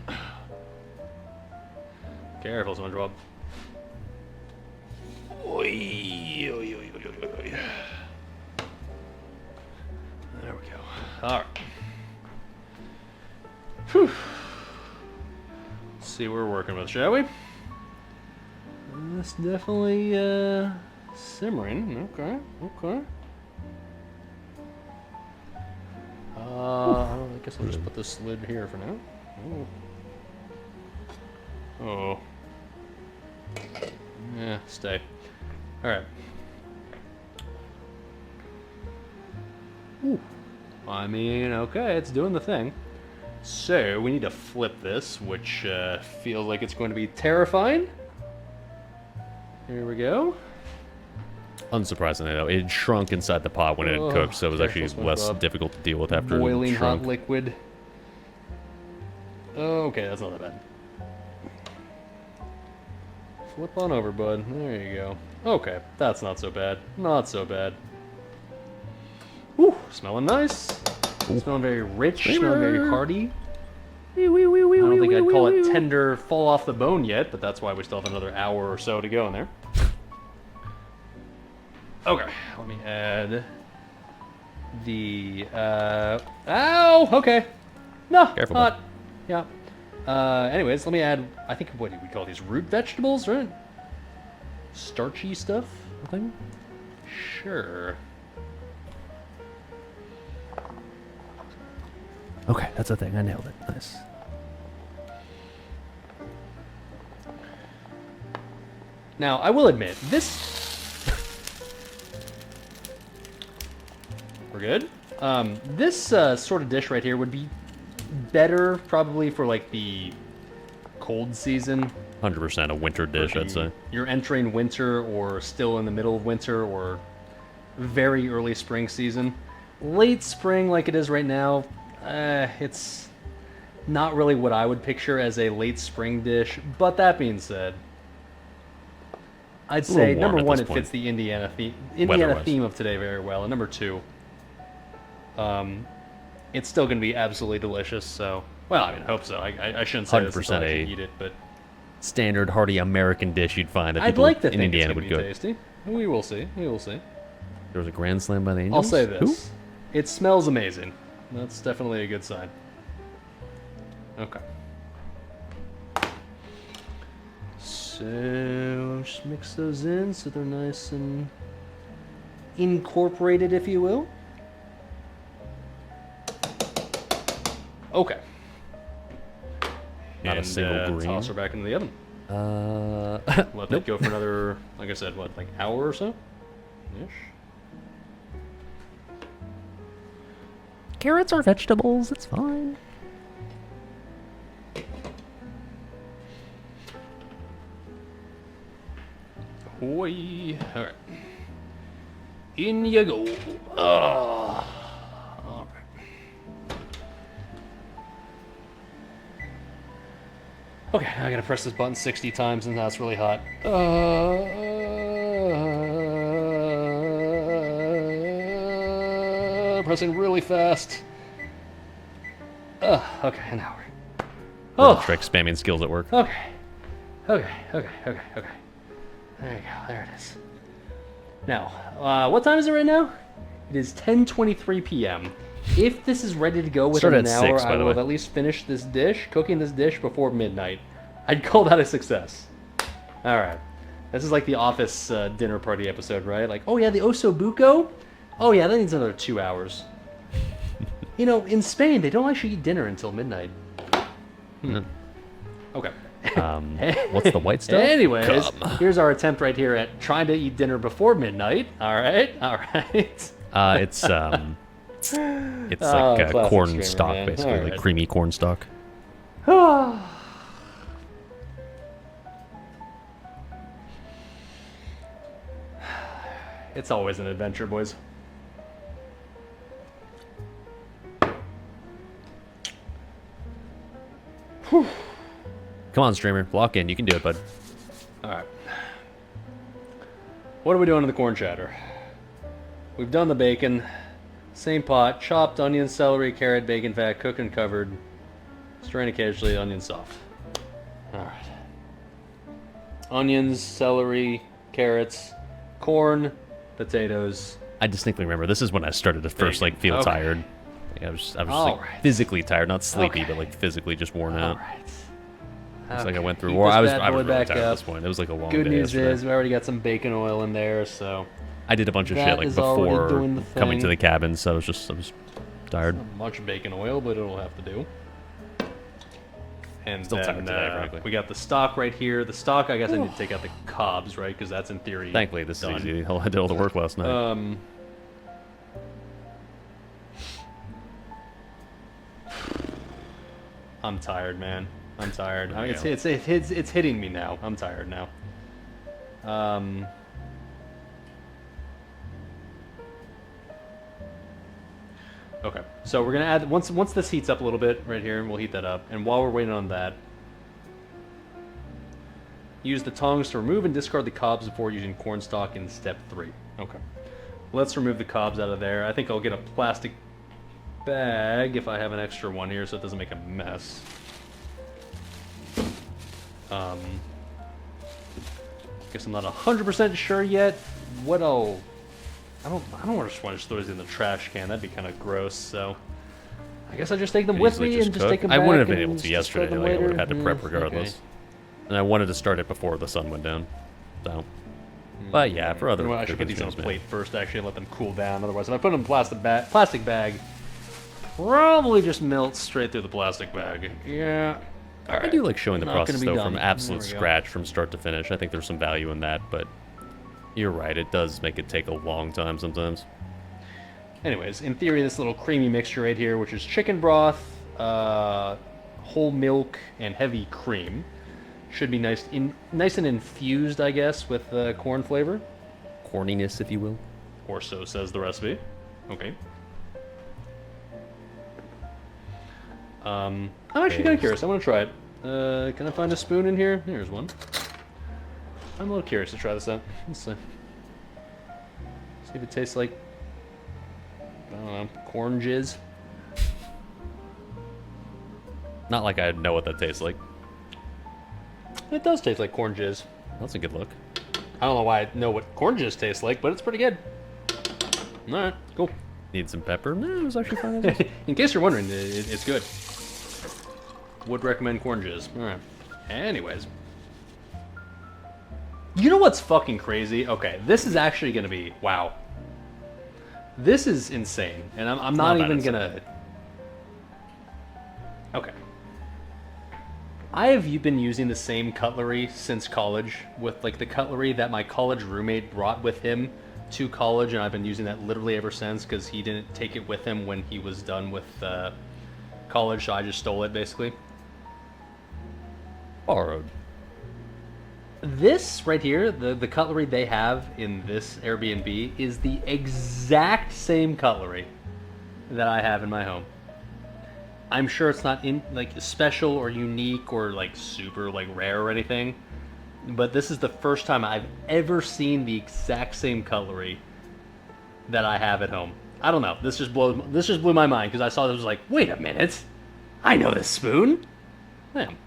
Careful, SpongeBob. Oi, oi, oi, oi, oi, oi. There we go. All right. Whew. Let's see what we're working with, shall we? That's definitely simmering. Okay, okay. I guess I'll just put this lid here for now. Oh. Oh. Yeah, stay. Alright. I mean, okay, it's doing the thing. So, we need to flip this, which feels like it's going to be terrifying. Here we go. Unsurprisingly, though, it shrunk inside the pot when it Oh, had cooked, so it was careful, actually less SpongeBob. difficult to deal with after Boiling it shrunk. hot liquid. Okay, that's not that bad. Flip on over, bud. There you go. Okay, that's not so bad. Not so bad. Whew, smelling nice. Smelling very rich, smelling very hearty. I don't think I'd call it tender, fall off the bone yet, but that's why we still have another hour or so to go in there. Okay, let me add the, ow, okay. No, Careful, not, yeah. Anyways, let me add, I think, what do we call these, root vegetables, right? Starchy stuff, I think? Sure. Okay, that's a thing. I nailed it. Nice. Now, I will admit, this... We're good? This sort of dish right here would be better probably for like the cold season. 100% a winter dish, I'd say. You're entering winter or still in the middle of winter or very early spring season. Late spring like it is right now, it's not really what I would picture as a late spring dish. But that being said, I'd little say warm number at one, this it fits point. the Indiana Weather-wise. theme of today very well. And number two, it's still going to be absolutely delicious. So, well, I mean, I hope so. I shouldn't say this 100% until I a can eat it, but Standard hearty American dish you'd find that I'd people like to in think Indiana it's would going to go. be tasty. We will see. We will see. There was a grand slam by the Angels. I'll say Who? this: it smells amazing. That's definitely a good sign. Okay. So just mix those in so they're nice and incorporated, if you will. Okay. Not a And, single green. Toss her back into the oven. Let that go for another, like I said, what, like hour or so? Ish. Carrots are vegetables. It's fine. Hoi. Alright. In you go. Oh. Alright. I gotta press this button 60 times and that's really hot. Pressing really fast. Okay, an hour. Oh. Trick spamming skills at work. Okay. There you go. There it is. Now, what time is it right now? It is 10:23 p.m. If this is ready to go within an hour, I will have at least finished this dish, cooking this dish before midnight. I'd call that a success. All right. This is like the Office dinner party episode, right? Like, oh yeah, the osobuco? Oh yeah, that needs another 2 hours. You know, in Spain, they don't actually eat dinner until midnight. Okay. What's the white stuff? Anyways, here's our attempt right here at trying to eat dinner before midnight. All right. It's like corn streamer, stock, man. basically, All like right. creamy corn stock. It's always an adventure, boys. Come on, streamer, lock in. You can do it, bud. All right. What are we doing in the corn chowder? We've done the bacon. Same pot. Chopped onion, celery, carrot, bacon fat, cooked and covered. Strain occasionally, onion soft. All right. Onions, celery, carrots, corn, potatoes. I distinctly remember this is when I started to first like feel Okay. tired. Like, I was All like right. physically tired, not sleepy, Okay. but like physically just worn All out. right. It's like I went through. Heat Or this I was bad boy really back tired at up. this point. It was like a long Good day news yesterday. is we already got some bacon oil in there, so I did a bunch of that shit like is already before doing the coming to thing. the cabin, so I was tired. not much bacon oil, but it'll have to do. And Still then tired today, frankly. we got the stock right here. The stock, I guess I need to take out the cobs, right? Because that's in theory Thankfully, this done. is easy. I did all the work last night. I'm tired, man. I'm tired. I mean, Yeah. it's hitting me now. I'm tired now. Okay, so we're gonna add once this heats up a little bit right here, and we'll heat that up. And while we're waiting on that, use the tongs to remove and discard the cobs before using cornstalk in step 3. Okay, let's remove the cobs out of there. I think I'll get a plastic bag if I have an extra one here, so it doesn't make a mess. Guess I'm not 100% sure yet what I'll. I don't just want to throw these in the trash can. That'd be kind of gross. So I guess I just take them with Easily me and just cook. take them I back. wouldn't have been and able to just yesterday. throw them Like, I would have later. had to prep Okay. regardless. And I wanted to start it before the sun went down. So, but yeah, for other. You know what, I should put cooking these on a streams, plate first, actually, and let them cool down. Otherwise, if I put them in a plastic bag, probably just melts straight through the plastic bag. Yeah. All right. I do like showing the Not gonna process be though done. from absolute There we go. scratch, from start to finish. I think there's some value in that, but you're right. It does make it take a long time sometimes. Anyways, in theory, this little creamy mixture right here, which is chicken broth, whole milk, and heavy cream, should be nice and infused, I guess, with corn flavor. Corniness, if you will. Or so says the recipe. Okay. I'm actually kind of curious. I want to try it. Can I find a spoon in here? Here's one. I'm a little curious to try this out. Let's see. See if it tastes like, I don't know, corn jizz. Not like I know what that tastes like. It does taste like corn jizz. That's a good look. I don't know why I know what corn jizz tastes like, but it's pretty good. Alright, cool. Need some pepper? No, it was actually fine. as is. In case you're wondering, it's good. Would recommend corn jizz. Alright. Anyways. You know what's fucking crazy? Okay, this is actually gonna be, wow. This is insane, and I'm not not that even insane. gonna... Okay. I have been using the same cutlery since college, with like the cutlery that my college roommate brought with him to college, and I've been using that literally ever since because he didn't take it with him when he was done with college, so I just stole it basically. Borrowed. This right here, the cutlery they have in this Airbnb is the exact same cutlery that I have in my home. I'm sure it's not in like special or unique or like super like rare or anything, but this is the first time I've ever seen the exact same cutlery that I have at home. I don't know. This just blew my mind because I saw this was like, wait a minute, I know this spoon. Damn.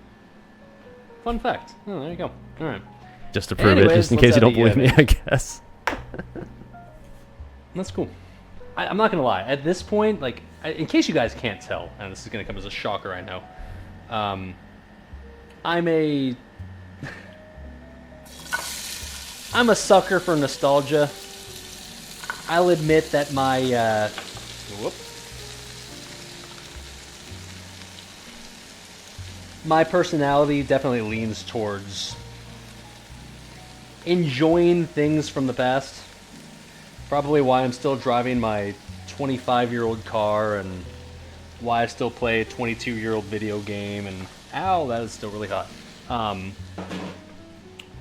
Fun fact. Oh, there you go. All right. Just to prove it, Anyways, just in let's case you have don't the, believe me, I guess. That's cool. I'm not gonna lie. At this point, like, in case you guys can't tell, and this is gonna come as a shocker, I know. I'm a sucker for nostalgia. I'll admit that my my personality definitely leans towards enjoying things from the past. Probably why I'm still driving my 25-year-old car and why I still play a 22-year-old video game and ow, that is still really hot.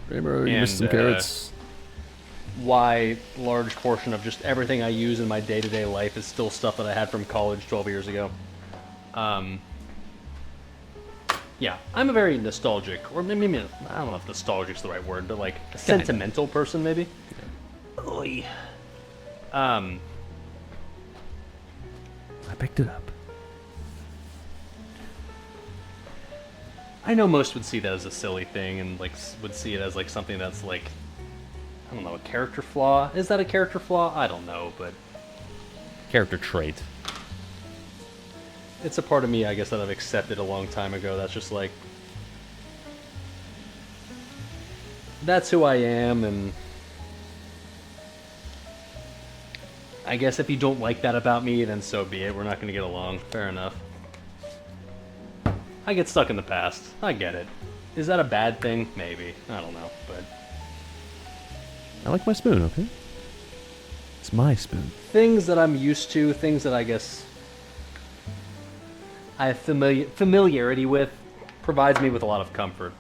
Rainbow, you missed some and, carrots. Why large portion of just everything I use in my day-to-day life is still stuff that I had from college 12 years ago. Yeah, I'm a very nostalgic, or maybe I don't know if nostalgic's the right word, but like a sentimental person, maybe. Oy. I picked it up. I know most would see that as a silly thing and like would see it as like something that's like, I don't know, a character flaw. Is that a character flaw? I don't know, but Character trait. it's a part of me, I guess, that I've accepted a long time ago. That's just like, that's who I am, and I guess if you don't like that about me, then so be it. We're not going to get along. Fair enough. I get stuck in the past. I get it. Is that a bad thing? Maybe. I don't know, but I like my spoon, okay? It's my spoon. things that I'm used to, things that I guess I have familiarity with, provides me with a lot of comfort.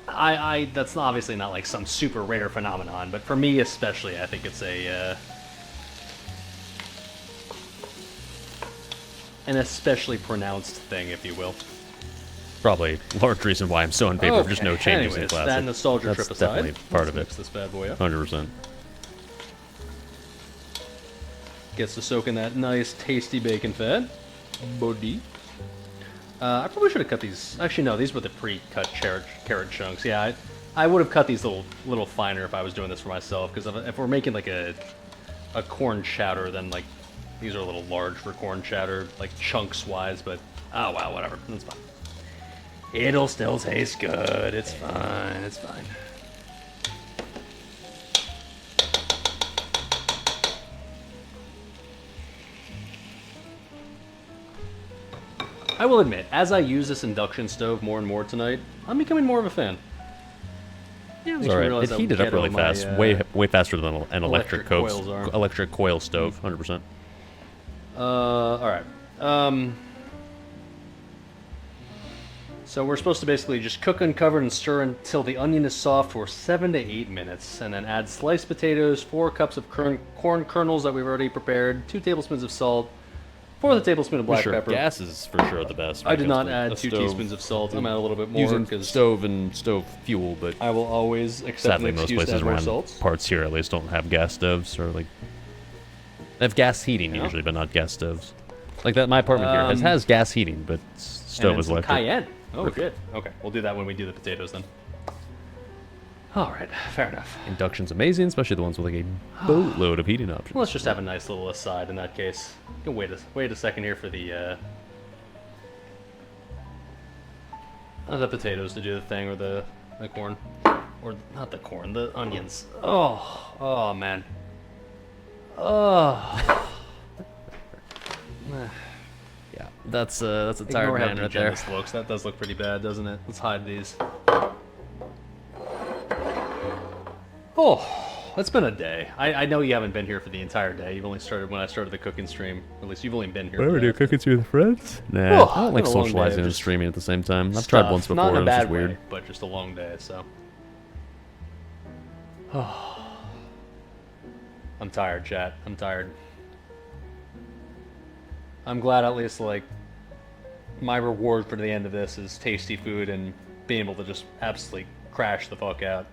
I that's obviously not like some super rare phenomenon, but for me especially, I think it's an especially pronounced thing, if you will. Probably a large reason why I'm so in favor of just no changes in Anyways, classic. that nostalgia That's trip aside, definitely part of let's it. mix this bad boy up. 100%. Gets to soak in that nice, tasty bacon fat. Body. I probably should have cut these. Actually, no, these were the pre-cut carrot chunks. Yeah, I would have cut these little finer if I was doing this for myself. Because if we're making like a corn chowder, then like these are a little large for corn chowder, like chunks wise. But oh wow, whatever, that's fine. It'll still taste good. It's fine. It's fine. I will admit, as I use this induction stove more and more tonight, I'm becoming more of a fan. Yeah, It's alright. It heated up really fast. Way faster than an electric coils are. electric coil stove, 100%. Alright. So we're supposed to basically just cook uncovered and stir until the onion is soft for 7 to 8 minutes, and then add sliced potatoes, 4 cups of corn kernels that we've already prepared, 2 tablespoons of salt, 1/4 tablespoon of black pepper. Gas is for sure the best. I did not add 2 teaspoons of salt. I'm at a little bit more Using because stove and stove fuel, but I will always accept sadly an most excuse to places add more around salt. parts here at least don't have gas stoves or like they have gas heating Yeah. usually, but not gas stoves. Like that, my apartment here has gas heating, but And stove then is some electric. cayenne. Oh, good. Okay, we'll do that when we do the potatoes then. All right, fair enough. Induction's amazing, especially the ones with like a boatload of heating options. Let's just have a nice little aside in that case. You can wait a second here for the potatoes to do the thing, or the corn, or not the corn, the onions. Oh man. Oh. Yeah, that's a tired Ignore how man right there. this looks. That does look pretty bad, doesn't it? Let's hide these. Oh, it's been a day. I know you haven't been here for the entire day. You've only started when I started the cooking stream. Or at least you've only been here. Whatever, for do the- cooking with friends? Nah, Oh, I don't like been a long day socializing of and just streaming at the same time. I've Stuff. tried once before, Not in a and it's just bad weird. way, but just a long day. So. I'm tired, chat. I'm tired. I'm glad at least like my reward for the end of this is tasty food and being able to just absolutely crash the fuck out.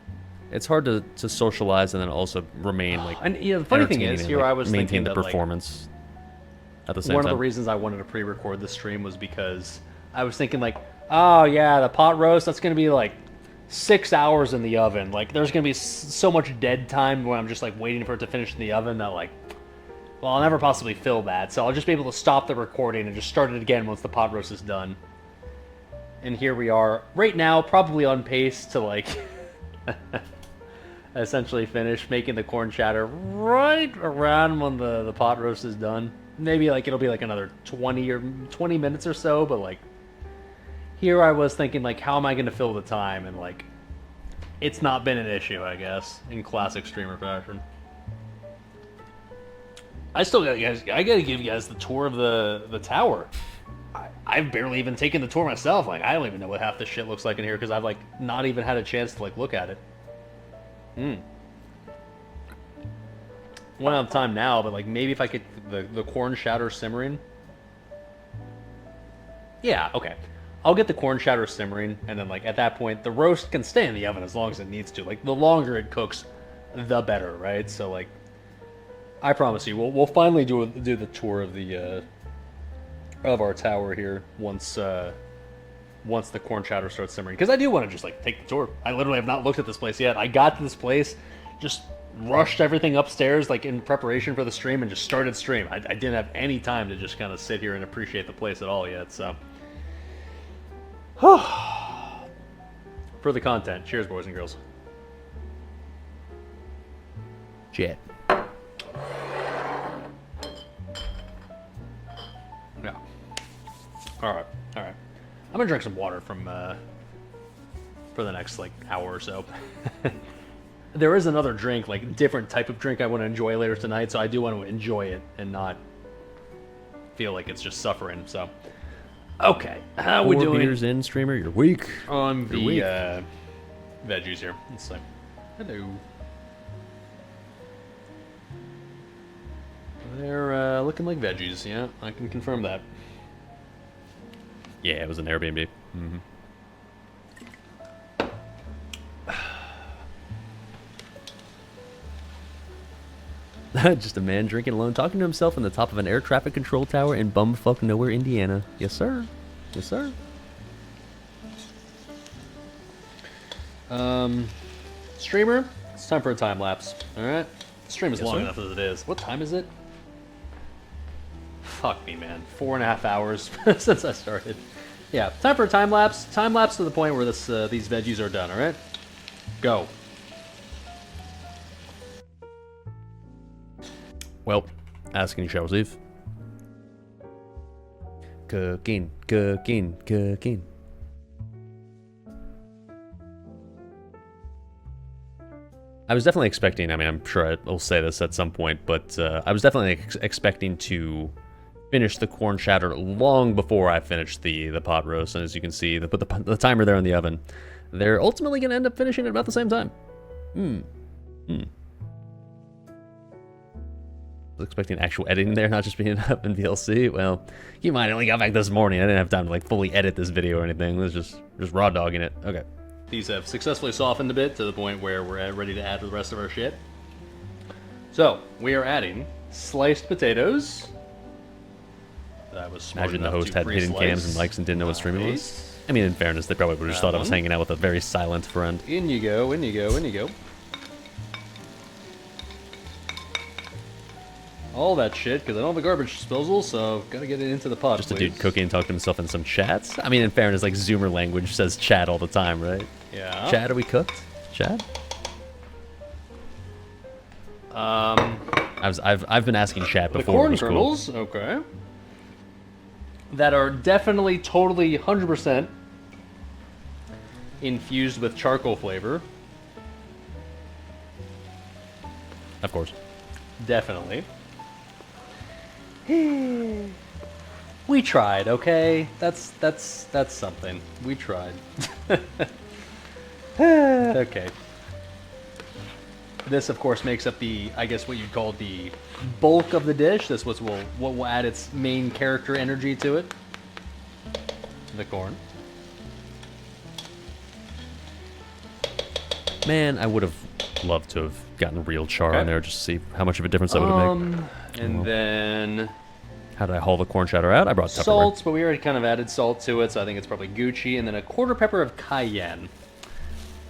It's hard to socialize and then also remain like. And the funny thing entertaining is, and, here like, I was maintain thinking the that, performance at the same one time. of the reasons I wanted to pre-record the stream was because I was thinking like, oh yeah, the pot roast, that's gonna be like 6 hours in the oven. Like there's gonna be so much dead time when I'm just like waiting for it to finish in the oven that like, well, I'll never possibly fill that. So I'll just be able to stop the recording and just start it again once the pot roast is done. And here we are, right now, probably on pace to like essentially finish making the corn chowder right around when the pot roast is done. Maybe like it'll be like another 20 minutes or so, but like here I was thinking like, how am I going to fill the time? And like, it's not been an issue, I guess, in classic streamer fashion. I gotta give you guys the tour of the tower. I've barely even taken the tour myself. Like, I don't even know what half this shit looks like in here because I've like not even had a chance to like look at it. Won't have time now, but like maybe if I could the corn chowder simmering. Yeah, okay. I'll get the corn chowder simmering, and then like at that point, the roast can stay in the oven as long as it needs to. Like the longer it cooks, the better, right? So like, I promise you, we'll finally do the tour of the of our tower here once the corn chowder starts simmering. Because I do want to just like take the tour. I literally have not looked at this place yet. I got to this place, just rushed everything upstairs like in preparation for the stream, and just started stream. I didn't have any time to just kind of sit here and appreciate the place at all yet. So, for the content, cheers, boys and girls. Jet. Yeah. All right. I'm gonna drink some water from for the next like hour or so. There is another drink, like different type of drink I want to enjoy later tonight, so I do want to enjoy it and not feel like it's just suffering. So, okay, how we doing? 4 beers in, streamer. You're weak. On You're weak. the veggies here. Let's see. Hello. They're looking like veggies. Yeah, I can confirm that. Yeah, it was an Airbnb. Mm-hmm. Just a man drinking alone, talking to himself on the top of an air traffic control tower in bumfuck nowhere, Indiana. Yes, sir. Yes, sir. Streamer, it's time for a time lapse. All right, the stream is Yes, long sir. enough as it is. What time is it? Fuck me, man. 4.5 hours since I started. Yeah, time for a time lapse. Time lapse to the point where these veggies are done. All right, go. Well, asking shall receive. Cooking. I was definitely expecting, I mean, I'm sure I'll say this at some point, but I was definitely expecting to finish the corn chowder long before I finished the pot roast. And as you can see, they put the timer there in the oven. They're ultimately going to end up finishing at about the same time. I was expecting actual editing there, not just being up in VLC. Well, keep in mind, I only got back this morning. I didn't have time to like fully edit this video or anything. It was just raw dogging it. Okay. These have successfully softened a bit to the point where we're ready to add the rest of our shit. So, we are adding sliced potatoes. That was smart Imagine the enough host to had hidden pre-slice. cams and mics and didn't know what streaming was. Nice. I mean, in fairness, they probably would have just That thought I was one. hanging out with a very silent friend. In you go, in you go, in you go. All that shit, because I don't have a garbage disposal, so gotta get it into the pot. Just a please. dude cooking and talking to himself in some chats. I mean, in fairness, like Zoomer language says chat all the time, right? Yeah. Chad, are we cooked? Chad? I've been asking chat The before. It corn was cool. kernels, okay. That are definitely, totally, 100% infused with charcoal flavor. Of course. Definitely. We tried, okay? That's something. We tried. Okay. This, of course, makes up the, I guess, what you'd call the bulk of the dish. This was what will add its main character energy to it. the corn. Man, I would have loved to have gotten real char Okay. on there just to see how much of a difference that would have made. And then How did I haul the corn chowder out? I brought Tupperware. salt, but we already kind of added salt to it, so I think it's probably Gucci. And then a quarter pepper of cayenne.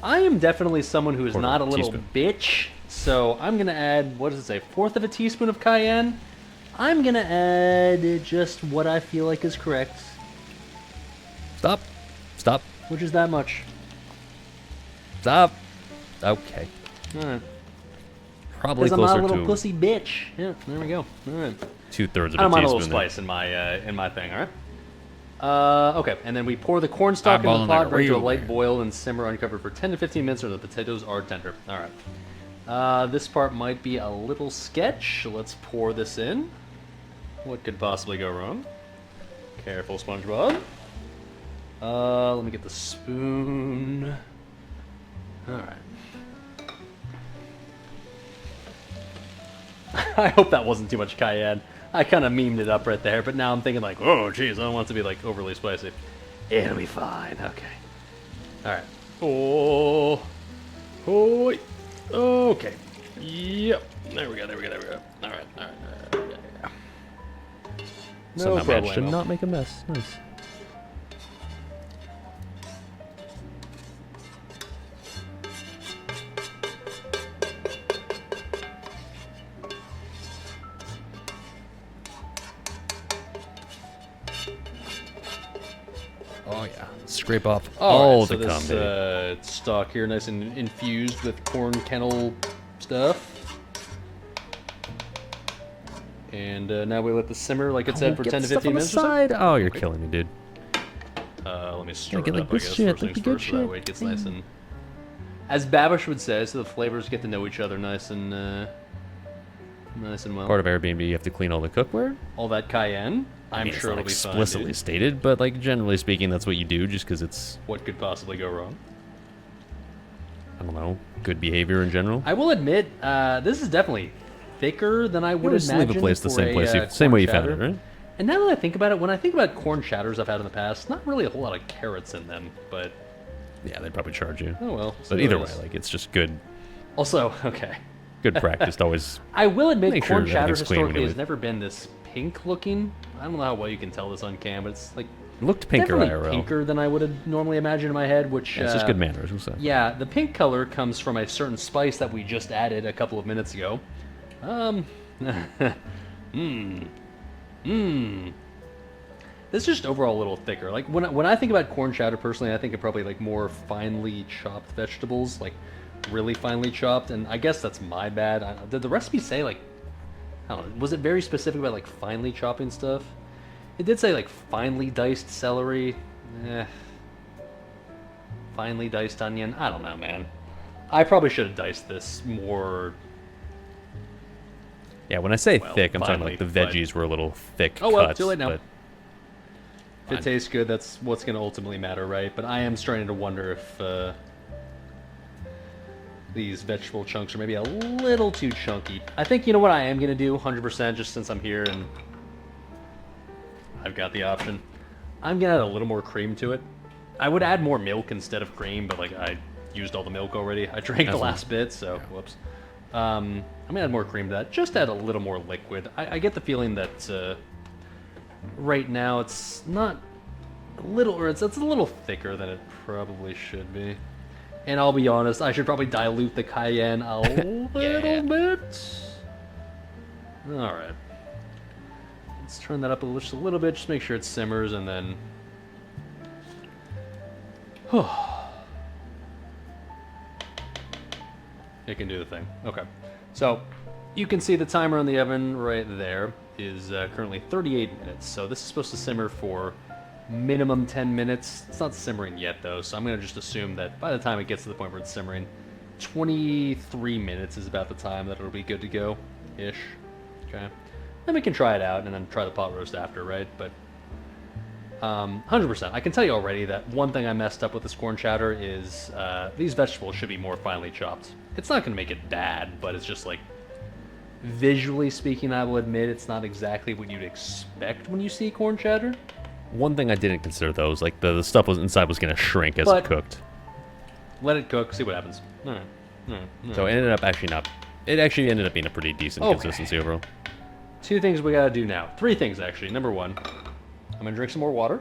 I am definitely someone who is Quarter not a little teaspoon. bitch, so I'm gonna add, what does it say, 1/4 of a teaspoon of cayenne? I'm gonna add just what I feel like is correct, Stop. Stop. which is that much. Stop. Okay. Alright. Probably Because I'm not closer a little to pussy bitch. Yeah, there we go. Alright. 2/3 of I don't a mind a little teaspoon. there. spice in my thing, alright? Okay, and then we pour the cornstalk into the Eyeballing like pot, a bring it to a real light man. boil, and simmer uncovered for 10 to 15 minutes or the potatoes are tender. Alright. This part might be a little sketch. Let's pour this in. What could possibly go wrong? Careful, SpongeBob. Let me get the spoon. Alright. I hope that wasn't too much cayenne. I kind of memed it up right there, but now I'm thinking like, oh, geez, I don't want it to be like overly spicy. It'll be fine. Okay. All right. Oh. Oh. Okay. Yep. There we go. There we go. There we go. All right. All right. All right. Yeah. No Somehow managed to problemo. not make a mess. Nice. Oh yeah. Scrape off all so the cum, this baby. stock here, nice and infused with corn kennel stuff. And now we let this simmer, like it said, for Get 10 to the stuff 15 on the minutes or so. side. Oh, you're killing me, dude. Let me stir get it like up, I this guess, shit, first like things the good first, so that shit. way it gets nice and... As Babish would say, so the flavors get to know each other nice and well. Part of Airbnb, you have to clean all the cookware. All that cayenne, I I'm mean, it's sure not it'll be fine, explicitly dude. stated, but like generally speaking, that's what you do, just because it's, What could possibly go wrong? I don't know, good behavior in general. I will admit, this is definitely thicker than I would Just imagine. leave a place the for same place, a, same corn way you found chowder. it, right? And now that I think about it, when I think about corn chowders I've had in the past, not really a whole lot of carrots in them, but Yeah, they'd probably charge you. oh well. But so either it way, is. like it's just good Also, okay. practice to always. I will admit, Make sure corn chowder everything's clean when historically you has leave. never been this pink looking. I don't know how well you can tell this on cam, but it's like It looked pinker definitely IRL. pinker than I would have normally imagined in my head. Which Yeah, it's just good manners, we'll say. Yeah, the pink color comes from a certain spice that we just added a couple of minutes ago. This is just overall a little thicker. Like when I think about corn chowder personally, I think of probably like more finely chopped vegetables, like really finely chopped. And I guess that's my bad. Did the recipe say like, I don't know, was it very specific about like finely chopping stuff? It did say like finely diced celery. Finely diced onion. I don't know, man. I probably should have diced this more. Yeah, when I say Well, thick, I'm talking finally, like the but- veggies were a little thick Oh, well, cuts. too late now. But If it tastes good, that's what's going to ultimately matter, right? But I am starting to wonder if these vegetable chunks are maybe a little too chunky. I think, you know what I am going to do, 100%, just since I'm here and I've got the option. I'm going to add a little more cream to it. I would add more milk instead of cream, but like I used all the milk already. I drank the That's last bit, so whoops. I'm going to add more cream to that. Just add a little more liquid. I get the feeling that... right now it's not a little, or it's a little thicker than it probably should be. And I'll be honest, I should probably dilute the cayenne a little bit. Alright. Let's turn that up just a little bit, just make sure it simmers, and then... It can do the thing. Okay. So, you can see the timer on the oven right there is currently 38 minutes. So this is supposed to simmer for minimum 10 minutes. It's not simmering yet though, so I'm going to just assume that by the time it gets to the point where it's simmering, 23 minutes is about the time that it'll be good to go, ish. Okay. Then we can try it out and then try the pot roast after, right? But 100%. I can tell you already that one thing I messed up with this corn chowder is these vegetables should be more finely chopped. It's not going to make it bad, but it's just like, visually speaking, I will admit it's not exactly what you'd expect when you see corn chowder. One thing I didn't consider though was like the stuff was inside was gonna shrink as But- it cooked. Let it cook, see what happens. All right. So it ended up actually not. It actually ended up being a pretty decent Okay. consistency overall. 2 things we gotta do now. 3 things, actually. Number 1, I'm gonna drink some more water.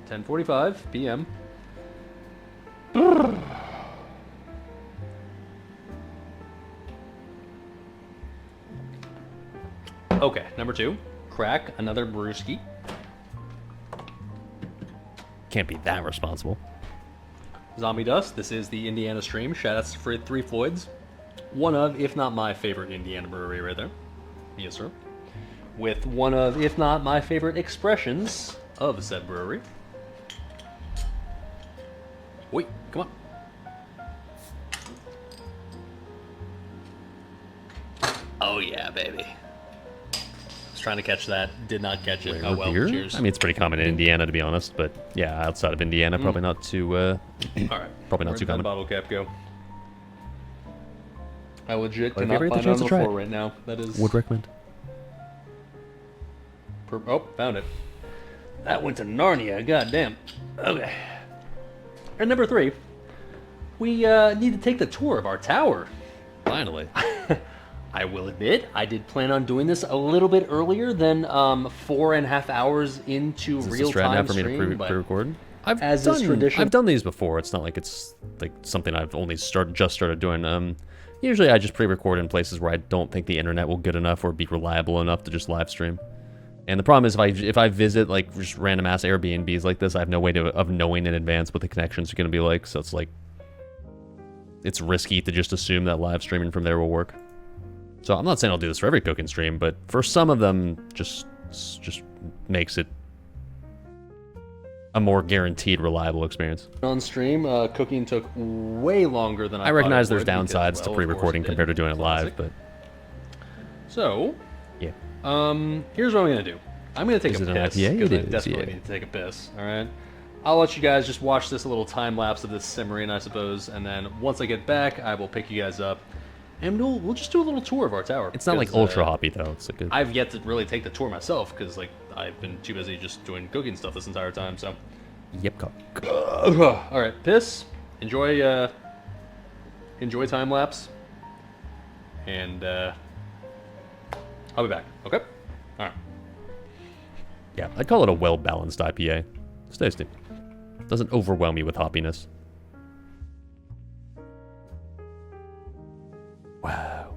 10:45 p.m. Okay, number 2, crack another brewski. Can't be that responsible. Zombie Dust, this is the Indiana stream. Shoutouts to Three Floyds. One of, if not my favorite Indiana brewery right there. Yes, sir. With one of, if not my favorite expressions of said brewery. Wait, come on. Oh yeah, baby. Was trying to catch that, did not catch it. Oh well, Beer? cheers. I mean, it's pretty common in Indiana to be honest, but yeah, outside of Indiana, probably not too. All right. Probably not Where'd too that common. bottle cap go? I legit Well, if cannot you ever get the find it on chance to the try floor it, right now. That is. Would recommend. Oh, found it. That went to Narnia. Goddamn. Okay. And number 3, we need to take the tour of our tower. Finally. I will admit, I did plan on doing this a little bit earlier than 4.5 hours into Is this a real strat now time for me to stream. But pre-record? I've as is tradition- I've done these before. It's not like it's like something I've only just started doing. Usually I just pre-record in places where I don't think the internet will good enough or be reliable enough to just live stream. And the problem is if I visit like just random ass Airbnbs like this, I have no way of knowing in advance what the connections are going to be like. So it's like it's risky to just assume that live streaming from there will work. So I'm not saying I'll do this for every cooking stream, but for some of them, just makes it a more guaranteed, reliable experience. on stream, cooking took way longer than I I recognize thought it there's would because, downsides well, to of pre-recording course it compared to did. doing it live, Classic. but So, yeah. here's what I'm gonna do. I'm gonna take Is a it an piss IPA? because It I is, desperately yeah. need to take a piss. All right. I'll let you guys just watch this little time lapse of this simmering, I suppose, and then once I get back, I will pick you guys up, and we'll just do a little tour of our tower. It's not like 'cause, ultra hoppy though. It's like a, I've yet to really take the tour myself because like I've been too busy just doing cooking stuff this entire time. So, yep cock. all right, piss. Enjoy time lapse, and I'll be back. Okay. All right. Yeah, I'd call it a well-balanced IPA. It's tasty. Doesn't overwhelm you with hoppiness. Wow.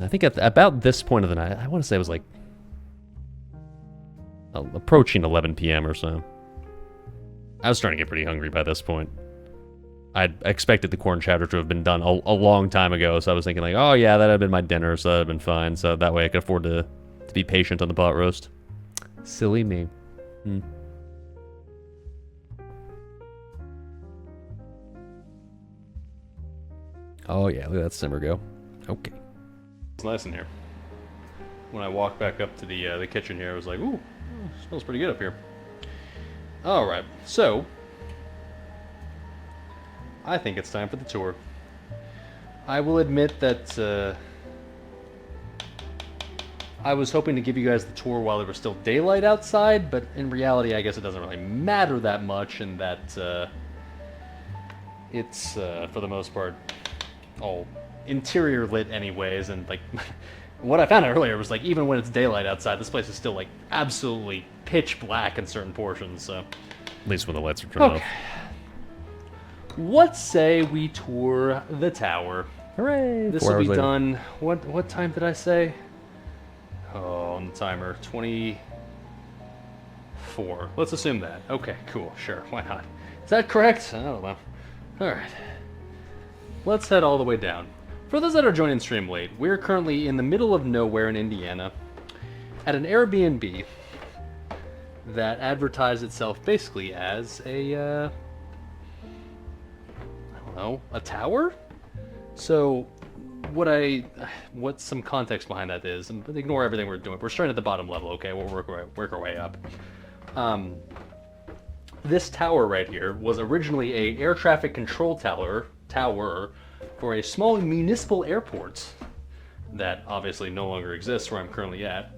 I think at about this point of the night, I want to say it was like approaching 11 p.m. or so. I was starting to get pretty hungry by this point. I'd expected the corn chowder to have been done a long time ago, so I was thinking like, oh yeah, that'd have been my dinner, so that'd have been fine. So that way I could afford to be patient on the pot roast. Silly me. Oh yeah, look at that simmer go. Okay. It's nice in here. When I walked back up to the kitchen here, I was like, ooh, smells pretty good up here. All right, so I think it's time for the tour. I will admit that I was hoping to give you guys the tour while there was still daylight outside, but in reality, I guess it doesn't really matter that much, and that it's for the most part all interior lit anyways, and like what I found out earlier was like even when it's daylight outside, this place is still like absolutely pitch black in certain portions. So At least when the lights are turned off. what say we tour the tower? Hooray! This 4 will hours be later. done. What time did I say? Oh, on the timer, 24. Let's assume that. Okay, cool, sure, why not? Is that correct? I don't know. All right. Let's head all the way down. For those that are joining stream late, we're currently in the middle of nowhere in Indiana at an Airbnb that advertised itself basically as a, I don't know, a tower? So, what's some context behind that is, and ignore everything we're doing. We're starting at the bottom level, okay? We'll work our way up. This tower right here was originally a air traffic control tower for a small municipal airport that obviously no longer exists where I'm currently at.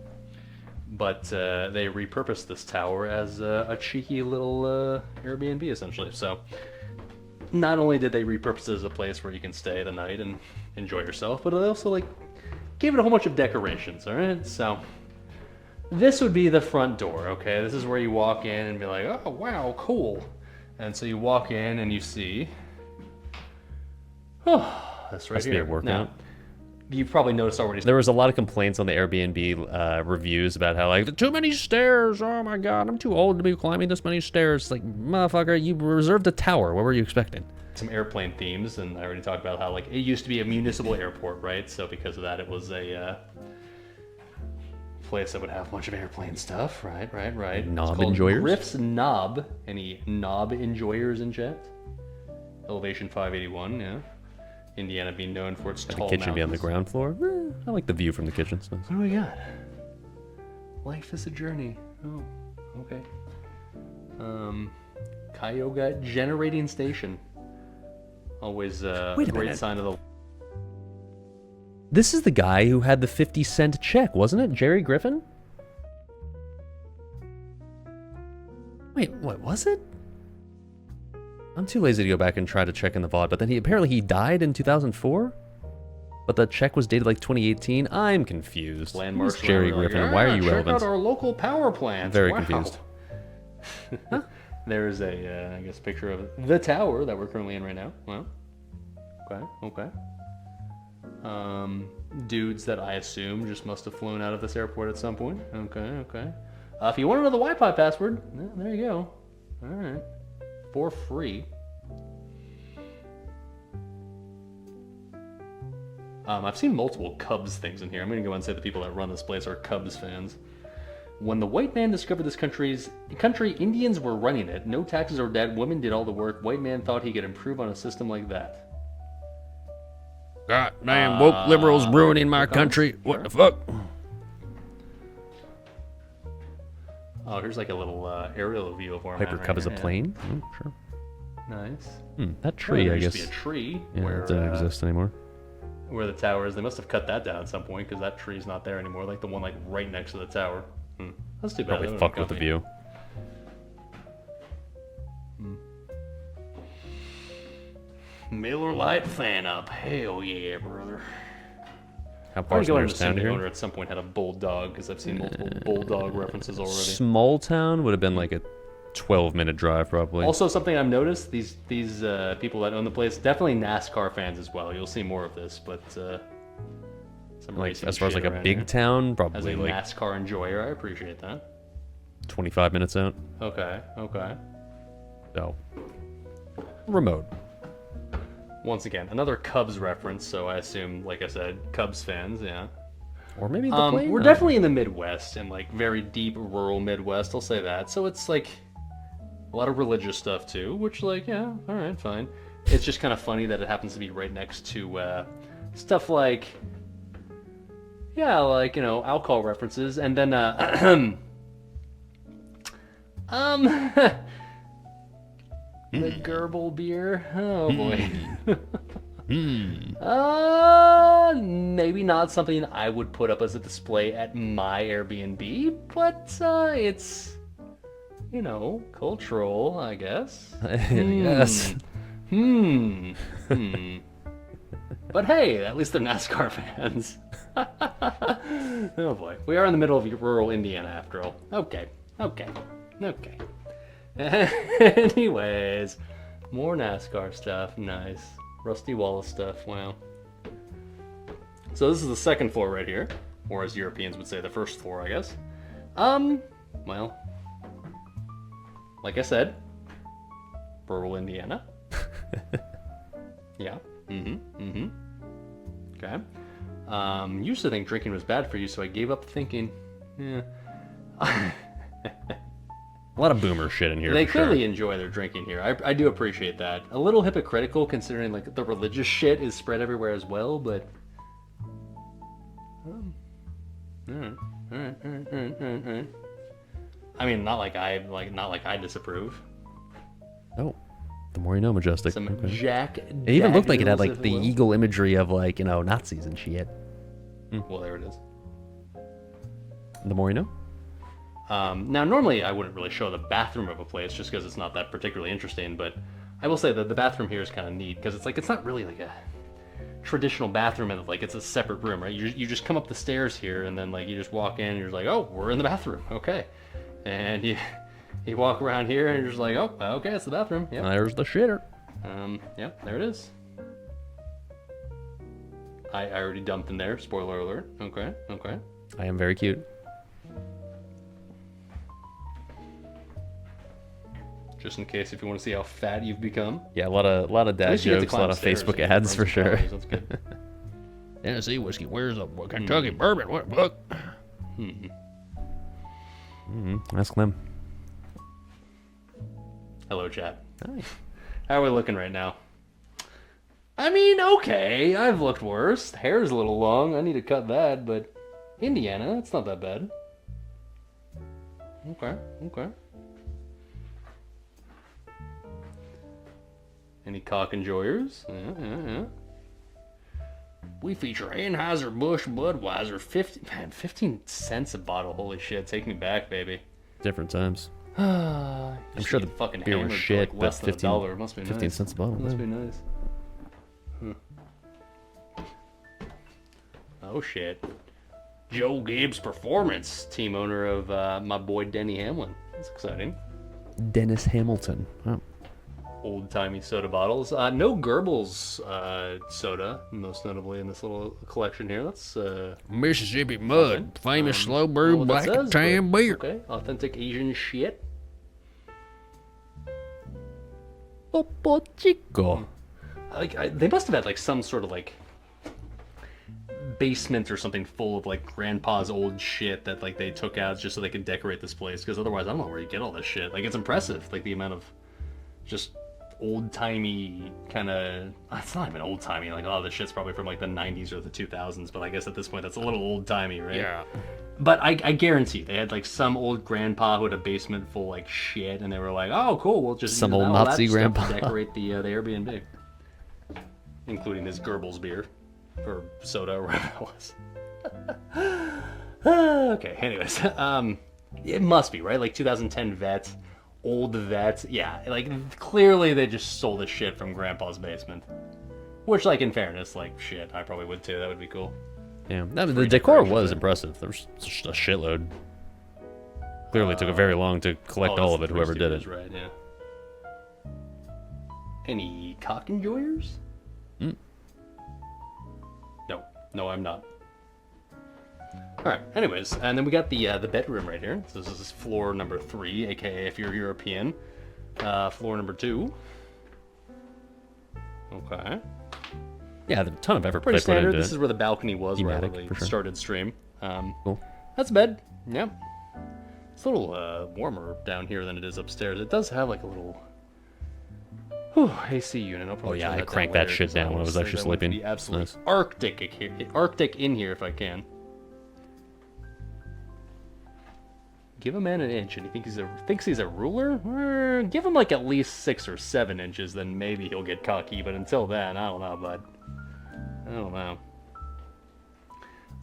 But they repurposed this tower as a cheeky little Airbnb, essentially. So not only did they repurpose it as a place where you can stay the night and enjoy yourself, but they also like gave it a whole bunch of decorations. All right, so this would be the front door. Okay, this is where you walk in and be like, oh wow, cool. And so you walk in and you see, oh, that's right Must be here. a workout. Now, you've probably noticed already. There was a lot of complaints on the Airbnb reviews about how, like, too many stairs. Oh my god, I'm too old to be climbing this many stairs. It's like, motherfucker, you reserved a tower. What were you expecting? Some airplane themes, and I already talked about how like it used to be a municipal airport, right? So because of that, it was a place that would have a bunch of airplane stuff, right? Knob It's called enjoyers? Griff's Knob. Any knob enjoyers in chat? Elevation 581, yeah. Indiana being known for its The tall kitchen be on the mountains. ground floor. I like the view from the kitchen. It's nice. What do we got? Life is a journey. Oh, okay. Cayuga Generating Station. Always a Wait a great minute. sign of the... This is the guy who had the 50-cent check, wasn't it? Jerry Griffin? Wait, what was it? I'm too lazy to go back and try to check in the VOD, but then he died in 2004? But the check was dated like 2018? I'm confused. Landmarks. Who's Jerry around, like, Griffin? Why are you check relevant? out our local power plant. Very Wow. confused. There's a, I guess, picture of the tower that we're currently in right now. Well, okay. Dudes that I assume just must have flown out of this airport at some point. Okay. If you want to know the Wi-Fi password, there you go. All right, for free. I've seen multiple Cubs things in here. I'm going to go and say the people that run this place are Cubs fans. When the white man discovered this country, Indians were running it. No taxes or debt. Women did all the work. White man thought he could improve on a system like that. God damn, woke liberals ruining my country. What the fuck? Oh, here's like a little aerial view of where I'm Piper at right Cub is a here, yeah. plane? Oh, sure. Nice. That tree, there I used guess. to be a tree Yeah, where, it doesn't exist anymore. where the tower is. They must have cut that down at some point because that tree's not there anymore. Like the one like right next to the tower. That's too bad. Probably That fucked would've with the got me. view. Miller Lite fan up. Hell yeah, brother. How I'm far going is to down assume the owner here? at some point had a bulldog because I've seen multiple bulldog references already. Small town would have been like a 12-minute drive, probably. Also, something I've noticed: these people that own the place definitely NASCAR fans as well. You'll see more of this, but some like racing as far as shit like a around big here. town, As a probably like NASCAR enjoyer, I appreciate that. 25 minutes out. Okay. So remote. Once again, another Cubs reference, so I assume, like I said, Cubs fans, yeah. Or maybe the plane. We're definitely in the Midwest, and like very deep rural Midwest, I'll say that. So it's like a lot of religious stuff too, which like, yeah, all right, fine. It's just kind of funny that it happens to be right next to stuff like, yeah, like, you know, alcohol references, and then the Gerbil beer. Oh boy. Maybe not something I would put up as a display at my Airbnb, but it's, you know, cultural, I guess. Yes. But hey, at least they're NASCAR fans. Oh boy. We are in the middle of rural Indiana after all. Okay. Anyways, more NASCAR stuff. Nice. Rusty Wallace stuff. Wow. So this is the second floor right here, or as Europeans would say, the first floor, I guess. Well, like I said, rural Indiana. Yeah. Okay. Used to think drinking was bad for you, so I gave up thinking. Yeah. A lot of boomer shit in here. They for sure. clearly enjoy their drinking here. I do appreciate that. A little hypocritical considering like the religious shit is spread everywhere as well, but all right. I mean, not like I disapprove. Oh, the more you know, Majestic. Some Okay. Jack. It even looked like it had Daniels, like if the will. eagle imagery of like, you know, Nazis and shit. Well, there it is. The more you know. Now, normally I wouldn't really show the bathroom of a place just because it's not that particularly interesting, but I will say that the bathroom here is kind of neat because it's not really like a traditional bathroom and like it's a separate room, right? You just come up the stairs here and then like you just walk in and you're just like, oh, we're in the bathroom, okay. And you walk around here and you're just like, oh, okay, it's the bathroom. Yep. There's the shitter. Yep, there it is. I already dumped in there, spoiler alert. Okay. I am very cute. Just in case if you want to see how fat you've become. Yeah, a lot of dad least you get to jokes, a lot climb of stairs Facebook and ads burn for some sure. calories, That's good. Tennessee whiskey, where's a Kentucky bourbon? What book? Ask them. Hello, chat. Hi. How are we looking right now? I mean, okay. I've looked worse. Hair's a little long. I need to cut that, but Indiana, it's not that bad. Okay. Any cock enjoyers? Yeah. We feature Anheuser-Busch Budweiser. 15 cents a bottle. Holy shit. Take me back, baby. Different times. I'm sure the fucking beer was hammered for, shit, like, but less than 15 $1. Must be 15 nice. cents a bottle. Must yeah. be nice. Oh shit. Joe Gibbs Performance, team owner of my boy Denny Hamlin. That's exciting. Dennis Hamilton. Oh. Old-timey soda bottles. No Goebbels soda, most notably in this little collection here. That's Mississippi Mud, famous slow I brew don't know what black that and says, tan but beer. Okay, authentic Asian shit. Popo Chico. They must have had like some sort of like basement or something full of like grandpa's old shit that like they took out just so they could decorate this place, because otherwise I don't know where you get all this shit. Like, it's impressive, like the amount of just old-timey kind of, it's not even old-timey, like a lot of this shit's probably from like the 90s or the 2000s, but I guess at this point that's a little old-timey, right? Yeah. But I guarantee they had like some old grandpa who had a basement full like shit, and they were like, oh cool, we'll just Some use old all that Nazi stuff to grandpa. decorate the Airbnb, including his Goebbels beer or soda or whatever it was. Okay, anyways, it must be right, like 2010 vet, old vet, yeah, like clearly they just stole the shit from grandpa's basement, which, like, in fairness, like, shit, I probably would too. That would be cool. Yeah, the Free decor decorations was there. impressive. There was just a shitload. Clearly took a very long to collect all of it, whoever did it. Right, yeah. Any cock enjoyers? No, I'm not. All right. Anyways, and then we got the bedroom right here. So this is floor number 3, aka if you're European, floor number 2. Okay. Yeah, a ton of effort Pretty they put standard. into This it. is where the balcony was, where I Thematic, really for sure. started stream. Cool. That's bed. Yeah. It's a little warmer down here than it is upstairs. It does have like a little AC unit. I'll probably yeah, turn I that cranked down that later, shit 'cause down when I wanna was say actually that would sleeping. be absolutely Nice. Arctic in here if I can. Give a man an inch and he thinks he's a ruler? Give him like at least 6 or 7 inches, then maybe he'll get cocky. But until then, I don't know, bud. I don't know.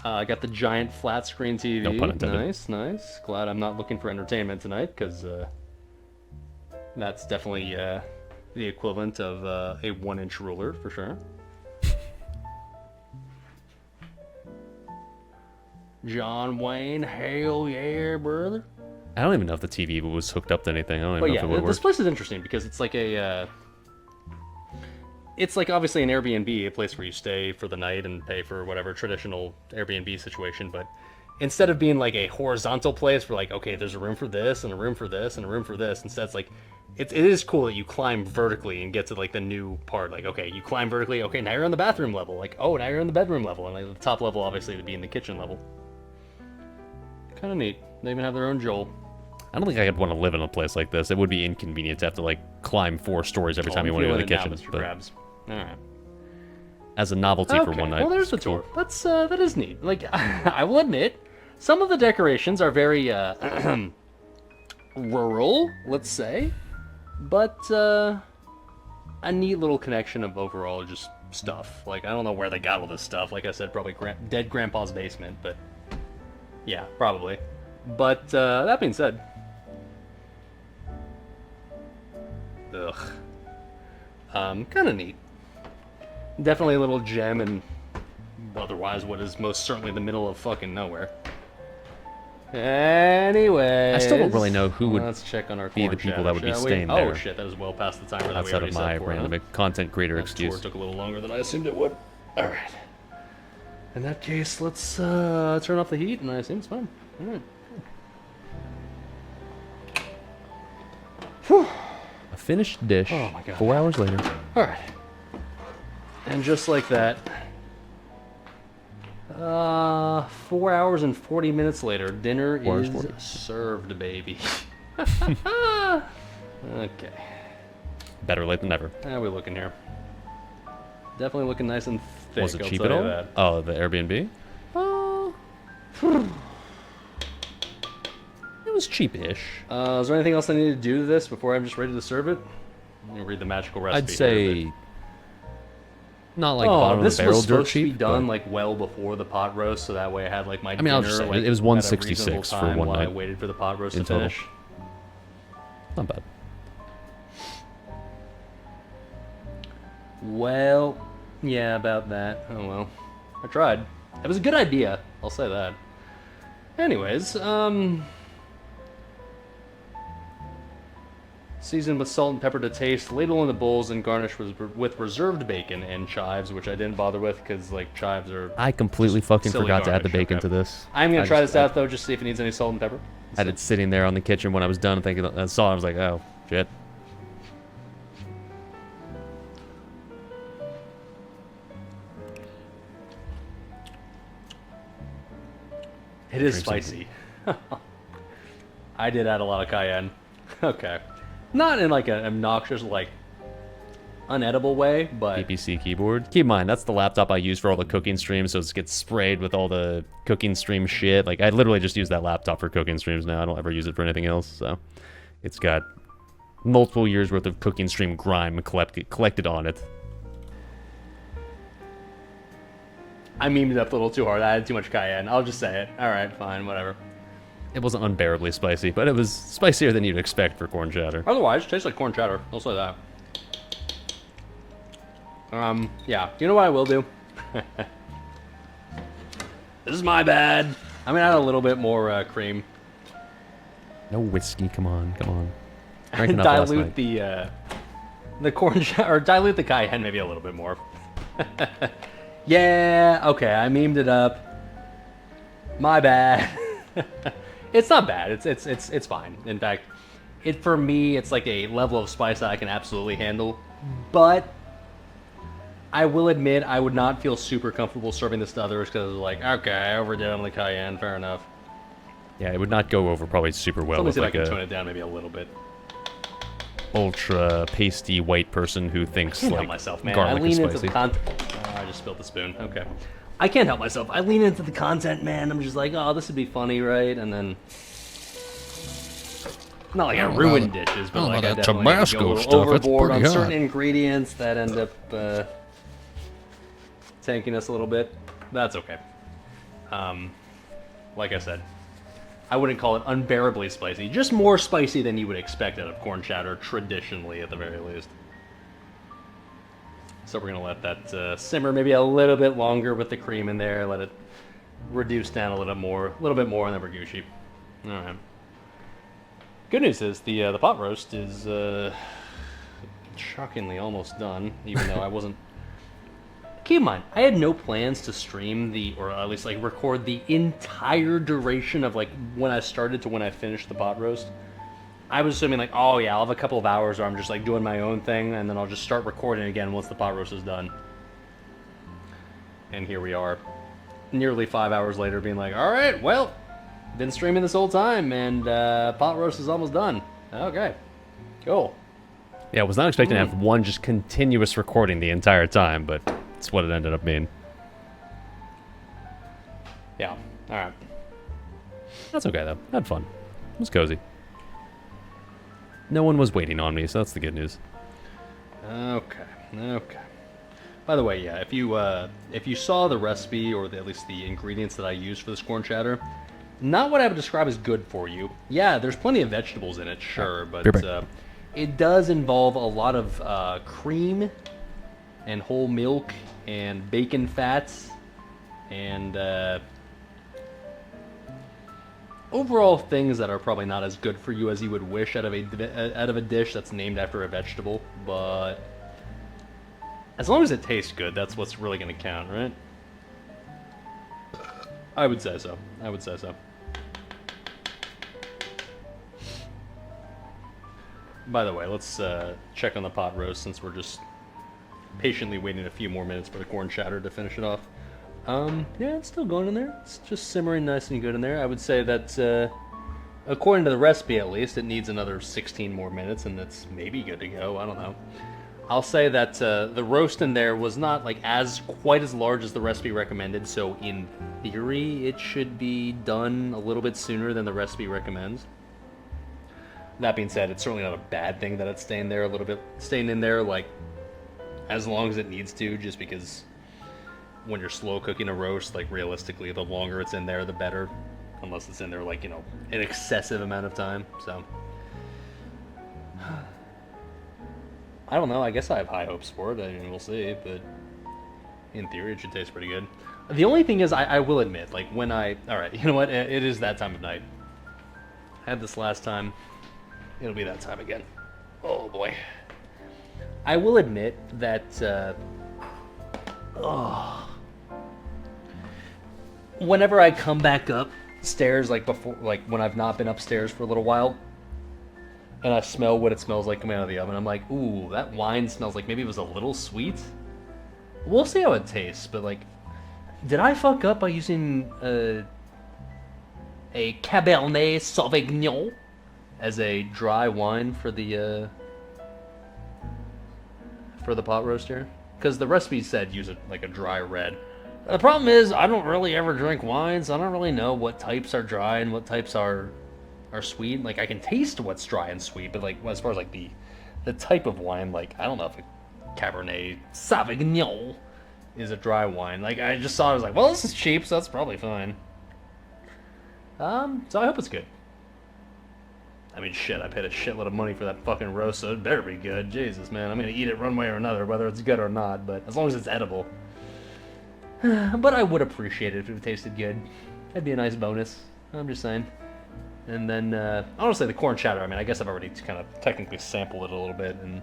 I got the giant flat screen TV. No pun intended. Nice. Glad I'm not looking for entertainment tonight, because that's definitely the equivalent of a 1-inch ruler for sure. John Wayne, hell yeah, brother. I don't even know if the TV was hooked up to anything. I don't even But know yeah, if it would this work. place is interesting because it's like it's like obviously an Airbnb, a place where you stay for the night and pay for whatever traditional Airbnb situation. But instead of being like a horizontal place where like, okay, there's a room for this and a room for this and a room for this, instead it's like, it is cool that you climb vertically and get to like the new part. Like, okay, you climb vertically. Okay, now you're on the bathroom level. Like, oh, now you're on the bedroom level, and like the top level obviously to be in the kitchen level. Kind of neat. They even have their own Joel. I don't think I could want to live in a place like this. It would be inconvenient to have to like climb 4 stories every time you want to go to the kitchen. Mr. But Krabs. All right. as a novelty for one night. Well, there's the it's cool. tour. That is neat. Like, I will admit, some of the decorations are very rural, let's say, but a neat little connection of overall just stuff. Like, I don't know where they got all this stuff. Like I said, probably dead grandpa's basement, but yeah, probably. But that being said, ugh, kind of neat. Definitely a little gem, and otherwise, what is most certainly the middle of fucking nowhere. Anyway, I still don't really know who would let's check on our be the corn people chowder, that would be shall we? staying Oh there. shit, that was well past the timer that we outside already of set my for, random huh? content creator That tour excuse. took a little longer than I assumed it would. All right. In that case, let's turn off the heat, and I assume it's fine. All right. Whew. A finished dish. Oh my God. 4 hours later. All right. And just like that, 4 hours and 40 minutes later, dinner 4 hours is 40. served, baby. Okay. Better late than never. How are we looking here? Definitely looking nice and thick. Was it I'll cheap tell at you all? that. Oh, the Airbnb? It was cheap-ish. Is there anything else I need to do to this before I'm just ready to serve it? Let me read the magical recipe. I'd here, say not like but... bottom of this the barrel was dirt supposed to be cheap. done but like well before the pot roast, so that way I had like my mean, dinner. I'll just say, like, it was at a $166 reasonable for time one while I night waited for the pot roast in to total. finish. not bad. Well, yeah, about that. Oh well. I tried. It was a good idea, I'll say that. Anyways, seasoned with salt and pepper to taste, ladle in the bowls, and garnish with reserved bacon and chives, which I didn't bother with because like chives are. I completely fucking silly forgot to add the garnish, bacon okay. to this. I'm gonna I try just- this out though, just to see if it needs any salt and pepper. I had it sitting there on the kitchen when I was done thinking, I saw it, I was like, oh, shit. It is Drink spicy. I did add a lot of cayenne. Okay. Not in like an obnoxious, like, unedible way, but PPC keyboard. Keep in mind, that's the laptop I use for all the cooking streams, so it gets sprayed with all the cooking stream shit. Like, I literally just use that laptop for cooking streams now. I don't ever use it for anything else, so it's got multiple years worth of cooking stream grime collected on it. I memed it up a little too hard. I added too much cayenne. I'll just say it. Alright, fine, whatever. It wasn't unbearably spicy, but it was spicier than you'd expect for corn chowder. Otherwise, it tastes like corn chowder. I'll say that. Yeah. You know what I will do? This is my bad. I'm gonna add a little bit more cream. No whiskey, come on, come on. Drank And enough last dilute night. the corn chowder, or dilute the cayenne maybe a little bit more. Yeah, okay, I memed it up. My bad. It's not bad. It's fine. In fact, for me, it's like a level of spice that I can absolutely handle. But I will admit, I would not feel super comfortable serving this to others because like, okay, I overdid on the cayenne. Fair enough. Yeah, it would not go over probably super well Let me with see if I like can tone a it down maybe a little bit. ultra pasty white person who thinks Can't like help myself, man. I garlic lean is into spicy. the content. Oh, I just spilled the spoon. Okay. I can't help myself. I lean into the content, man. I'm just like, oh, this would be funny, right? And then, not like I ruin dishes, but like I definitely Tabasco go a little stuff, it's overboard on pretty certain hot. ingredients that end up tanking us a little bit. That's okay. Like I said, I wouldn't call it unbearably spicy. Just more spicy than you would expect out of corn chowder, traditionally, at the very least. So we're gonna let that simmer maybe a little bit longer with the cream in there. Let it reduce down a little bit more, and then we're Gucci. All right. Good news is the pot roast is shockingly almost done, even though I wasn't. Keep in mind, I had no plans to stream or at least like record the entire duration of like when I started to when I finished the pot roast. I was assuming like, oh yeah, I'll have a couple of hours where I'm just like doing my own thing, and then I'll just start recording again once the pot roast is done. And here we are, nearly 5 hours later, being like, all right, well, been streaming this whole time, and pot roast is almost done. Okay, cool. Yeah, I was not expecting to have one just continuous recording the entire time, but it's what it ended up being. Yeah, all right. That's okay though. I had fun. It was cozy. No one was waiting on me, so that's the good news. Okay. By the way, yeah, if you saw the recipe or at least the ingredients that I used for this corn chowder, not what I would describe as good for you. Yeah, there's plenty of vegetables in it, sure, but it does involve a lot of cream and whole milk and bacon fats and overall things that are probably not as good for you as you would wish out of a dish that's named after a vegetable, but as long as it tastes good, that's what's really going to count, right? I would say so. By the way, let's check on the pot roast since we're just patiently waiting a few more minutes for the corn chowder to finish it off. Yeah, it's still going in there. It's just simmering nice and good in there. I would say that, according to the recipe at least, it needs another 16 more minutes, and that's maybe good to go. I don't know. I'll say that the roast in there was not like quite as large as the recipe recommended, so in theory it should be done a little bit sooner than the recipe recommends. That being said, it's certainly not a bad thing that it's staying in there like as long as it needs to, just because when you're slow cooking a roast, like realistically, the longer it's in there, the better, unless it's in there like, an excessive amount of time. So I don't know. I guess I have high hopes for it. I mean, we'll see, but in theory, it should taste pretty good. The only thing is, I will admit, like all right, you know what? It is that time of night. I had this last time. It'll be that time again. Oh boy. I will admit that, whenever I come back upstairs, like when I've not been upstairs for a little while, and I smell what it smells like coming out of the oven, I'm like, ooh, that wine smells like maybe it was a little sweet. We'll see how it tastes, but like, did I fuck up by using a Cabernet Sauvignon as a dry wine for the pot roast here? Because the recipe said use it like a dry red. The problem is I don't really ever drink wine, so I don't really know what types are dry and what types are sweet. Like, I can taste what's dry and sweet, but like as far as like the type of wine, like I don't know if a Cabernet Sauvignon is a dry wine. Like, I just saw it, I was like, well, this is cheap, so that's probably fine. So I hope it's good. I mean, shit, I paid a shitload of money for that fucking roast, so it better be good. Jesus, man, I'm gonna eat it one way or another, whether it's good or not, but as long as it's edible. But I would appreciate it if it tasted good. That'd be a nice bonus. I'm just saying. And then, honestly, the corn chowder, I mean, I guess I've already kind of technically sampled it a little bit, and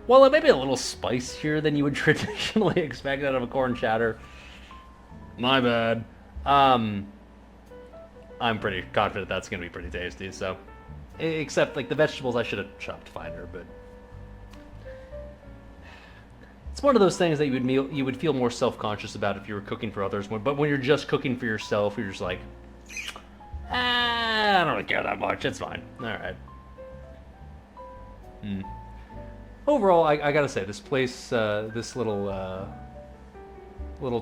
while it may be a little spicier than you would traditionally expect out of a corn chowder, my bad, I'm pretty confident that's going to be pretty tasty, so, except, like, the vegetables I should have chopped finer, but it's one of those things that you would feel more self-conscious about if you were cooking for others, but when you're just cooking for yourself, you're just like, I don't really care that much. It's fine. All right. Overall, I gotta say, this place, this little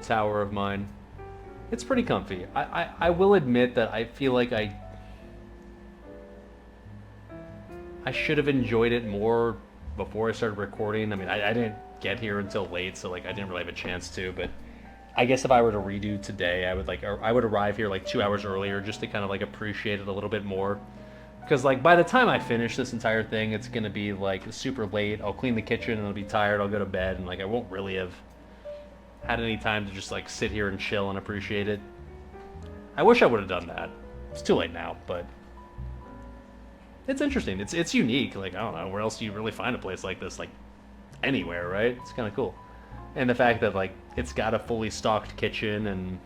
tower of mine, it's pretty comfy. I will admit that I feel like I should have enjoyed it more before I started recording. I mean, I didn't get here until late, so like I didn't really have a chance to, but I guess if I were to redo today, I would arrive here like 2 hours earlier just to kind of like appreciate it a little bit more. Because like by the time I finish this entire thing, it's gonna be like super late. I'll clean the kitchen and I'll be tired. I'll go to bed and like I won't really have had any time to just like sit here and chill and appreciate it. I wish I would have done that. It's too late now, but it's interesting. It's unique. Like, I don't know where else do you really find a place like this, like anywhere, right? It's kind of cool. And the fact that like it's got a fully stocked kitchen and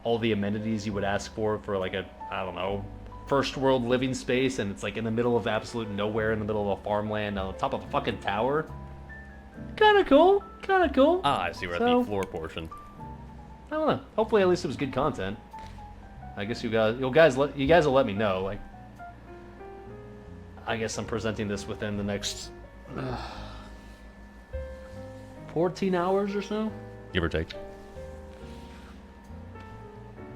all the amenities you would ask for like a, I don't know, first world living space, and it's like in the middle of absolute nowhere in the middle of a farmland on the top of a fucking tower. Kind of cool. Ah, I see. We're at the floor portion. I don't know. Hopefully, at least it was good content. I guess you guys will let me know. Like, I guess I'm presenting this within the next 14 hours or so, give or take.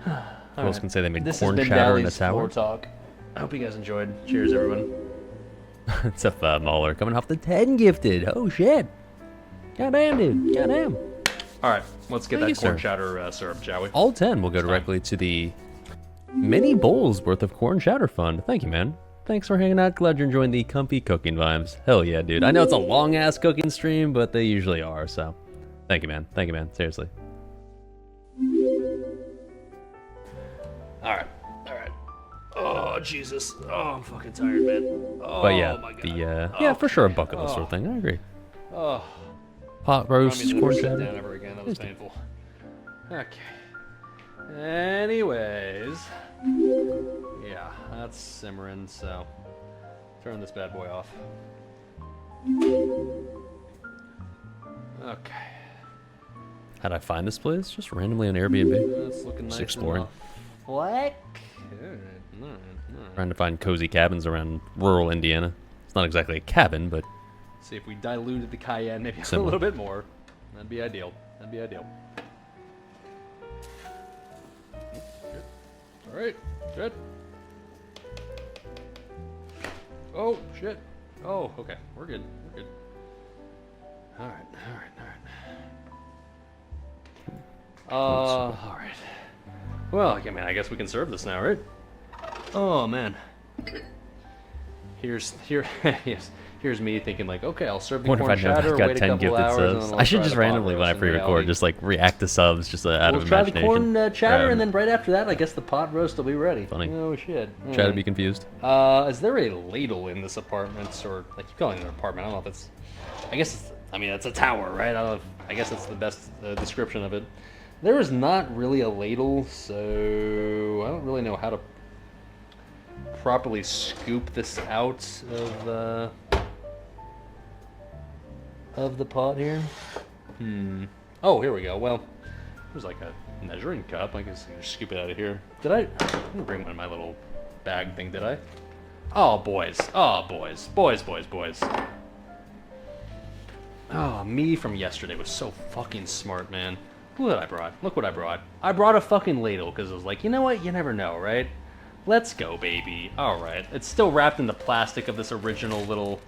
Who else right. can say they made This corn has been chowder in a Dali's tower? Floor Talk. I hope you guys enjoyed. Cheers, everyone. It's a Mauler coming off the 10 gifted. Oh shit. Goddamn, dude. Goddamn. All right, let's get Thank you, that corn sir. chowder syrup, shall we? All 10 will go directly to the many bowls worth of corn chowder fund. Thank you, man. Thanks for hanging out. Glad you're enjoying the comfy cooking vibes. Hell yeah, dude. I know it's a long ass cooking stream, but they usually are, so. Thank you, man. Thank you, man. Seriously. All right. Oh, Jesus. Oh, I'm fucking tired, man. Oh, But yeah, my God. yeah, for sure a bucket list sort of thing. I agree. Oh, Pot I roast, mean, never corn sit chowder. down ever again. That was painful. Okay. Anyways. Yeah, that's simmering, so turn this bad boy off. Okay. How'd I find this place? Just randomly on Airbnb. That's looking nice. exploring. Black. Trying to find cozy cabins around rural Indiana. It's not exactly a cabin, but See if we diluted the cayenne maybe a Similar. little bit more. That'd be ideal. That'd be ideal. All right, good. Oh shit. Oh, okay. We're good. We're good. All right. All right. Well, I mean, I guess we can serve this now, right? Oh man. Yes. Here's me thinking like, okay, I'll serve the what if corn I know chowder, I've got wait a 10 couple gifted hours, and subs? then I I'll should try just the pot randomly, when I roast. In pre-record, reality, just like react to subs, just out we'll of try the imagination. corn chowder, Um, and then right after that, I guess the pot roast will be ready. Funny. Oh shit. Try to be confused. Is there a ladle in this apartment, or I keep calling it an apartment? I don't know if it's. I guess it's. I mean, it's a tower, right? I guess that's the best description of it. There is not really a ladle, so I don't really know how to properly scoop this out of the pot here. Oh, here we go. Well, there's like a measuring cup. I guess I can just scoop it out of here. I didn't bring one in my little bag thing, did I? Oh, boys. Oh, boys. Boys. Oh, me from yesterday was so fucking smart, man. Look what I brought. Look what I brought. I brought a fucking ladle because I was like, you know what? You never know, right? Let's go, baby. All right. It's still wrapped in the plastic of this original little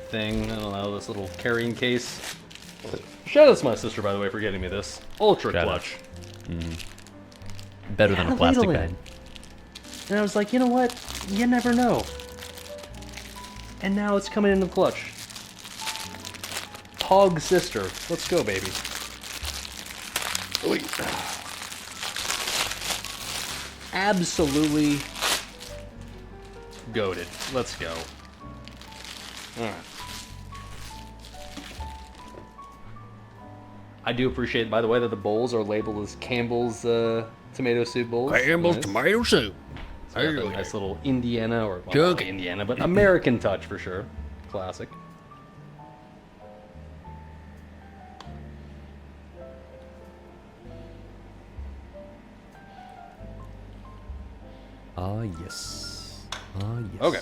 thing. I don't know, this little carrying case. Shout out to my sister, by the way, for getting me this. Ultra Shout out. clutch. Better than Had a plastic ladle in bag. it. And I was like, you know what? You never know. And now it's coming in the clutch. Pog sister. Let's go, baby. Oy. Absolutely goated. Let's go. Alright. I do appreciate, by the way, that the bowls are labeled as Campbell's tomato soup bowls. Campbell's Nice. tomato soup. So we got that nice little Indiana, or well, not Indiana, but American touch for sure. Classic. Ah, yes. Ah, yes. Okay.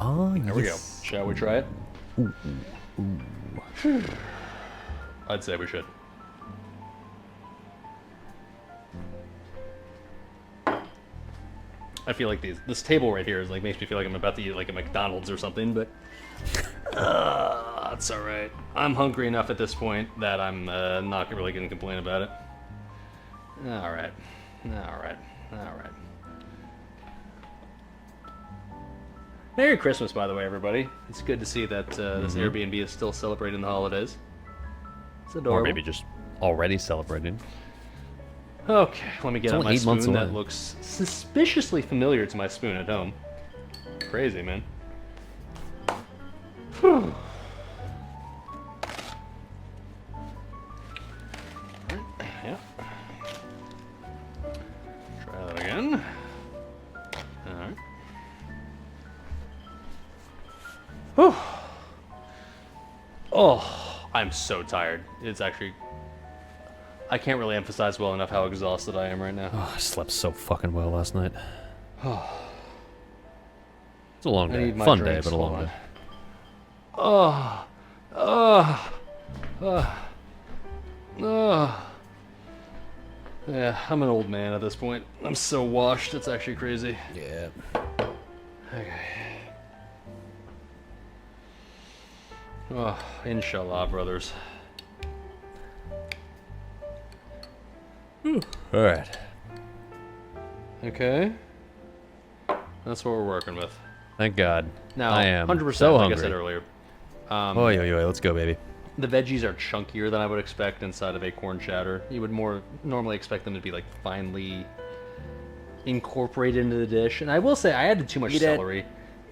Ah, yes. There we go. Shall we try it? I'd say we should. I feel like this table right here is like makes me feel like I'm about to eat like a McDonald's or something, but that's all right. I'm hungry enough at this point that I'm not really gonna complain about it. All right. Merry Christmas, by the way, everybody. It's good to see that this Airbnb is still celebrating the holidays. It's adorable. Or maybe just already celebrating. Okay, let me get out only my 8 months spoon that away. looks suspiciously familiar to my spoon at home. Crazy, man. Whew. Yeah. Try that again. Alright. Whew. Oh, I'm so tired. It's actually... I can't really emphasize well enough how exhausted I am right now. Oh, I slept so fucking well last night. It's a long I day. need my Fun day, drinks. but a long Hold day. Yeah, I'm an old man at this point. I'm so washed, it's actually crazy. Yeah. Okay. Oh, inshallah, brothers. All right. Okay. That's what we're working with. Thank God. Now, I am 100%, so like hungry. I said earlier. Oy, oy, oy, let's go, baby. The veggies are chunkier than I would expect inside of a corn chowder. You would more normally expect them to be like finely incorporated into the dish. And I will say I added too much celery.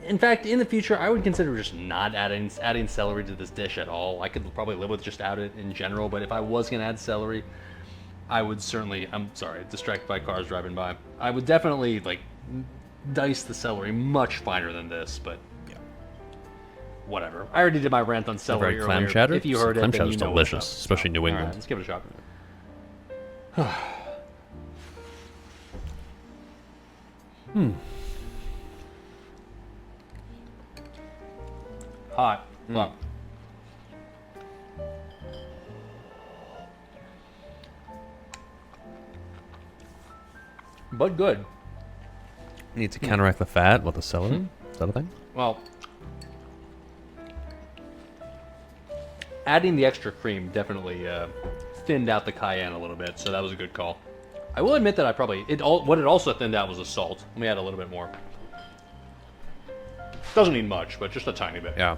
In fact, in the future, I would consider just not adding celery to this dish at all. I could probably live with just out it in general, but if I was gonna add celery, I would certainly. I'm sorry, distracted by cars driving by. I would definitely like dice the celery much finer than this, but. Whatever. I already did my rant on celery Very clam earlier. chowder? If you heard Clam it, then chowder's you know delicious, what's up. especially New All England. right, let's give it a shot. Hot. Fuck. But good. Need to counteract the fat with the celery. Is that a thing? Well, adding the extra cream definitely thinned out the cayenne a little bit, so that was a good call. I will admit that what it also thinned out was the salt. Let me add a little bit more. Doesn't need much, but just a tiny bit. Yeah.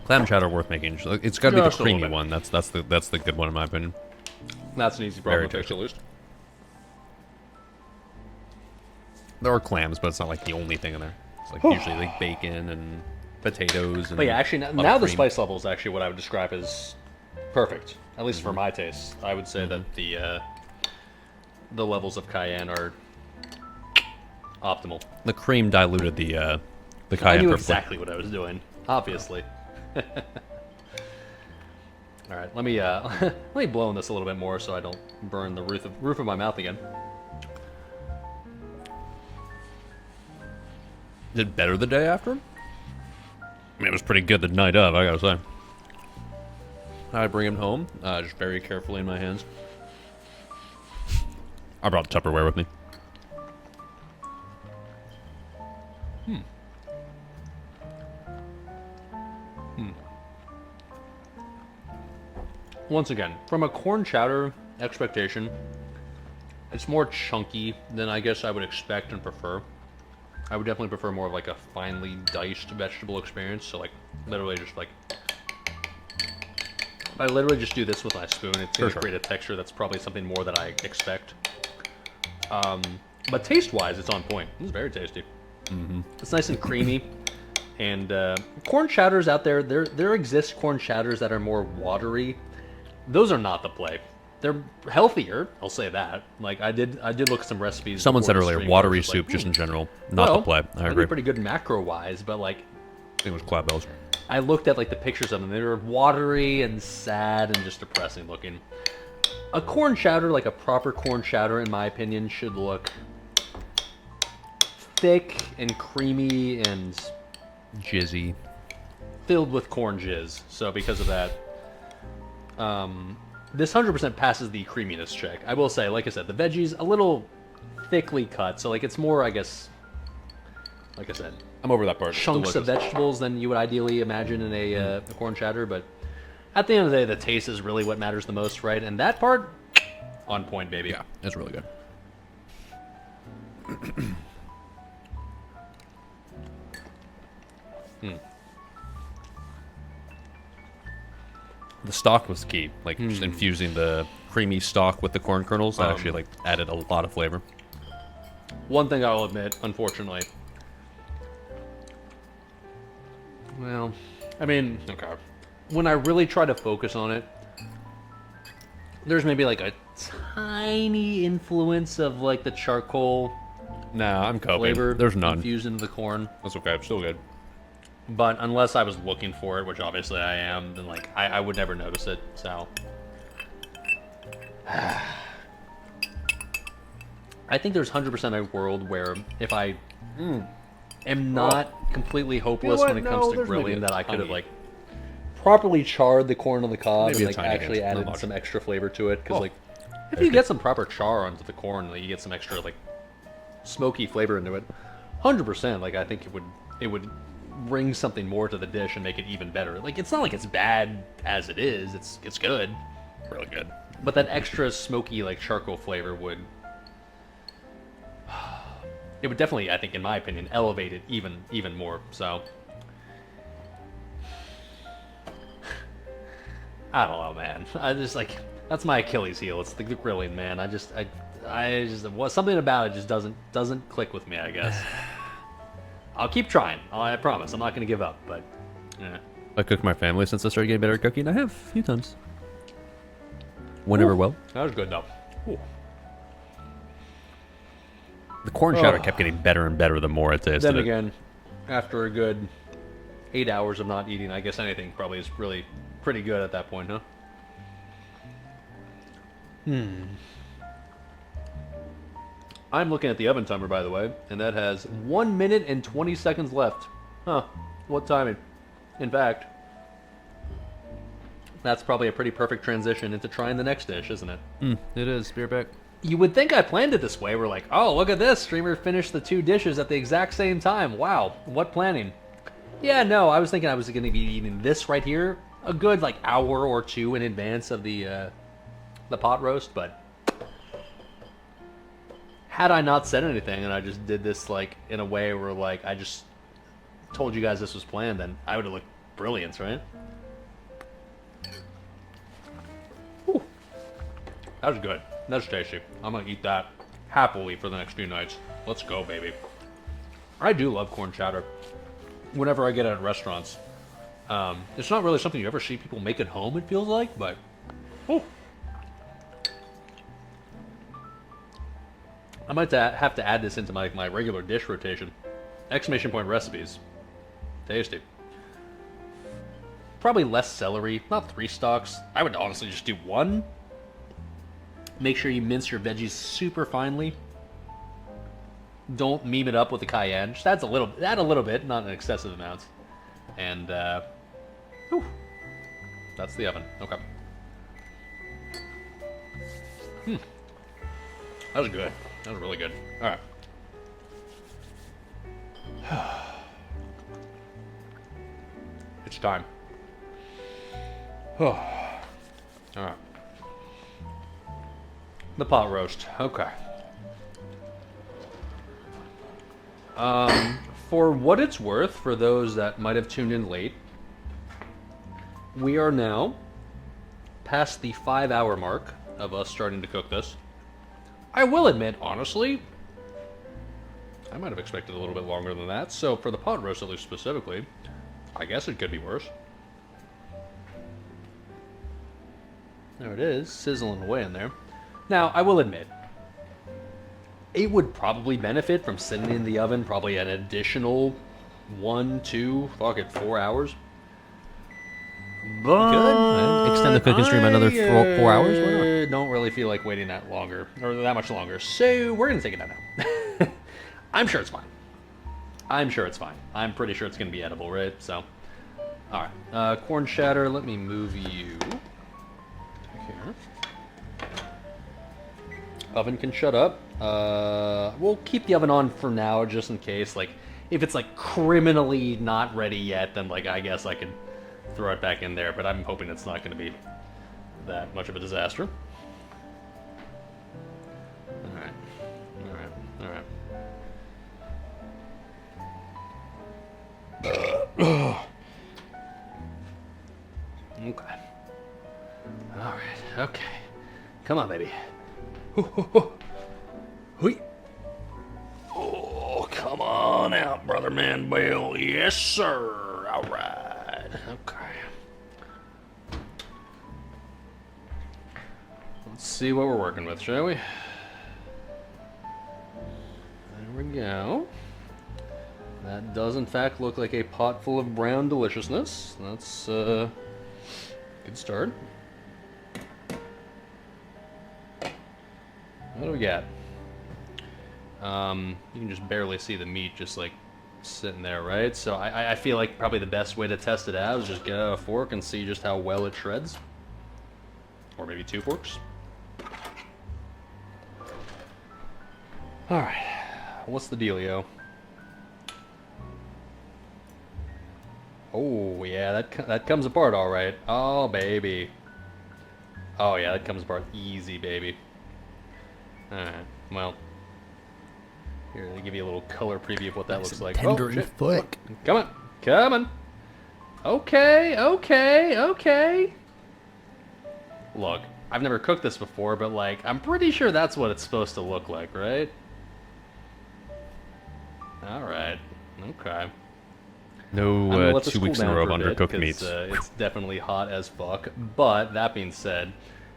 Clam chowder worth making. It's got to be the Just a little creamy bit. one. That's the good one in my opinion. That's an easy problem Very to fix at least. There are clams, but it's not like the only thing in there. It's like usually like bacon and potatoes. And But yeah, actually, a lot of now the cream. spice level is actually what I would describe as perfect, at least for my taste. I would say that the levels of cayenne are optimal. The cream diluted the I cayenne knew perfectly. exactly what I was doing, obviously. All right, let me let me blow on this a little bit more so I don't burn the roof of my mouth again. Did better the day after? I mean, it was pretty good the night of, I gotta say. I bring him home, just very carefully in my hands. I brought Tupperware with me. Once again, from a corn chowder expectation, it's more chunky than I guess I would expect and prefer. I would definitely prefer more of like a finely diced vegetable experience. So like literally just like, if I literally just do this with my spoon, it's gonna create a texture that's probably something more that I expect. But taste-wise, it's on point. It's very tasty. It's nice and creamy. And corn chowders out there, there exist corn chowders that are more watery. Those are not the play. They're healthier, I'll say that. Like I did look at some recipes. Someone before said the earlier, stream, watery I was soup like, just in general, not well, the play. I that'd agree. be pretty good macro-wise, but like I think it was crab bells. I looked at like the pictures of them. They were watery and sad and just depressing looking. A corn chowder, like a proper corn chowder, in my opinion, should look thick and creamy and Jizzy. filled with corn jizz. So because of that, this 100% passes the creaminess check. I will say, like I said, the veggies a little thickly cut. So like it's more, I guess, like I said, I'm over that part. It's chunks of delicious. vegetables than you would ideally imagine in a corn chowder. But at the end of the day, the taste is really what matters the most, right? And that part, on point, baby. Yeah, it's really good. The stock was key. Like just infusing the creamy stock with the corn kernels, that actually like added a lot of flavor. One thing I'll admit, unfortunately. Well, I mean, okay. When I really try to focus on it, there's maybe like a tiny influence of like the charcoal Nah, I'm coping. flavor There's none. infused into the corn. That's okay. Still good. But unless I was looking for it, which obviously I am, then like I would never notice it. So I think there's 100% a world where if I am not completely hopeless what? when it No, comes to there's maybe grilling, a that I could have tiny- like properly charred the corn on the cob Maybe and a like tiny actually bit, not added much. some extra flavor to it. Because like If you get some proper char onto the corn, like, you get some extra like smoky flavor into it. 100%. Like I think it would bring something more to the dish and make it even better. Like it's not like it's bad as it is. It's good, really good. But that extra smoky like charcoal flavor would it would definitely, I think, in my opinion, elevate it even more. So I don't know, man. I just like that's my Achilles heel. It's the grilling, man. I just something about it just doesn't click with me, I guess. I'll keep trying. I promise. I'm not gonna give up. But yeah. I cooked my family since I started getting better at cooking. I have a few times. Whenever well. That was good though. Ooh. The corn chowder kept getting better and better the more I tasted Then it. again, after a good 8 hours of not eating, I guess anything probably is really pretty good at that point, huh? I'm looking at the oven timer, by the way, and that has 1 minute and 20 seconds left. Huh, what timing. In fact, that's probably a pretty perfect transition into trying the next dish, isn't it? It is. Beer back. You would think I planned it this way. We're like, oh, look at this. Streamer finished the 2 dishes at the exact same time. Wow, what planning? Yeah, no, I was thinking I was going to be eating this right here a good, like, hour or 2 in advance of the pot roast, but had I not said anything and I just did this, like, in a way where, like, I just told you guys this was planned, then I would have looked brilliant, right? Whew. That was good. That's tasty. I'm gonna eat that happily for the next few nights. Let's go, baby. I do love corn chowder. Whenever I get it at restaurants, it's not really something you ever see people make at home. It feels like, but oh, I might have to add this into my regular dish rotation. Exclamation point recipes, tasty. Probably less celery, not 3 stalks. I would honestly just do 1. Make sure you mince your veggies super finely. Don't meme it up with the cayenne. Just add a little bit, not an excessive amount. And whew, that's the oven. Okay. That was good. That was really good. All right. It's time. All right. The pot roast. Okay. For what it's worth, for those that might have tuned in late, we are now past the 5-hour mark of us starting to cook this. I will admit, honestly, I might have expected a little bit longer than that. So for the pot roast, at least specifically, I guess it could be worse. There it is, sizzling away in there. Now, I will admit, it would probably benefit from sitting in the oven probably an additional 1, 2, 4 hours. But Good. Extend the cooking stream another 4 hours. Why not? don't really feel like waiting that longer, or that much longer. So we're gonna take it out now. I'm sure it's fine. I'm sure it's fine. I'm pretty sure it's gonna be edible, right? So, all right. Corn chowder. Let me move you here. Oven can shut up. We'll keep the oven on for now, just in case. Like, if it's like criminally not ready yet, then like I guess I could throw it back in there. But I'm hoping it's not going to be that much of a disaster. All right, all right, all right. Okay. All right. Okay. Come on, baby. Oh, come on out, brother man. Well, yes, sir. All right. Okay. Let's see what we're working with, shall we? There we go. That does, in fact, look like a pot full of brown deliciousness. That's a good start. What do we got? You can just barely see the meat just like sitting there, right? So I feel like probably the best way to test it out is just get out a fork and see just how well it shreds. Or maybe 2 forks. All right, what's the dealio? Oh yeah, that comes apart all right. Oh baby. Oh yeah, that comes apart easy, baby. All right, well. Here, they give you a little color preview of what that looks like. tender Oh, and shit. thick. Come on. Come on. Okay, okay, okay. Look, I've never cooked this before, but, like, I'm pretty sure that's what it's supposed to look like, right? Alright. Okay. I'm gonna No let this 2 cool weeks in a down row for of a bit, undercooked 'cause, meats. it's definitely hot as fuck. But, that being said,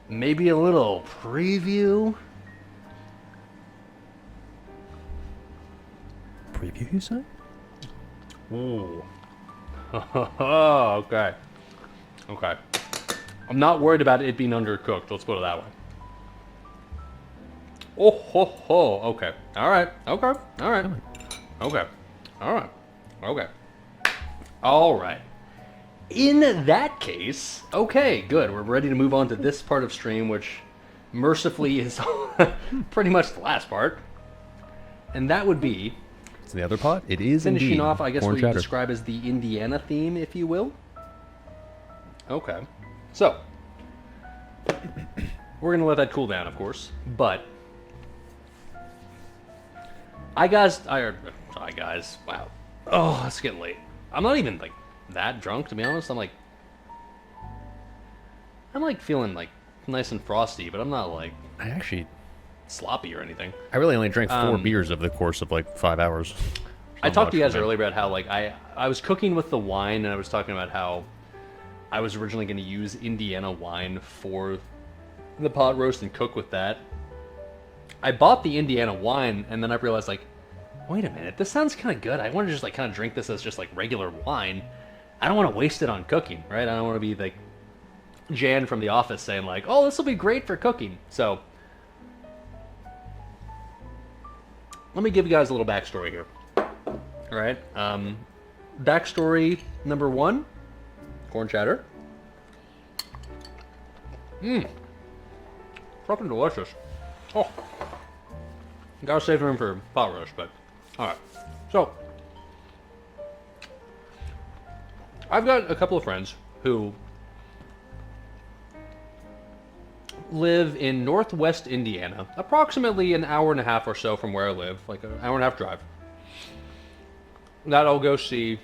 maybe a little preview? Preview, you say? Ooh. Okay. Okay. I'm not worried about it being undercooked. Let's put it that way. Oh, ho, ho. Okay. All right. Okay. All right. Okay. All right. Okay. All right. In that case, okay, good. We're ready to move on to this part of stream, which mercifully is pretty much the last part. And that would be It's the other pot. It is finishing indeed off, I guess, corn what you chowder. describe as the Indiana theme, if you will. Okay. So, we're going to let that cool down, of course. But, hi guys, wow. Oh, it's getting late. I'm not even, like, that drunk, to be honest. I'm like, feeling, like, nice and frosty, but I'm not, like, I actually, sloppy or anything. I really only drank 4 beers over the course of like 5 hours. I talked to you guys much, man. earlier about how, like, I was cooking with the wine, and I was talking about how I was originally going to use Indiana wine for the pot roast and cook with that. I bought the Indiana wine, and then I realized, like, wait a minute, this sounds kind of good. I want to just, like, kind of drink this as just, like, regular wine. I don't want to waste it on cooking, right? I don't want to be, like, Jan from The Office saying, like, oh, this will be great for cooking. So, let me give you guys a little backstory here. All right. Backstory number 1, corn chowder. Fucking delicious. Oh, gotta save room for pot roast, but all right. So, I've got a couple of friends who live in northwest Indiana, approximately an hour and a half or so from where I live, like an hour and a half drive. That I'll go see,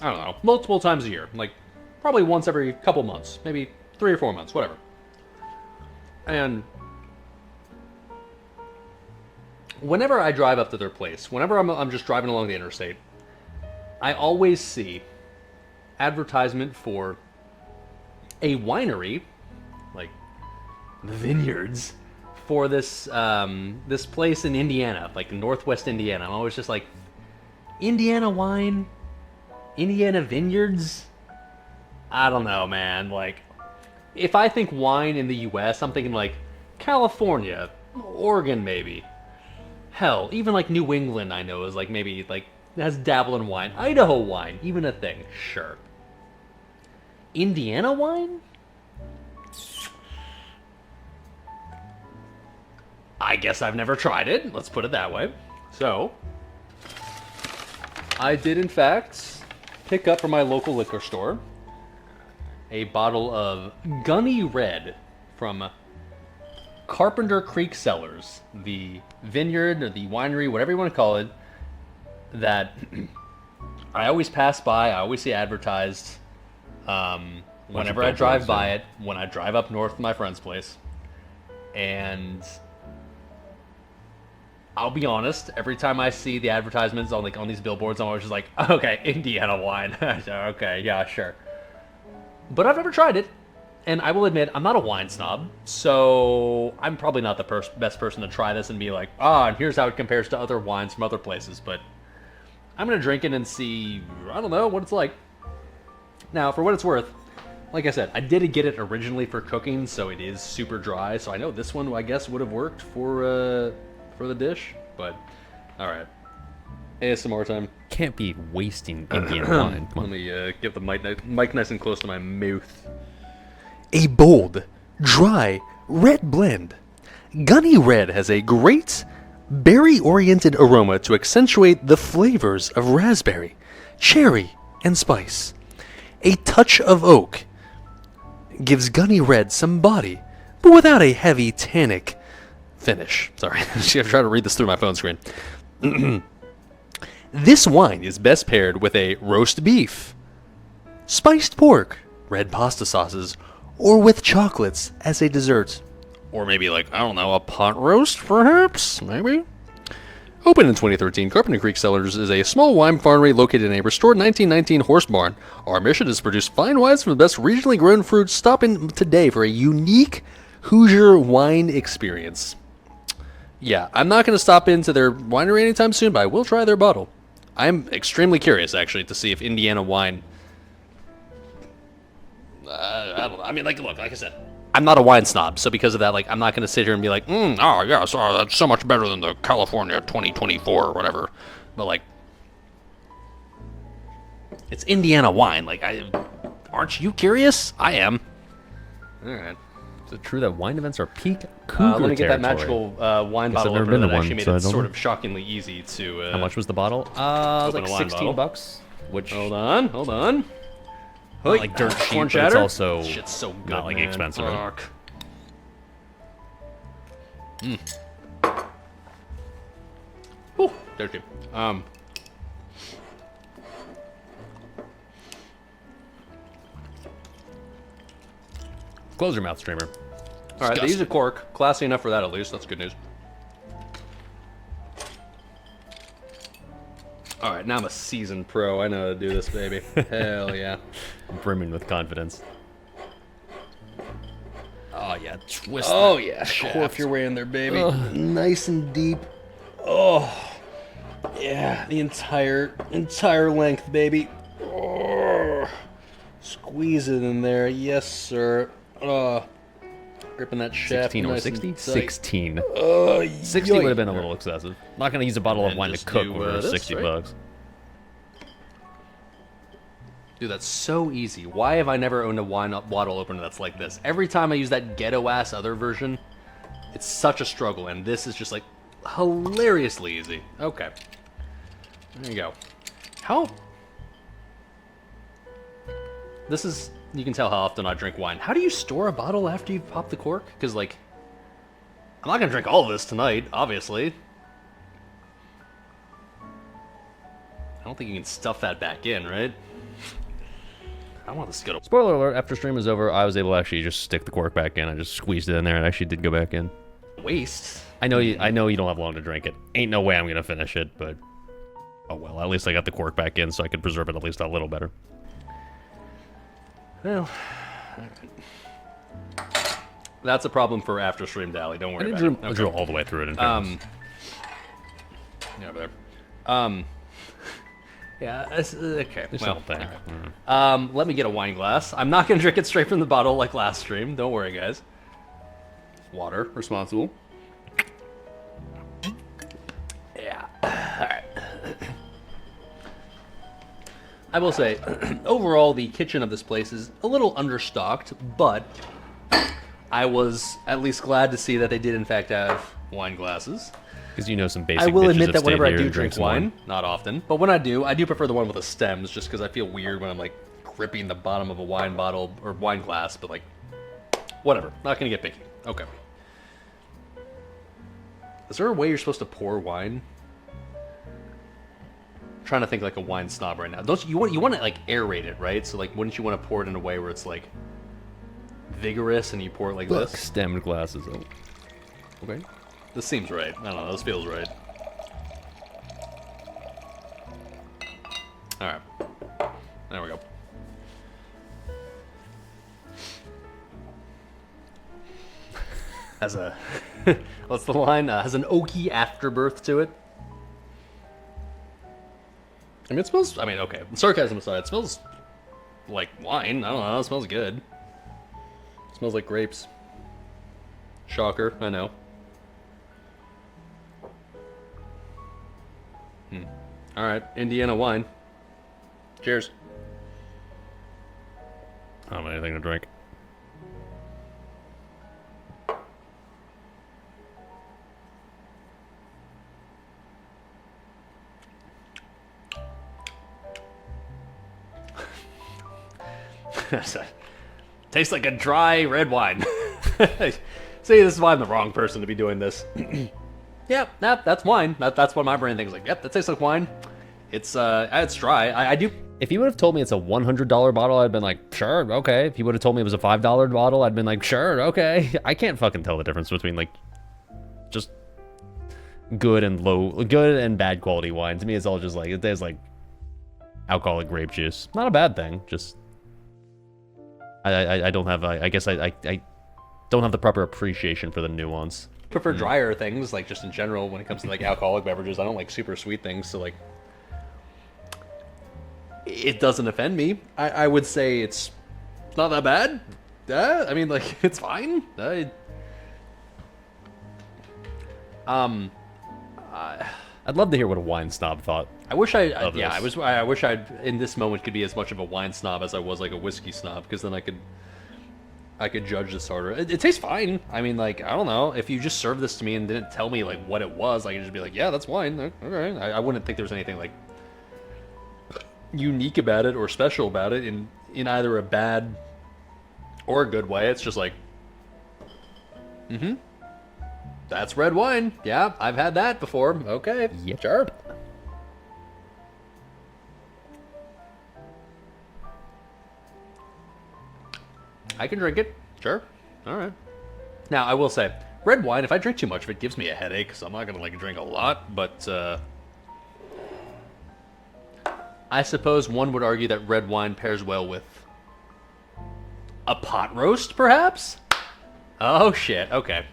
I don't know, multiple times a year, like probably once every couple months, maybe 3 or 4 months, whatever. And whenever I drive up to their place, whenever I'm just driving along the interstate, I always see advertisement for a winery, like the vineyards, for this this place in Indiana, like northwest Indiana. I'm always just like, Indiana wine, Indiana vineyards. I don't know, man. Like, if I think wine in the U.S., I'm thinking like California, Oregon, maybe. Hell, even like New England, I know is like maybe like has dabble in wine. Idaho wine, even a thing. Sure. Indiana wine? I guess I've never tried it. Let's put it that way. So, I did in fact pick up from my local liquor store a bottle of Gunny Red from Carpenter Creek Cellars, the vineyard or the winery, whatever you want to call it, that I always pass by. I always see advertised whenever I drive by it, when I drive up north to my friend's place. And I'll be honest, every time I see the advertisements on like on these billboards, I'm always just like, okay, Indiana wine. Okay, yeah, sure. But I've never tried it, and I will admit, I'm not a wine snob, so I'm probably not the best person to try this and be like, and here's how it compares to other wines from other places, but I'm going to drink it and see, I don't know, what it's like. Now, for what it's worth, like I said, I did get it originally for cooking, so it is super dry, so I know this one, I guess, would have worked for the dish, but alright. ASMR time. Can't be wasting Indian wine. Come Let on. me get the mic nice and close to my mouth. A bold, dry, red blend. Gunny Red has a great berry-oriented aroma to accentuate the flavors of raspberry, cherry, and spice. A touch of oak gives Gunny Red some body, but without a heavy tannic finish. Sorry, I'm trying to read this through my phone screen. This wine is best paired with a roast beef, spiced pork, red pasta sauces, or with chocolates as a dessert. Or maybe like, I don't know, a pot roast, perhaps? Maybe? Opened in 2013, Carpenter Creek Cellars is a small wine farmery located in a restored 1919 horse barn. Our mission is to produce fine wines from the best regionally grown fruits. Stop in today for a unique Hoosier wine experience. Yeah, I'm not going to stop into their winery anytime soon, but I will try their bottle. I'm extremely curious, actually, to see if Indiana wine... I don't know. I mean, like, look, like I said, I'm not a wine snob, so because of that, like, I'm not going to sit here and be like, oh, yes, oh, that's so much better than the California 2024 or whatever. But, like, it's Indiana wine. Like, aren't you curious? I am. All right. Is it true that wine events are peak cougar Let me get that territory? magical wine Guess I've bottle never opener been to that one, actually made so I it don't sort know. of shockingly easy to... How much was the bottle? It was Open like a wine bottle. $16, which Hold on. not like dirt cheap, corn but it's chatter? also Shit's so good, not like man. expensive. Right? Fuck. Ooh, dirty. Close your mouth, streamer. All right, they use a cork. Classy enough for that, at least. That's good news. All right, now I'm a seasoned pro. I know how to do this, baby. Hell yeah. Brimming with confidence. Oh yeah, twist. Oh that yeah, shaft. cork your way in there, baby. Nice and deep. Oh, yeah, the entire length, baby. Oh, squeeze it in there, yes sir. Gripping that shaft. 16 or nice 60? and tight. 16. 60 yoink. would have been a little excessive. Not gonna use a bottle of And wine to just cook do, for this, 60 right? bucks. Dude, that's so easy. Why have I never owned a wine bottle opener that's like this? Every time I use that ghetto-ass other version, it's such a struggle, and this is just, like, hilariously easy. Okay. There you go. How... This is... You can tell how often I drink wine. How do you store a bottle after you pop the cork? Because, like... I'm not gonna drink all of this tonight, obviously. I don't think you can stuff that back in, right? I want this to go to... Spoiler alert, after stream was over, I was able to actually just stick the cork back in. I just squeezed it in there and it actually did go back in. waste. I know you don't have long to drink it. Ain't no way I'm gonna finish it, but oh well, at least I got the cork back in so I could preserve it at least a little better. Well, that's a problem for after stream Dali. Don't worry about it. I drew all the way through it in fairness. Yeah, there. Yeah, okay. It's Well, not a thing. let me get a wine glass. I'm not gonna drink it straight from the bottle like last stream. Don't worry, guys. Water, responsible. Yeah. All right. I will say, overall, the kitchen of this place is a little understocked, but I was at least glad to see that they did in fact have wine glasses. Because you know some basic I will bitches admit have that stayed whenever I here do and drink some wine, not often, but when I do prefer the one with the stems, just because I feel weird when I'm like gripping the bottom of a wine bottle or wine glass. But like, whatever, not gonna get picky. Okay. Is there a way you're supposed to pour wine? I'm trying to think like a wine snob right now. Don't you want to like aerate it, right? So like, wouldn't you want to pour it in a way where it's like vigorous and you pour it like Look, this? stemmed glasses. Oh. Okay. This seems right. I don't know. This feels right. All right. There we go. Has a what's the line? Has an oaky afterbirth to it. I mean, it smells. I mean, okay. Sarcasm aside, it smells like wine. I don't know. It smells good. It smells like grapes. Shocker. I know. All right, Indiana wine. Cheers. I don't have anything to drink. Tastes like a dry red wine. See, this is why I'm the wrong person to be doing this. Yep, that's wine. That's what my brain thinks. Like, yep, that tastes like wine. It's dry. I do. If you would have told me it's a $100 bottle, I'd been like, sure, okay. If you would have told me it was a $5 bottle, I'd been like, sure, okay. I can't fucking tell the difference between like just good and bad quality wine. To me, it's all just like, it tastes like alcoholic grape juice. Not a bad thing. Just I don't have I guess I don't have the proper appreciation for the nuance. Prefer drier things, like just in general when it comes to like alcoholic beverages. I don't like super sweet things, so like it doesn't offend me. I would say it's not that bad. I mean, like, it's fine. I'd love to hear what a wine snob thought. I wish I this. wish I in this moment could be as much of a wine snob as I was like a whiskey snob, because then I could judge this harder. It tastes fine. I mean, like, I don't know. If you just served this to me and didn't tell me like what it was, I could just be like, yeah, that's wine. Okay. I wouldn't think there was anything like unique about it or special about it in either a bad or a good way. It's just like, that's red wine. Yeah, I've had that before. Okay, Yep. sure. I can drink it. Sure. All right. Now, I will say, red wine, if I drink too much of it, gives me a headache, so I'm not going to, like, drink a lot, but, I suppose one would argue that red wine pairs well with a pot roast, perhaps? Oh, shit. Okay.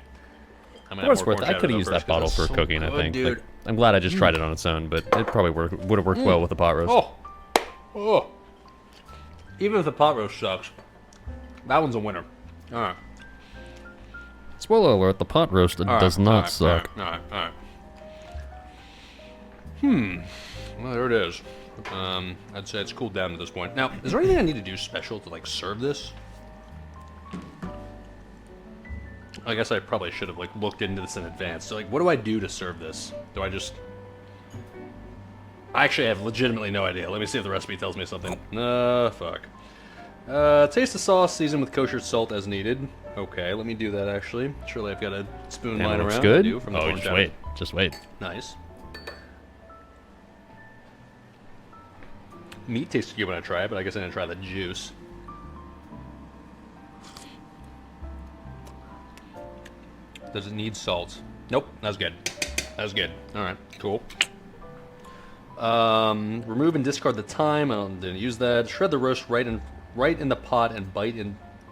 I'm For what it's worth, I could have used that bottle for cooking, I think. Dude. Like, I'm glad I just tried it on its own, but it probably would have worked well with a pot roast. Oh. Even if the pot roast sucks, that one's a winner. All right. Spoiler alert, the pot roast does not suck. All right. Well, there it is. I'd say it's cooled down at this point. Now, is there anything I need to do special to, like, serve this? I guess I probably should have, like, looked into this in advance. So, like, what do I do to serve this? Do I just... I actually have legitimately no idea. Let me see if the recipe tells me something. Fuck. Taste the sauce, season with kosher salt as needed. Okay, let me do that, actually. Surely I've got a spoon And it lying looks around. good. I do, from the Oh, corn just chowder. wait. Just wait. Nice. Meat tastes good when I try it, but I guess I didn't try the juice. Does it need salt? Nope, that's good. That's good. All right, cool. Remove and discard the thyme. I didn't use that. Shred the roast right in the pot and bite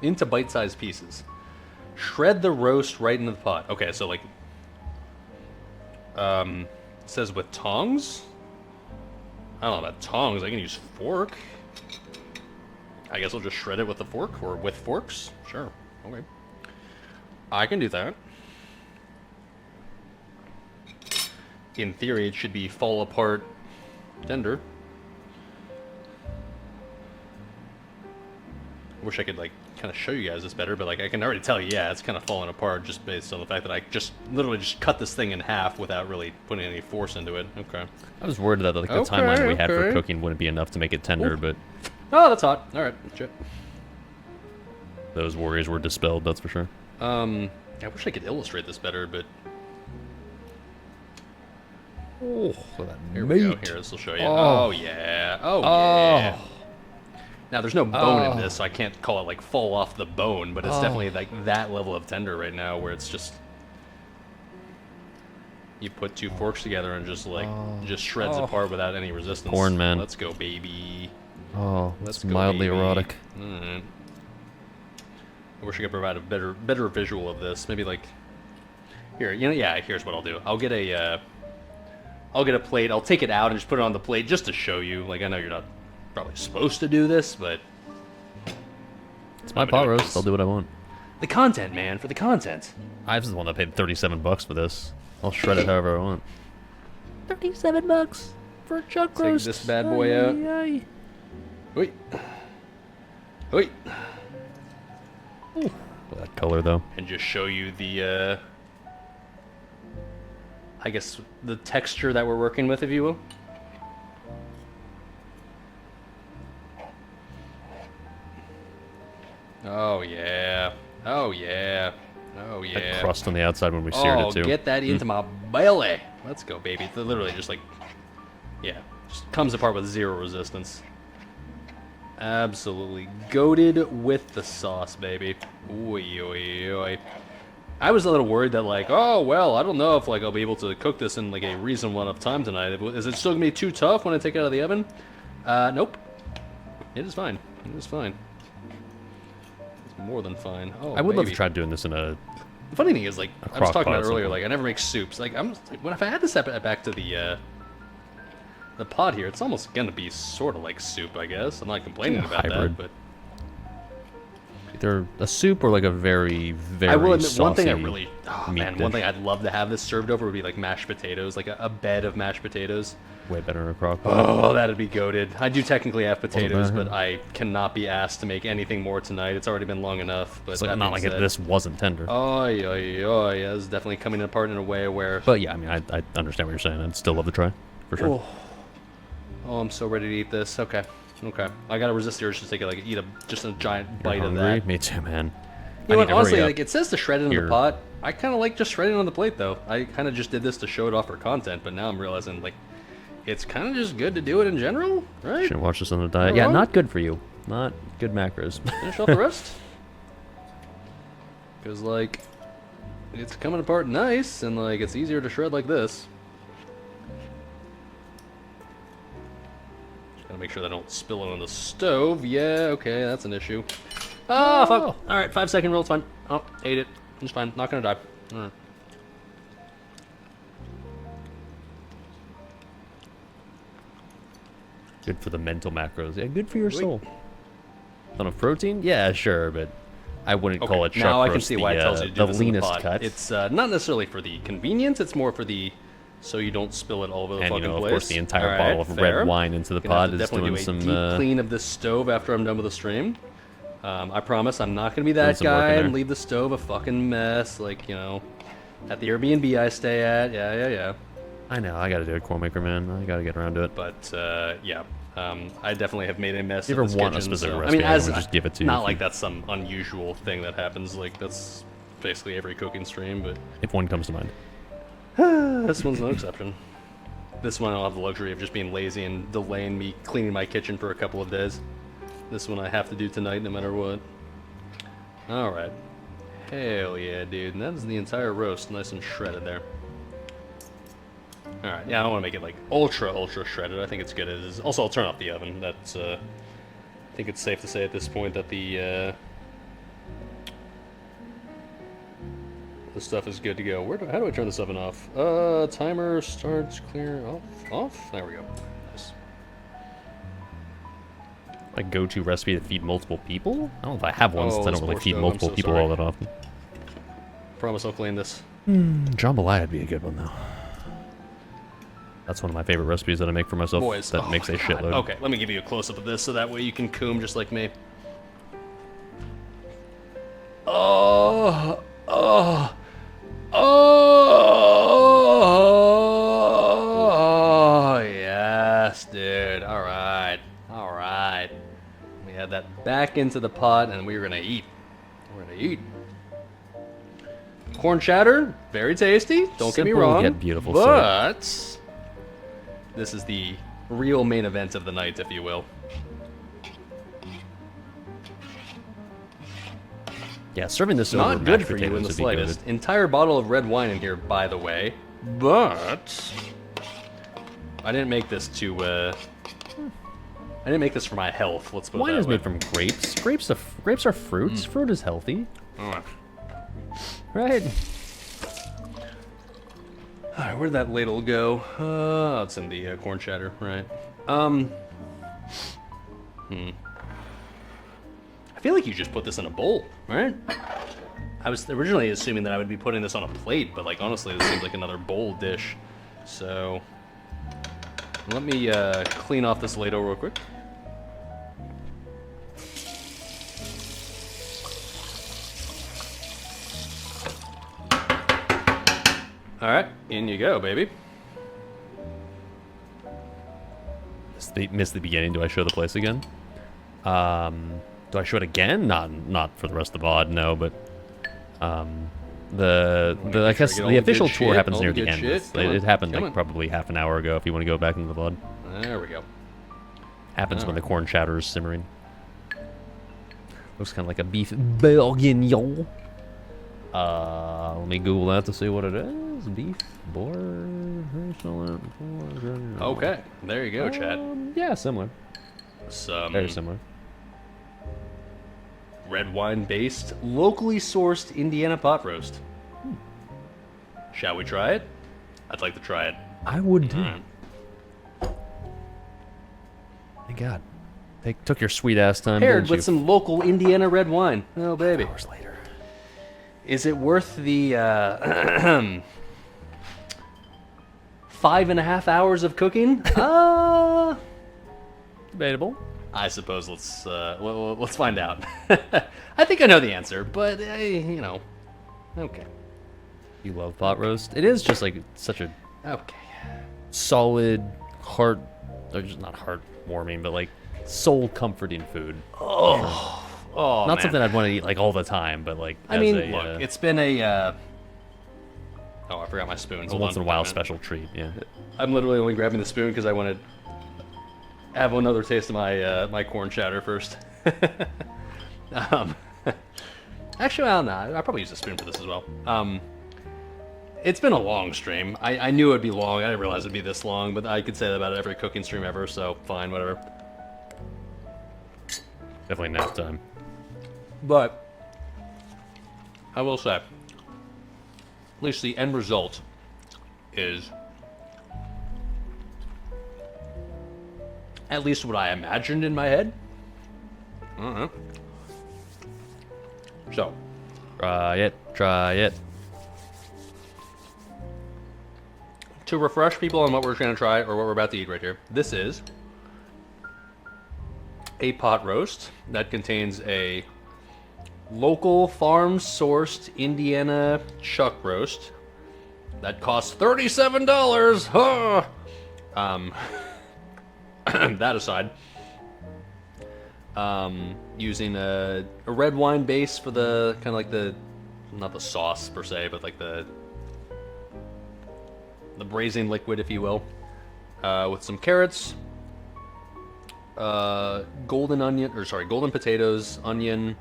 into bite-sized pieces. Shred the roast right into the pot. Okay, so like, it says with tongs. I don't know about tongs. I can use fork. I guess I'll just shred it with a fork or with forks. Sure. Okay. I can do that. In theory, it should be fall apart tender. I wish I could, like, kind of show you guys this better, but, like, I can already tell you, yeah, it's kind of falling apart just based on the fact that I just literally just cut this thing in half without really putting any force into it. Okay. I was worried that like the Okay, timeline we had for okay. cooking wouldn't be enough to make it tender, but Oh, that's hot. All right. Shit. those worries were dispelled, that's for sure. I wish I could illustrate this better, but Oh, here we go. Here, this will show you. Oh, yeah. Oh, yeah. Now, there's no bone in this, so I can't call it, like, fall off the bone, but it's definitely, like, that level of tender right now where it's just... You put two forks together and just, like, just shreds apart without any resistance. Porn, man. Let's go, baby. Oh, Let's that's go, mildly baby. erotic. Alright. I wish I could provide a better visual of this. Maybe, like... Here, you know, yeah, here's what I'll do. I'll get a plate. I'll take it out and just put it on the plate just to show you. Like, I know you're not probably supposed to do this, but... It's my I'm gonna pot do it roast. 'cause- I'll do what I want. The content, man, for the content. I was the one that paid $37 for this. I'll shred it however I want. $37 for a chuck Take roast. this bad boy out. Ay. Wait. Wait. That color, though. And just show you the, I guess, the texture that we're working with, if you will. Oh yeah. Oh yeah. Oh That yeah. crust on the outside when we seared Oh, it too. get that into my belly. Let's go, baby. It's literally just like, yeah, just comes apart with zero resistance. Absolutely goated with the sauce, baby. Oy, oy, oy. I was a little worried that like, oh well, I don't know if like I'll be able to cook this in like a reasonable enough time tonight. Is it still gonna be too tough when I take it out of the oven? Nope. It is fine. It is fine. It's more than fine. Oh, I would love to baby. try doing this in a. The funny thing is, like, I was crock talking pot about or earlier, something. like, I never make soups. Like, I'm like, when if I had this back to the pot here, it's almost gonna be sort of like soup, I guess. I'm not complaining about hybrid. that, but Either a soup or like a very, very I will admit, one thing I saucy really, oh meat man, one dish. thing I'd love to have this served over would be like mashed potatoes, like a bed of mashed potatoes. Way better in a crock pot. Oh, that'd be goated. I do technically have potatoes, better. but I cannot be asked to make anything more tonight. It's already been long enough. But It's like, that not being like if said, this wasn't tender. oh yeah, yeah, it's definitely coming apart in a way where. But yeah, I mean, I understand what you're saying. I'd still love to try, for sure. Oh. Oh, I'm so ready to eat this. Okay. Okay. I gotta resist the urge to take it, like, eat just a giant You're bite of hungry? that. Me too, man. You know I what, need to honestly, hurry up. like, it says to shred it in Here. the pot. I kind of like just shredding on the plate, though. I kind of just did this to show it off for content, but now I'm realizing, like, it's kind of just good to do it in general, right? Shouldn't watch this on the diet. Am I Yeah, wrong? not good for you. Not good macros. Finish off the rest. Because, like, it's coming apart nice, and, like, it's easier to shred like this. Gotta make sure that I don't spill it on the stove. Yeah, okay, that's an issue. Ah, fuck. Alright, 5-second rule, it's fine. Oh, ate it. It's fine. Not gonna die. Alright. Good for the mental macros. Yeah, good for your soul. Ton of protein? Yeah, sure, but I wouldn't call it chuck now I can roast see the, why it tells you to do the this in the leanest pot. cut. It's not necessarily for the convenience, it's more for the so you don't spill it all over the and fucking you know, of place. course, the entire Alright, bottle of fair. red wine into the Gonna have pot to is definitely doing do a some deep clean of this stove after I'm done with the stream. I promise I'm not gonna be that some work in guy there. and leave the stove a fucking mess, like, you know, at the Airbnb I stay at. Yeah. I know, I gotta do it, Coremaker, man. I gotta get around to it. But yeah, I definitely have made a mess. If of you ever this want a kitchen, specific so- recipe, I mean, I as would just give it to you not if like you- that's some unusual thing that happens. Like that's basically every cooking stream, but If one comes to mind. this one's no exception. This one I'll have the luxury of just being lazy and delaying me cleaning my kitchen for a couple of days. This one I have to do tonight no matter what. Alright. Hell yeah, dude. And that is the entire roast, nice and shredded there. Alright, yeah, I don't want to make it like ultra shredded. I think it's good as is. Also, I'll turn off the oven. That's, I think it's safe to say at this point that the stuff is good to go. How do I turn this oven off? Timer starts clear. Off. There we go. Nice. My go-to recipe to feed multiple people? I don't know if I have one since I this don't really poor feed stove, I'm multiple so people sorry. all that often. Promise I'll clean this. Jambalaya would be a good one, though. That's one of my favorite recipes that I make for myself. Boys, that oh makes my a God. shitload. Okay, let me give you a close-up of this so that way you can coom just like me. Oh, yes, dude. All right. We add that back into the pot, and we're gonna eat. Corn chowder, very tasty. Don't get me Simple wrong. yet beautiful But this is the real main event of the night, if you will. Yeah, serving this over Not good mashed for you in potatoes the would be slightest. Entire bottle of red wine in here, by the way. But I didn't make this to. I didn't make this for my health. Let's put good. Wine it that is way. made from grapes. Grapes are fruits. Fruit is healthy, Alright. right? Alright, where'd that ladle go? It's in the corn chowder, right? I feel like you just put this in a bowl, right? I was originally assuming that I would be putting this on a plate, but like honestly, this seems like another bowl dish. So let me clean off this ladle real quick. All right, in you go, baby. Missed the beginning. Do I show the place again? Do I show it again? Not for the rest of the VOD, no. But I guess get all the the official good tour shit, happens all near the the good end. shit. Come on, It happened come like on. probably half an hour ago. If you want to go back into the VOD, There we go. happens when the Alright. corn chowder is simmering. Looks kind of like a beef bourguignon. Let me Google that to see what it is. Beef bourguignon. Okay, there you go, Chad. Yeah, similar. Some Very similar. red wine-based, locally sourced Indiana pot roast. Shall we try it? I'd like to try it. I would too. Alright. My God. They took your sweet ass time. Paired didn't with you? some local Indiana red wine. Oh, baby. Hours later. Is it worth the 5.5 hours of cooking? Debatable. I suppose let's find out. I think I know the answer, but you know, okay, You love pot roast. It is just like such a okay. solid, heart, or just not heartwarming, but like soul comforting food. Oh, Not man. something I'd want to eat like all the time, but like I as mean, a, look, it's been a. Oh, I forgot my spoon. it's a Hold once on in a while minute. special treat. Yeah. I'm literally only grabbing the spoon because I want to have another taste of my my corn chowder first. um, actually, I don't know. I'll probably use a spoon for this as well. It's been a long stream. I knew it'd be long. I didn't realize it'd be this long, but I could say that about every cooking stream ever, so fine, whatever. Definitely nap time. But I will say, at least the end result is at least what I imagined in my head. So, Try it. Try it. to refresh people on what we're going to try or what we're about to eat right here, this is a pot roast that contains a local farm-sourced Indiana chuck roast that costs $37. Huh! That aside, using a red wine base for the kind of like the, not the sauce per se, but like the braising liquid, if you will, with some carrots, golden potatoes, onion,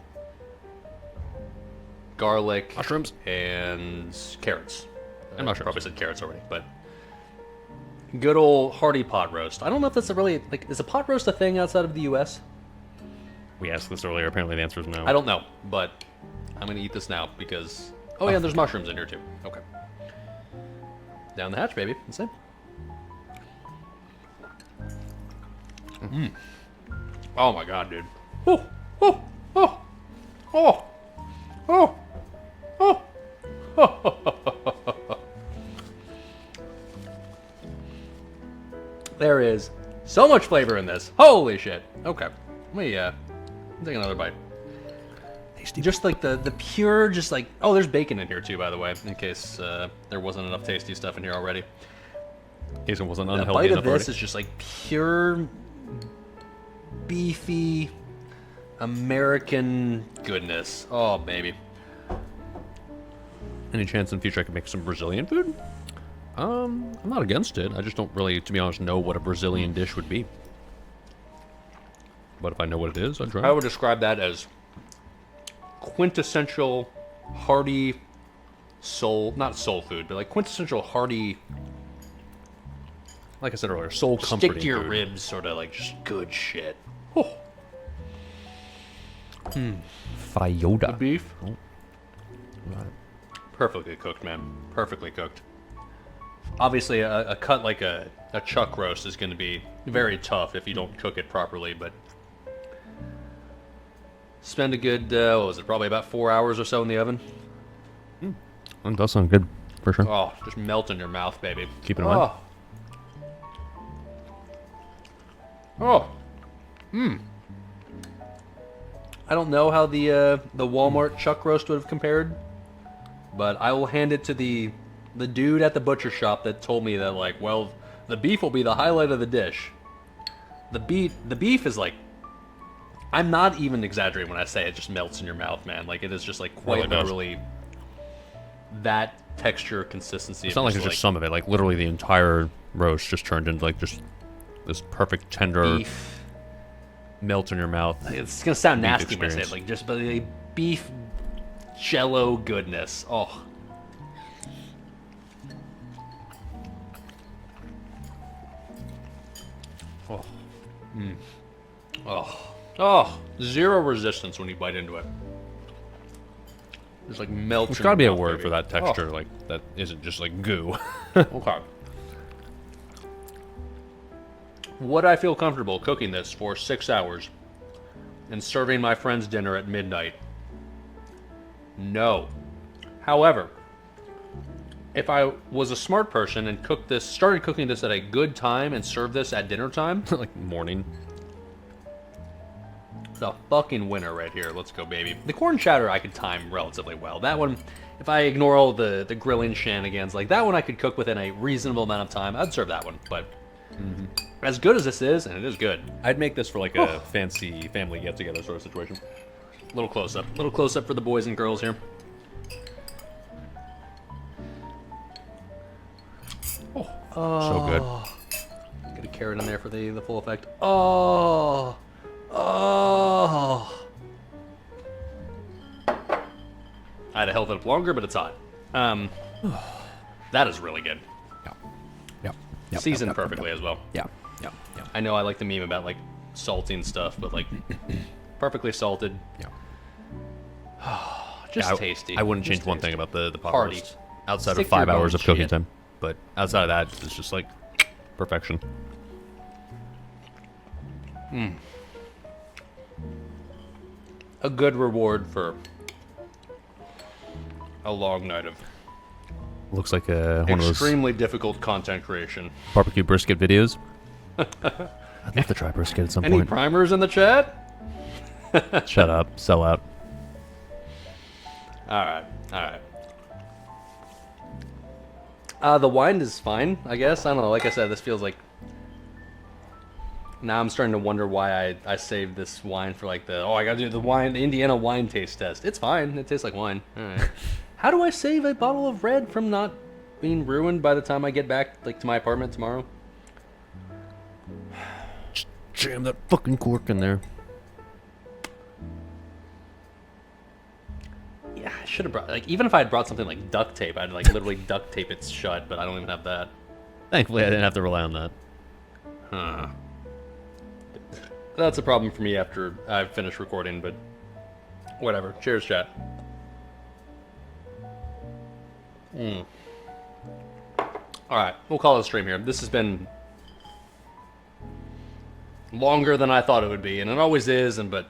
garlic, Mushrooms. and carrots. And mushrooms. Probably said carrots already, but good old hearty pot roast. I don't know if that's a really, like, is a pot roast a thing outside of the U.S.? We asked this earlier. Apparently the answer is no. I don't know, but I'm gonna eat this now because, oh yeah, there's mushrooms in here too. Okay. Down the hatch, baby. That's it. Oh my god, dude. Oh, oh, oh, oh, oh, oh. There is so much flavor in this. Holy shit. Okay. Let me take another bite. Just like the pure, just like, oh, there's bacon in here too, by the way, in case there wasn't enough tasty stuff in here already. In case it wasn't A unhealthy bite enough of this already. is just like pure, beefy, American goodness. Oh, baby. Any chance in the future I could make some Brazilian food? I'm not against it. I just don't really, to be honest, know what a Brazilian dish would be. But if I know what it is, I'd try. I would describe that as quintessential hearty not soul food, but like quintessential hearty, Like I said earlier, soul comforting stick to your food. ribs sort of like just good shit. Oh, Fajota. beef. Oh. Right. Perfectly cooked, man. Perfectly cooked. Obviously, a cut like a chuck roast is going to be very tough if you don't cook it properly, but spend a good, what was it, probably about 4 hours or so in the oven. That does sound good, for sure. Oh, just melt in your mouth, baby. Keep it in mind. Oh. I don't know how the Walmart chuck roast would have compared, but I will hand it to the dude at the butcher shop that told me that, like, well, the beef will be the highlight of the dish. The beef is like I'm not even exaggerating when I say it just melts in your mouth, man. Like, it is just, like, quite Really does. literally that texture, consistency. It's not like it's just some of it. Like literally the entire roast just turned into like just this perfect tender beef. melt in your mouth. It's gonna sound beef nasty when I say it, experience. like, just but the beef jello goodness. Oh. Oh. Oh. Oh. Zero resistance when you bite into it. Just like melts. There's in got to be your a mouth, word baby. for that Oh. texture, like that isn't just like goo. Okay. Would I feel comfortable cooking this for 6 hours and serving my friends dinner at midnight? No. However, if I was a smart person and started cooking this at a good time and served this at dinner time, Like morning. the fucking winner right here. Let's go, baby. The corn chowder I could time relatively well. That one, if I ignore all the grilling shenanigans, like that one I could cook within a reasonable amount of time. I'd serve that one, but as good as this is, and it is good, I'd make this for like a fancy family get together sort of situation. little close up for the boys and girls here. So good. Get a carrot in there for the full effect. Oh. I had to hold it up longer, but it's hot. That is really good. Yeah. Seasoned perfectly as well. Yeah. I know I like the meme about like salting stuff, but like perfectly salted. Just tasty. I wouldn't Just change one tasty. thing about the pot Hearty. roast. Outside Stick of to your 5 hours bones, of cooking shit. time. But outside of that, it's just like perfection. A good reward for a long night of Looks like one of those extremely difficult content creation. barbecue brisket videos. I'd love to try brisket at some Any point. primers in the chat? Shut up. Sell out. All right. The wine is fine, I guess. I don't know. Like I said, this feels like. Now I'm starting to wonder why I saved this wine for like I gotta do the Indiana wine taste test. It's fine. It tastes like wine. All right. How do I save a bottle of red from not being ruined by the time I get back like to my apartment tomorrow? Jam that fucking cork in there. Yeah, I should have brought even if I had brought something like duct tape, I'd like literally duct tape it shut. But I don't even have that. Thankfully, I didn't have to rely on that. Huh. That's a problem for me after I've finished recording, but whatever. Cheers, chat. Alright, we'll call it a stream here. This has been longer than I thought it would be, and it always is, but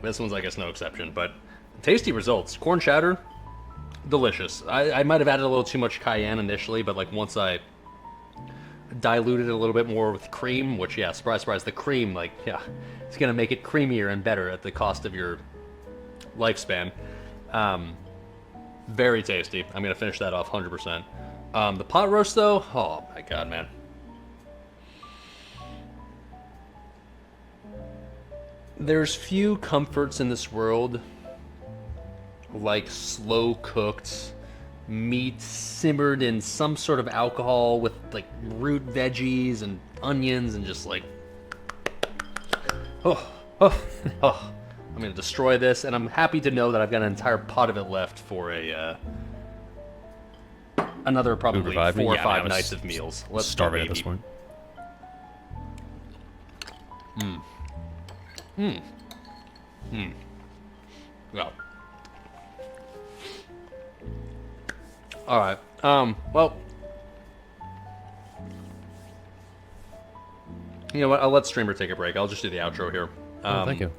this one's, I guess, no exception. But tasty results. Corn chowder, delicious. I might have added a little too much cayenne initially, but like once I diluted it a little bit more with cream, which, yeah, surprise, surprise, the cream, like, yeah, it's going to make it creamier and better at the cost of your lifespan. Very tasty. I'm going to finish that off 100%. The pot roast, though, oh my god, man. There's few comforts in this world like slow-cooked meat simmered in some sort of alcohol with like root veggies and onions and just like I'm gonna destroy this, and I'm happy to know that I've got an entire pot of it left for another probably revive me? 4 or Yeah, 5 man, I was nights of meals. Let's go, Starving at baby. this point. Yeah. All right. Well, you know what? I'll let streamer take a break. I'll just do the outro here. Thank you.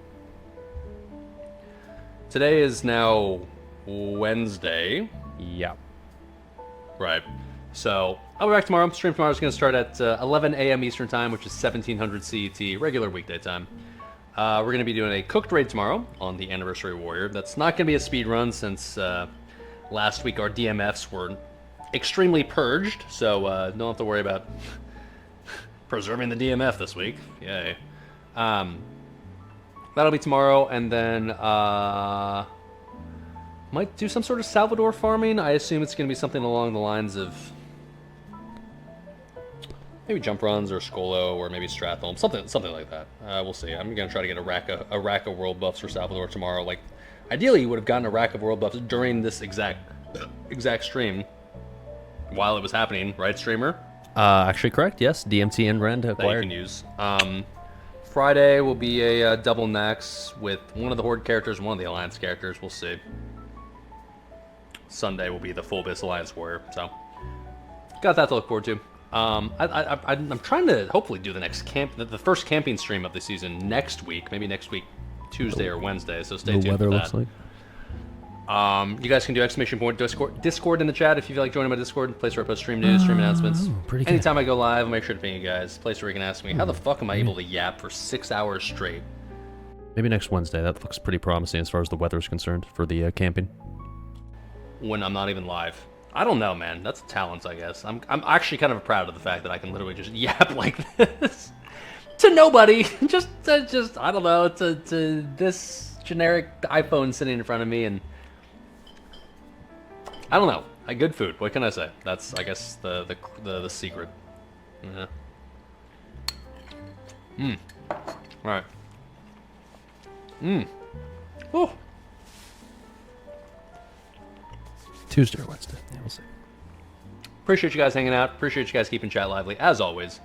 Today is now Wednesday. Yeah. Right. So I'll be back tomorrow. Stream tomorrow is going to start at 11 a.m. Eastern Time, which is 1700 CET, regular weekday time. We're going to be doing a cooked raid tomorrow on the Anniversary Warrior. That's not going to be a speed run since last week our DMFs were extremely purged, so don't have to worry about preserving the DMF this week. Yay. That's that'll be tomorrow, and then might do some sort of Salvador farming. I assume it's going to be something along the lines of maybe jump runs or Skolo or maybe Stratholme, something like that. We'll see. I'm going to try to get a rack of world buffs for Salvador tomorrow. Like, ideally, you would have gotten a rack of world buffs during this exact stream while it was happening, right, streamer? Actually correct, yes. DMT and Rend That you acquired. can use. Friday will be a double Nax with one of the Horde characters and one of the Alliance characters. We'll see. Sunday will be the full Abyss Alliance Warrior. So, got that to look forward to. I'm trying to hopefully do the first camping stream of the season next week. Maybe next week, Tuesday or Wednesday. So stay tuned The weather for that. looks like. You guys can do Discord in the chat if you feel like joining my Discord. Place where I post stream news, stream announcements. Pretty good. Anytime I go live, I'll make sure to ping you guys. Place where you can ask me, how the fuck am I able to yap for 6 hours straight? Maybe next Wednesday. That looks pretty promising as far as the weather is concerned for the camping. When I'm not even live. I don't know, man. That's a talent, I guess. I'm actually kind of proud of the fact that I can literally just yap like this to nobody. just I don't know, to this generic iPhone sitting in front of me, and I don't know. Good food. What can I say? That's, I guess, the secret. Yeah. All right. Oh. Tuesday or Wednesday. Yeah, we'll see. Appreciate you guys hanging out. Appreciate you guys keeping chat lively, as always.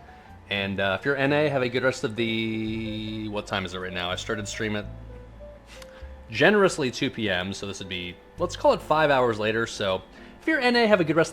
And if you're NA, have a good rest of the... What time is it right now? I started stream at generously 2 p.m., so this would be, let's call it 5 hours later. So if you're NA, have a good rest of the